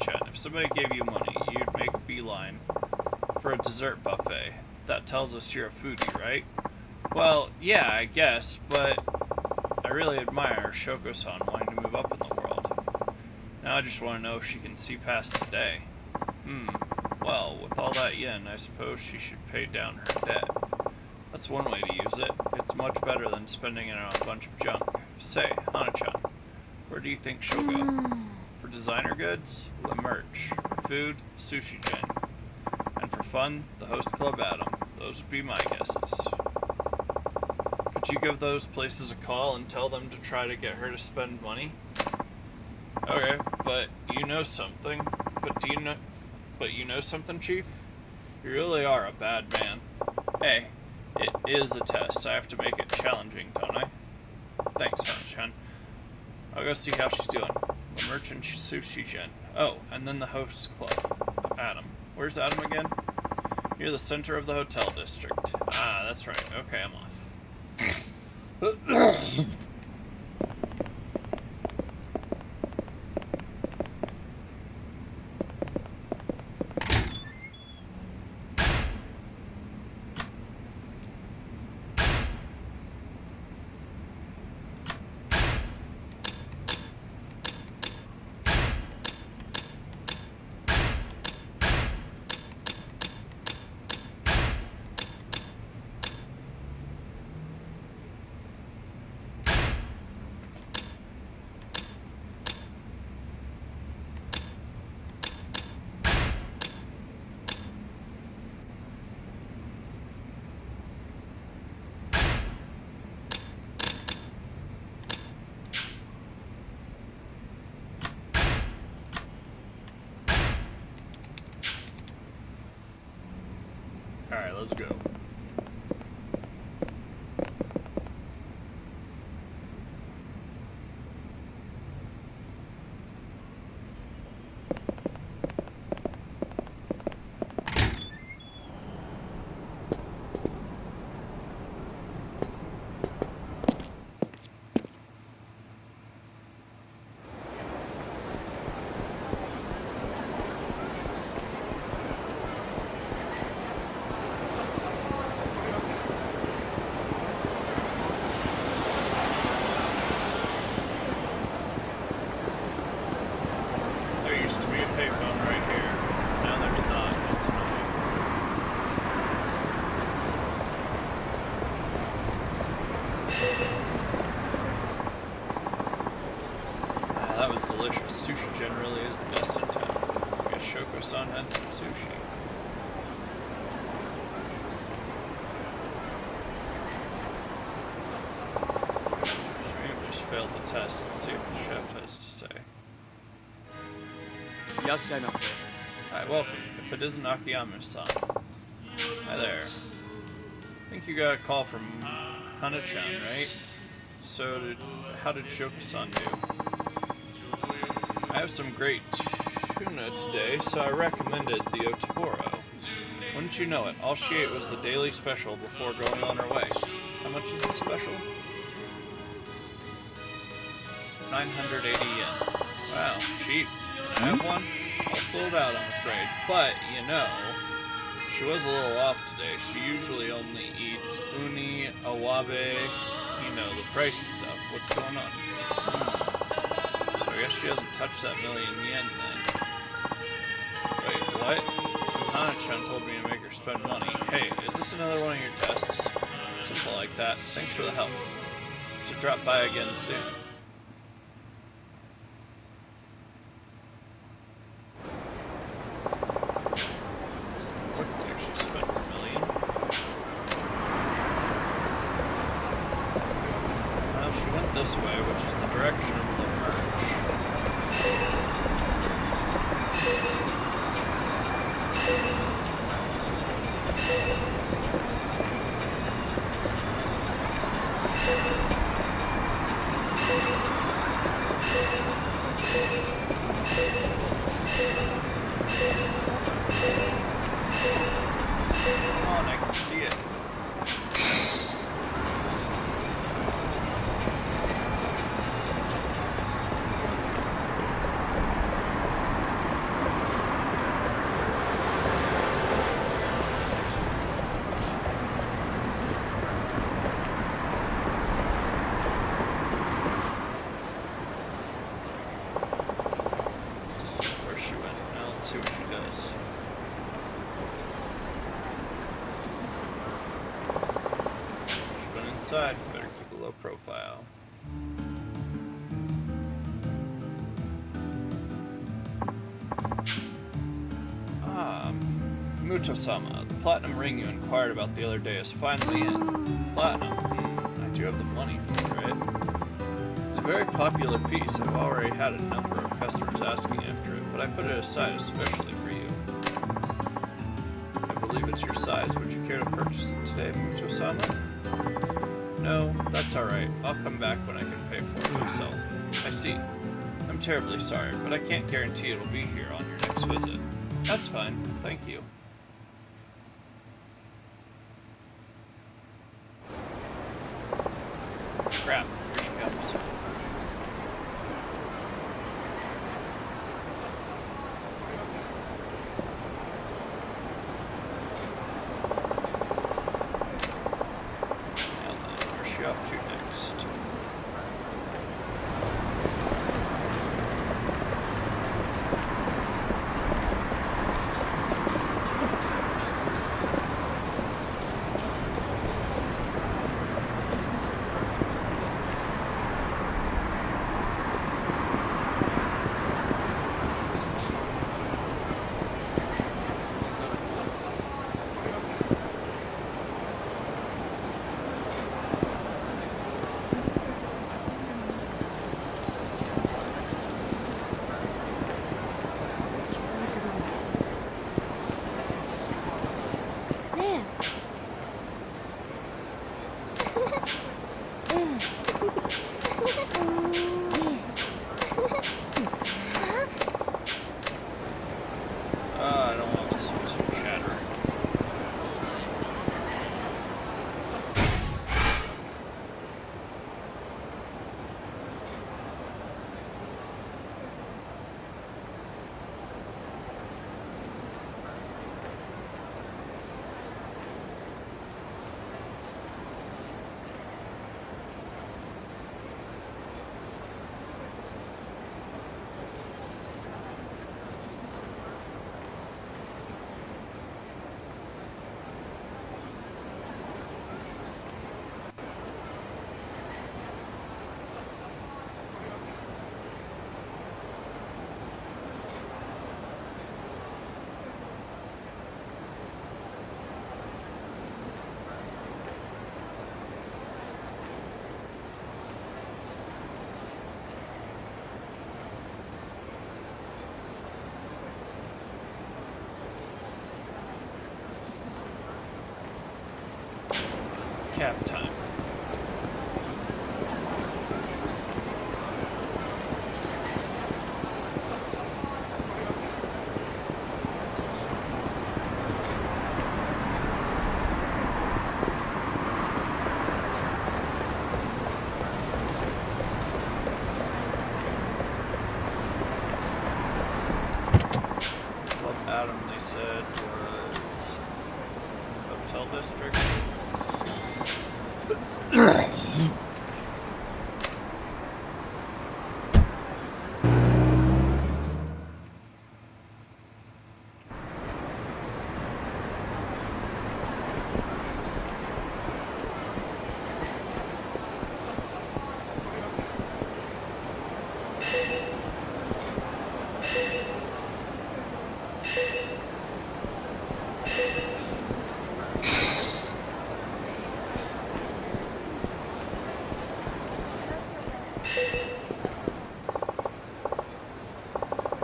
Chan, if somebody gave you money, you'd make a beeline for a dessert buffet. That tells us you're a foodie, right? Well, yeah, I guess, but I really admire Shoko-san wanting to move up in the world. Now I just want to know if she can see past today. Well, with all that yen, I suppose she should pay down her debt. That's one way to use it. It's much better than spending it on a bunch of junk. Say, Hana-chan, where do you think she'll go? For designer goods, the merch. For food, Sushi-gen. And for fun, the Host Club Adam. Those would be my guesses. Could you give those places a call and tell them to try to get her to spend money? Okay, but you know something. But you know something, Chief? You really are a bad man. Hey, it is a test. I have to make it challenging, don't I? Thanks, Hana-chan. I'll go see how she's doing. The merchant Sushi-gen. Oh, and then the Hosts Club. Adam. Where's Adam again? You're the center of the hotel district. Ah, that's right. Okay, I'm off. Alright, let's go. That was delicious. Sushi Gen really is the best in town. I guess Shoko-san had some sushi. She may have just failed the test. Let's see what the chef has to say. Hi, welcome. If it isn't Akiyama-san. Hi there. I think you got a call from Hana-chan, right? So, how did Shoko-san do? I have some great tuna today, so I recommended the Otoboro. Wouldn't you know it, all she ate was the daily special before going on her way. How much is the special? 980 yen. Wow, cheap. Can I have one? All sold out, I'm afraid. But, you know, she was a little off today. She usually only eats uni, awabe, you know, the pricey stuff. What's going on? So I guess she hasn't touched that million yen then. Wait, what? Hana-chan told me to make her spend money. Hey, is this another one of your tests? Something like that. Thanks for the help. So drop by again soon. This way, which is the direction of the merge. what she does. She's been inside. Better keep a low profile. Muto-sama, the platinum ring you inquired about the other day is finally in. Platinum? I do have the money for it. It's a very popular piece. I've already had a number of customers asking after it, but I put it aside especially for you. I believe it's your size. Would you care to purchase it today, Muto-sama? No, that's alright. I'll come back when I can pay for it myself. I see. I'm terribly sorry, but I can't guarantee it'll be here on your next visit. That's fine. Thank you. Crap, here she comes. And then where's she off to next? I don't want to listen to some chatter. Cap time. Club Adam, they said, was Hotel District.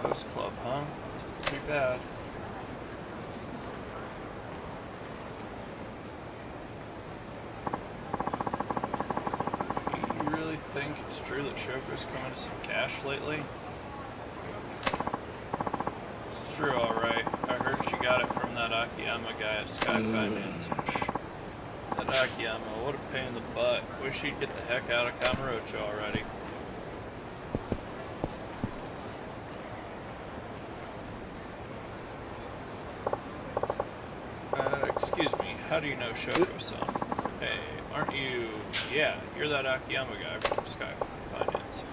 Host Club, huh? This is too bad. You really think it's true that Shoko's coming to some cash lately? It's true, alright. I heard she got it from that Akiyama guy at Sky Finance. That Akiyama, what a pain in the butt. Wish he'd get the heck out of Kamurocho already. Excuse me, how do you know Shoko-san? Hey, aren't you... Yeah, you're that Akiyama guy from Sky Finance.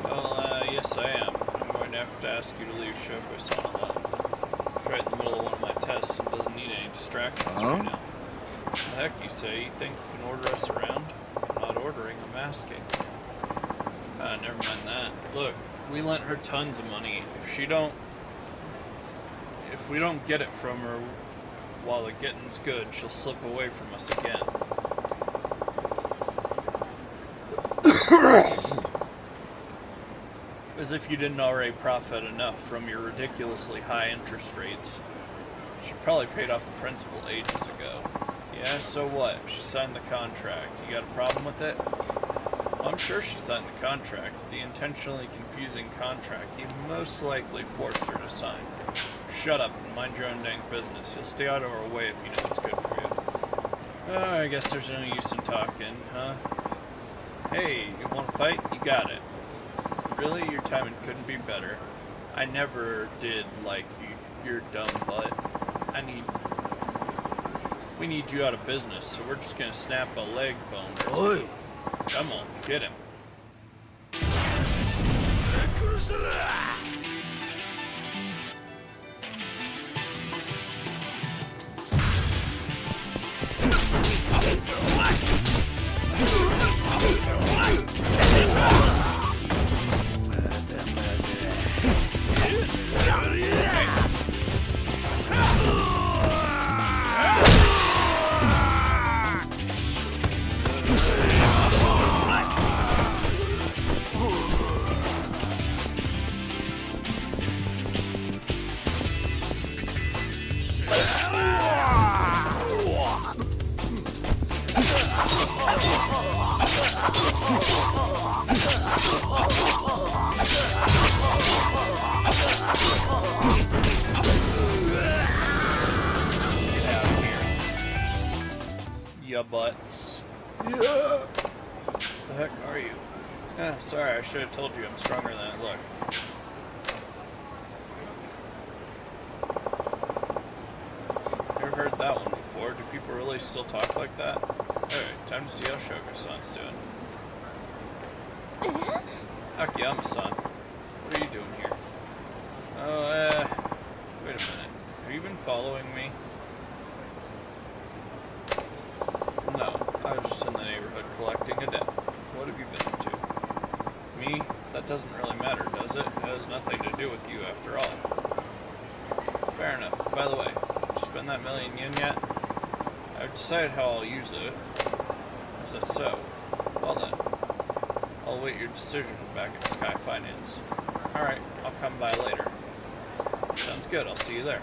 Well, yes I am. I'm going to have to ask you to leave Shoko-san alone. heck, you say? You think you can order us around? I'm not ordering, I'm asking. Never mind that. Look, we lent her tons of money. If we don't get it from her while the getting's good, she'll slip away from us again. As if you didn't already profit enough from your ridiculously high interest rates. She probably paid off the principal ages ago. Yeah, so what? She signed the contract. You got a problem with it? Well, I'm sure she signed the contract. The intentionally confusing contract he most likely forced her to sign. Shut up and mind your own dang business. You'll stay out of our way if you know what's good for you. I guess there's no use in talking, huh? Hey, you want to fight? You got it. Really? Your timing couldn't be better. I never did like you, your dumb butt. We need you out of business, so we're just gonna snap a leg bone or two. Come on, get him. Ya butts. Yeah. The heck are you? Yeah, sorry, I should have told you I'm stronger than I look. Never heard that one before. Do people really still talk like that? Alright, time to see how Shogo-san's doing. Akiyama-san, what are you doing here? Oh, wait a minute. Have you been following me? No, I was just in the neighborhood collecting a debt. What have you been up to? Me? That doesn't really matter, does it? It has nothing to do with you after all. Fair enough. By the way, did you spend that million yen yet? I've decided how I'll use it. Is that so? Well then, I'll await your decision back at Sky Finance. Alright, I'll come by later. Sounds good, I'll see you there.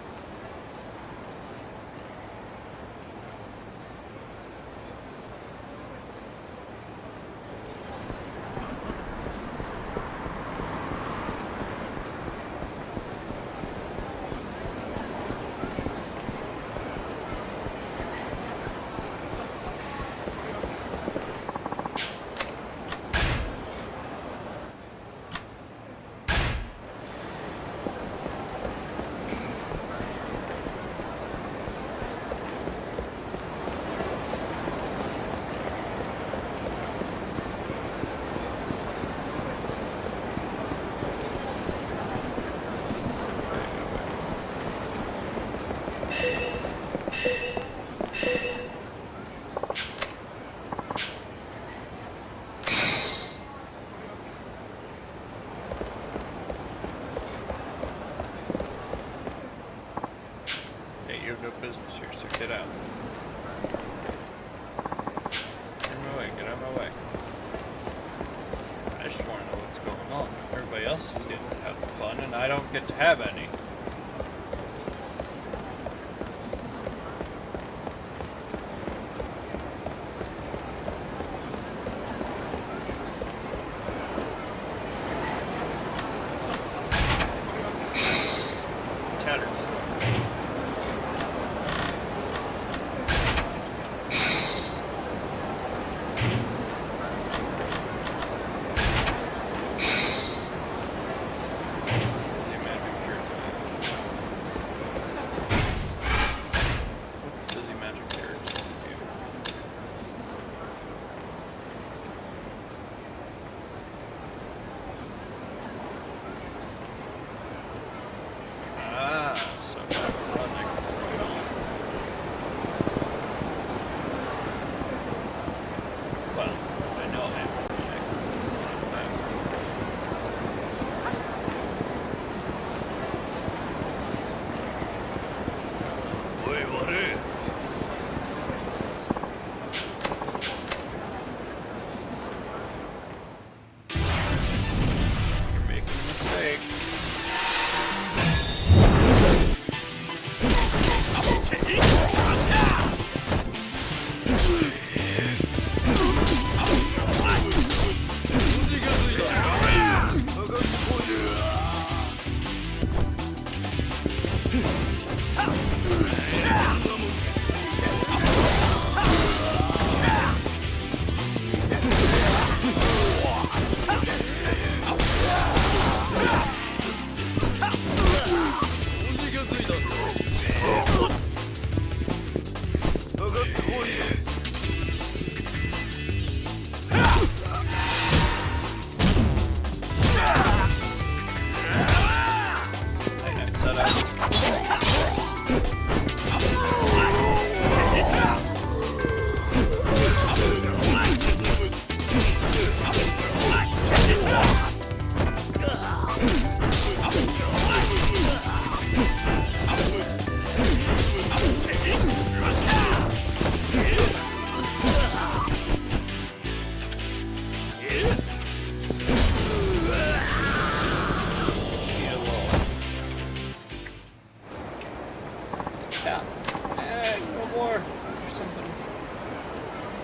No business here, so get out. Get out of my way, get out of my way. I just want to know what's going on. Everybody else is getting to have fun, and I don't get to have any. Tattered store.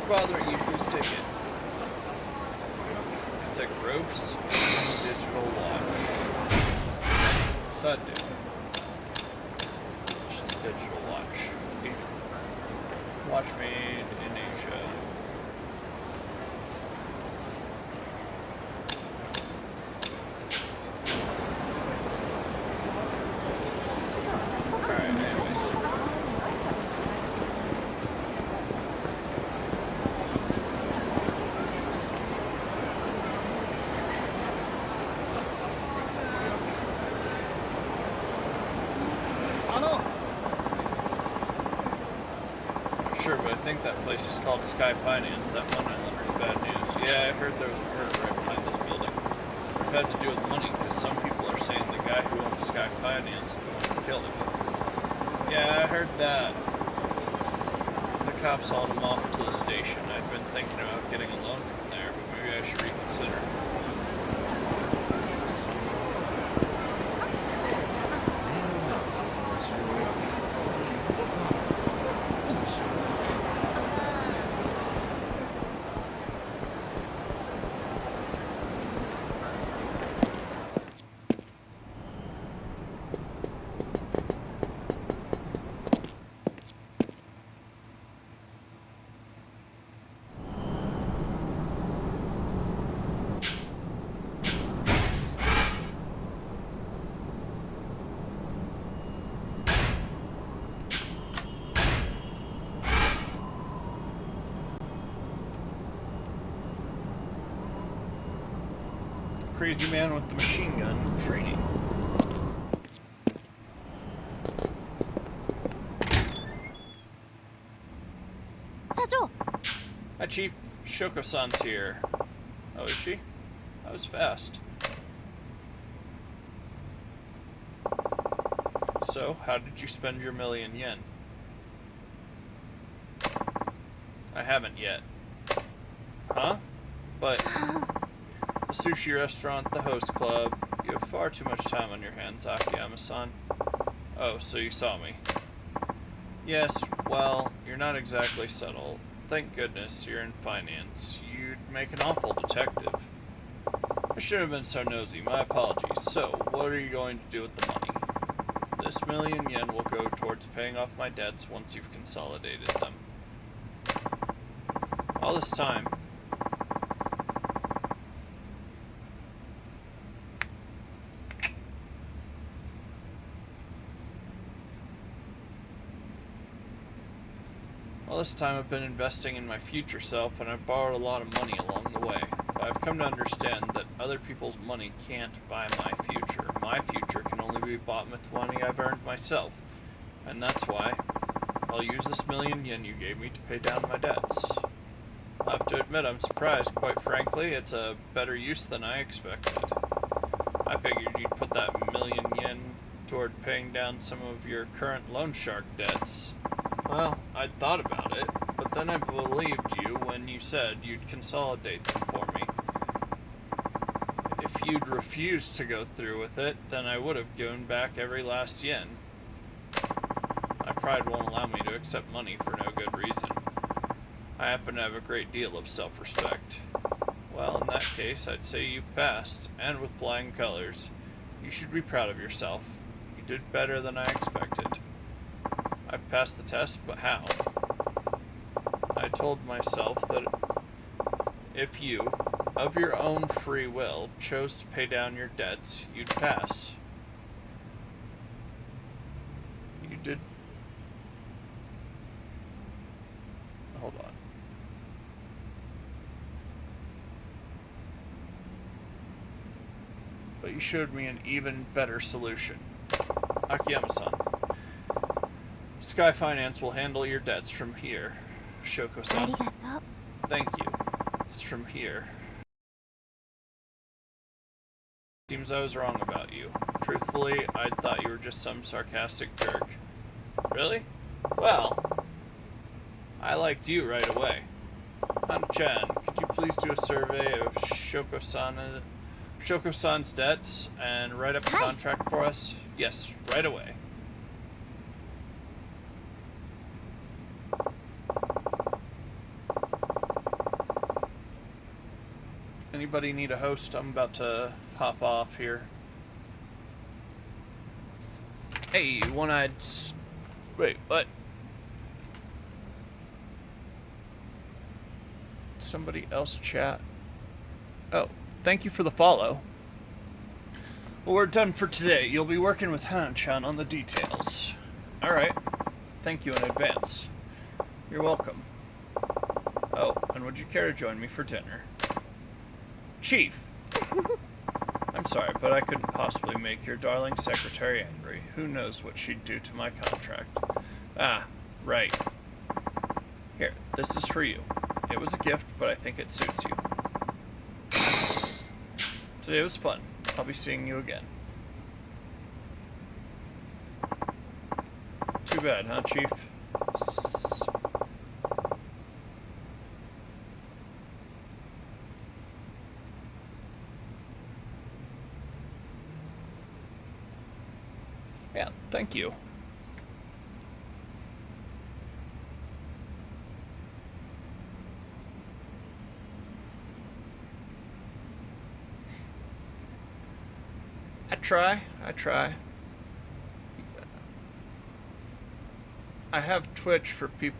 Bothering you, whose ticket? I took ropes and a digital watch. So I do. Just a digital watch. Watch made in Asia. Alright, anyways. Sure, but I think that place is called Sky Finance. That one island is bad news. Yeah, I heard there was a murder right behind this building. It had to do with money, because some people are saying the guy who owns Sky Finance is the one who killed him. Yeah, I heard that. The cops hauled him off to the station. I'd been thinking about getting a loan from there, but maybe I should reconsider. Crazy man with the machine gun training. Hi, Chief. Shoko-san's here. Oh, is she? That was fast. So, how did you spend your $1,000,000 yen? I haven't yet. Huh? But... the sushi restaurant, the host club. You have far too much time on your hands, Akiyama-san. Oh, so you saw me. Yes, well, you're not exactly subtle. Thank goodness you're in finance. You'd make an awful detective. I should have been so nosy. My apologies. So, what are you going to do with the money? This $1,000,000 will go towards paying off my debts once you've consolidated them. All this time, I've been investing in my future self, and I've borrowed a lot of money along the way. But I've come to understand that other people's money can't buy my future. My future can only be bought with money I've earned myself. And that's why I'll use this $1,000,000 you gave me to pay down my debts. I have to admit I'm surprised. Quite frankly, it's a better use than I expected. I figured you'd put that $1,000,000 toward paying down some of your current loan shark debts. Well, I'd thought about it, but then I believed you when you said you'd consolidate them for me. If you'd refused to go through with it, then I would have given back every last yen. My pride won't allow me to accept money for no good reason. I happen to have a great deal of self-respect. Well, in that case, I'd say you've passed, and with flying colors. You should be proud of yourself. You did better than I expected. I've passed the test, but how? I told myself that if you, of your own free will, chose to pay down your debts, you'd pass. did... Hold on. But you showed me an even better solution. Akiyama-san. Sky Finance will handle your debts from here. Shoko-san. Arigato. Thank you. It's from here. Seems I was wrong about you. Truthfully, I thought you were just some sarcastic jerk. Really? Well, I liked you right away. Hana-chan, could you please do a survey of Shoko-san's debts and write up a contract for us? Yes, right away. Anybody need a host? I'm about to hop off here. Hey, one-eyed... Wait, what? Somebody else chat? Oh, thank you for the follow. Well, we're done for today. You'll be working with Hana-chan on the details. Alright. Thank you in advance. You're welcome. Oh, and would you care to join me for dinner? Chief! I'm sorry, but I couldn't possibly make your darling secretary angry. Who knows what she'd do to my contract. Ah, right. Here, this is for you. It was a gift, but I think it suits you. Today was fun. I'll be seeing you again. Too bad, huh, Chief? Yeah, thank you. I try. I have Twitch for people.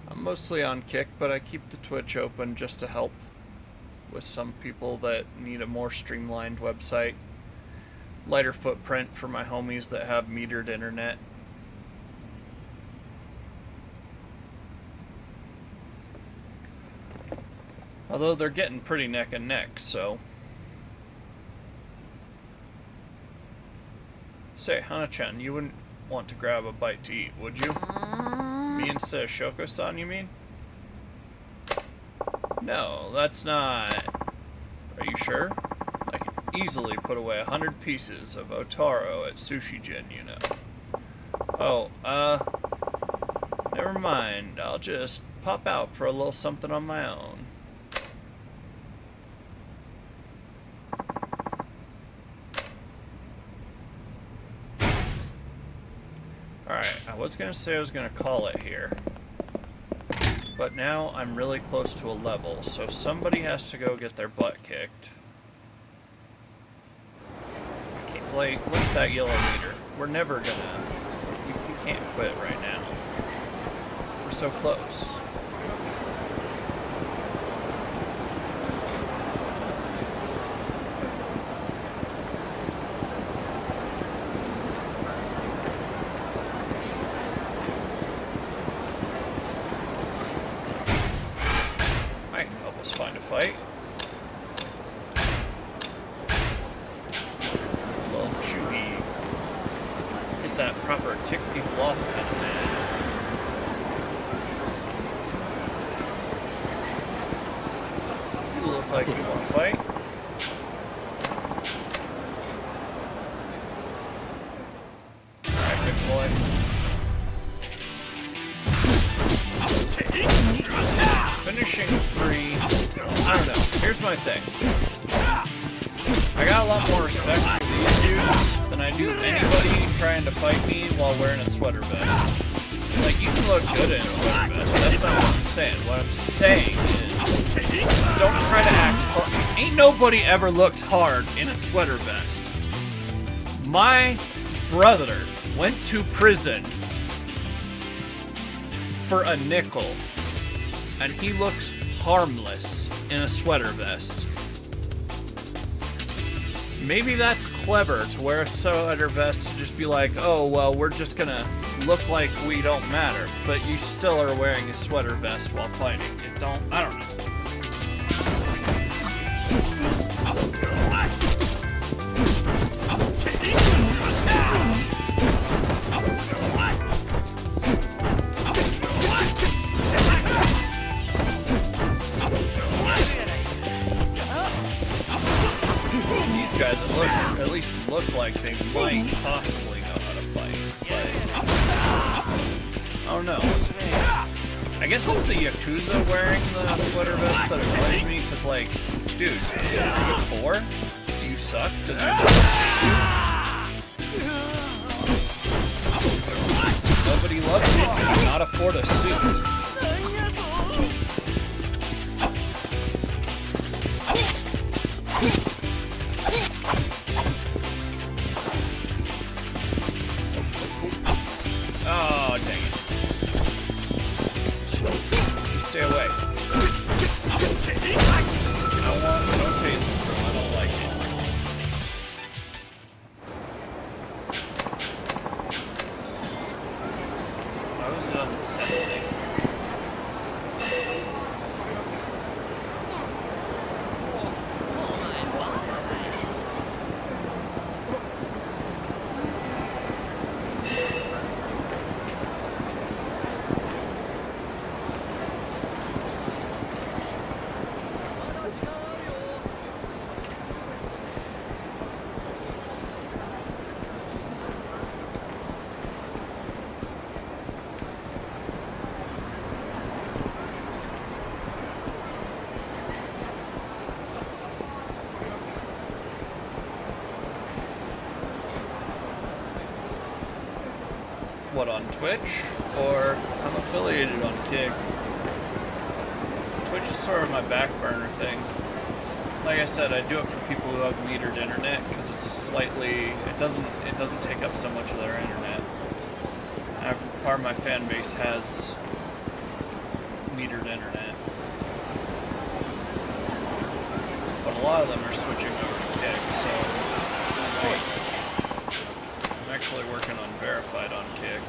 I'm mostly on Kick, but I keep the Twitch open just to help with some people that need a more streamlined website. Lighter footprint for my homies that have metered internet. Although they're getting pretty neck and neck, so... Say, Hana-chan, you wouldn't want to grab a bite to eat, would you? Me instead of Shoko-san, you mean? No, that's not... Are you sure? I could easily put away 100 pieces of Otaro at Sushi Jin, you know. Oh, never mind. I'll just pop out for a little something on my own. Alright, I was gonna say I was gonna call it here. But now I'm really close to a level, so somebody has to go get their butt kicked. Like, look at that yellow meter. We're never gonna... You can't quit right now. We're so close. Fight. Little chewy. Get that proper tick people off kind of man. You look like you want to fight. Alright, big boy. Finishing 3. I don't know. Here's my thing. I got a lot more respect for these dudes than I do anybody trying to fight me while wearing a sweater vest. Like, you can look good in a sweater vest. That's not what I'm saying. What I'm saying is, don't try to act hard. Ain't nobody ever looked hard in a sweater vest. My brother went to prison for a nickel, and he looks harmless in a sweater vest. Maybe that's clever to wear a sweater vest to just be like, oh, well, we're just gonna look like we don't matter, but you still are wearing a sweater vest while fighting. I don't know. These guys at least look like they might possibly know how to fight, but I don't know. I guess it's the Yakuza wearing the sweater vest that annoys me, because, like, dude, are you poor? Do you suck? Does your nobody loves you? Can you not afford a suit? Oh, dang it. You stay away. You know what? No taste, bro. I don't like it. Why was it unsettling? What, on Twitch? Or I'm affiliated on Kick. Twitch is sort of my back burner thing. Like I said, I do it for people who have metered internet because it's a slightly it doesn't take up so much of their internet. Part of my fan base has metered internet, but a lot of them are switching over to Kick. So I'm actually working on verified on Kick.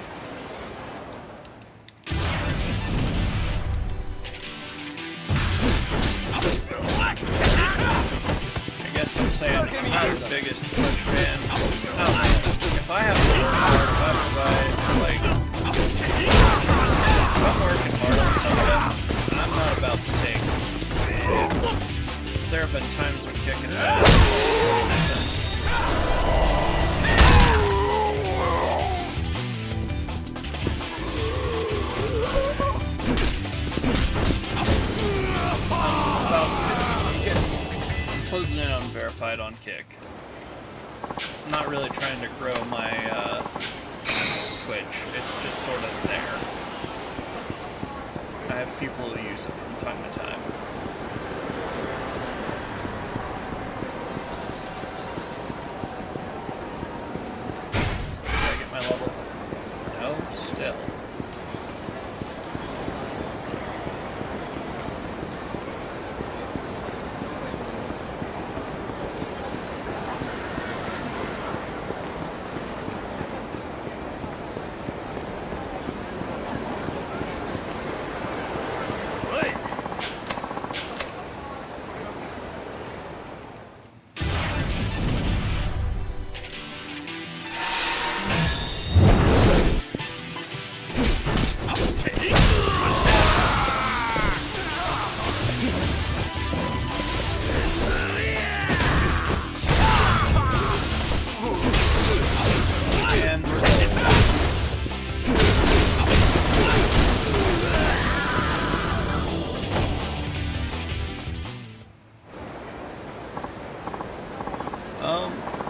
I guess I'm saying I'm not the biggest Twitch fan. No, if I have to work hard, if I'm working hard on something, I'm not about to take. There have been times when kicking bad. I'm closing in on verified on Kick. I'm not really trying to grow my Twitch. It's just sort of there. I have people who use it from time to time. Did I get my level? No, still.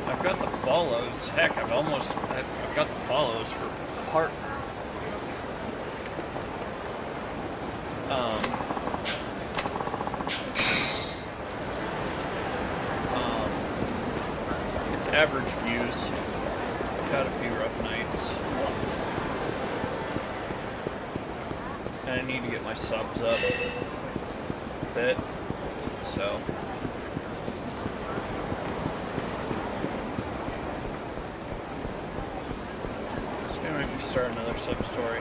I've got the follows. Heck, I've got the follows for partner. It's average views. Got a few rough nights. And I need to get my subs up a bit, so start another sub story.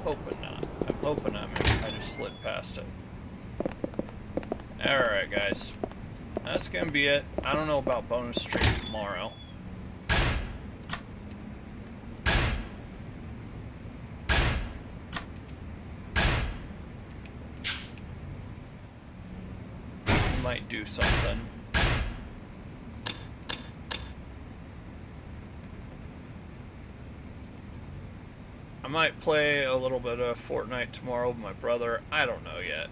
Hoping not. I'm hoping I just slid past it. Alright, guys. That's gonna be it. I don't know about bonus stream tomorrow. Might do something. I might play a little bit of Fortnite tomorrow with my brother. I don't know yet.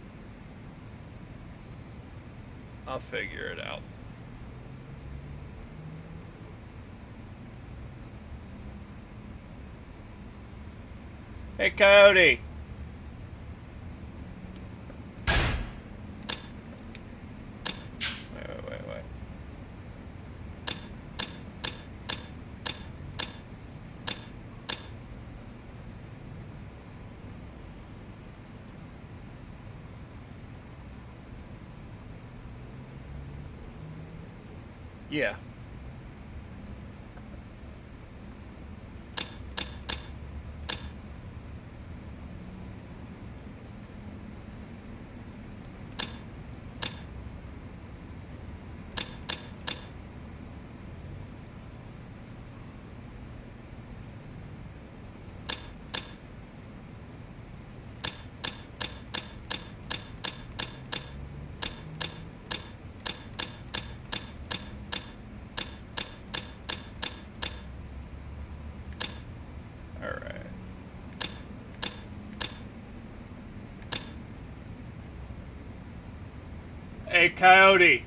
I'll figure it out. Hey, Coyote! Wait. Yeah. Alright. Hey, Coyote!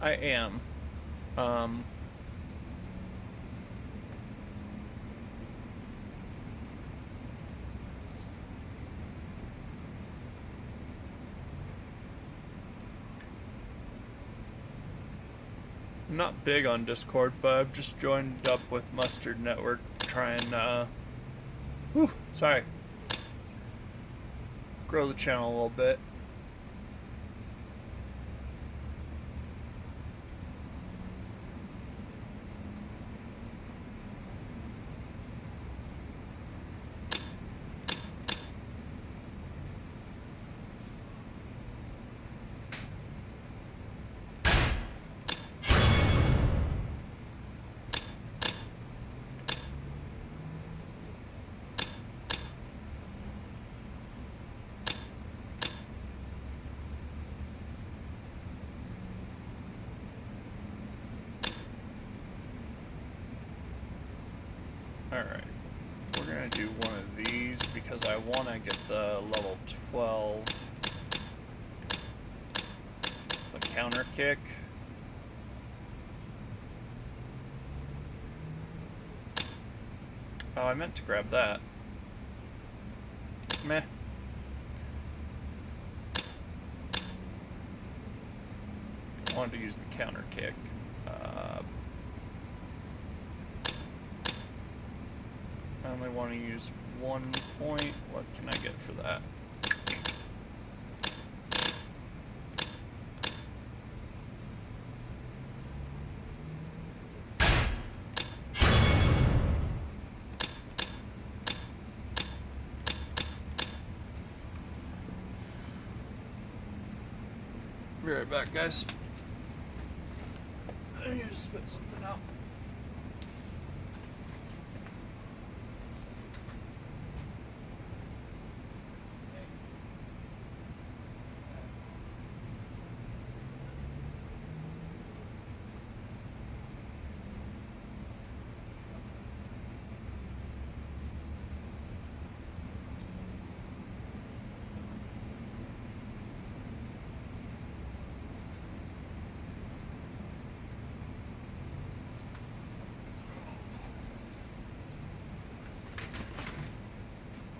I am. I'm not big on Discord, but I've just joined up with Mustard Network to try and, sorry. Grow the channel a little bit. Alright, we're gonna do one of these because I want to get the level 12, the counter kick. Oh, I meant to grab that. Meh. I wanted to use the counter kick. I only want to use 1 point. What can I get for that? Be right back, guys. I need to spit something out.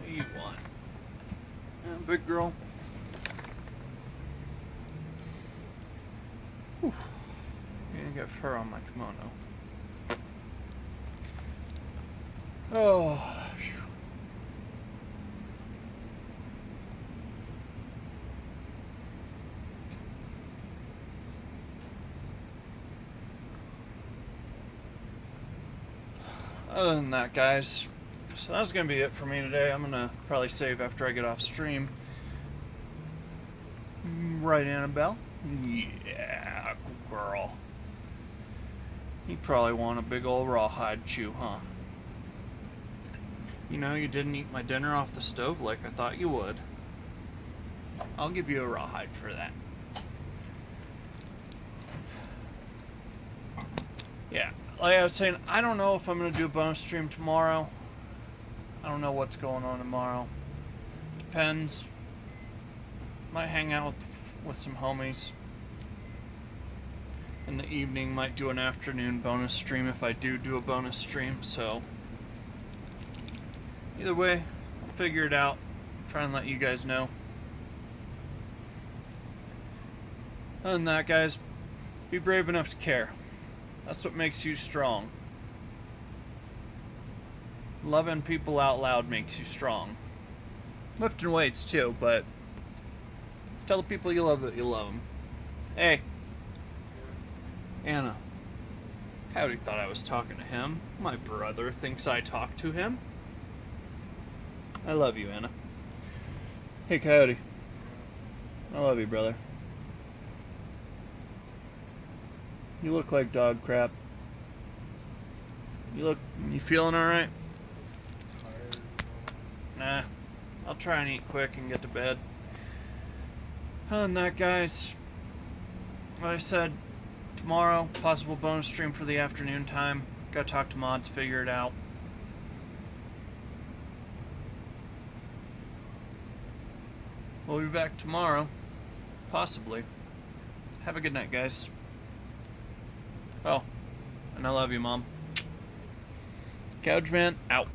You want? Big girl. Whew. me get fur on my kimono. Oh. Phew. Other than that, guys, so that's gonna be it for me today. I'm gonna probably save after I get off stream. Right, Annabelle? Yeah, good girl. You probably want a big old rawhide chew, huh? You know, you didn't eat my dinner off the stove like I thought you would. I'll give you a rawhide for that. Yeah, like I was saying, I don't know if I'm going to do a bonus stream tomorrow. I don't know what's going on tomorrow. Depends. Might hang out with some homies. In the evening, might do an afternoon bonus stream if I do a bonus stream, so... Either way, I'll figure it out. Try and let you guys know. Other than that, guys, be brave enough to care. That's what makes you strong. Loving people out loud makes you strong. Lifting weights too, but tell the people you love that you love them. Hey, Anna. Coyote thought I was talking to him. My brother thinks I talk to him. I love you, Anna. Hey, Coyote. I love you, brother. You look like dog crap. You feeling alright? Nah. I'll try and eat quick and get to bed. Other than that, guys, like I said, tomorrow, possible bonus stream for the afternoon time. Gotta talk to mods, figure it out. We'll be back tomorrow. Possibly. Have a good night, guys. Oh, and I love you, Mom. Couchman, out.